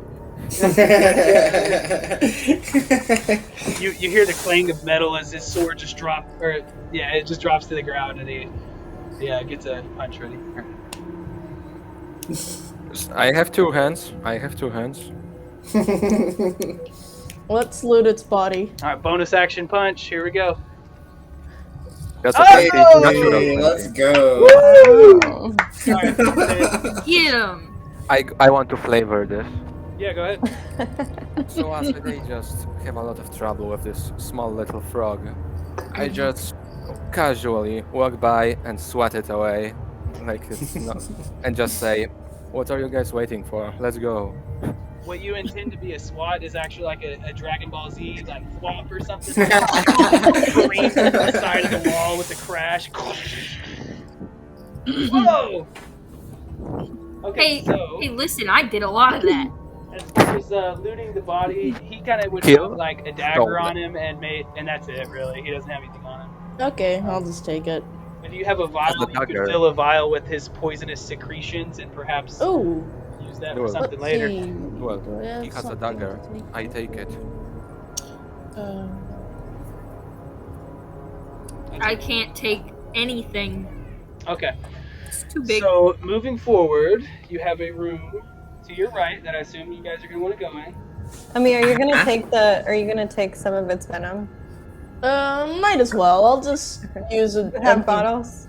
You hear the clang of metal as his sword just drops, or yeah, it just drops to the ground, and he gets a punch ready. I have 2 hands. Let's loot its body. All right, bonus action punch. Here we go. That's a Oh! natural Hey, 20. let's go. Woo! Oh. All right, Get him. I want to flavor this. yeah, go ahead. So after they just have a lot of trouble with this small little frog, I just casually walk by and swat it away, like it's not, and just say, "What are you guys waiting for? Let's go." What you intend to be a SWAT is actually like a Dragon Ball Z like flop or something. Screams to the side of the wall with a crash. Whoa! Okay, Hey, listen, I did a lot of that. as far as looting the body, he kind of would Kill? put like a dagger on him and that's it really. He doesn't have anything on him. Okay, I'll just take it. If you have a vial, The you dagger. could fill a vial with his poisonous secretions and perhaps Oh, use that for Well, something let's later. see. Well, Do I have he has a something dagger. to take? I take it. I can't take anything. Okay. It's too big. So moving forward, you have a room to your right that I assume you guys are gonna want to go in. I mean, are you gonna take the? Are you gonna take some of its venom? Might as well. I'll just use a Have empty- bottles.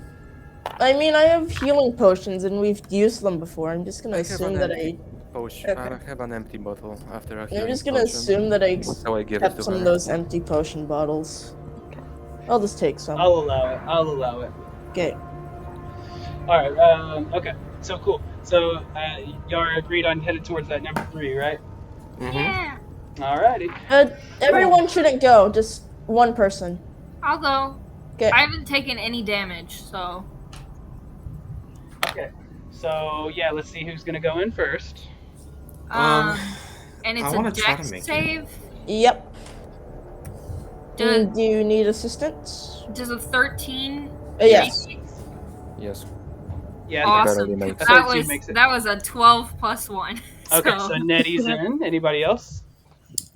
I mean, I have healing potions and we've used them before. I'm just gonna I have assume an that empty potion. Okay. I have an empty bottle after a I'm healing just gonna potion. assume that I So I give it kept to some her. of those empty potion bottles. I'll just take some. I'll allow it. Okay. All right. Okay. So cool. So y'all are agreed on headed towards that number 3, right? Yeah, Alrighty. Everyone shouldn't go. Just one person. I'll go. Okay. I haven't taken any damage, so. Okay. So yeah, let's see who's gonna go in first. And it's I a wanna try to dex make it. save. Yep. Does, Do you need assistance? does a 13? Yes. Yes. Yeah. Awesome. Barely makes it. That 13 was makes it. that was a 12 plus 1. Okay. So Nettie's in. Anybody else?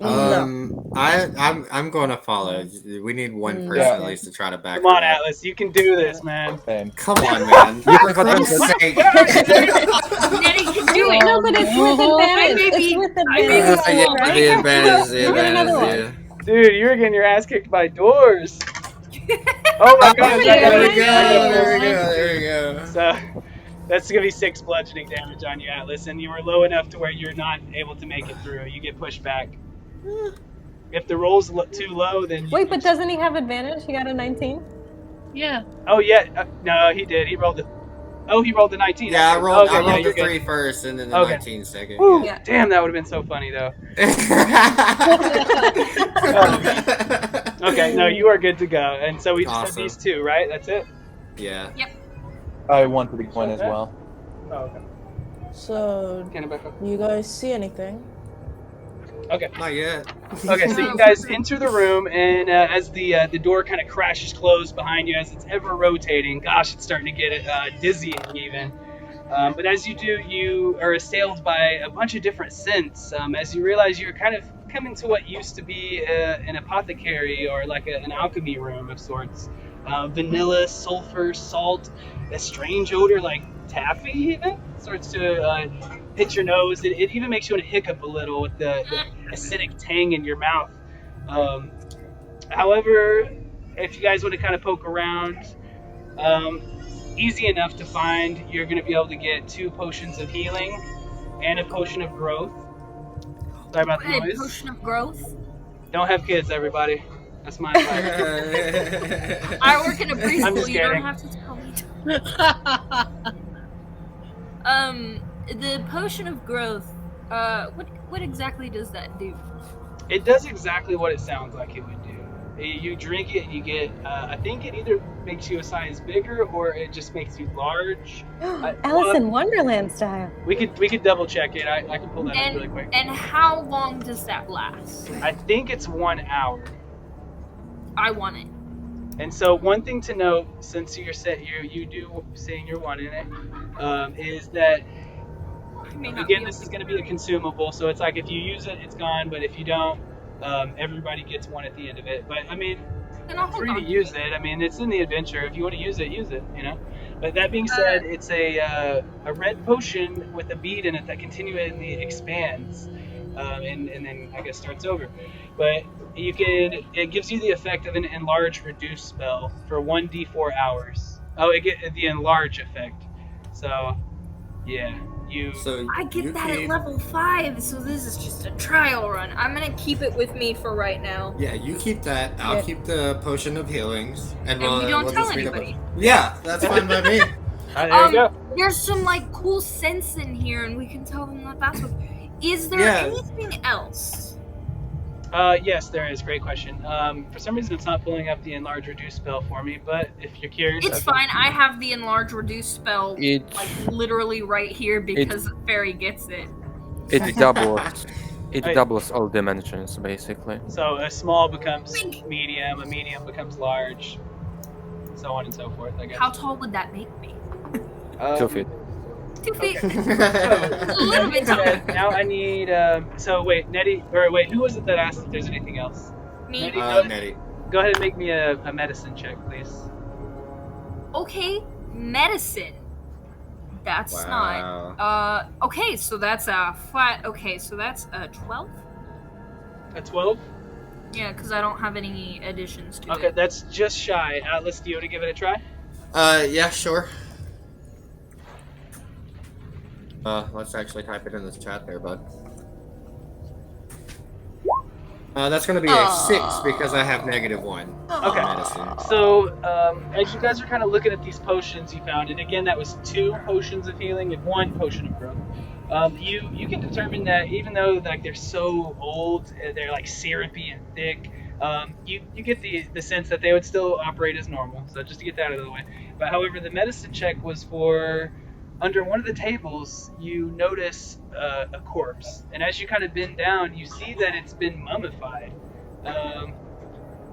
No. I'm going to follow. We need one person Yeah. at least to try to back. Come on, her up. Atlas. You can do this, man. Same. Come on, man. You For have advantage. Christ's sake. Nettie can do it. No, but it's with advantage. It's with I may be- advantage, Yeah, right? the advantage, the You get another advantage, one. yeah. Dude, you're getting your ass kicked by doors. Oh my god. There we go. There we go. So that's gonna be 6 bludgeoning damage on you, Atlas, and you were low enough to where you're not able to make it through. You get pushed back. If the roll's too low, then you Wait, but doesn't he have advantage? He got a 19. Yeah. Oh yeah, no, he did. He rolled the. Oh, he rolled the 19. Yeah, I Okay. rolled, Okay, I yeah, rolled you're the good. 3 first and then the Okay. 19 second. Whew, Yeah. damn, that would have been so funny though. Okay, no, you are good to go. And so we just have Awesome. these 2, right? That's it. Yeah. I wanted to point as well. Oh, okay. So, Can I back up? do you guys see anything? Okay. Not yet. Okay, so you guys enter the room, and as the door kind of crashes closed behind you, as it's ever rotating, gosh, it's starting to get dizzying even. But as you do, you are assailed by a bunch of different scents. As you realize you're kind of coming to what used to be an apothecary or like an alchemy room of sorts. Vanilla, sulfur, salt, a strange odor like taffy even starts to hit your nose. It even makes you want to hiccup a little with the acidic tang in your mouth. However, if you guys want to kind of poke around, easy enough to find. You're going to be able to get 2 potions of healing and a potion of growth. Sorry about the Hey, noise. potion of growth. Don't have kids, everybody. That's my advice. I work in a I'm preschool. just You don't kidding. have to tell me. The potion of growth. What exactly does that do? It does exactly what it sounds like it would do. You drink it and you get, I think it either makes you a size bigger or it just makes you large. Alice in Wonderland style. We could double check it. I can pull that up really quick. And how long does that last? I think it's 1 hour. I want it. And so one thing to note, since you do saying you're wanting it, is that again, this is going to be a consumable. So it's like if you use it, it's gone. But if you don't, everybody gets one at the end of it. But I mean, feel free to use it. I mean, it's in the adventure. If you want to use it, use it. You know. But that being said, it's a red potion with a bead in it that continually expands, and then I guess starts over. But it gives you the effect of an enlarge reduce spell for 1d4 hours. Oh, it get the enlarge effect. So, yeah, I get that at level 5, so this is just a trial run. I'm gonna keep it with me for right now. Yeah, you keep that. I'll keep the potion of healings, and we don't tell anybody. Yeah, that's fine by me. There you go. There's some like cool scents in here, and we can tell them that that's what. Is there anything else? Yes, there is. Great question. For some reason, it's not pulling up the enlarge reduce spell for me, but if you're curious, it's fine. I have the enlarge reduce spell like literally right here because the fairy gets it. It doubles. It doubles all dimensions basically. So a small becomes medium, a medium becomes large, so on and so forth. I guess. How tall would that make me? 2 feet. 2 feet. Okay. A little bit taller. Now I need. So wait, who was it that asked if there's anything else? Me. Nettie. Go ahead and make me a medicine check, please. Okay, medicine. That's not. Okay, so that's a flat. Okay, so that's a 12. A 12? Yeah, because I don't have any additions to it. Okay, that's just shy. Atlas, do you want to give it a try? Yeah, sure. Let's actually type it in this chat there, bud. That's going to be a 6 because I have -1. Okay. Medicine. So, as you guys are kind of looking at these potions you found, and again, that was 2 potions of healing and 1 potion of growth. You can determine that even though like they're so old, they're like syrupy and thick. You get the sense that they would still operate as normal. So just to get that out of the way. But however, the medicine check was for. Under one of the tables, you notice a corpse, and as you kind of bend down, you see that it's been mummified.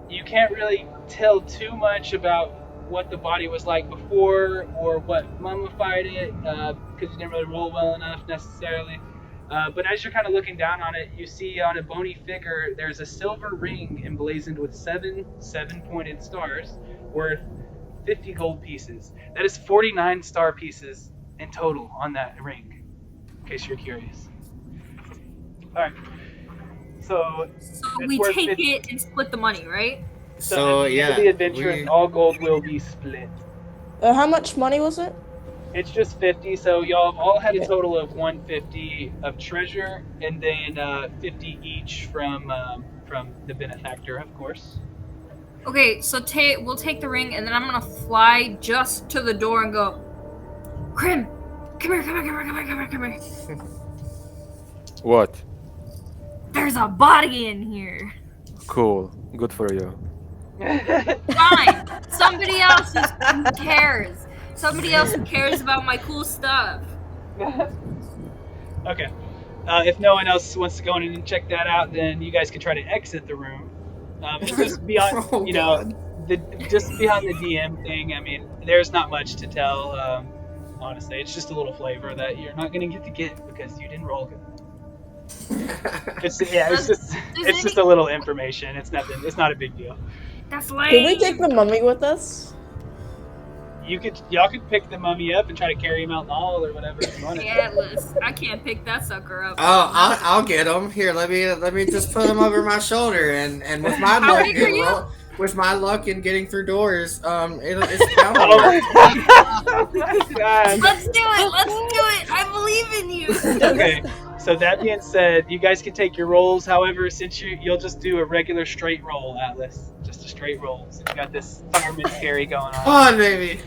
You can't really tell too much about what the body was like before or what mummified it, because you didn't really roll well enough necessarily. But as you're kind of looking down on it, you see on a bony figure, there's a silver ring emblazoned with 7 seven-pointed stars worth 50 gold pieces. That is 49 star pieces in total on that ring, in case you're curious. Alright. So we take it and split the money, right? So at the end of the adventure, all gold will be split. How much money was it? It's just 50, so y'all have all had a total of 150 of treasure, and then 50 each from the benefactor, of course. Okay, so we'll take the ring, and then I'm gonna fly just to the door and go, Krim, come here. What? There's a body in here. Cool. Good for you. Fine. Somebody else who cares. Somebody else who cares about my cool stuff. Okay. If no one else wants to go in and check that out, then you guys can try to exit the room. It's just beyond, just beyond the DM thing. I mean, there's not much to tell. Honestly, it's just a little flavor that you're not going to get because you didn't roll good. It's just a little information. It's nothing. It's not a big deal. That's lame. Can we take the mummy with us? Y'all could pick the mummy up and try to carry him out in the hall or whatever you want. Atlas, I can't pick that sucker up. Oh, I'll get him. Here, let me just put him over my shoulder, and with my luck, with my luck in getting through doors, it's down. God. Let's do it. I believe in you. Okay. So that being said, you guys can take your rolls. However, since you'll just do a regular straight roll, Atlas. Just a straight roll. So you got this fireman carry going on. Come on, baby.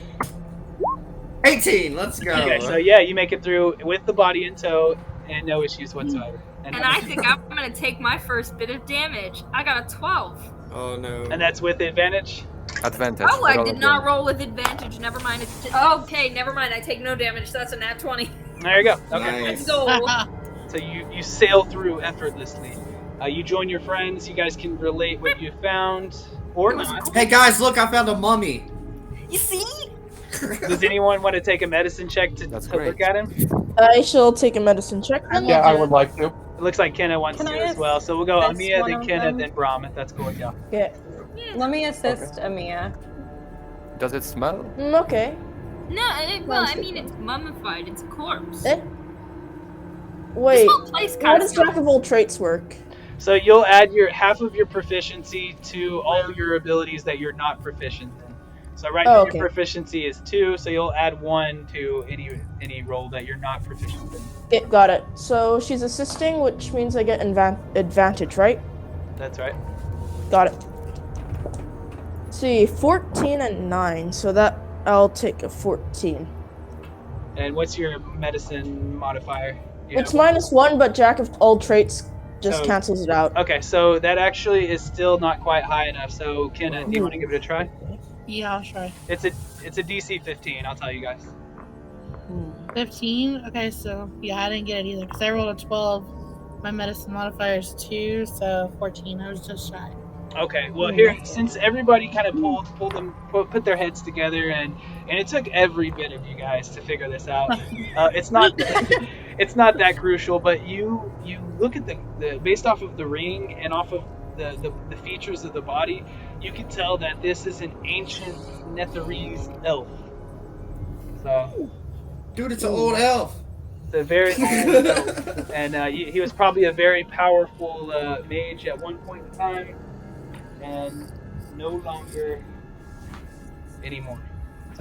18. Let's go. Okay, so yeah, you make it through with the body in tow and no issues whatsoever. And I think I'm gonna take my first bit of damage. I got a 12. Oh no. And that's with advantage? Advantage. Oh, I roll did again. not roll with advantage. Never mind. Okay, never mind. I take no damage. That's a nat 20. There you go. Okay. Let's Nice. go. So you sail through effortlessly. You join your friends. You guys can relate what you found or not. Hey guys, look! I found a mummy. You see? Does anyone want to take a medicine check to That's look great. at him? I shall take a medicine check then. Yeah, I would like to. It looks like Kenna wants Can to I as well. So we'll go assist Amia, one then of Kenna, them? then Brahm, if that's cool with y'all. Yeah. Let me assist Amia. Does it smell? Okay. No, well, I mean, it's mummified. It's a corpse. Eh? Wait. This whole place How kind does of Jack of all traits work? So you'll add your half of your proficiency to all your abilities that you're not proficient in. So right now okay. your proficiency is 2, so you'll add 1 to any roll that you're not proficient in. Yeah, got it. So she's assisting, which means I get advantage, right? That's right. Got it. See, 14 and 9, so that I'll take a 14. And what's your medicine modifier? You It's have- -1, but Jack of all traits just So- cancels it out. Okay, so that actually is still not quite high enough. So Kenna, do you want to give it a try? Yeah, I'll try. It's a DC 15. I'll tell you guys. 15? Okay, so yeah, I didn't get it either because I rolled a 12. My medicine modifier is 2, so 14. I was just shy. Okay, well here, since everybody kind of put their heads together, and it took every bit of you guys to figure this out. It's not that crucial, but you look at the based off of the ring and off of the features of the body, you can tell that this is an ancient Netherese elf. So Dude, it's an old elf. it's a very old elf, and he was probably a very powerful mage at one point in time. And no longer anymore.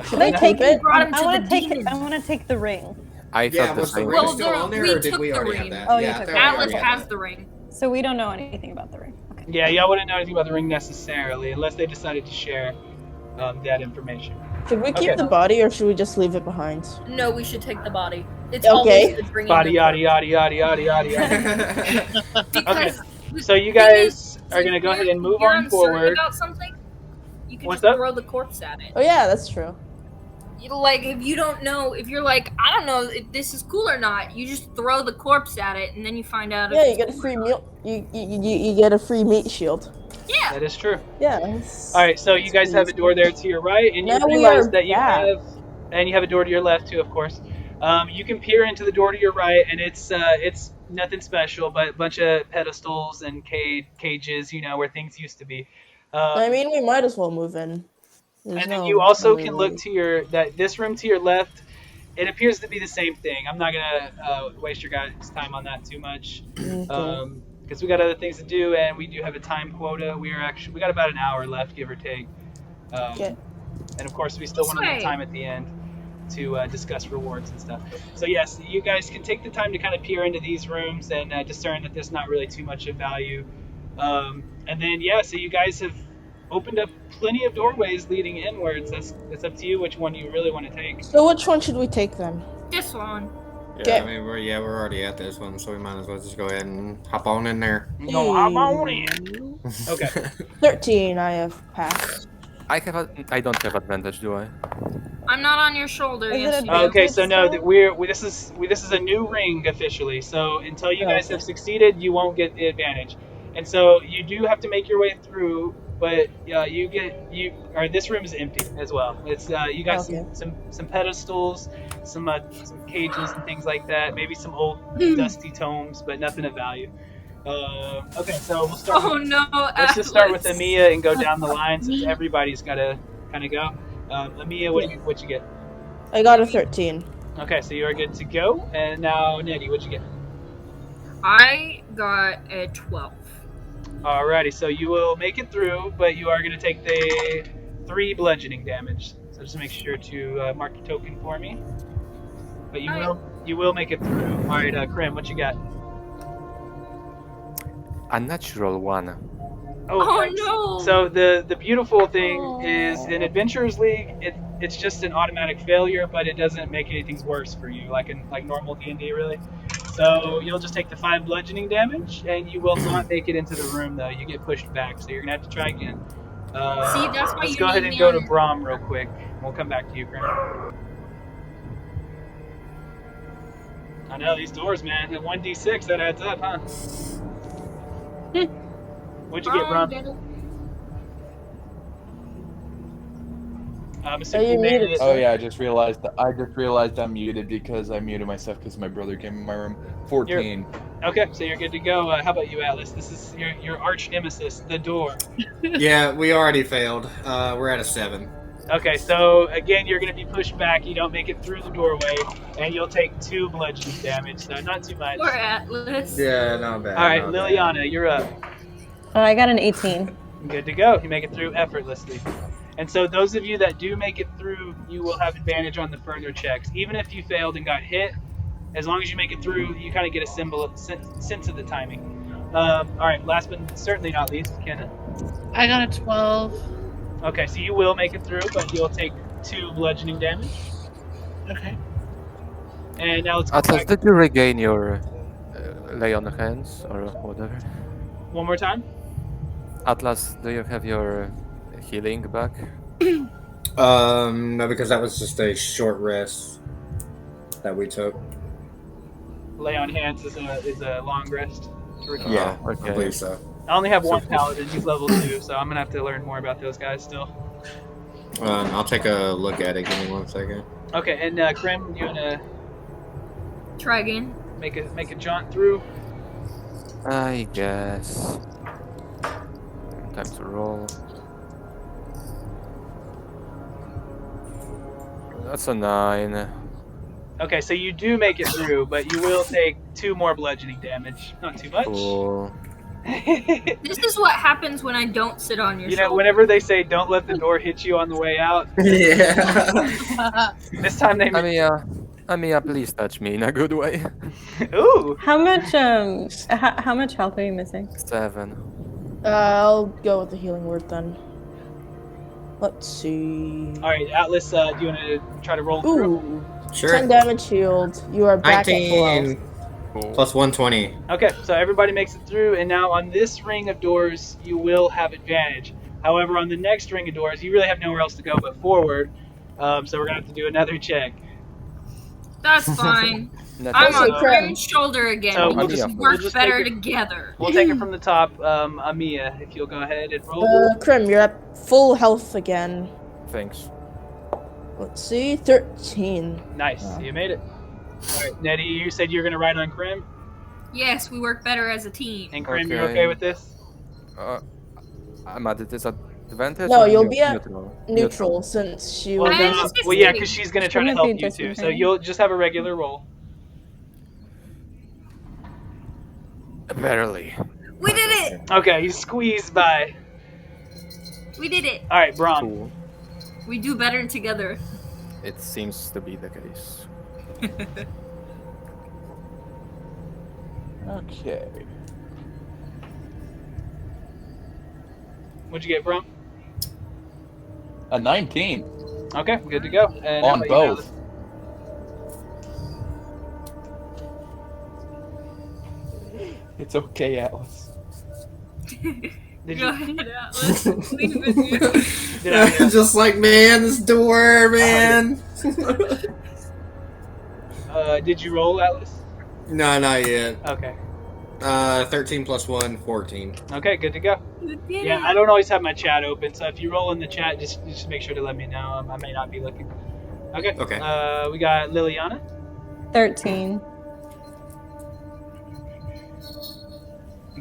Should I take it? Brought him I to want the to take it. demons. I want to take the ring. I Yeah, thought the was the same. ring Well, still on there, we or did took we the already ring. have that? Oh, you yeah, took I it. thought we Atlas already had has that. the ring. So we don't know anything about the ring. Okay. Yeah, y'all wouldn't know anything about the ring necessarily unless they decided to share that information. Should we keep Okay. the body or should we just leave it behind? No, we should take the body. It's Okay. always the bringing Body the yada yada yada yada yada yada. Because So you the thing guys is, are gonna go ahead and move you're on uncertain forward. about something, you can What's just up? throw the corpse at it. Oh yeah, that's true. Like, if you don't know, if you're like, I don't know if this is cool or not, you just throw the corpse at it, and then you find out. Yeah, if you it's get a cool free or not. meal. You get a free meat shield. Yeah. That is true. Yeah. All right, so you guys have a door there to your right, and you Now we realize are that you back. have, and you have a door to your left too, of course. You can peer into the door to your right, and it's nothing special, but a bunch of pedestals and cages, where things used to be. I mean, we might as well move in. There's And then no you also other can way. look to this room to your left. It appears to be the same thing. I'm not gonna waste your guys' time on that too much, Okay. because we got other things to do, and we do have a time quota. We got about an hour left, give or take. Okay. And of course, we still want a little time at the end to discuss rewards and stuff. So yes, you guys can take the time to kind of peer into these rooms and discern that there's not really too much of value. And then so you guys have opened up plenty of doorways leading inwards. That's up to you which one you really want to take. So which one should we take then? This one. Yeah, I mean, we're already at this one, so we might as well just go ahead and hop on in there. No, I'm on in. Okay. 13, I have passed. I don't have advantage, do I? I'm not on your shoulder. Is it Yes, a you big- do. Okay, so no, this is a new ring officially. So until you guys have succeeded, you won't get the advantage, and so you do have to make your way through. But this room is empty as well. It's you got some pedestals, some cages and things like that. Maybe some old dusty tomes, but nothing of value. Okay, so we'll start. Oh no! Let's just start with Atlas. Amia and go down the line since everybody's got to kind of go. Amia, what you get? I got a 13. Okay, so you are good to go. And now, Nettie, what'd you get? I got a 12. Alrighty, so you will make it through, but you are going to take the 3 bludgeoning damage. So just make sure to mark your token for me. But you will make it through. Alright, Krim, what you got? A natural one. Oh, thanks. no! So the beautiful thing is in Adventurers League, it's just an automatic failure, but it doesn't make anything worse for you, like normal D&D really. So you'll just take the 5 bludgeoning damage, and you will not make it into the room though. You get pushed back, so you're gonna have to try again. See, that's why Let's you go ahead need and me go to on- Brahm real quick. We'll come back to you, Grim. I know these doors, man. At 1d6, that adds up, huh? What'd you get, Brahm? I'm assuming you made it. Oh yeah, I just realized I'm muted because I muted myself because my brother came in my room. 14. Okay, so you're good to go. How about you, Atlas? This is your arch nemesis, the door. Yeah, we already failed. We're at a 7. Okay, so again, you're going to be pushed back. You don't make it through the doorway, and you'll take 2 bludgeoning damage, so not too much. Poor Atlas. Yeah, not bad. All right, not Liliana, you're up. I got an 18. Good to go. You make it through effortlessly. And so those of you that do make it through, you will have advantage on the further checks. Even if you failed and got hit, as long as you make it through, you kind of get a sense of the timing. All right, last but certainly not least, Kenna. I got a 12. Okay, so you will make it through, but you'll take 2 bludgeoning damage. Okay. And now let's go Atlas, back. did you regain your lay on hands or whatever? One more time. Atlas, do you have your healing back? No, because that was just a short rest that we took. Lay on hands is a long rest. Yeah, okay. I believe so. I only have 1 paladin. He's level 2, so I'm gonna have to learn more about those guys still. I'll take a look at it. Give me 1 second. Okay, and Krim, you wanna Try again. make a jaunt through? I guess. Time to roll. That's a 9. Okay, so you do make it through, but you will take 2 more bludgeoning damage. Not too much. Cool. This is what happens when I don't sit on your You know, shoulder. whenever they say don't let the door hit you on the way out, Yeah. this time they Amiya, please touch me in a good way. Ooh. How much how much health are you missing? 7. I'll go with the healing word then. Let's see. All right, Atlas, do you want to try to roll through? Ooh, Sure. 10 damage healed. You are back at full 19 health. Cool. plus 120. Okay, so everybody makes it through, and now on this ring of doors, you will have advantage. However, on the next ring of doors, you really have nowhere else to go but forward, so we're going to have to do another check. That's fine. That's I'm also- on Grim's shoulder again. So we we'll just just- work we'll just better take it- together. We'll take it from the top. Amiya, if you'll go ahead and roll. Krim, you're at full health again. Thanks. Let's see, 13. Nice, Wow. you made it. All right, Nettie, you said you were going to ride on Krim, Yes, we work better as a team. and Krim, you're Okay. okay with this? I'm at a disadvantage. No, or you'll be at neutral. Neutral since she Well, was. I no, was just well yeah, kidding. because she's going to try to Shouldn't help it be you too, so disadvantage? you'll just have a regular roll. Barely. We did it! Okay, you squeezed by. We did it! All right, Brahm. Cool. We do better together. It seems to be the case. Okay. What'd you get, Brahm? A 19 Okay, good to go. And how on about you, both. It's okay, Atlas. Did Go you, ahead, Atlas. Leave with you. did I, Just like, man, this door, man. did you roll, Atlas? No, not yet. Okay. 13 plus 1, 14. Okay, good to go. We did Yeah, it. I don't always have my chat open, so if you roll in the chat, just make sure to let me know. I may not be looking. Okay. Okay. We got Liliana. 13.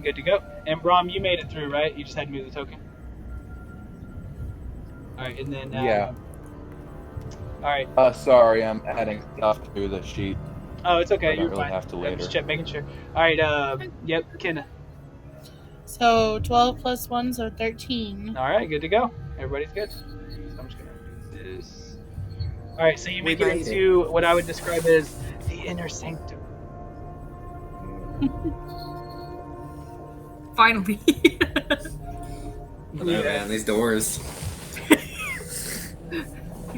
Good to go. And Brahm, you made it through, right? You just had to move the token. All right, and then Yeah. All right. Sorry, I'm adding stuff to the sheet. Oh, it's okay. I don't You're really fine. have to Yeah, later. just making sure. All right. Yep. Kenna. So 12 plus 1, so 13. All right. Good to go. Everybody's good. So I'm just gonna do this. All right. So you make it made it. into what I would describe as the inner sanctum. Finally. Oh, man, these doors.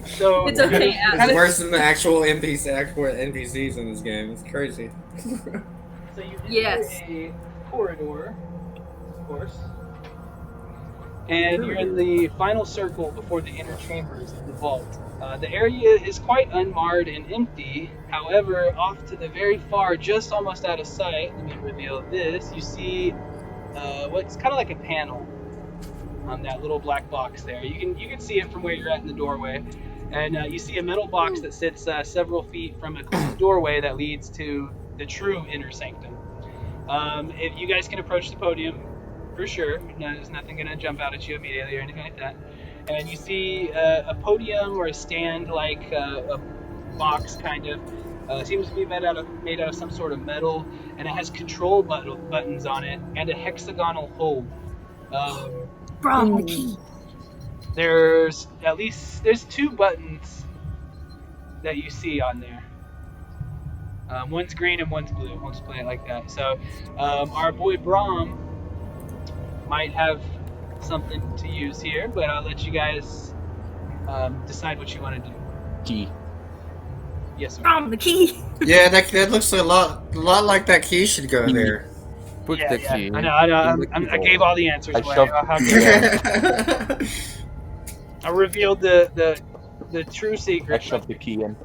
So It's okay, It's Atlas. worse than the actual NPCs in this game. It's crazy. So you enter Yes. a corridor, of course, and you're in the final circle before the inner chambers of the vault. The area is quite unmarred and empty. However, off to the very far, just almost out of sight, let me reveal this, you see what's kind of like a panel on that little black box there. You can see it from where you're at in the doorway. And you see a metal box that sits several feet from a closed doorway that leads to the true inner sanctum. If you guys can approach the podium, for sure. No, there's nothing going to jump out at you immediately or anything like that. And you see a podium or a stand, like a box, kind of. Seems to be made out of some sort of metal, and it has control buttons on it and a hexagonal hole. Bro, the key. There's two buttons that you see on there. One's green and one's blue. We'll just play it like that. So our boy Brahm might have something to use here, but I'll let you guys decide what you want to do. Key. Yes, sir. Brom, the key. Yeah, that looks a lot like that key should go there. Put the key. I know. I gave all the answers away. How dare you? I revealed the true secret. I shoved the key in.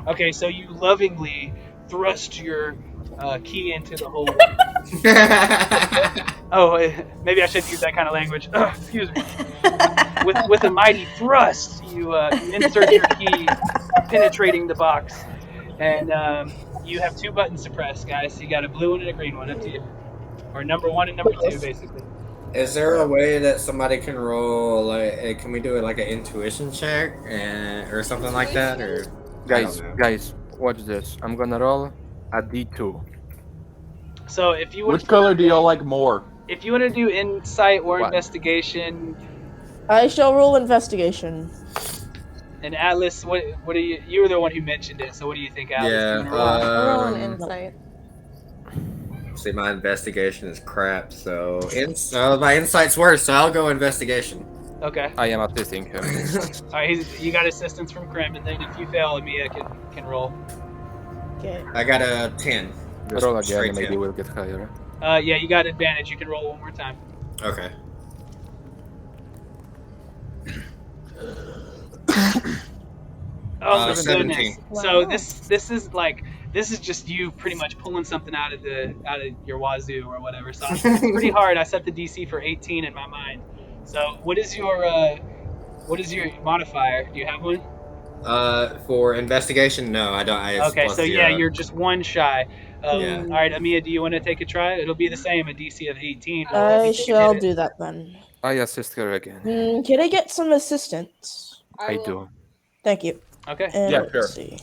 Okay, so you lovingly thrust your key into the hole. Maybe I should use that kind of language. Excuse me. With a mighty thrust, you insert your key, penetrating the box, and you have two buttons to press, guys. So you got a blue one and a green one. Up to you, or number 1 and number 2, basically. Is there a way that somebody can roll, like, can we do it like an intuition check or something like that? Or Guys, watch this. I'm gonna roll a D2. So if you Which color do y'all like more? If you want to do insight or investigation, I shall roll investigation. And Atlas, what do you were the one who mentioned it, so what do you think, Atlas? Yeah, roll an insight. See, my investigation is crap, so my insight's worse, so I'll go investigation. Okay. I am assisting him. Alright, you got assistance from Krim, and then if you fail, Mia can roll. Okay. I got a 10. Roll again, maybe we'll get higher. Yeah, you got advantage. You can roll one more time. Okay. Oh, 17. goodness. Wow. So this is just you pretty much pulling something out of your wazoo or whatever. So it's pretty hard. I set the DC for 18 in my mind. So what is your modifier? Do you have one? For investigation, no, I don't. Okay, so yeah, you're just one shy. Yeah. All right, Amia, do you want to take a try? It'll be the same, a DC of 18. I shall do that then. I assist her again. Can I get some assistance? I do. Thank you. Okay. And Yeah, let's sure. see.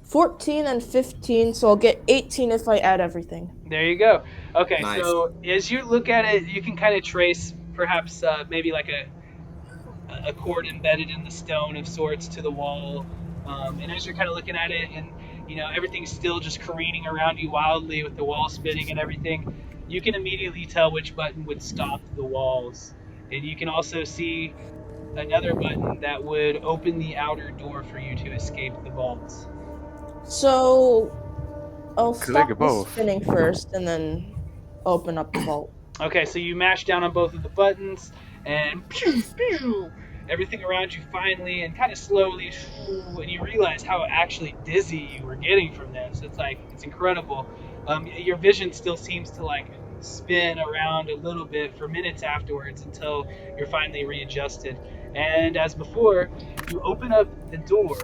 14 and 15, so I'll get 18 if I add everything. There you go. Okay, Nice. so as you look at it, you can kind of trace perhaps maybe like a cord embedded in the stone of sorts to the wall. And as you're kind of looking at it, and everything's still just careening around you wildly with the wall spinning and everything, you can immediately tell which button would stop the walls. And you can also see another button that would open the outer door for you to escape the vaults. So I'll stop the both. spinning first and then open up the vault. Okay, so you mash down on both of the buttons, and pew, pew, everything around you finally and kind of slowly, and you realize how actually dizzy you were getting from this. It's incredible. Your vision still seems to spin around a little bit for minutes afterwards until you're finally readjusted. And as before, you open up the door.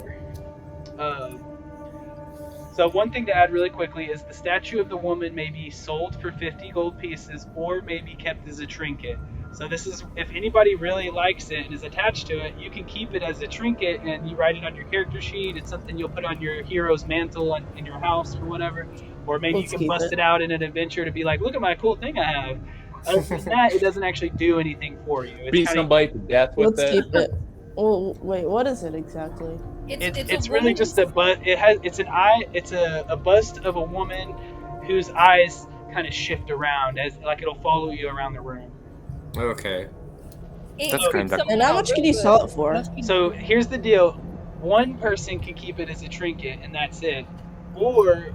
So one thing to add really quickly is the statue of the woman may be sold for 50 gold pieces or may be kept as a trinket. So this is, if anybody really likes it and is attached to it, you can keep it as a trinket and you write it on your character sheet. It's something you'll put on your hero's mantle in your house or whatever. Or maybe Let's you can keep bust it. it out in an adventure to be like, look at my cool thing I have. Other than that, it doesn't actually do anything for you. It's Beat kinda- somebody to death with Let's it. keep it. Oh, wait, what is it exactly? It's really just a it's an eye. It's a bust of a woman whose eyes kind of shift around as it'll follow you around the room. Okay. That's kind of. And how much can you sell it for? So here's the deal: one person can keep it as a trinket, and that's it. Or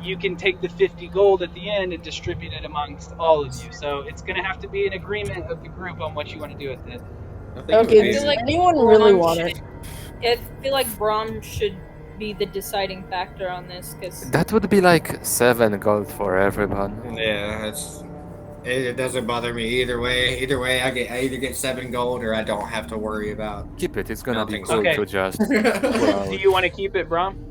you can take the 50 gold at the end and distribute it amongst all of you. So it's going to have to be an agreement of the group on what you want to do with it. Okay, does anyone really want it? I feel like Brahm should be the deciding factor on this, because That would be like 7 gold for everyone. Yeah, it doesn't bother me either way. Either way, I either get 7 gold or I don't have to worry about. Keep it. It's gonna be Nothing's cool okay. to just. Do you want to keep it, Brom?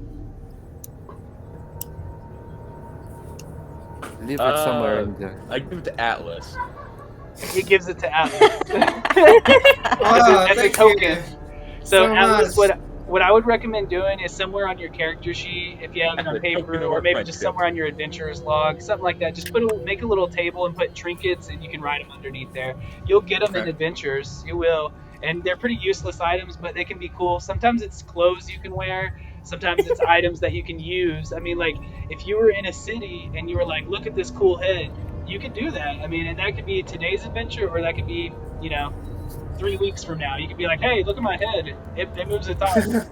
Leave it somewhere in the. I give it to Atlas. He gives it to Atlas as a token. So Atlas, what I would recommend doing is somewhere on your character sheet, if you have it on paper, or maybe just somewhere on your adventurer's log, something like that. Just make a little table and put trinkets, and you can write them underneath there. You'll get them in adventures. You will, and they're pretty useless items, but they can be cool. Sometimes it's clothes you can wear. Sometimes it's items that you can use. I mean, like if you were in a city and you were like, look at this cool head, you could do that. I mean, and that could be today's adventure, or that could be, 3 weeks from now. You could be like, hey, look at my head. It moves a thumb.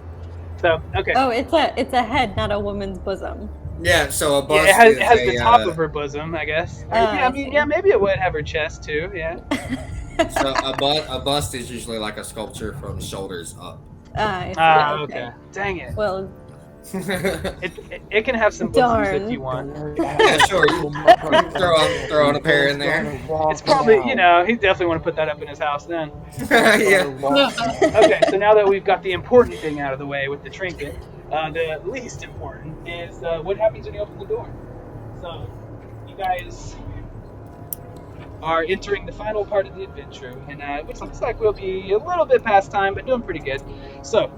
So, okay. Oh, it's a head, not a woman's bosom. Yeah, so a bust. Yeah, it has the top of her bosom, I guess. Maybe it would have her chest too. Yeah. So a bust is usually like a sculpture from shoulders up. Okay. Dang it. Well, it can have some bosoms if you want. Yeah, sure. Throw on a pair in there. It's probably, he definitely want to put that up in his house then. Yeah. Okay, so now that we've got the important thing out of the way with the trinket, the least important is what happens when you open the door. So, you guys are entering the final part of the adventure, and which looks like we'll be a little bit past time, but doing pretty good. So,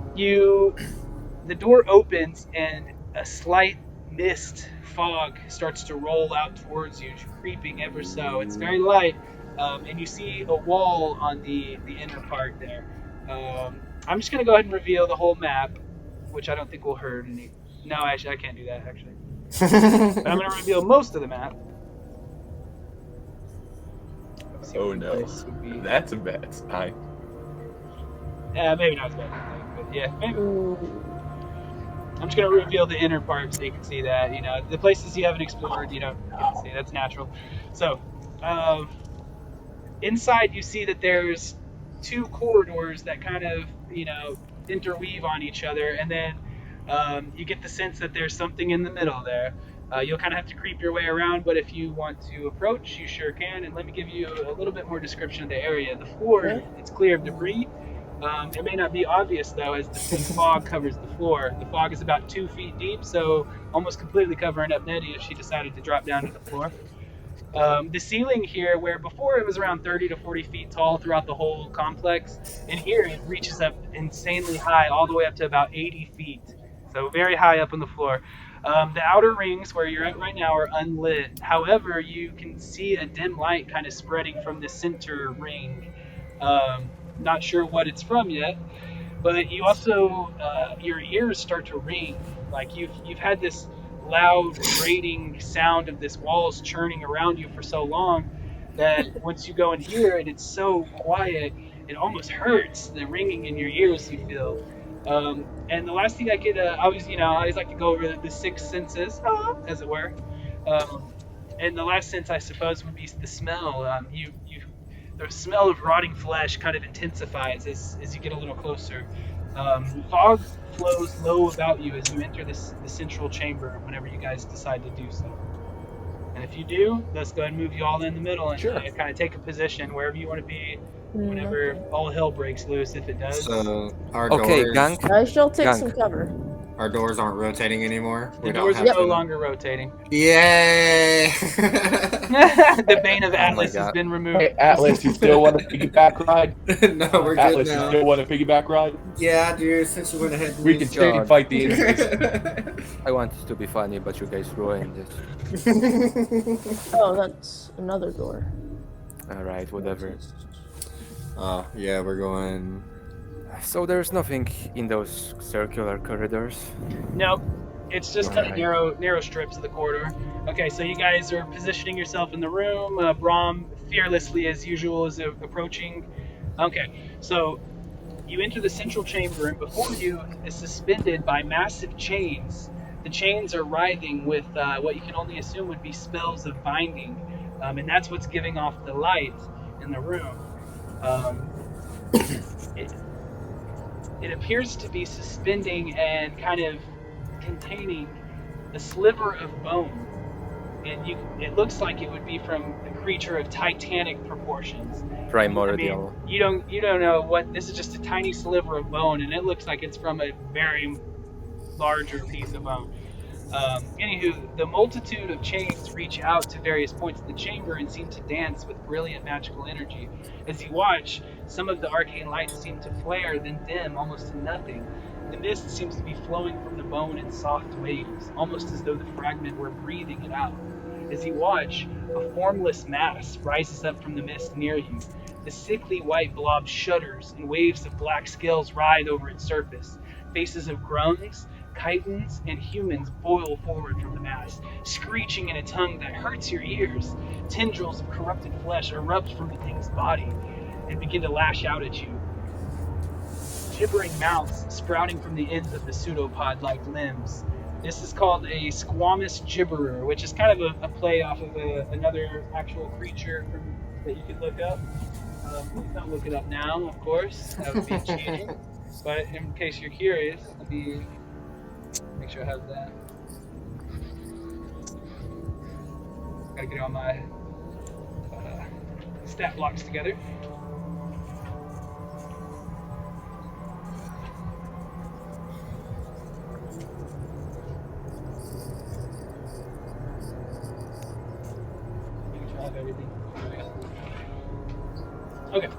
the door opens and a slight mist fog starts to roll out towards you, creeping ever so. It's very light, and you see a wall on the inner part there. I'm just going to go ahead and reveal the whole map, which I don't think will hurt any. No, actually, I can't do that, actually. But I'm going to reveal most of the map. Oh no, that's a bad sign. Maybe not as bad as I think, but yeah, maybe. I'm just going to reveal the inner part so you can see that. The places you haven't explored, you don't get to see. That's natural. So, inside you see that there's 2 corridors that kind of, interweave on each other, and then you get the sense that there's something in the middle there. You'll kind of have to creep your way around, but if you want to approach, you sure can. And let me give you a little bit more description of the area. The floor, it's clear of debris. It may not be obvious, though, as the thick fog covers the floor. The fog is about 2 feet deep, so almost completely covering up Nettie if she decided to drop down to the floor. The ceiling here, where before it was around 30 to 40 feet tall throughout the whole complex, and here it reaches up insanely high, all the way up to about 80 feet. So very high up on the floor. The outer rings where you're at right now are unlit. However, you can see a dim light kind of spreading from the center ring. Not sure what it's from yet, but you also, your ears start to ring. Like you've had this loud grating sound of this walls churning around you for so long that once you go in here and it's so quiet, it almost hurts, the ringing in your ears you feel. And the last thing I could, I always like to go over the 6 senses, as it were. And the last sense, I suppose, would be the smell. The smell of rotting flesh kind of intensifies as you get a little closer. Fog flows low about you as you enter the central chamber whenever you guys decide to do so. And if you do, let's go ahead and move you all in the middle and kind of take a position wherever you want to be whenever all hell breaks loose, if it does. So our doors, gang. I shall take some cover. Our doors aren't rotating anymore. The doors are no longer rotating. Yay! The bane of Atlas has been removed. Hey, Atlas, you still want a piggyback ride? No, we're Atlas, good now. you still want a piggyback ride? Yeah, dude. Since you went ahead, We can stay and fight the enemies. I wanted to be funny, but you guys ruined it. Oh, that's another door. Alright, whatever. Oh, yeah, we're going. So there's nothing in those circular corridors? Nope. It's just kind of narrow strips of the corridor. Okay, so you guys are positioning yourself in the room. Brahm, fearlessly as usual, is approaching Okay, so you enter the central chamber, and before you is suspended by massive chains. The chains are writhing with what you can only assume would be spells of binding, and that's what's giving off the light in the room. It, it appears to be suspending and kind of containing a sliver of bone. And it looks like it would be from a creature of titanic proportions. Primordial. I mean, you don't know what this is. Just a tiny sliver of bone, and it looks like it's from a very larger piece of bone. Anywho, the multitude of chains reach out to various points in the chamber and seem to dance with brilliant magical energy. As you watch, some of the arcane lights seem to flare, then dim almost to nothing. The mist seems to be flowing from the bone in soft waves, almost as though the fragment were breathing it out. As you watch, a formless mass rises up from the mist near you. The sickly white blob shudders, and waves of black scales writhe over its surface. Faces of grungs, chitons, and humans boil forward from the mass, screeching in a tongue that hurts your ears. Tendrils of corrupted flesh erupt from the thing's body and begin to lash out at you. Gibbering mouths sprouting from the ends of the pseudopod-like limbs. This is called a squamous gibberer, which is kind of a play off of another actual creature that you could look up. Please don't look it up now, of course. That would be cheating. But in case you're curious, let me make sure I have that. Gotta get all my stat blocks together. Making sure I have everything. Okay.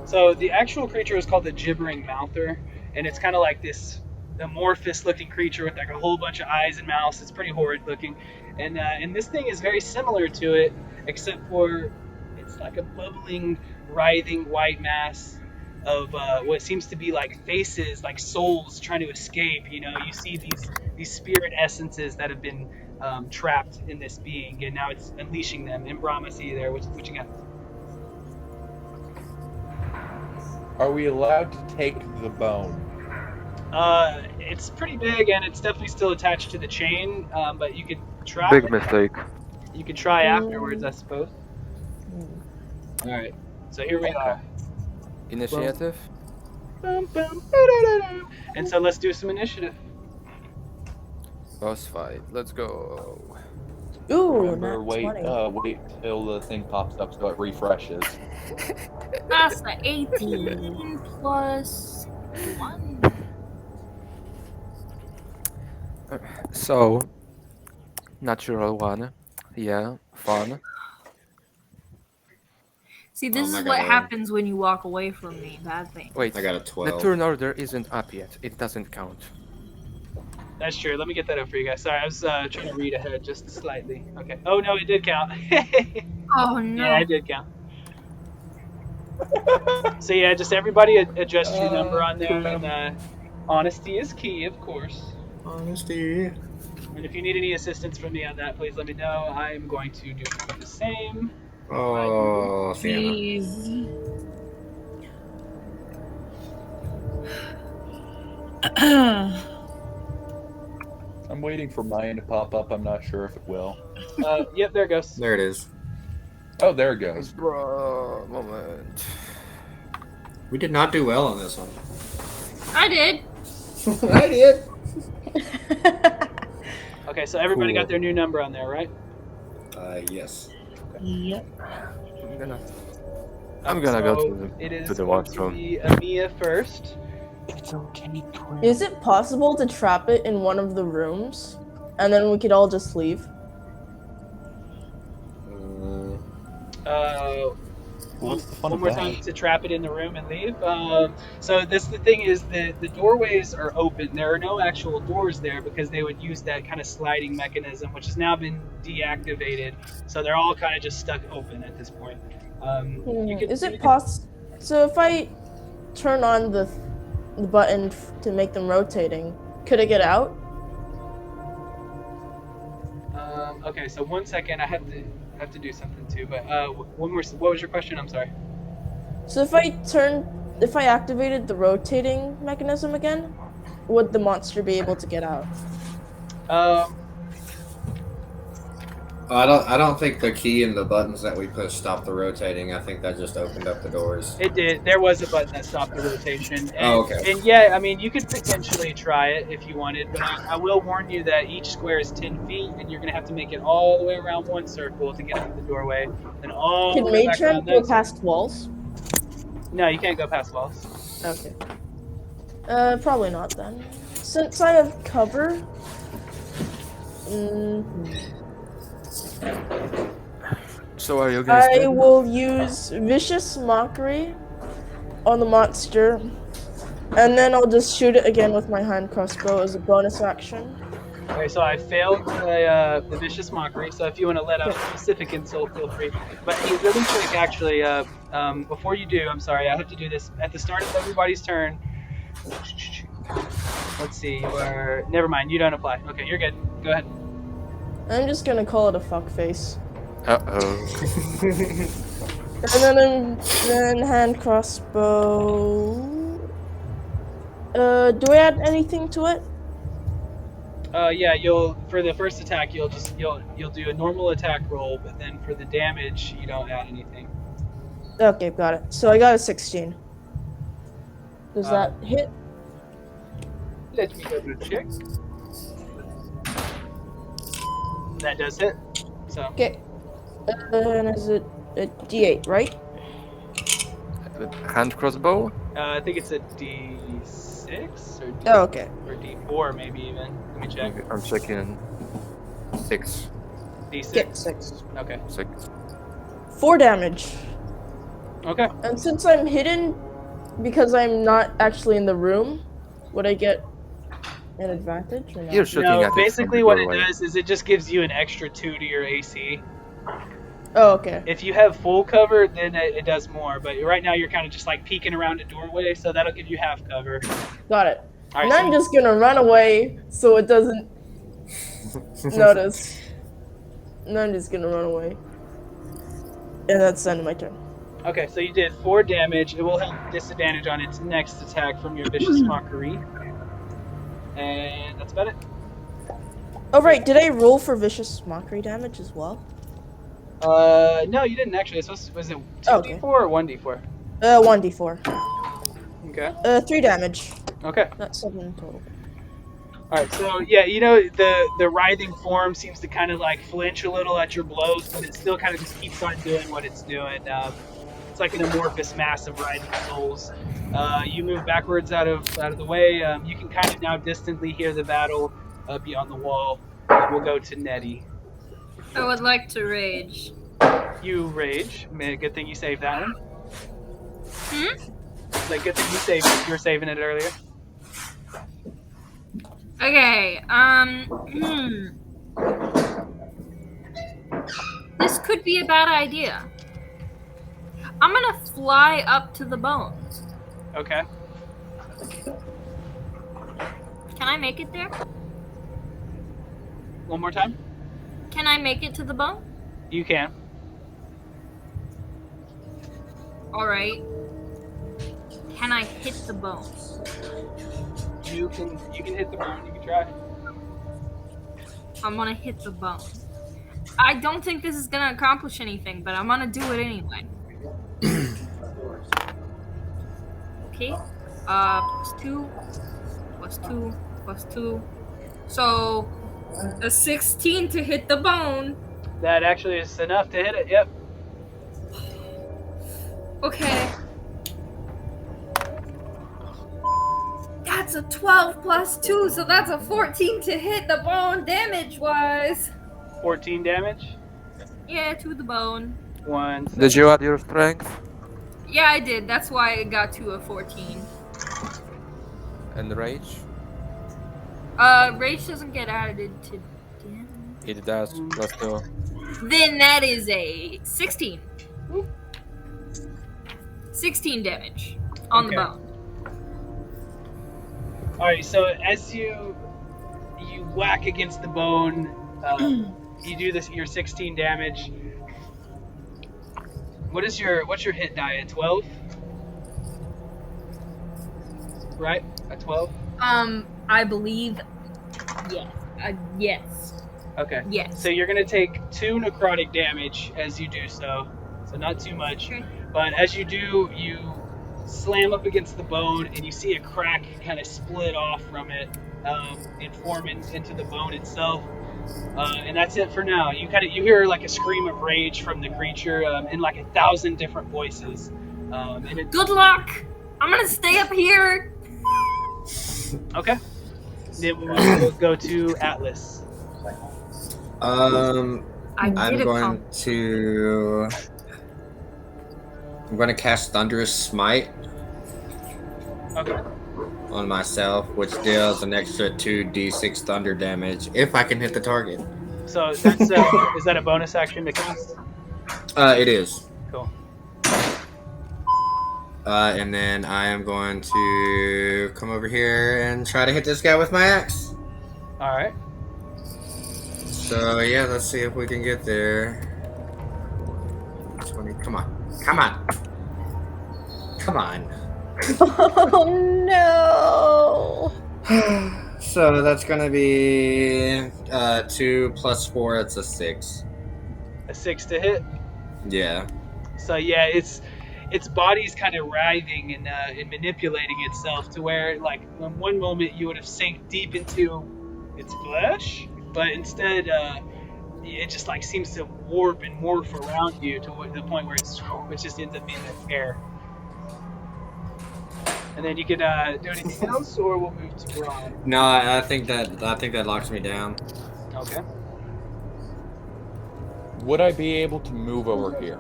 So the actual creature is called the Gibbering Mouther, and it's kind of like this amorphous-looking creature with like a whole bunch of eyes and mouths. It's pretty horrid looking, and this thing is very similar to it, except for it's like a bubbling, writhing white mass of what seems to be like faces, like souls trying to escape. You know, you see these spirit essences that have been trapped in this being, and now it's unleashing them. And Brahma, see you there. What you got? Are we allowed to take the bone? It's pretty big, and it's definitely still attached to the chain. But you could try. Big mistake. You could try afterwards, I suppose. All right. So here we are. Initiative? And so let's do some initiative. Boss fight. Let's go. Ooh, Remember, not wait 20. wait till the thing pops up so it refreshes. That's the 18 plus 1. So, natural one. Yeah, fun. See, this Oh my is what God. happens when you walk away from me. Bad thing. Wait, I got a the 12. turn order isn't up yet. It doesn't count. That's true. Let me get that up for you guys. Sorry, I was trying to read ahead just slightly. Okay. Oh no, it did count. Oh no. Yeah, it did count. So yeah, just everybody adjust your number on there, and honesty is key, of course. Honesty. And if you need any assistance from me on that, please let me know. I am going to do the same. Oh, damn it. Please. I'm waiting for mine to pop up. I'm not sure if it will. Yep, there it goes. There it is. Oh, there it goes. Bro, moment. We did not do well on this one. I did. I did. Okay, so everybody Cool. got their new number on there, right? Yes. Yep. I'm gonna go So to it is the going to washroom. be Amia first. It's okay, twin. Is it possible to trap it in one of the rooms? And then we could all just leave? What's the fun One of more that? time to trap it in the room and leave. So this the thing is that the doorways are open. There are no actual doors there because they would use that kind of sliding mechanism, which has now been deactivated. So they're all kind of just stuck open at this point. Is it possible? So if I turn on the button to make them rotating, could it get out? Okay, so 1 second. I have to do something to. But one more. What was your question? I'm sorry. So if I activated the rotating mechanism again, would the monster be able to get out? I don't think the key and the buttons that we pushed stopped the rotating. I think that just opened up the doors. It did. There was a button that stopped the rotation. And, Oh, okay. And yeah, I mean, you could potentially try it if you wanted, but I will warn you that each square is 10 feet, and you're going to have to make it all the way around one circle to get out the doorway, then all Can the way Mage back Hand around go that past circle. walls? No, you can't go past walls. Okay. Probably not then. Since I have cover. So are you guys I dead? will use Vicious Mockery on the monster, and then I'll just shoot it again with my hand crossbow as a bonus action. Okay, so I failed the Vicious Mockery, so if you want to let out a specific insult, feel free. But really quick, actually, before you do, I'm sorry, I have to do this at the start of everybody's turn. Let's see, you are... Never mind, you don't apply. Okay, you're good. Go ahead. I'm just gonna call it a fuckface. Uh-oh. And then hand crossbow. Do I add anything to it? Yeah, for the first attack, you'll do a normal attack roll, but then for the damage, you don't add anything. Okay, got it. So I got a 16. Does that hit? Let me double check. That does hit. So. Okay. And is it a D8, right? Hand crossbow? I think it's a D6 or Oh, okay. Or D4 maybe even. Let me check. I'm checking. 6. D6. Get 6. Okay. 6. 4 damage. Okay. And since I'm hidden, because I'm not actually in the room, would I get an advantage or not? You're shooting No, at basically it what it doorway. does is it just gives you an extra 2 to your AC. Oh, okay. If you have full cover, then it does more. But right now you're kind of just like peeking around a doorway, so that'll give you half cover. Got it. All And right, I'm just gonna run away so it doesn't notice. And I'm just gonna run away. And that's the end of my turn. Okay, so you did 4 damage. It will have disadvantage on its next attack from your Vicious Mockery. And that's about it. Oh, right. Did I roll for Vicious Mockery damage as well? No, you didn't actually. Was it 2d4 Okay. or 1d4? 1d4. Okay. 3 damage. Okay. That's 7 total. Alright, so yeah, you know, the writhing form seems to kind of like flinch a little at your blows, but it still kind of just keeps on doing what it's doing. It's like an amorphous mass of writhing souls. You move backwards out of the way. You can kind of now distantly hear the battle beyond the wall. We'll go to Nettie. I would like to rage. You rage. Good thing you saved that one. Hmm? Like, good thing you saved it. You were saving it earlier. Okay, This could be a bad idea. I'm gonna fly up to the bones. Okay. Can I make it there? One more time? Can I make it to the bone? You can. Alright. Can I hit the bones? You can hit the bone. You can try. I'm gonna hit the bone. I don't think this is gonna accomplish anything, but I'm gonna do it anyway. Okay. +2, +2, +2. So, a 16 to hit the bone. That actually is enough to hit it. Yep. Okay. That's a 12 +2, so that's a 14 to hit the bone damage-wise. 14 damage. Yeah, to the bone. 1. Did you add your strength? Yeah, I did. That's why it got to a 14. And rage? Rage doesn't get added to damage. It does, +2. Then that is a 16. 16 damage on the bone. Alright, so as you whack against the bone, you do this your 16 damage. what's your hit die at 12? Right? At 12? I believe, yes. Yes. Okay. Yes. So you're going to take 2 necrotic damage as you do so. So not too much. Okay. But as you do, you slam up against the bone and you see a crack kind of split off from it and form into the bone itself. And that's it for now. You hear like a scream of rage from the creature in like 1,000 different voices. Good luck! I'm gonna stay up here! Okay. Then we'll go to Atlas. I'm going to cast Thunderous Smite on myself, which deals an extra 2d6 thunder damage if I can hit the target. So that's is that a bonus action to cast? It is. Cool. And then I am going to come over here and try to hit this guy with my axe. All right. So yeah, let's see if we can get there. 20. Come on. Come on. Come on. Oh no! So that's gonna be 2 plus 4. It's a 6. A 6 to hit. Yeah. So yeah, its body's kind of writhing and manipulating itself to where, like, in one moment you would have sank deep into its flesh, but instead it just like seems to warp and morph around you to the point where it just ends up being the air. And then you can do anything else, or we'll move to Braun. No, I think that locks me down. Okay. Would I be able to move over here?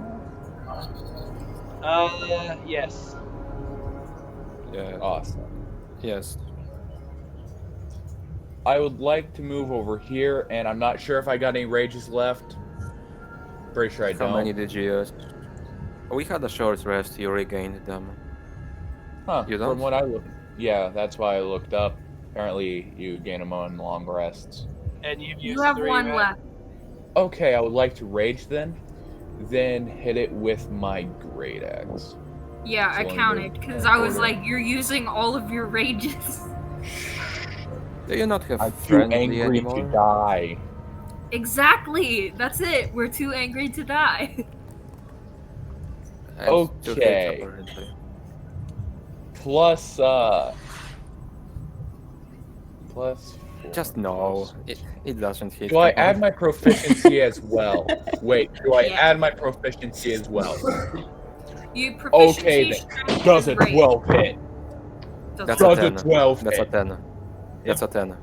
Yes. Yeah. Awesome. Yes. I would like to move over here, and I'm not sure if I got any rages left. Pretty sure I don't. How many did you use? We had a short rest. You regained them. Huh. You don't? From what I looked, yeah, that's why I looked up. Apparently, you gain them on long rests. And you've used You have 3, one right? left. Okay, I would like to rage then hit it with my great axe. Yeah, I So I'm counted, good. because I was like, you're using all of your rages. Do you not have I'm too friendly angry anymore? to die. Exactly! That's it! We're too angry to die. And 2 hits, Okay. apparently. Plus 4. Just no. It doesn't hit. Do I come on. add my proficiency as well? Wait, do I Yeah. add my proficiency as well? You proficiency Okay, strength then. is Does a great. 12 hit? Doesn't That's a Does a 10. 12 That's a hit? 10. That's a 10.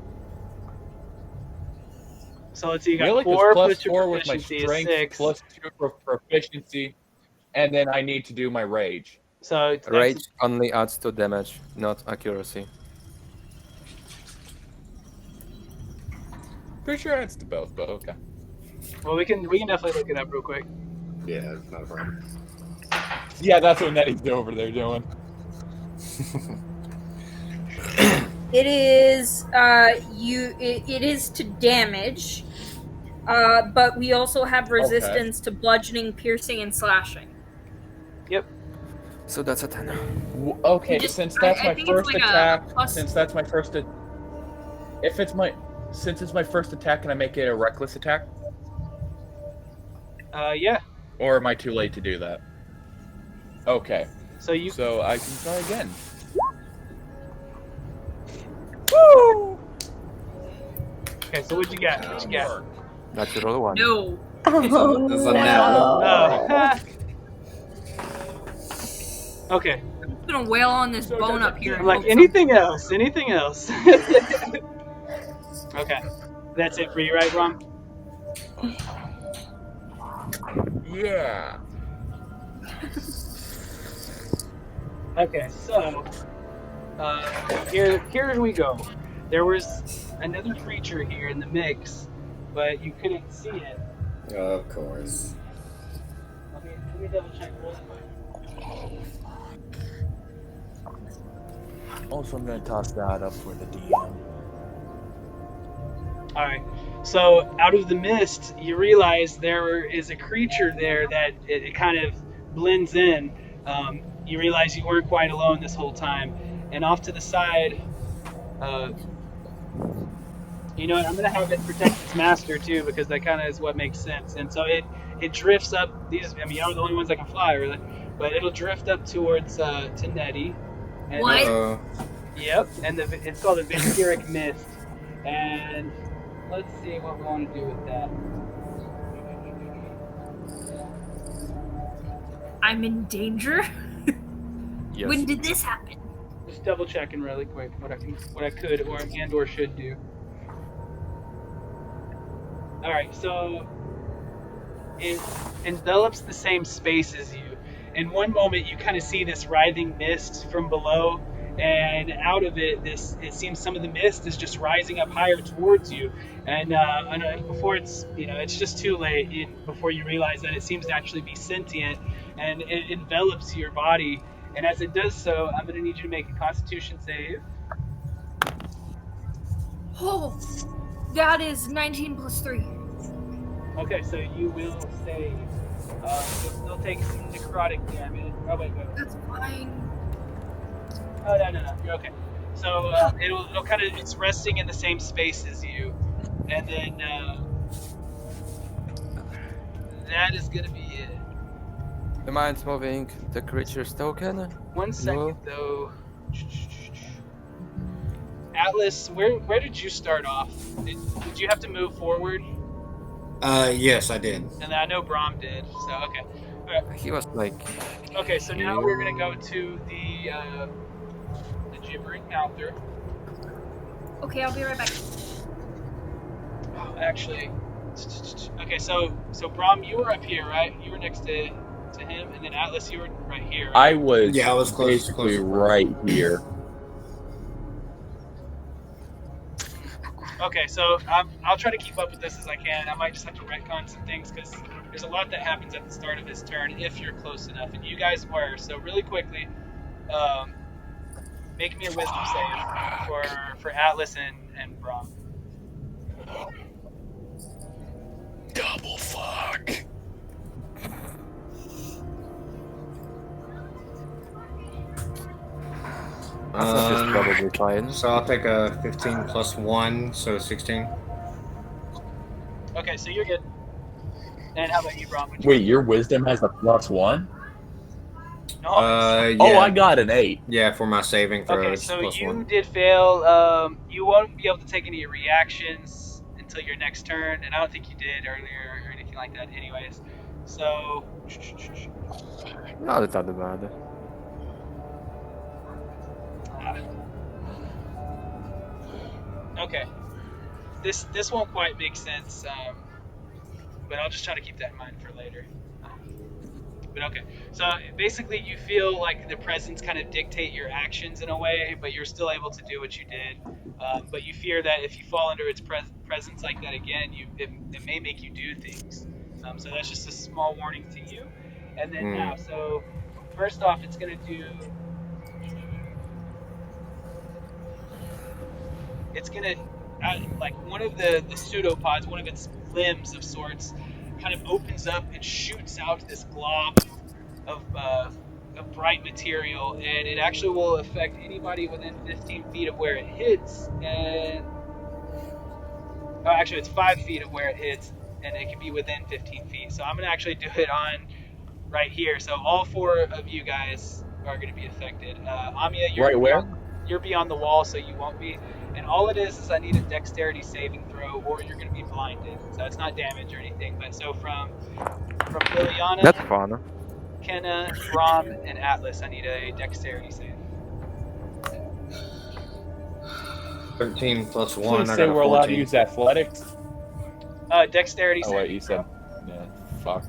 So let's see, you got Relic is 4 plus plus your 4 with my proficiency is strength, 6. plus 2 for proficiency, and then I need to do my rage. So that's, Rage only adds to damage, not accuracy. Pretty sure it's to both, but okay. well, we can definitely look it up real quick. Yeah, it's not a problem. Yeah, that's what Nettie's over there doing. It is it is to damage, but we also have resistance to bludgeoning, piercing, and slashing. Yep. So that's a 10. Okay, Just- since that's I my think it's first like a attack, plus- since it's my first attack, can I make it a reckless attack? Yeah. Or am I too late to do that? Okay, So you. so I can try again. Okay. So what'd you get? What'd you get? Natural 1. No. Oh It's a no! Oh. Okay. I'm just gonna wail on this bone up here. I'm and like, hope anything else? Anything else? Okay. That's it for you, right, Ron? Yeah. Okay, so here we go. There was another creature here in the mix, but you couldn't see it. Of course. Let me double check real quick. Also, I'm gonna toss that up for the DM. Alright, so out of the mist, you realize there is a creature there that it kind of blends in, you realize you weren't quite alone this whole time. And off to the side, you know what, I'm going to have it protect its master too, because that kind of is what makes sense. And so it drifts up. These, I mean, you're the only ones that can fly, really. But it'll drift up towards to Nettie. And What? Yep, and it's called a vampiric mist. And let's see what we want to do with that. I'm in danger? Yes. When did this happen? Just double checking really quick what I could or should do. All right, so it envelops the same space as you. In one moment, you kind of see this writhing mist from below, and out of it, it seems some of the mist is just rising up higher towards you. And before it's it's just too late. Before you realize that it seems to actually be sentient, and it envelops your body. And as it does so, I'm going to need you to make a Constitution save. Oh, that is 19 plus 3. Okay, so you will save. You'll still take some necrotic damage. Oh wait. That's fine. Oh no, you're okay. So it'll kind of, it's resting in the same space as you, and then that is gonna be it. The mind's moving the creature's token. 1 second though. Atlas, where did you start off? Did you have to move forward? Yes, I did. And I know Brahm did. So okay. All right. He was like. Okay, so now we're gonna go to the gibbering mouther. Okay, I'll be right back. Oh, actually, okay. So Brahm, you were up here, right? You were next to him, and then Atlas, you were right here. Right? I was close, basically close. right here. Okay, so I'll try to keep up with this as I can. I might just have to retcon some things because there's a lot that happens at the start of his turn if you're close enough, and you guys were. So really quickly, make me a wisdom save for Atlas and Brahm. Double fuck. That's probably fine. So I'll take a 15 plus 1, so 16. Okay, so you're good. And how about you, Brahm? Wait, your wisdom has a +1? No. Yeah. Oh, I got an 8. Yeah, for my saving throws. Okay, so plus you 1. did fail. You won't be able to take any reactions until your next turn, and I don't think you did earlier or anything like that anyways. So... Not that bad. Okay. This won't quite make sense, but I'll just try to keep that in mind for later. But okay, so basically you feel like the presence kind of dictate your actions in a way, but you're still able to do what you did. But you fear that if you fall under its presence like that again, it may make you do things. So that's just a small warning to you. And then now, so first off, it's going to do... It's going to, like one of the pseudopods, one of its limbs of sorts, kind of opens up and shoots out this glob of bright material, and it actually will affect anybody within 15 feet of where it hits, and actually it's 5 feet of where it hits, and it can be within 15 feet. So I'm going to actually do it on right here. So all 4 of you guys are going to be affected. Amia, you're beyond the wall, so you won't be. And all it is I need a dexterity saving throw, or you're going to be blinded. So it's not damage or anything. But so from Liliana, That's fun. Kenna, Brahm, and Atlas, I need a dexterity save. 13 plus So 1. you I say got a we're allowed to 14. use athletics? Dexterity Oh saving wait, you said, yeah, fuck.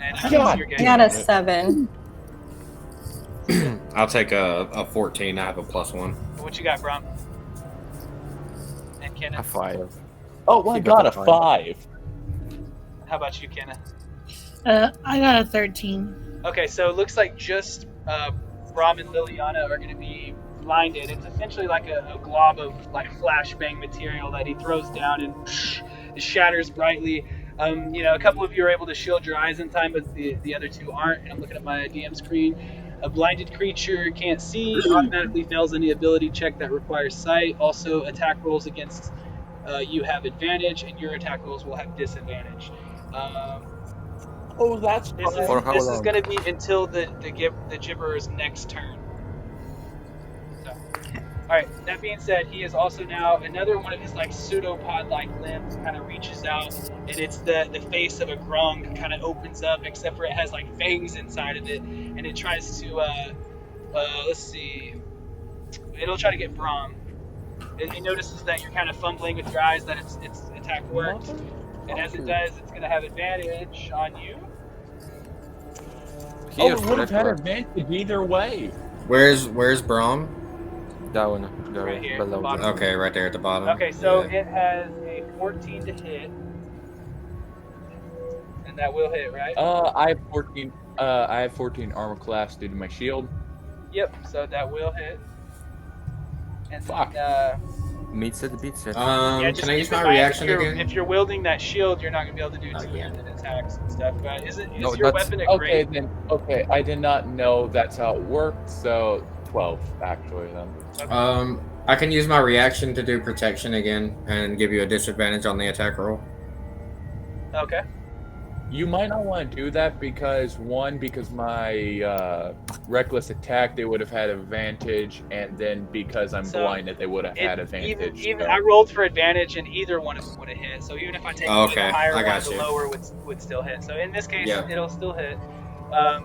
And God you're good. I got a 7. I'll take a 14. I have a plus 1. What you got, Brahm? And Kenna? A 5. Oh, I got a 5. How about you, Kenna? I got a 13. Okay, so it looks like just Brahm and Liliana are going to be blinded. It's essentially like a glob of like flashbang material that he throws down and it shatters brightly. You know, a couple of you are able to shield your eyes in time, but the other two aren't. And I'm looking at my DM screen. A blinded creature can't see, automatically fails any ability check that requires sight. Also, attack rolls against you have advantage, and your attack rolls will have disadvantage. Oh, that's For how This is long? going to be until the gibberer's next turn. So, all right. That being said, he is also now another one of his like pseudopod-like limbs kind of reaches out, and it's the face of a grung kind of opens up, except for it has like fangs inside of it, and it tries to let's see, it'll try to get Brahm. It notices that you're kind of fumbling with your eyes, that its attack worked, and as it does, it's going to have advantage on you. Oh, it would have had advantage either way. Where's Braum? Down there, Right here, below. bottom. Okay, right there at the bottom. Okay, so Yeah. it has a 14 to hit, and that will hit, right? I have 14. I have 14 armor class due to my shield. Yep. So that will hit. And Fuck. Meets it, beats it. Yeah, Can I use keep in my mind, reaction if again? if you're wielding that shield, you're not gonna be able to do two-handed attacks and stuff. But is No, your that's- weapon a Okay, great? then. Okay, I did not know that's how it worked. So 12 actually then. I can use my reaction to do protection again and give you a disadvantage on the attack roll. Okay. You might not want to do that because because my reckless attack they would have had advantage, and then because I'm So, blinded they would have had advantage. Even so- I rolled for advantage, and either one of them would have hit. So even if I take Oh, okay. the higher I one, got the you. lower would still hit. So in this case, Yeah. it'll still hit.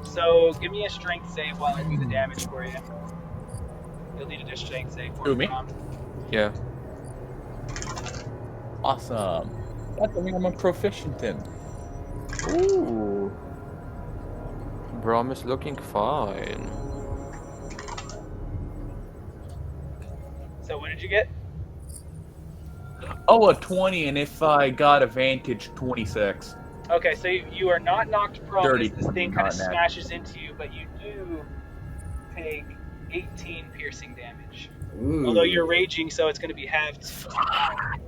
So give me a strength save while I do the damage for you. You'll need a strength save for Who, me? Braum. Yeah. Awesome. That's something I'm proficient in. Ooh. Braum is looking fine. So what did you get? Oh, a 20, and if I got advantage, 26. Okay, so you are not knocked prone Dirty as this thing kind of not smashes into you, but you do take 18 piercing damage. Ooh. Although you're raging, so it's going to be halved to 9.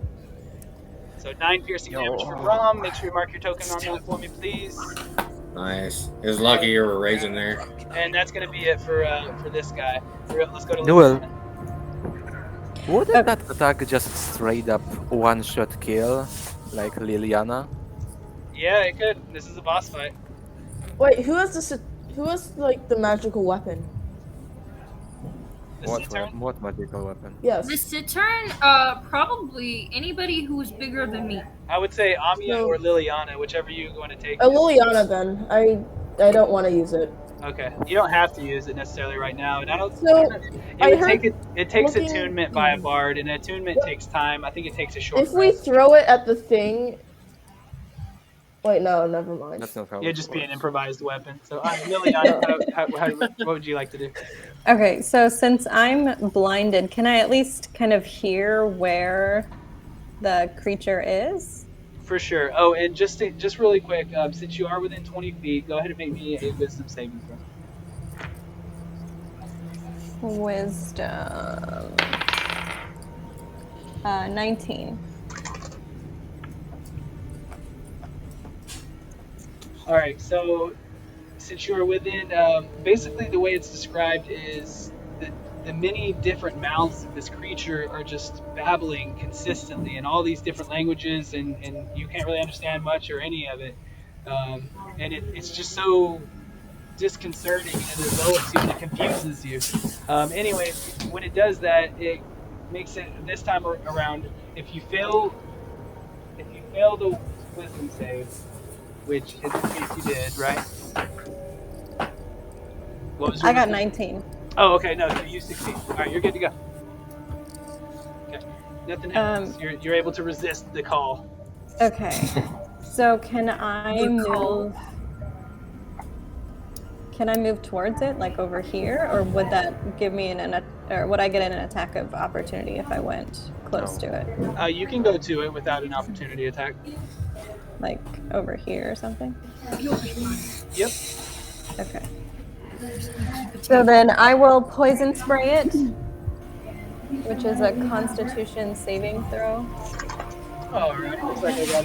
So 9 piercing damage for Braum. Make sure you mark your token on that for me, please. Nice. It was lucky you were raging there. And that's going to be it for this guy. Let's go to Duel. Liliana. Wouldn't that attack just straight up one-shot kill, like Liliana? Yeah, it could. This is a boss fight. Wait, who has this? Who has like the magical weapon? This is turn. What magical weapon? Yes. The Cittern, probably anybody who's bigger than me. I would say Amia No. or Liliana, whichever you want to take. Liliana then. I don't want to use it. Okay, you don't have to use it necessarily right now, and I don't. So, It takes looking- attunement by a bard, and attunement takes time. I think it takes a short. If we rest. throw it at the thing. Wait, no, never mind. That's not how It'd it just be an works. improvised weapon. So, Liliana, what would you like to do? Okay, so since I'm blinded, can I at least kind of hear where the creature is? For sure. Oh, and just really quick, since you are within 20 feet, go ahead and make me a wisdom saving throw. Wisdom. 19. All right. So, since you are within, basically the way it's described is the many different mouths of this creature are just babbling consistently in all these different languages, and you can't really understand much or any of it. And it's just so disconcerting, and it envelops you and it confuses you. Anyway, when it does that, it makes it this time around. If you fail the wisdom save, which in this case you did, right? What was your I got wisdom? 19. Oh, okay, no, so you succeed. All right, you're good to go. Okay, nothing happens. You're able to resist the call. Okay. So can I move? Can I move towards it, like over here, or would that give me or would I get an attack of opportunity if I went close to it, You can go to it without an opportunity attack. like over here or something? Yep. Okay. So then I will poison spray it, which is a Constitution saving throw. All right. Looks like I got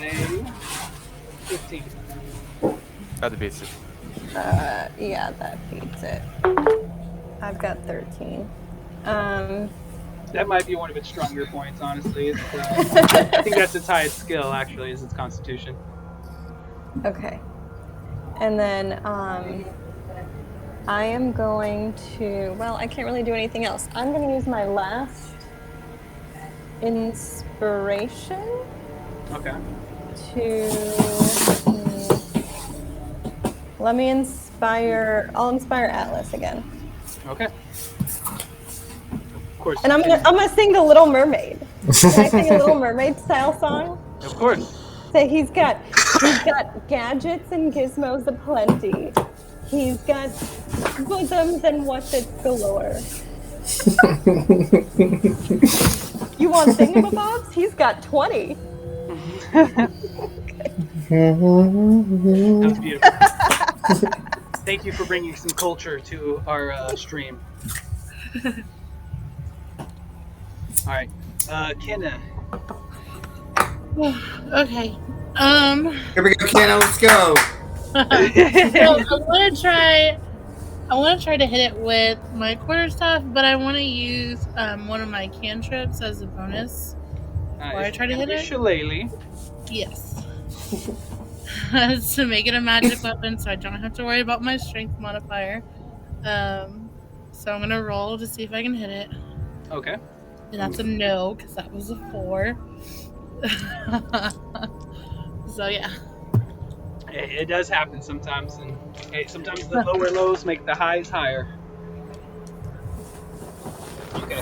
15. That beats it. Yeah, that beats it. I've got 13. That might be one of its stronger points, honestly. It's, I think that's its highest skill, actually, is its Constitution. Okay. And then I am going to, well, I can't really do anything else. I'm going to use my last inspiration Okay. Let me inspire, I'll inspire Atlas again. Okay. Of course. And I'm gonna sing the Little Mermaid. Can I sing a Little Mermaid style song? Of course. So he's got gadgets and gizmos aplenty. He's got bosoms and what's it galore. You want thingamabobs? He's got 20. That was beautiful. Thank you for bringing some culture to our stream. All right, Kenna. Okay. Here we go, Kenna. Let's go. So I want to try to hit it with my quarterstaff, but I want to use one of my cantrips as a bonus. Before I try to hit it. Shillelagh. Yes. To make it a magic weapon, so I don't have to worry about my strength modifier. So I'm gonna roll to see if I can hit it. Okay. And that's a no, because that was a 4. So yeah. It does happen sometimes, and sometimes the lower lows make the highs higher. Okay.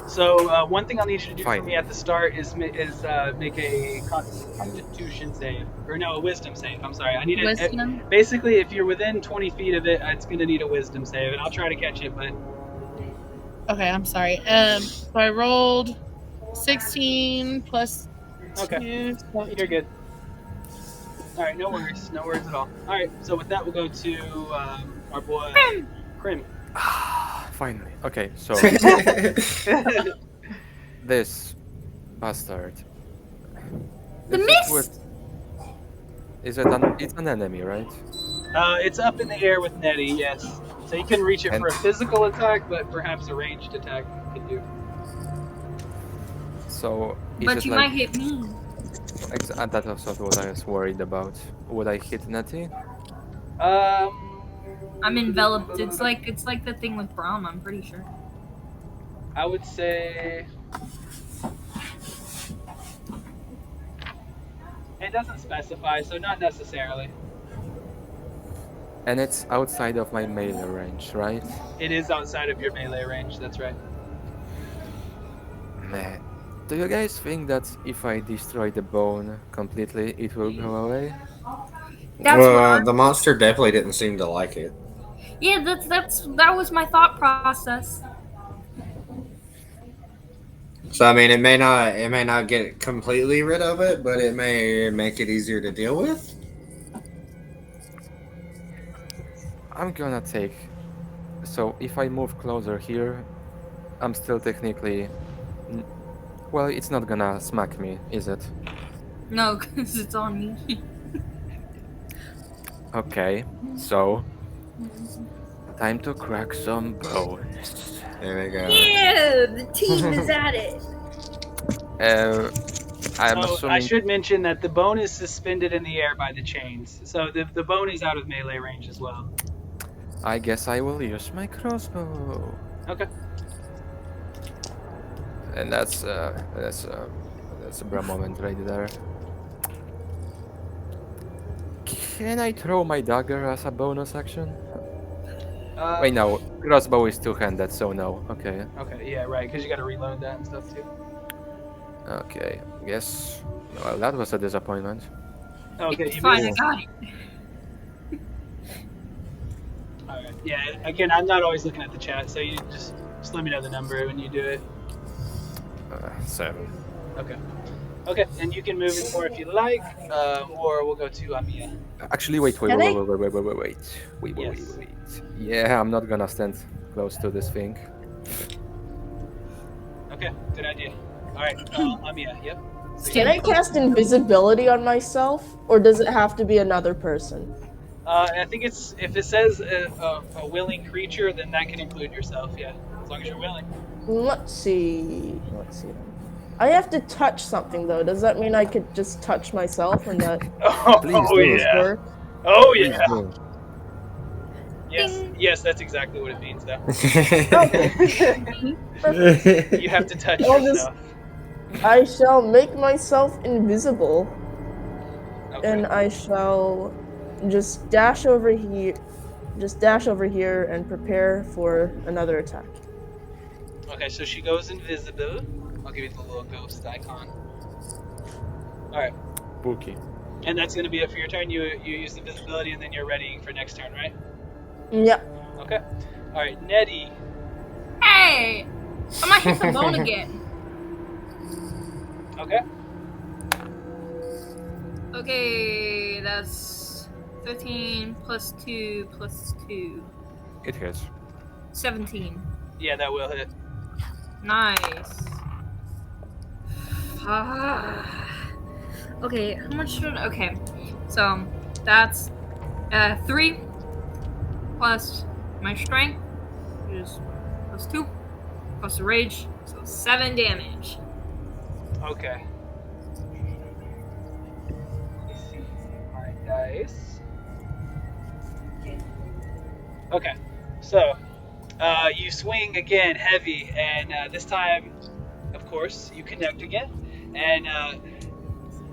So one thing I'll need you to do for me at the start is make a Constitution save, or no, a Wisdom save. I'm sorry. I need Wisdom. Basically, if you're within 20 feet of it, it's gonna need a Wisdom save, and I'll try to catch it, but. Okay, I'm sorry. So I rolled 16 plus 2. Okay. You're good. All right, no worries at all. All right, so with that, we'll go to our boy Krim. Finally. Okay, so this bastard. It's an enemy, right? It's up in the air with Nettie, yes. So you can reach it for a physical attack, but perhaps a ranged attack you could do. So. But you might hit me. That's also what I was worried about. Would I hit Nettie? I'm enveloped. It's like the thing with Braum, I'm pretty sure. I would say it doesn't specify, so not necessarily. And it's outside of my melee range, right? It is outside of your melee range, that's right. Meh. Do you guys think that if I destroy the bone completely, it will go away? The monster definitely didn't seem to like it. Yeah, that was my thought process. So I mean, it may not get completely rid of it, but it may make it easier to deal with. I'm gonna take. So if I move closer here, I'm still technically. Well, it's not gonna smack me, is it? No, because it's on me. Okay, so time to crack some bones. There we go. Yeah, the team is at it. I'm assuming. I should mention that the bone is suspended in the air by the chains, so the bone is out of melee range as well. I guess I will use my crossbow. Okay. And that's a bra moment right there. Can I throw my dagger as a bonus action? Wait, no. Crossbow is two-handed, so no. Okay. Okay, yeah, right, because you got to reload that and stuff too. Okay, yes. Well, that was a disappointment. Okay, it's fine, I got it. Alright, yeah, again, I'm not always looking at the chat, so you just let me know the number when you do it. 7. Okay. Okay, and you can move it more if you like, or we'll go to Amiya. Actually, wait. Yes. Yeah, I'm not gonna stand close to this thing. Okay, good idea. Alright, Amiya, yep. Can I cast invisibility on myself, or does it have to be another person? I think it's if it says a willing creature, then that can include yourself. Yeah, as long as you're willing. Let's see. I have to touch something though. Does that mean I could just touch myself and that Please Oh do. yeah. work? Oh Please yeah. do. Yes, that's exactly what it means, though. Perfect. You have to touch I'll yourself. I shall make myself invisible, Okay. and I shall just dash over here. Just dash over here and prepare for another attack. Okay, so she goes invisible. I'll give you the little ghost icon. Alright. Spooky. And that's going to be it for your turn. You use the visibility, and then you're ready for next turn, right? Yep. Okay. Alright, Nettie. Hey! I might hit the bone again. Okay. Okay, that's 13 plus 2 plus 2. It hits. 17. Yeah, that will hit. Nice. Okay, how much should... Okay, so that's 3 plus my strength, which is plus 2, plus the rage, so 7 damage. Okay. Let me see my dice. Okay, so you swing again heavy, and this time, of course, you connect again, and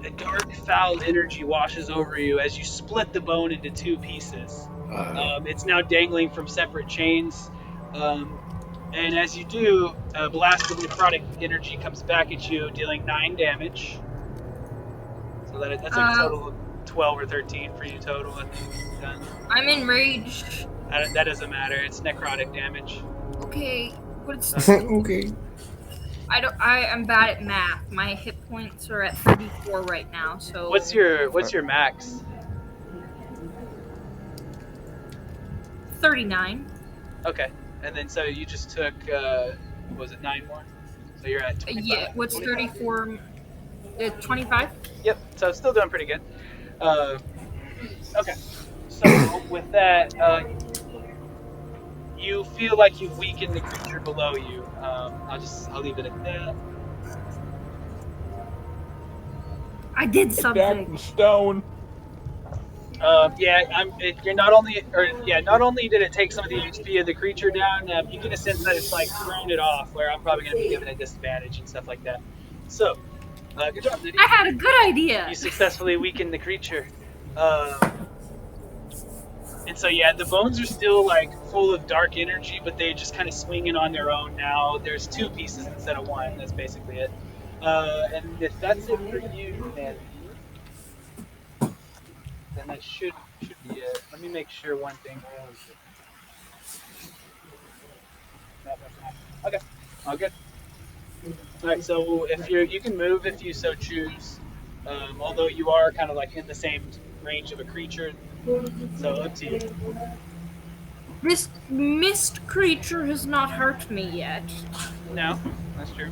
a dark, foul energy washes over you as you split the bone into 2 pieces. It's now dangling from separate chains, and as you do, a blast of necrotic energy comes back at you, dealing 9 damage. So that's like a total of 12 or 13 for you total, I think. Done. I'm enraged. That doesn't matter. It's necrotic damage. Okay, but it's Okay. I'm bad at math. My hit points are at 34 right now. So What's your max? 39. Okay, and then so you just took what was it 9 more? So you're at 25. Yeah. What's 34? 25. Yep. So still doing pretty good. Okay. So with that, you feel like you've weakened the creature below you. I'll leave it at that. I did Attack something. the stone. Not only did it take some of the HP of the creature down, you get a sense that it's like thrown it off, where I'm probably going to be given a disadvantage and stuff like that. So, good job, Liddy. I had a good idea. You successfully weakened the creature. And so, yeah, the bones are still like full of dark energy, but they're just kind of swinging on their own now. There's 2 pieces instead of 1. That's basically it. And if that's it for you, man, then that should be it. Let me make sure one thing. Okay, all good. All right, so if you can move if you so choose. Although you are kind of like in the same range of a creature, so up to you. This mist creature has not hurt me yet. No, that's true.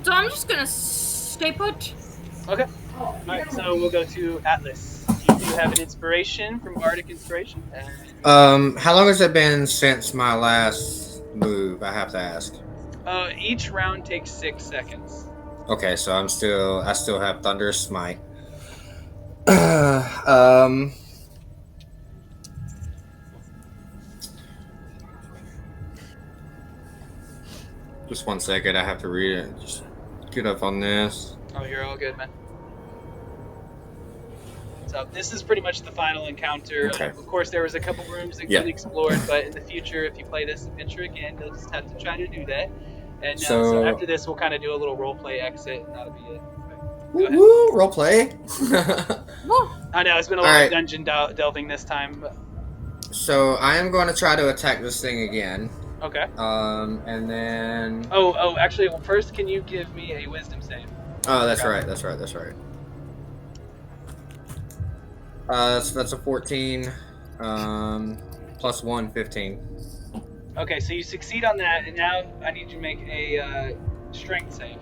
So I'm just gonna stay put. Okay. All right, so we'll go to Atlas. You do have an inspiration from Bardic Inspiration. How long has it been since my last move? I have to ask. Each round takes 6 seconds. Okay, so I still have Thunderous Smite. Just 1 second, I have to read it. Just get up on this. Oh, you're all good, man. So this is pretty much the final encounter. Okay. Of course, there was a couple rooms that get explored, but in the future, if you play this adventure again, you'll just have to try to do that. And so after this, we'll kind of do a little roleplay exit, and that'll be it. Go ahead. Woo, roleplay. I know, it's been a lot of dungeon delving this time. But... So I am going to try to attack this thing again. Okay. And then... Oh, actually, well, first, can you give me a wisdom save? Oh, that's right. So that's a 14, plus 1, 15. Okay, so you succeed on that, and now I need you to make a strength save.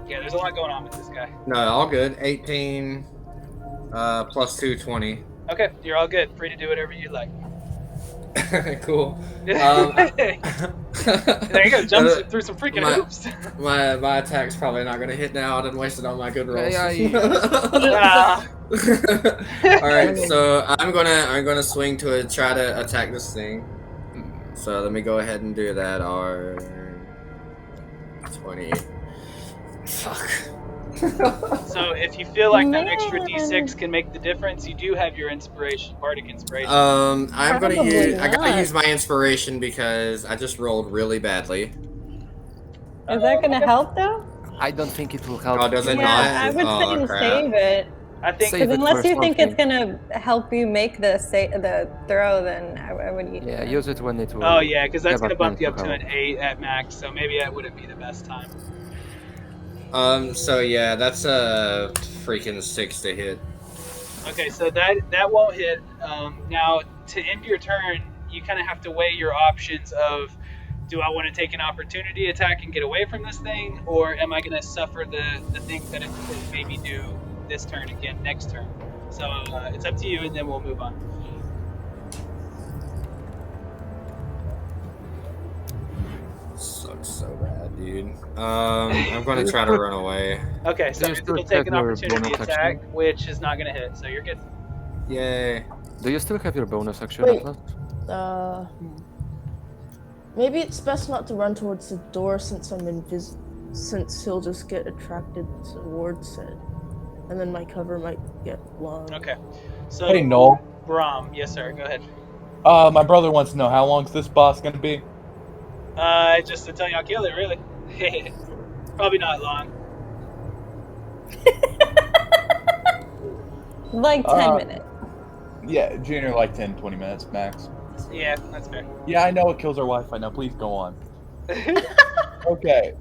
Yeah, there's a lot going on with this guy. No, all good. 18 plus 2, 20. Okay, you're all good. Free to do whatever you like. Cool. There you go. Jumps through some freaking hoops. My attack's probably not gonna hit now. I done wasted all my good rolls. All right, so I'm gonna swing to try to attack this thing. So let me go ahead and do that. 20. Fuck. So if you feel like that extra d6 can make the difference, you do have your inspiration, bardic inspiration. I gotta use my inspiration because I just rolled really badly. Is that gonna help though? I don't think it will help. Oh, does it not? I would say crap. save it. I think Save it unless for you think it's something. gonna help you make the throw, then I would use Yeah, it. use it when it will. Oh yeah, because that's have a gonna bump you up plan to to an 8 at max. So maybe that wouldn't be the best time. So yeah, that's a freaking 6 to hit. Okay, so that won't hit. Now to end your turn, you kind of have to weigh your options of, do I want to take an opportunity attack and get away from this thing, or am I going to suffer the things that it maybe do this turn again next turn? So it's up to you, and then we'll move on. Sucks so bad, dude. I'm gonna try to run away. Okay, so you still you'll take an have your opportunity bonus attack, action? which is not going to hit, so you're good. Yay. Do you still have your bonus action, Wait. Atlas? Maybe it's best not to run towards the door since since he'll just get attracted towards it, and then my cover might get blown. Okay. So Hey, Noel. Brahm, yes sir, go ahead. My brother wants to know how long's this boss gonna be? Just until y'all kill it, really. Probably not long. Like 10 minutes. Yeah, Junior, like 10, 20 minutes max. Yeah, that's fair. Yeah, I know it kills our Wi-Fi. Now, please go on. Okay.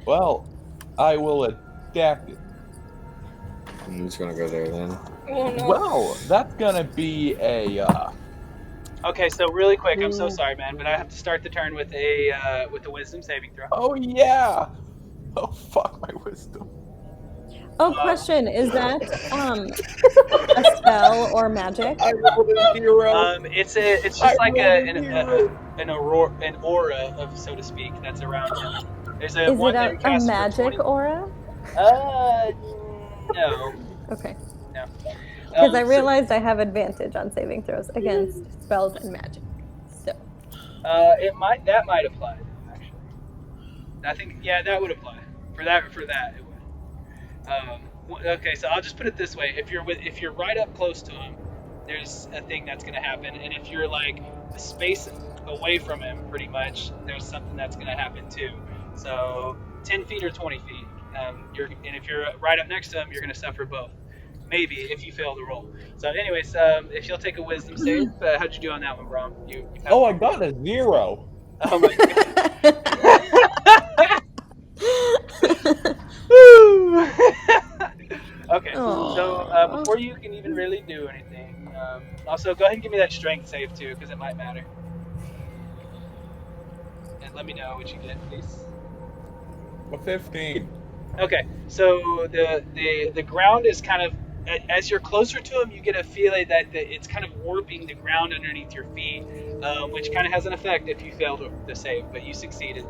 Well, I will adapt it. I'm just gonna go there then. Oh no. Well, that's gonna be a. Okay, so really quick, I'm so sorry, man, but I have to start the turn with a wisdom saving throw. Oh yeah. Oh fuck my wisdom. Oh, question: is that a spell or magic? I rolled a 0. It's just like an aura of, so to speak, that's around him. There's a Is one it that a casts for magic 20. aura? No. Okay. No. Because I realized I have advantage on saving throws against spells and magic. So. That might apply, actually. I think that would apply. For that it would. Okay, so I'll just put it this way: if you're right up close to him, there's a thing that's gonna happen, and if you're like a space away from him, pretty much, there's something that's gonna happen too. So 10 feet or 20 feet, and if you're right up next to him, you're gonna suffer both. Maybe if you fail the roll. So, anyways, if you'll take a wisdom save, how'd you do on that one, Brom? You Oh, I got a 0. Oh my god. Okay, so before you can even really do anything, also go ahead and give me that strength save too, because it might matter. And let me know what you get, please. A 15. Okay, so the ground is kind of, as you're closer to him, you get a feeling that it's kind of warping the ground underneath your feet, which kind of has an effect if you fail to save, but you succeeded.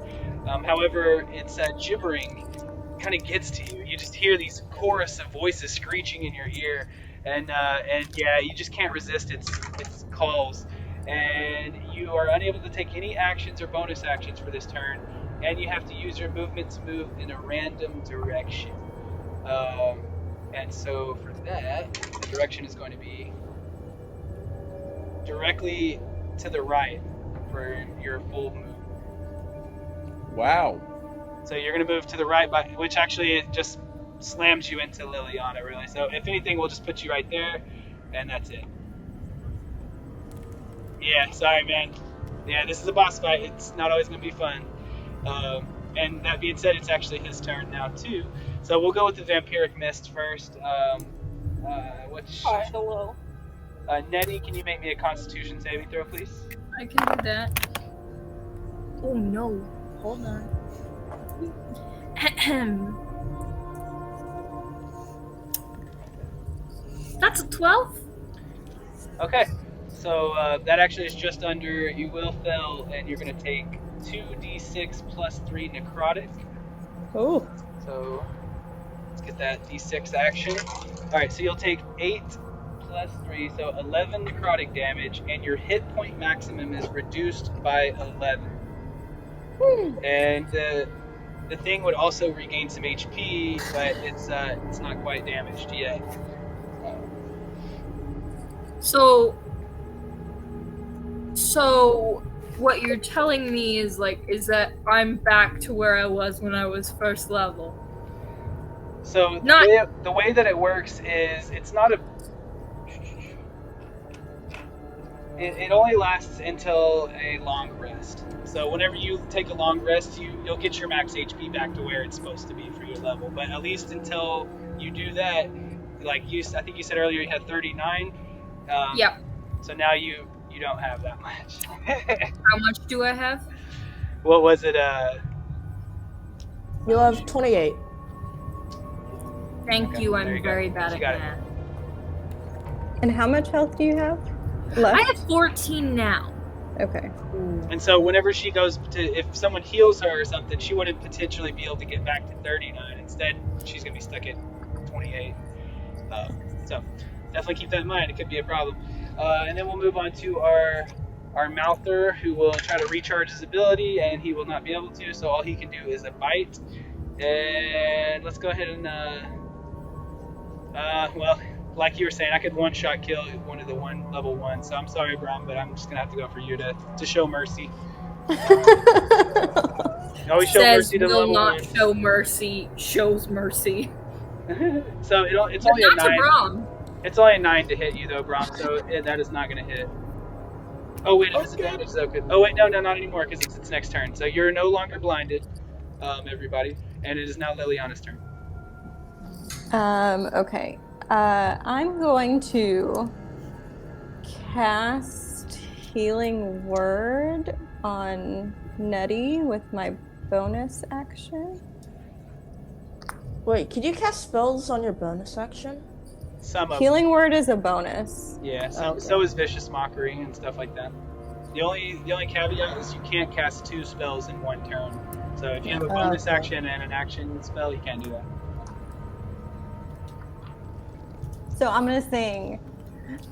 However, it's gibbering kind of gets to you. You just hear these chorus of voices screeching in your ear, and yeah, you just can't resist its calls. And you are unable to take any actions or bonus actions for this turn, and you have to use your movement to move in a random direction. And so for that, the direction is going to be directly to the right for your full move. Wow. So you're going to move to the right, which actually it just slams you into Liliana, really. So if anything, we'll just put you right there, and that's it. Yeah, sorry, man. Yeah, this is a boss fight. It's not always going to be fun. And that being said, it's actually his turn now, too. So we'll go with the Vampiric Mist first. Hi, hello. Nettie, can you make me a Constitution saving throw, please? I can do that. Oh no. Hold on. That's a 12? Okay. So that actually is just under. You will fail, and you're going to take 2d6 plus 3 necrotic. Oh. So let's get that d6 action. Alright, so you'll take 8 plus 3, so 11 necrotic damage, and your hit point maximum is reduced by 11. And the thing would also regain some HP, but it's not quite damaged yet. So what you're telling me is that I'm back to where I was when I was first level. So the way that it works is it's not a. It only lasts until a long rest. So whenever you take a long rest, you'll get your max HP back to where it's supposed to be for your level. But at least until you do that, I think you said earlier you had 39. Yep. So now you don't have that much. How much do I have? What was it? You'll have 28. Thank Okay, you. there I'm you go. very bad You at got it. math. And how much health do you have left? I have 14 now. Okay. And so whenever she goes to, if someone heals her or something, she wouldn't potentially be able to get back to 39. Instead, she's going to be stuck at 28. So definitely keep that in mind. It could be a problem. And then we'll move on to our Mouther, who will try to recharge his ability, and he will not be able to. So all he can do is a bite. And let's go ahead and, well, like you were saying, I could one-shot kill one of the level 1. So I'm sorry, Brom, but I'm just going to have to go for you to show mercy. Always show mercy to the level 1. Will not show mercy, shows mercy. So it's only a 9. Brom. It's only a 9 to hit you, though, Brom, so that is not going to hit. Oh, wait, it is advantage, though. Oh, wait, no, not anymore, because it's its next turn. So you're no longer blinded, everybody, and it is now Liliana's turn. Okay. I'm going to cast Healing Word on Nettie with my bonus action. Wait, could you cast spells on your bonus action? Some of Healing Word is a bonus. Yeah, Okay. so is Vicious Mockery and stuff like that. The only caveat is you can't cast 2 spells in one turn. So if you have a bonus action and an action spell, you can't do that. So I'm gonna sing,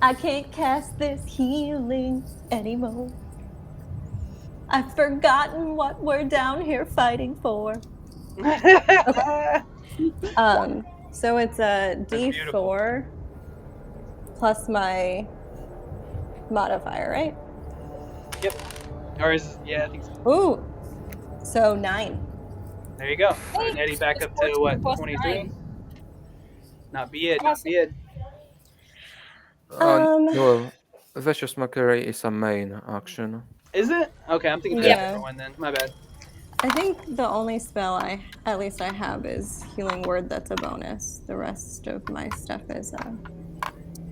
I can't cast this healing anymore. I've forgotten what we're down here fighting for. Okay. So it's a D4 plus my modifier, right? Yep. Or I think so. Ooh. So 9. There you go. Hey, and Eddie back up to what, 23? Not bad, not bad. Well, Vicious Mockery is a main action. Is it? Okay, I'm thinking of a different one then. My bad. I think the only spell I have is Healing Word. That's a bonus. The rest of my stuff is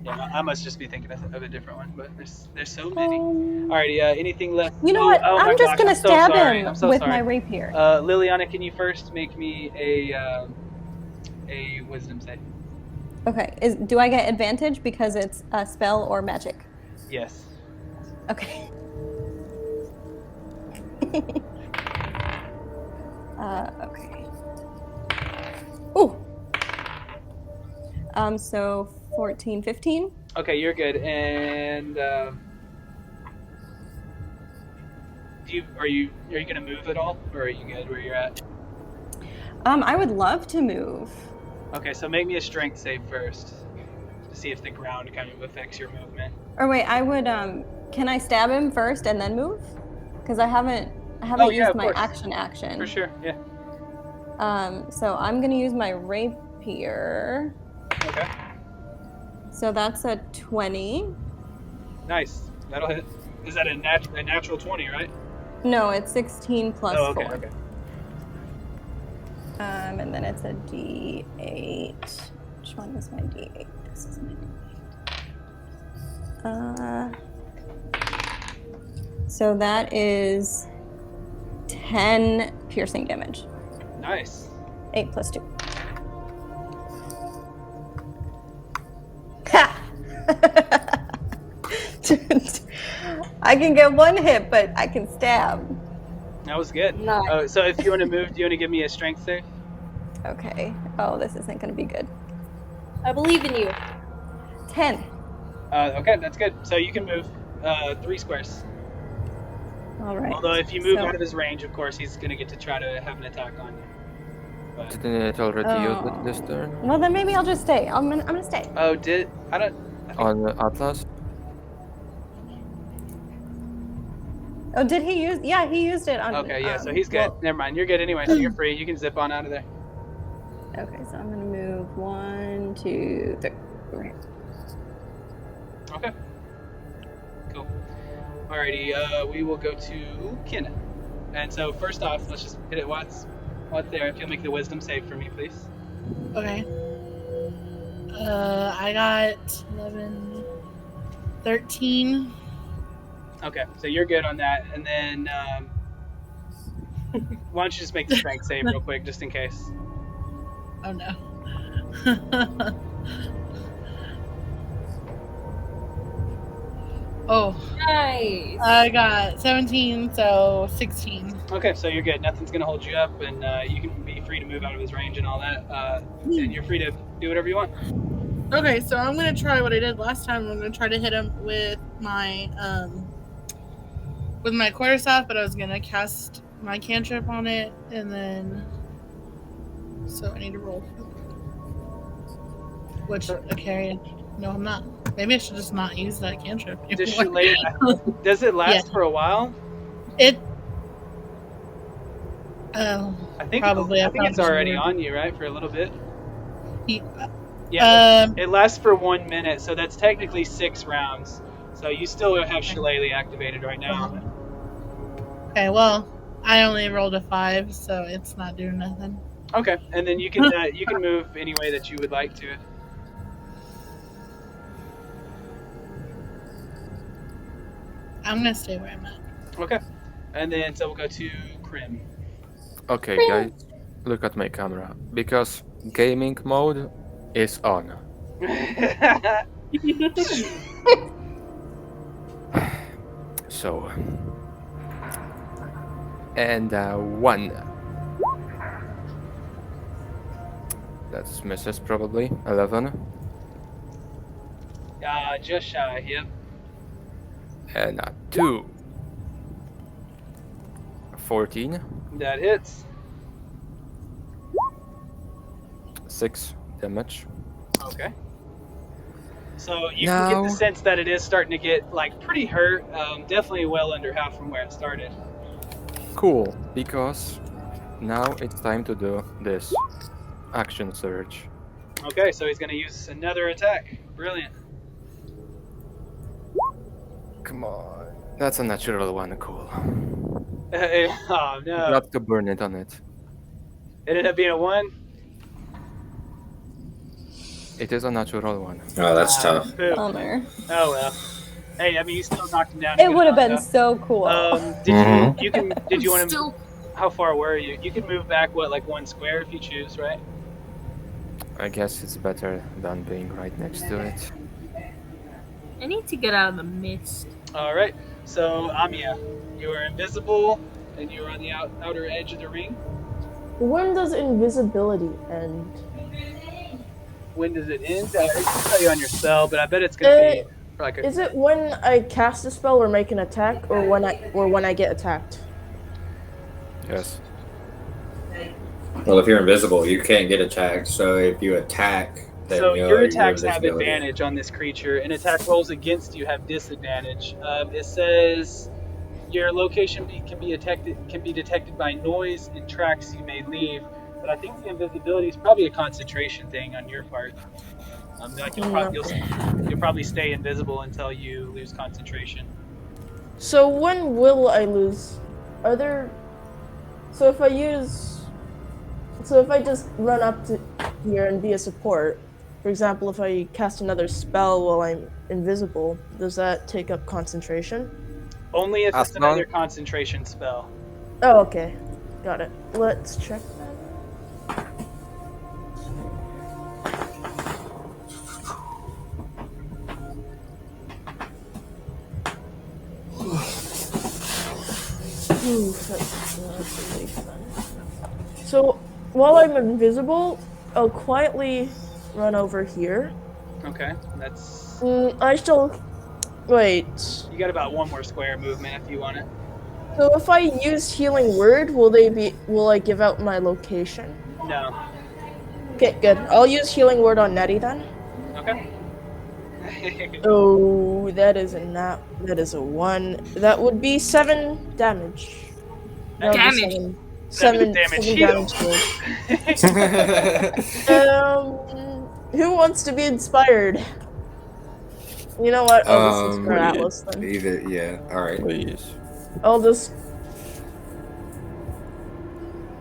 Yeah, I must just be thinking of a different one, but there's so many. Alrighty, anything left? You know what? I'm just gonna stab him with my rapier. Liliana, can you first make me a wisdom save? Okay. Do I get advantage because it's a spell or magic? Yes. Okay. Okay. Ooh. So 14, 15. Okay, you're good. And are you gonna move at all, or are you good where you're at? I would love to move. Okay, so make me a strength save first to see if the ground kind of affects your movement. Or wait, I would can I stab him first and then move? Because I haven't used my action. For sure, yeah. So I'm gonna use my rapier. Okay. So that's a 20. Nice. That'll hit. Is that a natural 20, right? No, it's 16 plus 4. Okay. And then it's a D8. Which one is my D8? This is my D8. So that is 10 piercing damage. Nice. 8 plus 2. Ha! I can get one hit, but I can stab. That was good. Nice. Oh, so if you want to move, do you want to give me a strength save? Okay. Oh, this isn't going to be good. I believe in you. 10. Okay, that's good. So you can move 3 squares. All right. Although if you move out of his range, of course, he's going to get to try to have an attack on you. But... Didn't it already use it this turn? Well, then maybe I'll just stay. I'm gonna stay. Oh, did I don't? I think... On Atlas? Oh, did he use? Yeah, he used it on. Okay, yeah, so he's good. Well, never mind. You're good anyway, so you're free. You can zip on out of there. Okay, so I'm gonna move 1, 2, 3. Over here. Okay. Cool. Alrighty, we will go to Kenna. And so first off, let's just hit it once. What's there? If you'll make the wisdom save for me, please. Okay. I got 11, 13. Okay, so you're good on that. And then, why don't you just make the strength save real quick, just in case? Oh no. Oh. Nice. I got 17, so 16. Okay, so you're good. Nothing's going to hold you up, and you can be free to move out of his range and all that. And you're free to do whatever you want. Okay, so I'm going to try what I did last time. I'm going to try to hit him with my quarterstaff, but I was going to cast my cantrip on it, and then... So I need to roll. Which, okay, no, I'm not. Maybe I should just not use that cantrip anymore. Does it last for a while? It... I think probably. I think it's already on you, right, for a little bit? Yeah, it lasts for 1 minute, so that's technically 6 rounds. So you still have Shillelagh activated right now. Okay, well, I only rolled a 5, so it's not doing nothing. Okay, and then you can move any way that you would like to. I'm gonna stay where I'm at. Okay, and then so we'll go to Krim. Okay, guys, look at my camera because gaming mode is on. So, and 1. That's misses probably. 11. Just shy. Yep. And 2. 14. That hits. 6 damage. Okay. So you can get the sense that it is starting to get like pretty hurt. Definitely well under half from where it started. Cool, because now it's time to do this action surge. Okay, so he's going to use another attack. Brilliant. Come on, that's a natural one. Cool. Oh no! Got to burn it on it. It ended up being a 1. It is a natural one. Oh, that's tough. Bummer. Oh well. Hey, I mean, you still knocked him down. It would have been so cool. Did you want to? How far were you? You can move back like 1 square if you choose, right? I guess it's better than being right next to it. I need to get out of the mist. All right. So Amiya, you are invisible, and you are on the outer edge of the ring. When does invisibility end? When does it end? It can tell you on your spell, but I bet it's gonna be like Is it when I cast a spell or make an attack, or when I get attacked? Yes. Well, if you're invisible, you can't get attacked. So if you attack, then so your attacks have invisibility. advantage on this creature, and attack rolls against you have disadvantage. It says your location can be detected by noise and tracks you may leave. But I think the invisibility is probably a concentration thing on your part. Like you'll probably stay invisible until you lose concentration. So when will I lose? Are there? So if I just run up to here and be a support, for example, if I cast another spell while I'm invisible, does that take up concentration? Only if it's another concentration spell. Oh, okay. Got it. Let's check that. Oof, that's a relief then. So while I'm invisible, I'll quietly run over here. Okay, that's. I still wait. You got about one more square movement if you want it. So if I use healing word, will I give out my location? No. Okay, good. I'll use healing word on Nettie then. Okay. Oh, that is a 1. That would be 7 damage. That would be Damage. 7 damage. 7 Heal. damage. Who wants to be inspired? You know what? I'll just inspire Atlas then. Yeah. All right. Please. I'll just.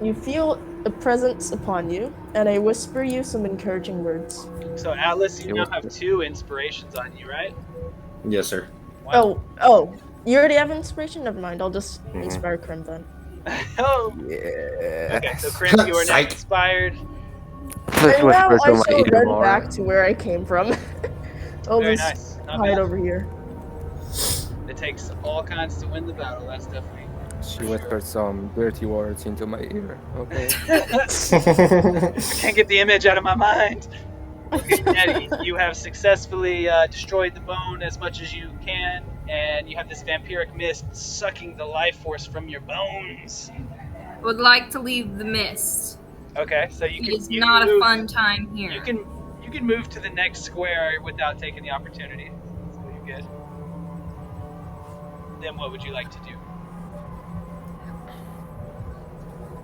You feel a presence upon you, and I whisper you some encouraging words. So Atlas, you now have 2 inspirations on you, right? Yes, sir. Wow. Oh, you already have inspiration? Never mind. I'll just inspire Krim then. Oh. Yeah. Okay, so Krim, you are now inspired. And now I shall run back to where I came from. I'll Very just nice. hide over here. It takes all kinds to win the battle. That's definitely. She whispered some dirty words into my ear. Okay. I can't get the image out of my mind. Okay, Nettie, you have successfully destroyed the bone as much as you can, and you have this vampiric mist sucking the life force from your bones. Would like to leave the mist. Okay, so you can. It's you not can a move, fun time here. You can move to the next square without taking the opportunity. So you're good. Then what would you like to do?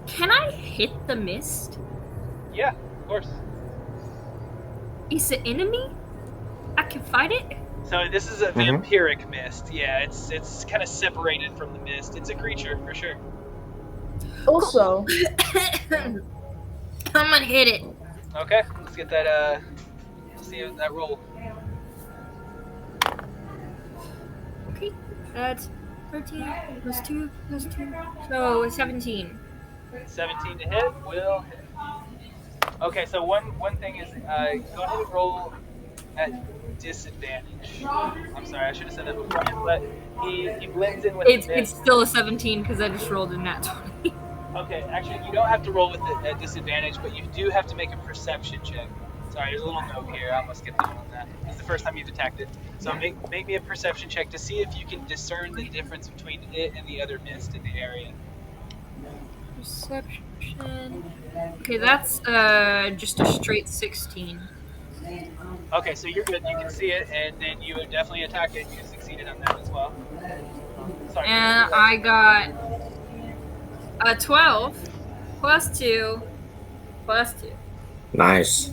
Can I hit the mist? Yeah, of course. Is it enemy? I can fight it? So this is a vampiric mist. Yeah, it's kind of separated from the mist. It's a creature for sure. Also, I'm gonna hit it. Okay, let's get that. See that roll. Okay, that's 13 plus 2 plus 2. So 17. 17 to hit will hit. Okay, so one thing is, go ahead and roll at disadvantage. I'm sorry, I should have said that before, but he blends in with the mist. It's still a 17 because I just rolled a nat 20. Okay, actually, you don't have to roll with it at disadvantage, but you do have to make a perception check. Sorry, there's a little note here. I almost skipped on that. It's the first time you've attacked it. So make me a perception check to see if you can discern the difference between it and the other mist in the area. Perception. Okay, that's just a straight 16. Okay, so you're good. You can see it, and then you would definitely attack it. You succeeded on that as well. Sorry. And I got a 12 plus 2 plus 2. Nice.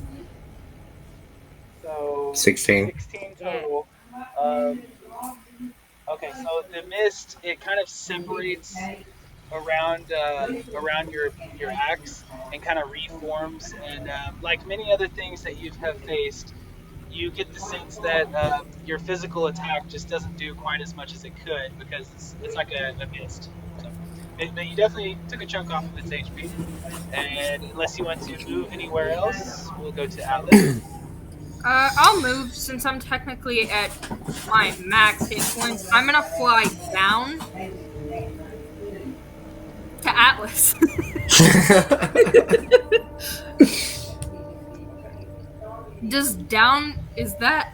So 16. 16 total. Okay, so the mist, it kind of separates around your axe and kind of reforms, and like many other things that you have faced, you get the sense that your physical attack just doesn't do quite as much as it could because it's like a mist. So, but you definitely took a chunk off of its HP, and unless you want to move anywhere else, we'll go to Atlas. I'll move since I'm technically at my max hit points. I'm gonna fly down to Atlas. Just down, is that?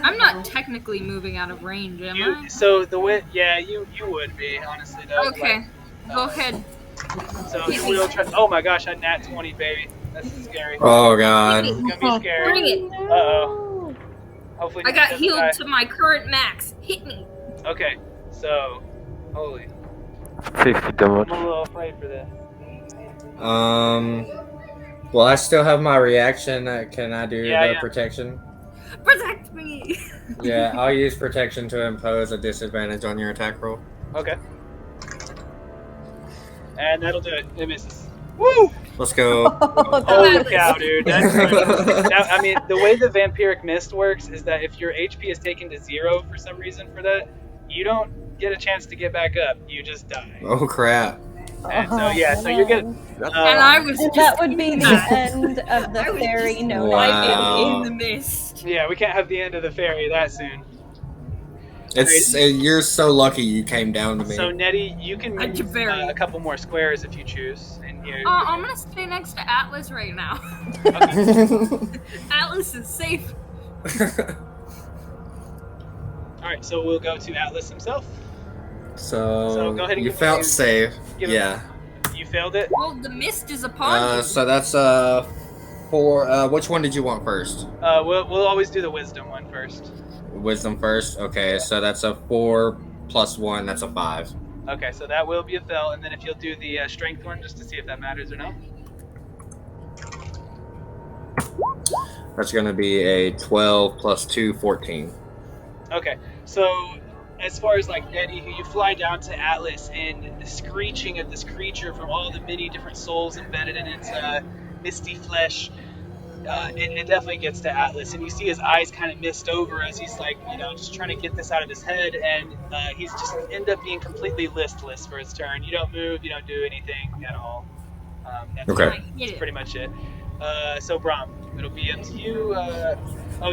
I'm not technically moving out of range, am I? So the way, yeah, you would be, honestly though. Okay, go ahead. So we'll try. Oh my gosh, I nat 20, baby. That's scary. Oh god. It's gonna be scary. Bring it. Uh-oh. Hopefully I got doesn't healed die. to my current max. Hit me. Okay, so holy. 50 damage. I'm a little afraid for this. Well, I still have my reaction. Can I do Yeah. protection? Protect me. Yeah, I'll use protection to impose a disadvantage on your attack roll. Okay. And that'll do it. It misses. Woo! Let's go. Holy cow, dude. I mean, the way the vampiric mist works is that if your HP is taken to 0 for some reason for that, you don't get a chance to get back up. You just die. Oh crap. And so yeah, so you're good. And I was And just that would be the end of the fairy no Wow. in the mist. Yeah, we can't have the end of the fairy that soon. You're so lucky you came down to me. So Nettie, you can move a couple more squares if you choose. And here, I'm gonna stay next to Atlas right now. Atlas is safe. All right, so we'll go to Atlas himself. So go ahead and you felt safe. Yeah. You failed it. Well, the mist is upon you. So that's 4. Which one did you want first? We'll always do the wisdom one first. Wisdom first. Okay, so that's a 4 plus 1. That's a 5. Okay, so that will be a fail, and then if you'll do the strength one, just to see if that matters or not. That's going to be a 12 plus 2, 14. Okay, so as far as like Nettie, you fly down to Atlas, and the screeching of this creature from all the many different souls embedded in its misty flesh, it definitely gets to Atlas, and you see his eyes kind of mist over as he's like, just trying to get this out of his head, and he's just end up being completely listless for his turn. You don't move, you don't do anything at all. That's pretty much it. So Brahm, it'll be up to you.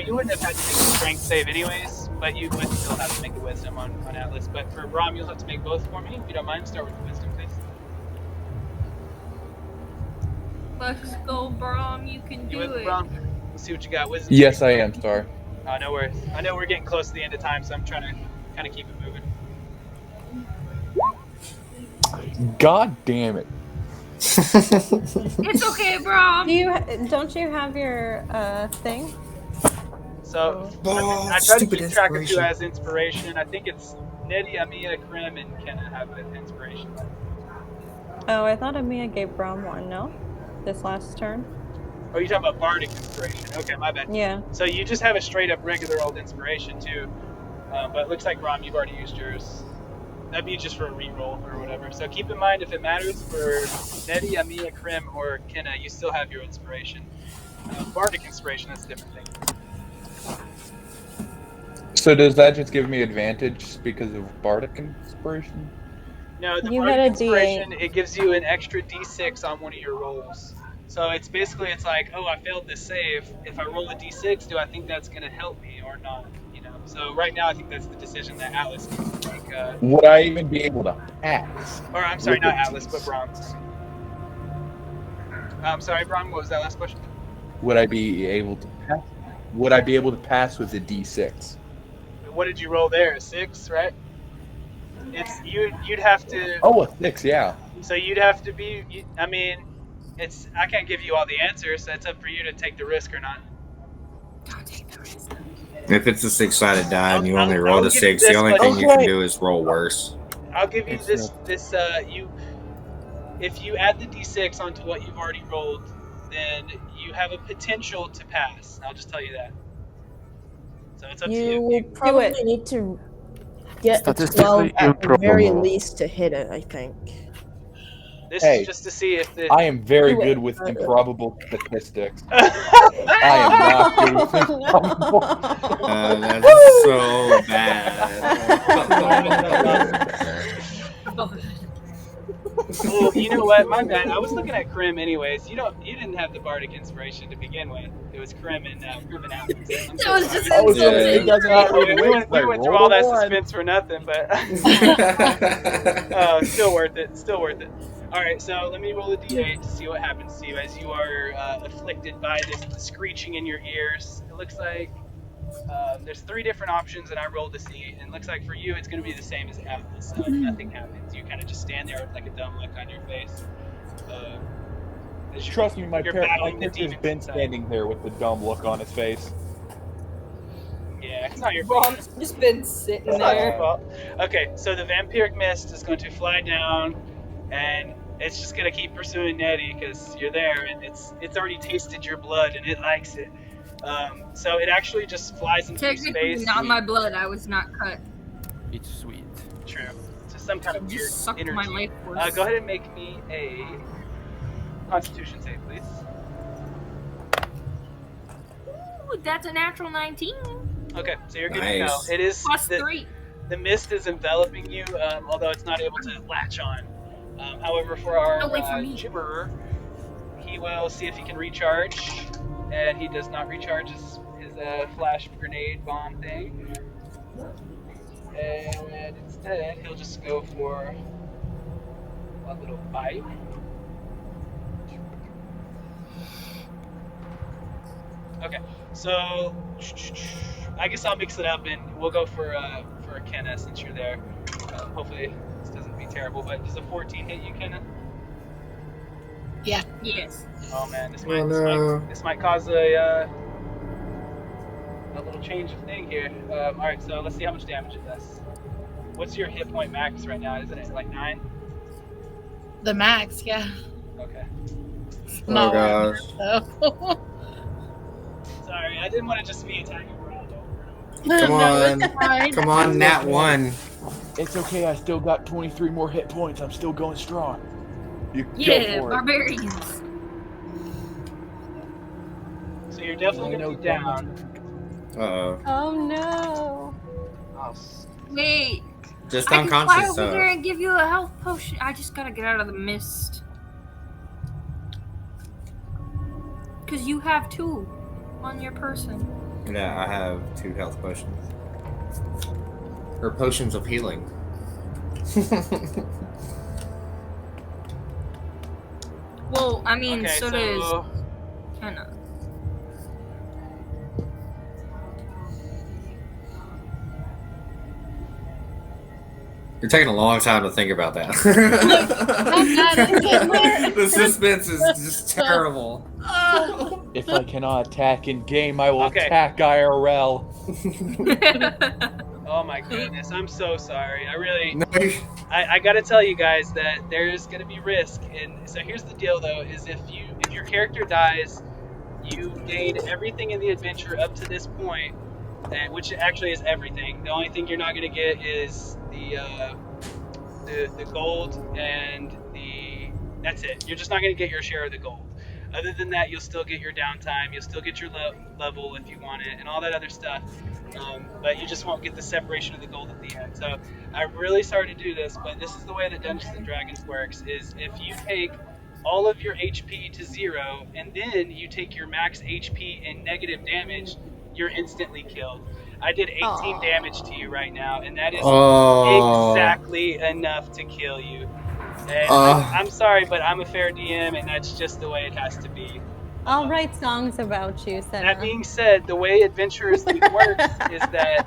You wouldn't have had to make a strength save anyways, but you would still have to make a wisdom on Atlas. But for Brahm, you'll have to make both for me. If you don't mind, start with the wisdom, please. Let's go, Brahm. You can do it. Brahm? Let's see what you got. Wisdom. Yes, I am. Sorry. No worries. I know we're getting close to the end of time, so I'm trying to kind of keep it moving. God damn it. It's okay, Brahm. Don't you have your thing? So I tried to keep track of who has inspiration. I think it's Nettie, Amia, Krim, and Kenna have an inspiration. Oh, I thought Amia gave Brahm one. No, this last turn. Oh, you're talking about bardic inspiration. Okay, my bad. Yeah. So you just have a straight up regular old inspiration too, but it looks like Brahm, you've already used yours. That'd be just for a reroll or whatever. So keep in mind, if it matters for Nettie, Amia, Krim, or Kenna, you still have your inspiration. Bardic inspiration, that's a different thing. So does that just give me advantage because of bardic inspiration? No, the You bardic had a inspiration, it gives you an extra d6 on one of your rolls. So it's like, oh, I failed this save. If I roll a d6, do I think that's going to help me or not? So right now, I think that's the decision that Atlas needs to make. Would I even be able to pass? Or I'm sorry, not Atlas, but Brahm. I'm sorry, Brahm. What was that last question? Would I be able to pass? Would I be able to pass with a D6? What did you roll there? A 6, right? You'd have to. Oh, a 6, yeah. So you'd have to be. I can't give you all the answers. So it's up for you to take the risk or not. Don't take the risk. If it's a 6-sided die and you only roll a 6, the only thing you can do is roll worse. I'll give you this. If you add the d6 onto what you've already rolled, then you have a potential to pass. I'll just tell you that. So it's up to you. You will probably need to get a 12 at the very least to hit it, I think. This is just to see if I am very good with improbable statistics. I am not good with improbable. That's so bad. Oh, you know what? My bad. I was looking at Krim anyways. You didn't have the bardic inspiration to begin with. It was Krim and Atlas. That was just insulting. We went through all that suspense for nothing, but still worth it. Still worth it. All right, so let me roll a d8 to see what happens to you as you are afflicted by this screeching in your ears. It looks like there's 3 different options, and I rolled to see. And it looks like for you, it's going to be the same as Atlas. Nothing happens. You kind of just stand there with like a dumb look on your face. Trust me, my character's been standing there with the dumb look on his face. Yeah, it's not your fault. Brahm's just been sitting It's not your there. fault. Okay, so the vampiric mist is going to fly down, and it's just going to keep pursuing Nettie because you're there, and it's already tasted your blood, and it likes it. So it actually just flies into Technically, space. not my blood. I was not cut. It's sweet. True. It's just some kind of weird Just sucked energy. my life force. Go ahead and make me a Constitution save, please. Ooh, that's a natural 19. Okay, so you're good to go. It is Plus 3. The mist is enveloping you, although it's not able to latch on. However, for our gibberer, he will see if he can recharge, and he does not recharge his flash grenade bomb thing. And instead, he'll just go for a little bite. Okay, so I guess I'll mix it up, and we'll go for Kenna since you're there. Hopefully this doesn't be terrible, but does a 14 hit you, Kenna? Yeah. Yes. Oh man, this might cause a little change of thing here. All right, so let's see how much damage it does. What's your hit point max right now? Isn't it like 9? The max, yeah. Okay. No, gosh. Sorry, I didn't want to just be attacking around over. Come on. it's fine. Come on, Nat 1. It's okay, I still got 23 more hit points. I'm still going strong. You go Yeah, for it. barbarians. So you're definitely going to be down. Uh-oh. Oh no. Oh, Wait. Just I can fly unconscious, over there and give you a health potion. I just gotta get out of the mist. Because you have 2 on your person. Yeah, I have 2 health potions. Or potions of healing. Well, I mean, okay, so does Kenna. You're taking a long time to think about that. The suspense is just terrible. If I cannot attack in game, I will Okay. attack IRL. Oh my goodness, I'm so sorry. I really, No, I gotta tell you guys that there's gonna be risk. And so here's the deal though, is if your character dies, you gain everything in the adventure up to this point, which actually is everything. The only thing you're not gonna get is the gold and that's it. You're just not gonna get your share of the gold. Other than that, you'll still get your downtime, you'll still get your level if you want it, and all that other stuff. But you just won't get the separation of the gold at the end. So I'm really sorry to do this, but this is the way that Dungeons & Dragons works, is if you take all of your HP to 0, and then you take your max HP and negative damage, you're instantly killed. I did 18 damage to you right now, and that is exactly enough to kill you. And I'm sorry, but I'm a fair DM, and that's just the way it has to be. I'll write songs about you, Senna. That being said, the way Adventurers League works is that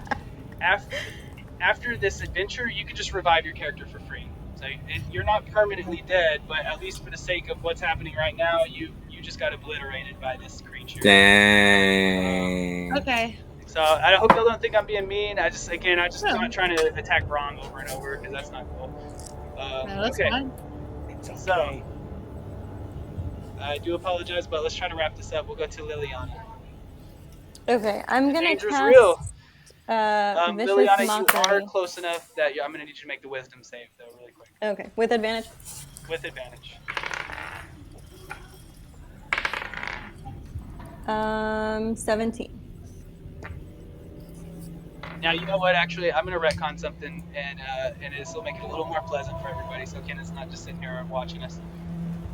after this adventure, you can just revive your character for free. So you're not permanently dead, but at least for the sake of what's happening right now, you just got obliterated by this creature. Dang. Okay. So I hope y'all don't think I'm being mean. I'm not trying to attack wrong over and over, because that's not cool. No, that's okay. fine. So I do apologize, but let's try to wrap this up. We'll go to Liliana. Okay, I'm gonna Danger's cast real. Vicious Liliana, Mockery. you are close enough that I'm going to need you to make the wisdom save, though, really quick. Okay, with advantage? With advantage. 17. Now, you know what? Actually, I'm going to retcon something, and this will make it a little more pleasant for everybody, so Ken is not just sitting here watching us.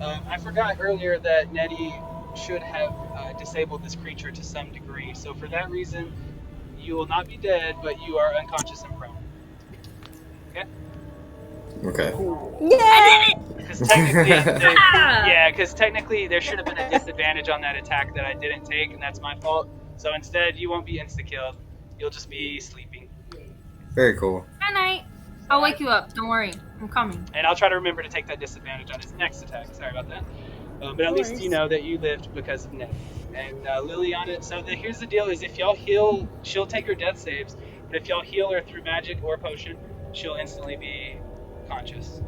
I forgot earlier that Nettie should have disabled this creature to some degree, so for that reason, you will not be dead, but you are unconscious and prone. Okay? Okay. Yeah! Because technically there should have been a disadvantage on that attack that I didn't take, and that's my fault. So instead, you won't be insta-killed. You'll just be sleeping. Very cool. Good night. I'll wake you up. Don't worry. I'm coming. And I'll try to remember to take that disadvantage on his next attack. Sorry about that. But at least you know that you lived because of Ned. And Liliana, so here's the deal, is if y'all heal, she'll take her death saves. But if y'all heal her through magic or potion, she'll instantly be conscious.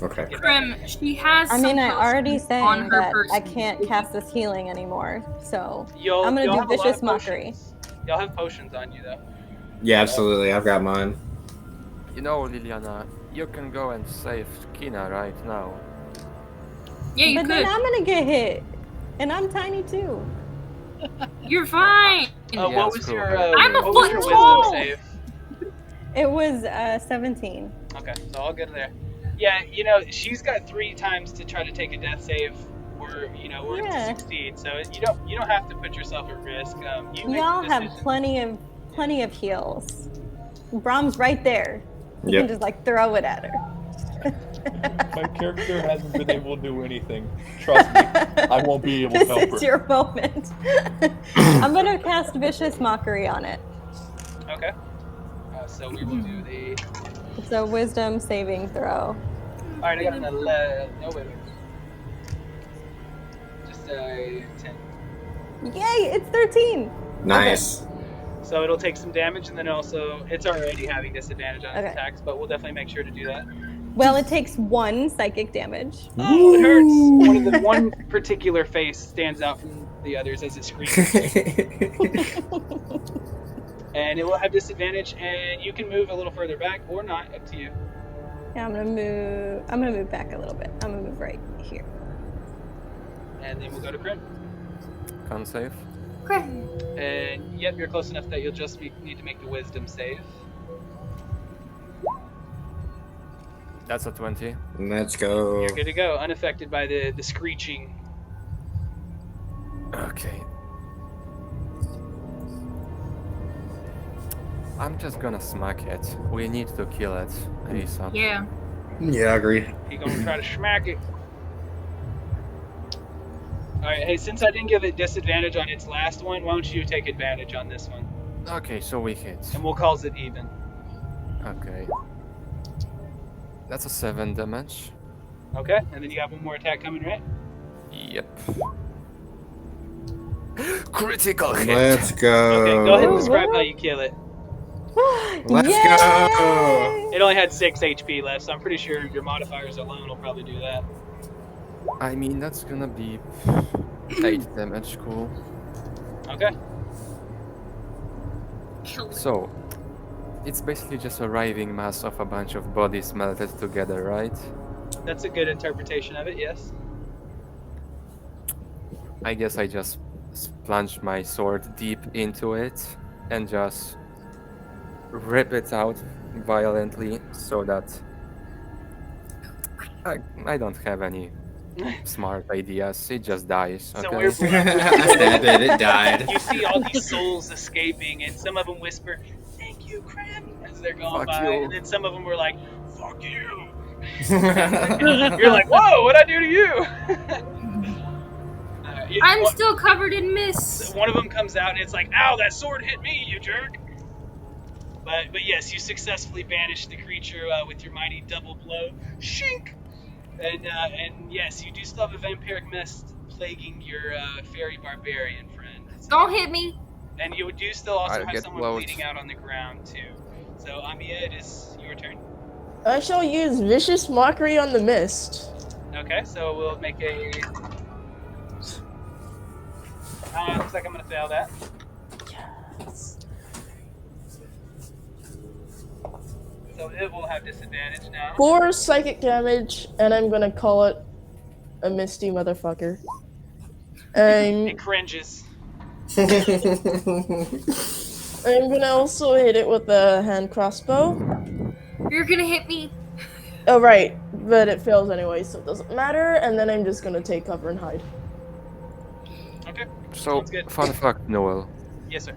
Okay. Prim, she has I mean, I some already potions saying on her that person. I can't cast this healing anymore, so You'll I'm gonna have do a lot Vicious of Mockery. potions. Y'all have potions on you, though. Yeah, absolutely. I've got mine. You know, Liliana, you can go and save Kina right now. Yeah, you but could. then I'm gonna get hit, and I'm tiny too. You're fine. What was your I'm a what was your foot wisdom tall. save? It was 17. Okay, so I'll get there. Yeah, you know, she's got 3 times to try to take a death save, or to succeed. So you don't have to put yourself at risk. You make Y'all the have decision. plenty of heals. Brahm's right there. You can just like throw it at her. My character hasn't been able to do anything. Trust me, I won't be able to help her. This is your moment. I'm gonna cast Vicious Mockery on it. Okay. So we will do the. It's a Wisdom saving throw. Alright, I got an 11. No, wait. Just a 10. Yay, it's 13. Nice. Okay. So it'll take some damage, and then also it's already having disadvantage on its attacks, but we'll definitely make sure to do that. Well, it takes 1 psychic damage. Oh, it hurts! One particular face stands out from the others as it screams. And it will have disadvantage, and you can move a little further back or not, up to you. Yeah, I'm gonna move back a little bit. I'm gonna move right here. And then we'll go to Kryn. Con save. Kryn. And yep, you're close enough that you'll just need to make the wisdom save. That's a 20. Let's go. You're good to go, unaffected by the screeching. Okay. I'm just gonna smack it. We need to kill it ASAP. Yeah. Yeah, I agree. He's gonna try to smack it. Alright, hey, since I didn't give it disadvantage on its last one, why don't you take advantage on this one? Okay, so we hit. And we'll call it even. Okay. That's a 7 damage. Okay, and then you have one more attack coming, right? Yep. Critical hit! Let's go. Okay, go ahead and describe how you kill it. Let's go! It only had 6 HP left, so I'm pretty sure your modifiers alone will probably do that. I mean, that's gonna be 8 damage, cool. Okay. So, it's basically just a writhing mass of a bunch of bodies melted together, right? That's a good interpretation of it, yes. I guess I just plunge my sword deep into it and just rip it out violently so that I don't have any smart ideas. It just dies. Okay. So we're Stabbed it, it died. You see all these souls escaping, and some of them whisper, "Thank you, Kryn," as they're going Fuck by, you. and then some of them were like, "Fuck you." You're like, "Whoa, what'd I do to you?" I'm still covered in mist. One of them comes out, and it's like, "Ow, that sword hit me, you jerk!" But yes, you successfully banished the creature with your mighty double blow. Shink! And yes, you do still have a vampiric mist plaguing your fairy barbarian friend. Don't hit me. And you do still also I'll have get someone loads. bleeding out on the ground too. So Amiya, it is your turn. I shall use Vicious Mockery on the mist. Okay, so we'll make a. Looks like I'm gonna fail that. Yes. So it will have disadvantage now. 4 psychic damage, and I'm gonna call it a misty motherfucker. And It cringes. I'm gonna also hit it with a hand crossbow. You're gonna hit me. Oh, right, but it fails anyway, so it doesn't matter. And then I'm just gonna take cover and hide. Okay. So, Sounds good. fun fact, Noel. Yes, sir.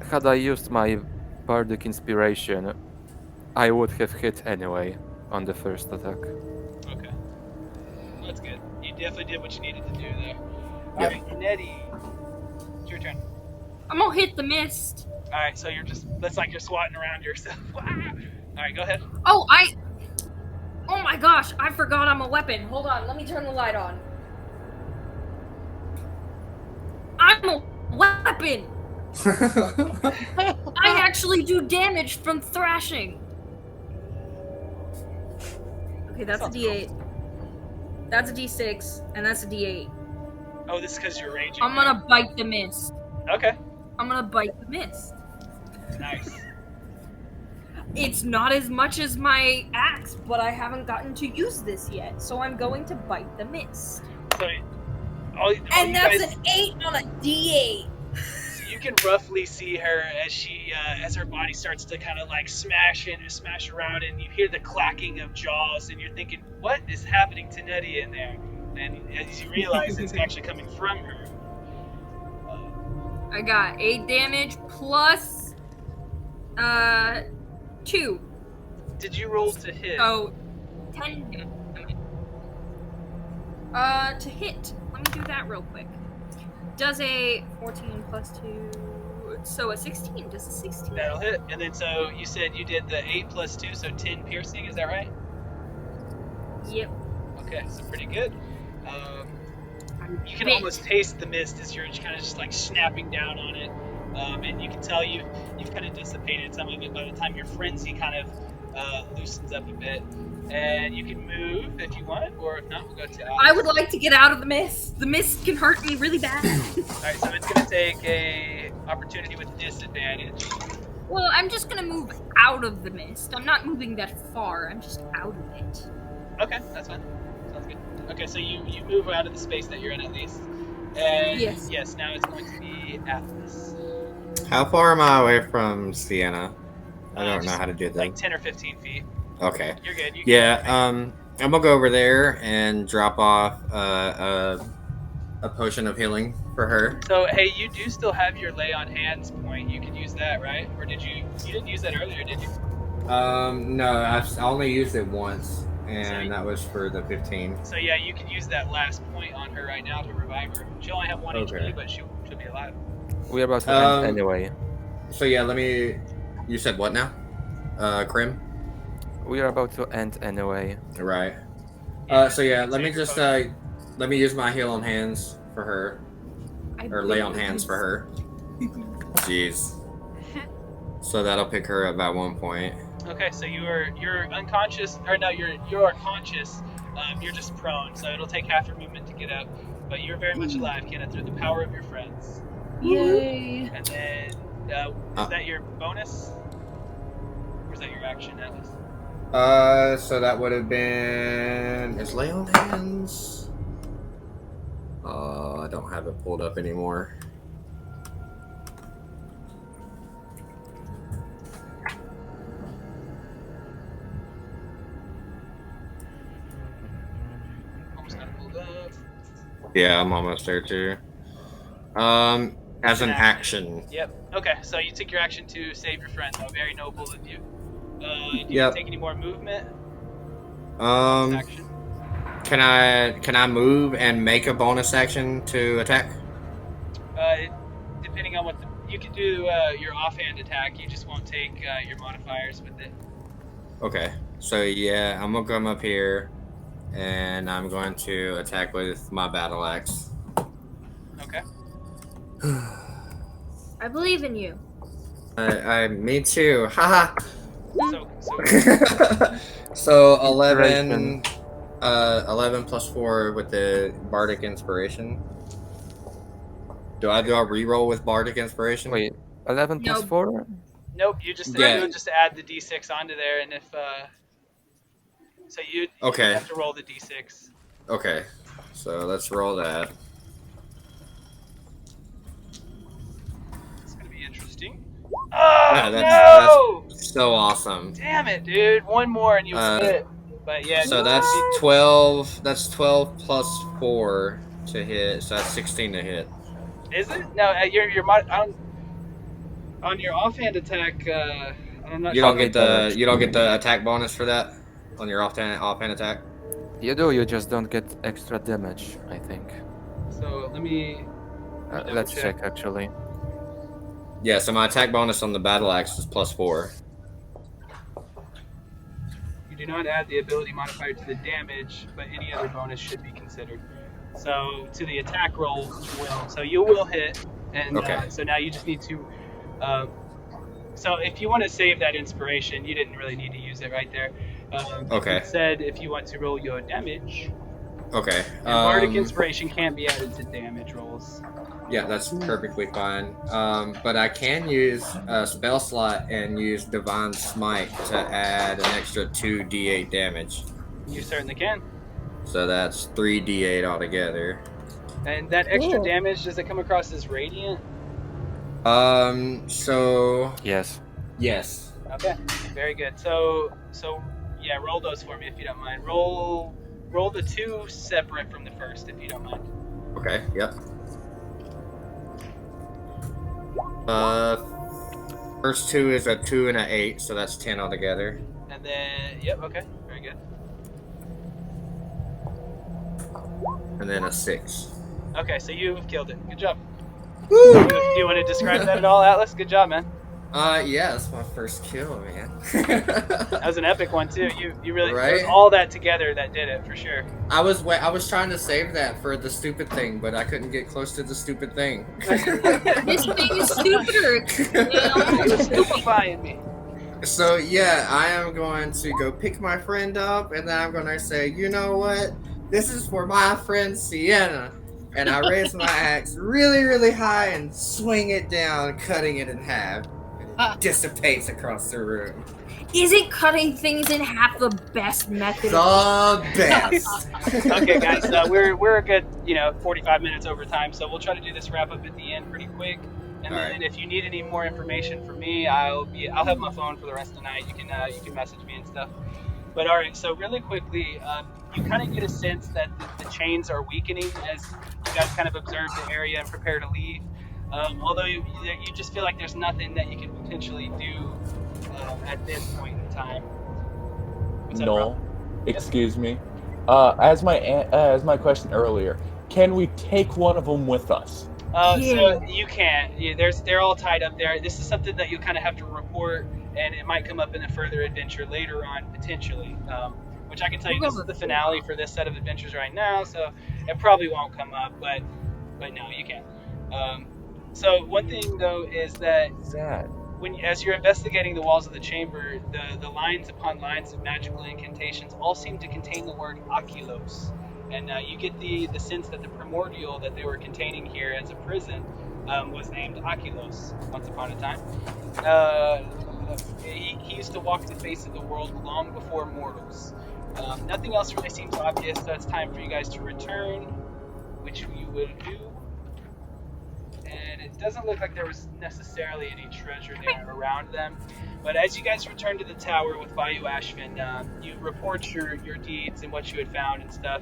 Had I used my bardic inspiration, I would have hit anyway on the first attack. Okay. That's good. You definitely did what you needed to do there. Yep. Alright, Nettie. It's your turn. I'm gonna hit the mist. Alright, so you're just. That's like you're swatting around yourself. Alright, go ahead. Oh my gosh, I forgot I'm a weapon. Hold on, let me turn the light on. I'm a weapon! I actually do damage from thrashing. Okay, that's a D8. That's a D6, and that's a D8. Oh, this is because you're raging. I'm gonna bite the mist. Okay. I'm gonna bite the mist. Nice. It's not as much as my axe, but I haven't gotten to use this yet, so I'm going to bite the mist. So, all And you that's guys, an 8 on a D8. so you can roughly see her as she, as her body starts to kind of like smash around, and you hear the clacking of jaws, and you're thinking, "What is happening to Nettie in there?" And as you realize it's actually coming from her. I got 8 damage plus 2. Did you roll to hit? So 10 damage. To hit. Let me do that real quick. Does a 14 plus 2, so a 16. Does a 16? That'll hit. And then so you said you did the 8 plus 2, so 10 piercing. Is that right? Yep. Okay, so pretty good. You can Bit. almost taste the mist as you're kind of just like snapping down on it, and you can tell you've kind of dissipated some of it by the time your frenzy kind of loosens up a bit. And you can move if you want, or if not, we'll go to Alex. I would like to get out of the mist. The mist can hurt me really bad. Alright, so it's going to take a opportunity with disadvantage. Well, I'm just gonna move out of the mist. I'm not moving that far. I'm just out of it. Okay, that's fine. Sounds good. Okay, so you move out of the space that you're in at least. And yes, now it's going to be Atlas. How far am I away from Sienna? I don't know how to do that. Like 10 or 15 feet. Okay. You're good. I'm gonna go over there and drop off a potion of healing for her. So hey, you do still have your lay on hands point. You can use that, right? Or did you? You didn't use that earlier, did you? No, I only used it once, and that was for the 15. So yeah, you can use that last point on her right now to revive her. She'll only have 1 HP, but she'll be alive. We're about to end anyway. So yeah, You said what now? Krim? We are about to end anyway. Right. So yeah, let me use my heal on hands for her. Or lay on hands for her. Jeez. So that'll pick her up by 1 point. Okay, so you're unconscious, or no, you're conscious. You're just prone, so it'll take half your movement to get up. But you're very much alive, Kenna, through the power of your friends. Yay! And then, is that your bonus? Or is that your action, Atlas? So that would have been... Is lay on hands? I don't have it pulled up anymore. Almost got it pulled up. Yeah, I'm almost there too. As an action. Yep. Okay, so you took your action to save your friend. How very noble of you. Do you take any more movement? Action. Can I move and make a bonus action to attack? Depending on what you can do, your offhand attack. You just won't take your modifiers with it. Okay. So yeah, I'm gonna come up here, and I'm going to attack with my battle axe. Okay. I believe in you. Me too. Haha. So So 11 plus 4 with the Bardic Inspiration. Do I reroll with Bardic Inspiration? Wait, 11 plus 4? Nope, you just add the d6 onto there, and if so you have to roll the d6. Okay, so let's roll that. It's gonna be interesting. Oh, that's so awesome. Damn it, dude! One more and you split. But yeah. So that's 12. That's 12 plus 4 to hit. So that's 16 to hit. Is it? No, on your offhand attack. I'm not. You don't get the attack bonus for that on your offhand attack. You do. You just don't get extra damage, I think. So let me. Let's check actually. Yeah. So my attack bonus on the battle axe is plus 4. You do not add the ability modifier to the damage, but any other bonus should be considered. So to the attack roll, you will. So you will hit, and so now you just need to. So if you want to save that inspiration, you didn't really need to use it right there. Instead, if you want to roll your damage. Okay. Bardic inspiration can't be added to damage rolls. Yeah, that's perfectly fine. But I can use a spell slot and use Divine Smite to add an extra 2d8 damage. You certainly can. So that's 3d8 altogether. And that extra damage, does it come across as radiant? So... Yes. Yes. Okay, very good. So yeah, roll those for me if you don't mind. Roll the 2 separate from the first if you don't mind. Okay, yep. First 2 is a 2 and an 8, so that's 10 altogether. And then, yep, okay, very good. And then a 6. Okay, so you've killed it. Good job. Do you want to describe that at all, Atlas? Good job, man. Yeah, that's my first kill, man. That was an epic one too. You really Right? It was all that together that did it for sure. I was trying to save that for the stupid thing, but I couldn't get close to the stupid thing. This thing is stupider. You're stupefying me. So yeah, I am going to go pick my friend up, and then I'm going to say, you know what? This is for my friend Sienna. And I raise my axe really, really high and swing it down, cutting it in half. It dissipates across the room. Isn't cutting things in half the best method? The best. Okay, guys, we're a good 45 minutes over time, so we'll try to do this wrap up at the end pretty quick. And All then right. if you need any more information from me, I'll have my phone for the rest of the night. You can message me and stuff. But all right, so really quickly, you kind of get a sense that the chains are weakening as you guys kind of observe the area and prepare to leave. Although you just feel like there's nothing that you can potentially do at this point in time. What's up, No, bro? excuse me. As my question earlier, can we take one of them with us? So you can't. They're all tied up there. This is something that you kind of have to report, and it might come up in a further adventure later on, potentially. Which I can tell you, this is the finale for this set of adventures right now, so it probably won't come up. But no, you can't. So one thing though is that as you're investigating the walls of the chamber, the lines upon lines of magical incantations all seem to contain the word Oculos. And you get the sense that the primordial that they were containing here as a prison was named Oculos once upon a time. He used to walk the face of the world long before mortals. Nothing else really seems obvious, so it's time for you guys to return, which you will do. And it doesn't look like there was necessarily any treasure there around them. But as you guys return to the tower with Bayou Ashvin, you report your deeds and what you had found and stuff.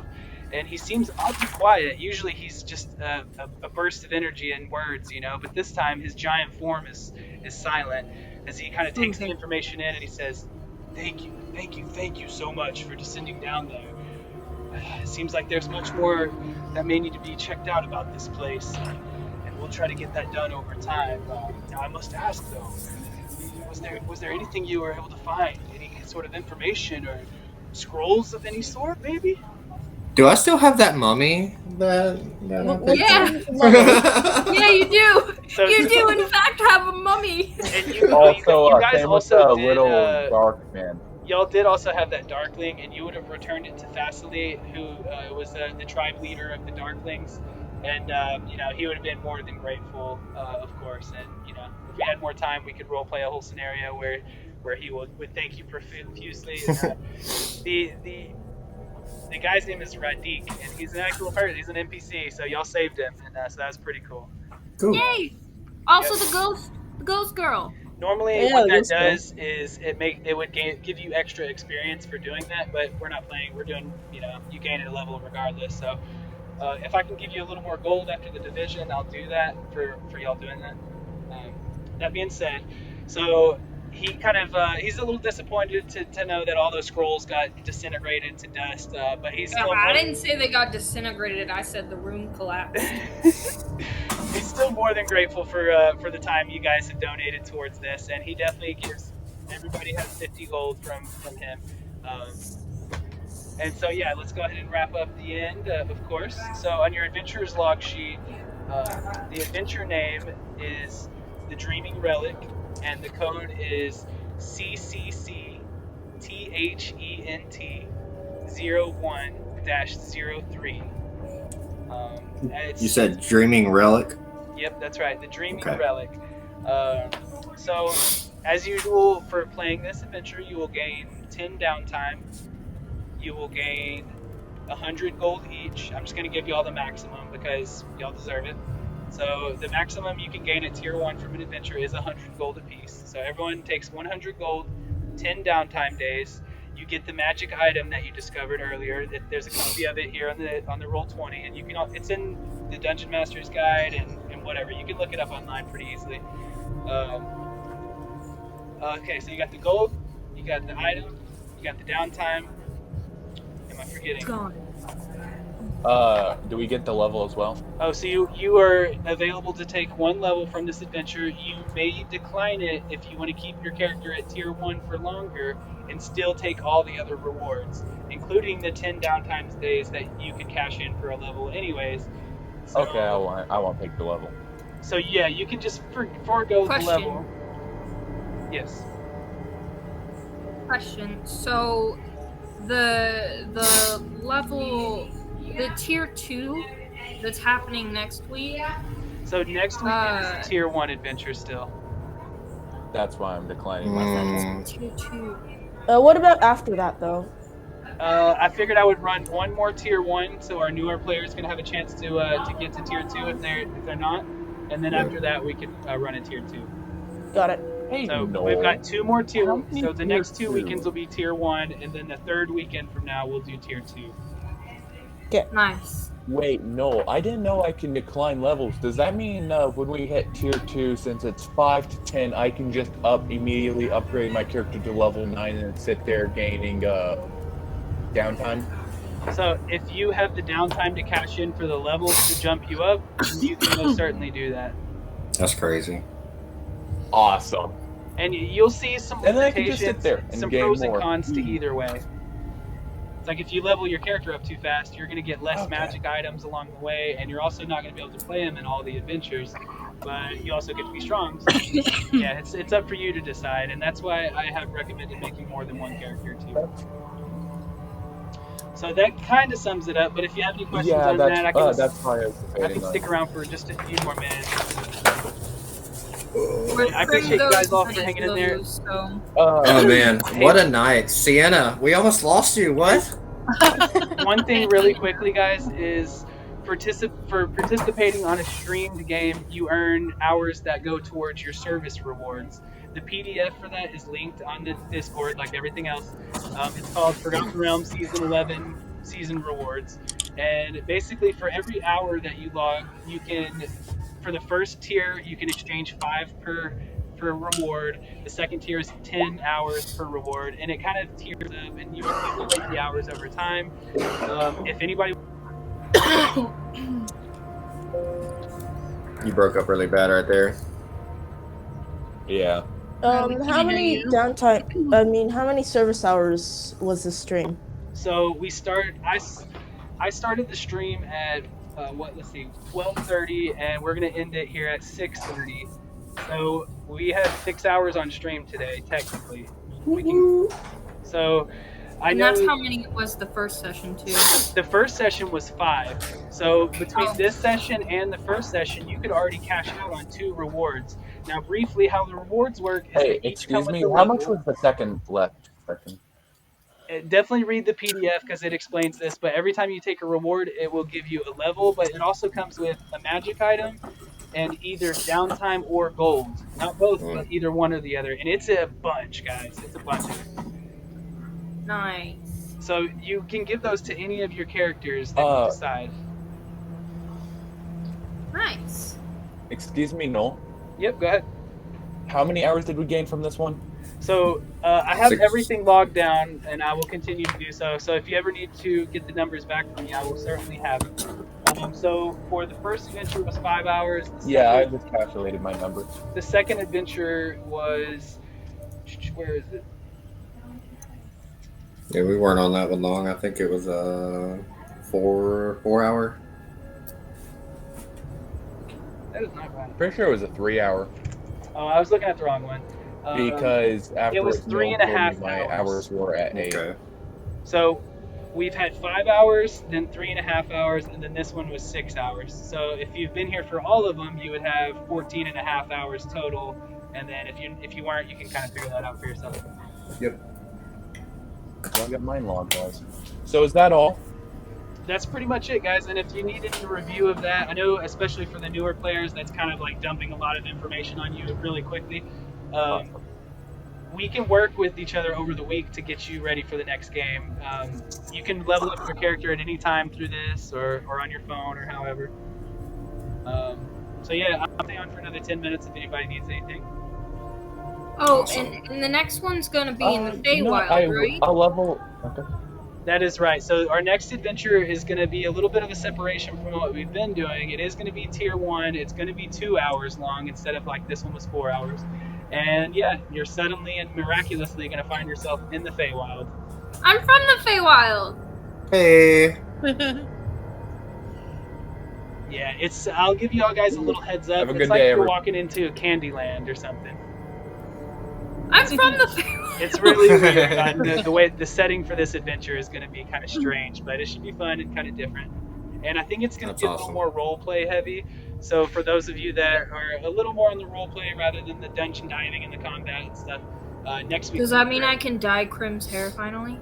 And he seems oddly quiet. Usually he's just a burst of energy and words, but this time his giant form is silent as he kind of takes the information in and he says, thank you so much for descending down there. It seems like there's much more that may need to be checked out about this place. And we'll try to get that done over time. Now I must ask though, was there anything you were able to find? Any sort of information or scrolls of any sort, maybe? Do I still have that mummy? Yeah, you do. So, you do, in fact, have a mummy. And you guys same also with did, little dark man. y'all did also have that Darkling, and you would have returned it to Thessaly, who was the tribe leader of the Darklings. And, he would have been more than grateful, of course. And, if we had more time, we could roleplay a whole scenario where he would thank you profusely. And, the guy's name is Radik, and he's an actual person. He's an NPC, so y'all saved him, and so that was pretty cool. Cool. Yay! Also, the ghost girl. Normally, what that does is it would give you extra experience for doing that, but we're not playing. We're doing, you gain at a level regardless. So, if I can give you a little more gold after the division, I'll do that for y'all doing that. That being said, so he kind of he's a little disappointed to know that all those scrolls got disintegrated to dust, but he's still. I didn't say they got disintegrated. I said the room collapsed. He's still more than grateful for the time you guys have donated towards this, and he definitely gives. Everybody has 50 gold from him. And so yeah, let's go ahead and wrap up the end, of course. So on your adventurer's log sheet, the adventure name is the Dreaming Relic, and the code is CCCTHENT01-03. You said Dreaming Relic? Yep, that's right, the Dreaming Relic. So, as usual for playing this adventure, you will gain 10 downtime. You will gain 100 gold each. I'm just going to give you all the maximum because y'all deserve it. So the maximum you can gain at tier 1 from an adventure is 100 gold apiece. So everyone takes 100 gold, 10 downtime days. You get the magic item that you discovered earlier. There's a copy of it here on the Roll20, and it's in the Dungeon Master's Guide and whatever. You can look it up online pretty easily. Okay, so you got the gold, you got the item, you got the downtime. Am I forgetting? Gone. Do we get the level as well? Oh, so you are available to take one level from this adventure. You may decline it if you want to keep your character at tier 1 for longer and still take all the other rewards, including the 10 downtime days that you could cash in for a level anyways. So, Okay, I won't take the level. So yeah, you can just forego the Question. level. Yes. Question. So the level, the tier 2 that's happening next week. So next weekend is a tier 1 adventure still. That's why I'm declining my Tier 2. What about after that, though? I figured I would run one more tier 1, so our newer players can have a chance to get to tier 2 if they're not, and then after that we could run a tier 2. Got it. Hey, So no. we've got 2 more tier. So the tier next 2 2? weekends will be tier 1, and then the third weekend from now we'll do tier 2. Nice. Wait, no, I didn't know I can decline levels. Does that mean when we hit tier 2, since it's 5 to 10, I can just immediately upgrade my character to level 9 and sit there gaining downtime? So if you have the downtime to cash in for the levels to jump you up, you can most certainly do that. That's crazy. Awesome. And you'll see some And then I can just sit there and some gain pros more. and cons to either way. It's like if you level your character up too fast, you're going to get less magic items along the way, and you're also not going to be able to play them in all the adventures. But you also get to be strong. So, yeah, it's up for you to decide, and that's why I have recommended making more than one character too. So that kind of sums it up. But if you have any questions on that, I can stick around for just a few more minutes. I appreciate you guys all for hanging in there. Oh man, what a night. Sienna, we almost lost you. What? One thing really quickly, guys, is for participating on a streamed game, you earn hours that go towards your service rewards. The PDF for that is linked on the Discord, like everything else. It's called Forgotten Realms Season 11 Season Rewards. And basically, for every hour that you log, you can... For the first tier, you can exchange 5 per reward. The second tier is 10 hours per reward, and it kind of tiers up, and you accumulate the hours over time. If anybody... You broke up really bad right there. Yeah. How many downtime? I mean, how many service hours was the stream? So we start. I started the stream at 12:30, and we're gonna end it here at 6:30. So we have 6 hours on stream today, technically. So I know. And that's how many it was the first session too. The first session was 5. So between this session and the first session, you could already cash out on 2 rewards. Now, briefly, how the rewards work is Hey, excuse me, how much was the second left session? Definitely read the PDF because it explains this, but every time you take a reward, it will give you a level, but it also comes with a magic item and either downtime or gold. Not both, but either one or the other. And it's a bunch, guys. It's a bunch of it. Nice. So you can give those to any of your characters that you decide. Nice. Excuse me, no. Yep, go ahead. How many hours did we gain from this one? So I have everything logged down, and I will continue to do so. So if you ever need to get the numbers back from me, I will certainly have them. So for the first adventure was 5 hours. Yeah, I just calculated my numbers. The second adventure was... Where is it? Yeah, we weren't on that one long. I think it was a 4 hour. That is not bad. Pretty sure it was a 3 hour. Oh, I was looking at the wrong one. Because after it was 3.5 my hours were at 8. Okay. So we've had 5 hours, then 3.5 hours, and then this one was 6 hours. So if you've been here for all of them, you would have 14.5 hours total. And then if you weren't, you can kind of figure that out for yourself. Yep. So I got mine logged, guys. So is that all? That's pretty much it, guys. And if you need any review of that, I know especially for the newer players, that's kind of like dumping a lot of information on you really quickly. We can work with each other over the week to get you ready for the next game. You can level up your character at any time through this or on your phone or however. So yeah, I'll stay on for another 10 minutes if anybody needs anything. Oh, Awesome. and the next one's gonna be in the You know what? Feywild, right? I'll level. Okay. That is right. So our next adventure is going to be a little bit of a separation from what we've been doing. It is going to be tier 1. It's going to be 2 hours long instead of like this one was 4 hours. And yeah, you're suddenly and miraculously going to find yourself in the Feywild. I'm from the Feywild. Hey. Yeah, it's. I'll give you all guys a little heads up. Have a It's good like day, you're everyone. walking into Candyland or something. I'm from the Feywild. It's really weird. The way the setting for this adventure is going to be kind of strange, but it should be fun and kind of different. And I think it's going to That's be a awesome. little more role play heavy. So for those of you that are a little more on the role play rather than the dungeon diving and the combat and stuff, next week. Does that mean I can dye Crim's hair finally?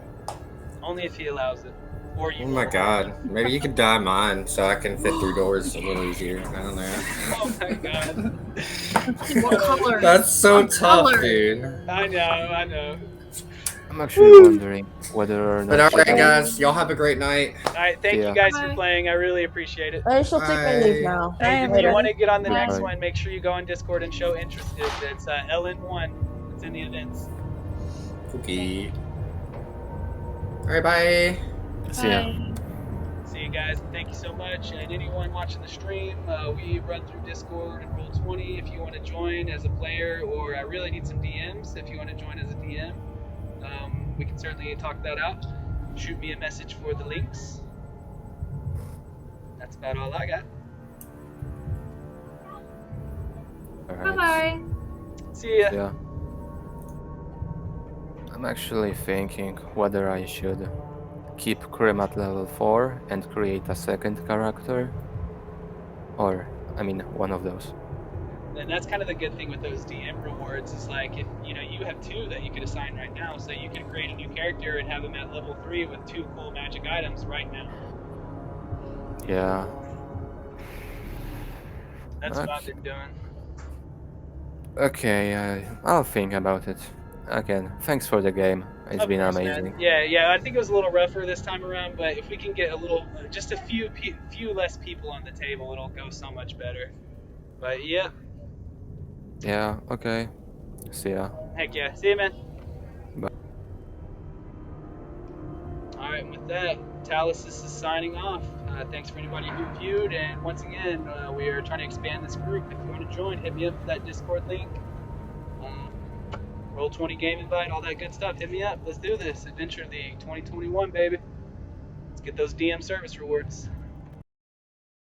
Only if he allows it. Or you. Oh my god. Maybe you could dye mine so I can fit through doors a little easier. I don't know. Oh my god. What color? That's so What tough, color? dude. I know. I'm actually wondering whether or not. But alright, should I- guys, y'all have a great night. Alright, thank Yeah. you guys for Bye. playing. I really appreciate it. I shall take my leave Bye. now. Hey, if Bye. you want to get on the Bye. next one, make sure you go on Discord and show interest. It's LN1. It's in the events. Okay. Alright, bye. See ya. Bye. See you guys. Thank you so much. And anyone watching the stream, we run through Discord and Roll20 if you want to join as a player, or I really need some DMs if you want to join as a DM. We can certainly talk that out. Shoot me a message for the links. That's about all I got. Alright. Bye-bye. See ya. Yeah. I'm actually thinking whether I should keep Krim at level 4 and create a second character. Or, I mean, one of those. And that's kind of the good thing with those DM rewards is like if you have 2 that you could assign right now, so you could create a new character and have them at level 3 with 2 cool magic items right now. Yeah. That's what I've been doing. Okay, I'll think about it. Again, thanks for the game. It's Of been course, amazing. man. Yeah. I think it was a little rougher this time around, but if we can get just a few less people on the table, it'll go so much better. But yeah, Yeah, okay. See ya. heck yeah. See you, man. Bye. All right, with that, Talis is signing off. Thanks for anybody who viewed, and once again, we are trying to expand this group. If you want to join, hit me up with that Discord link. Roll20 game invite, all that good stuff. Hit me up. Let's do this. Adventure League 2021, baby. Let's get those DM service rewards.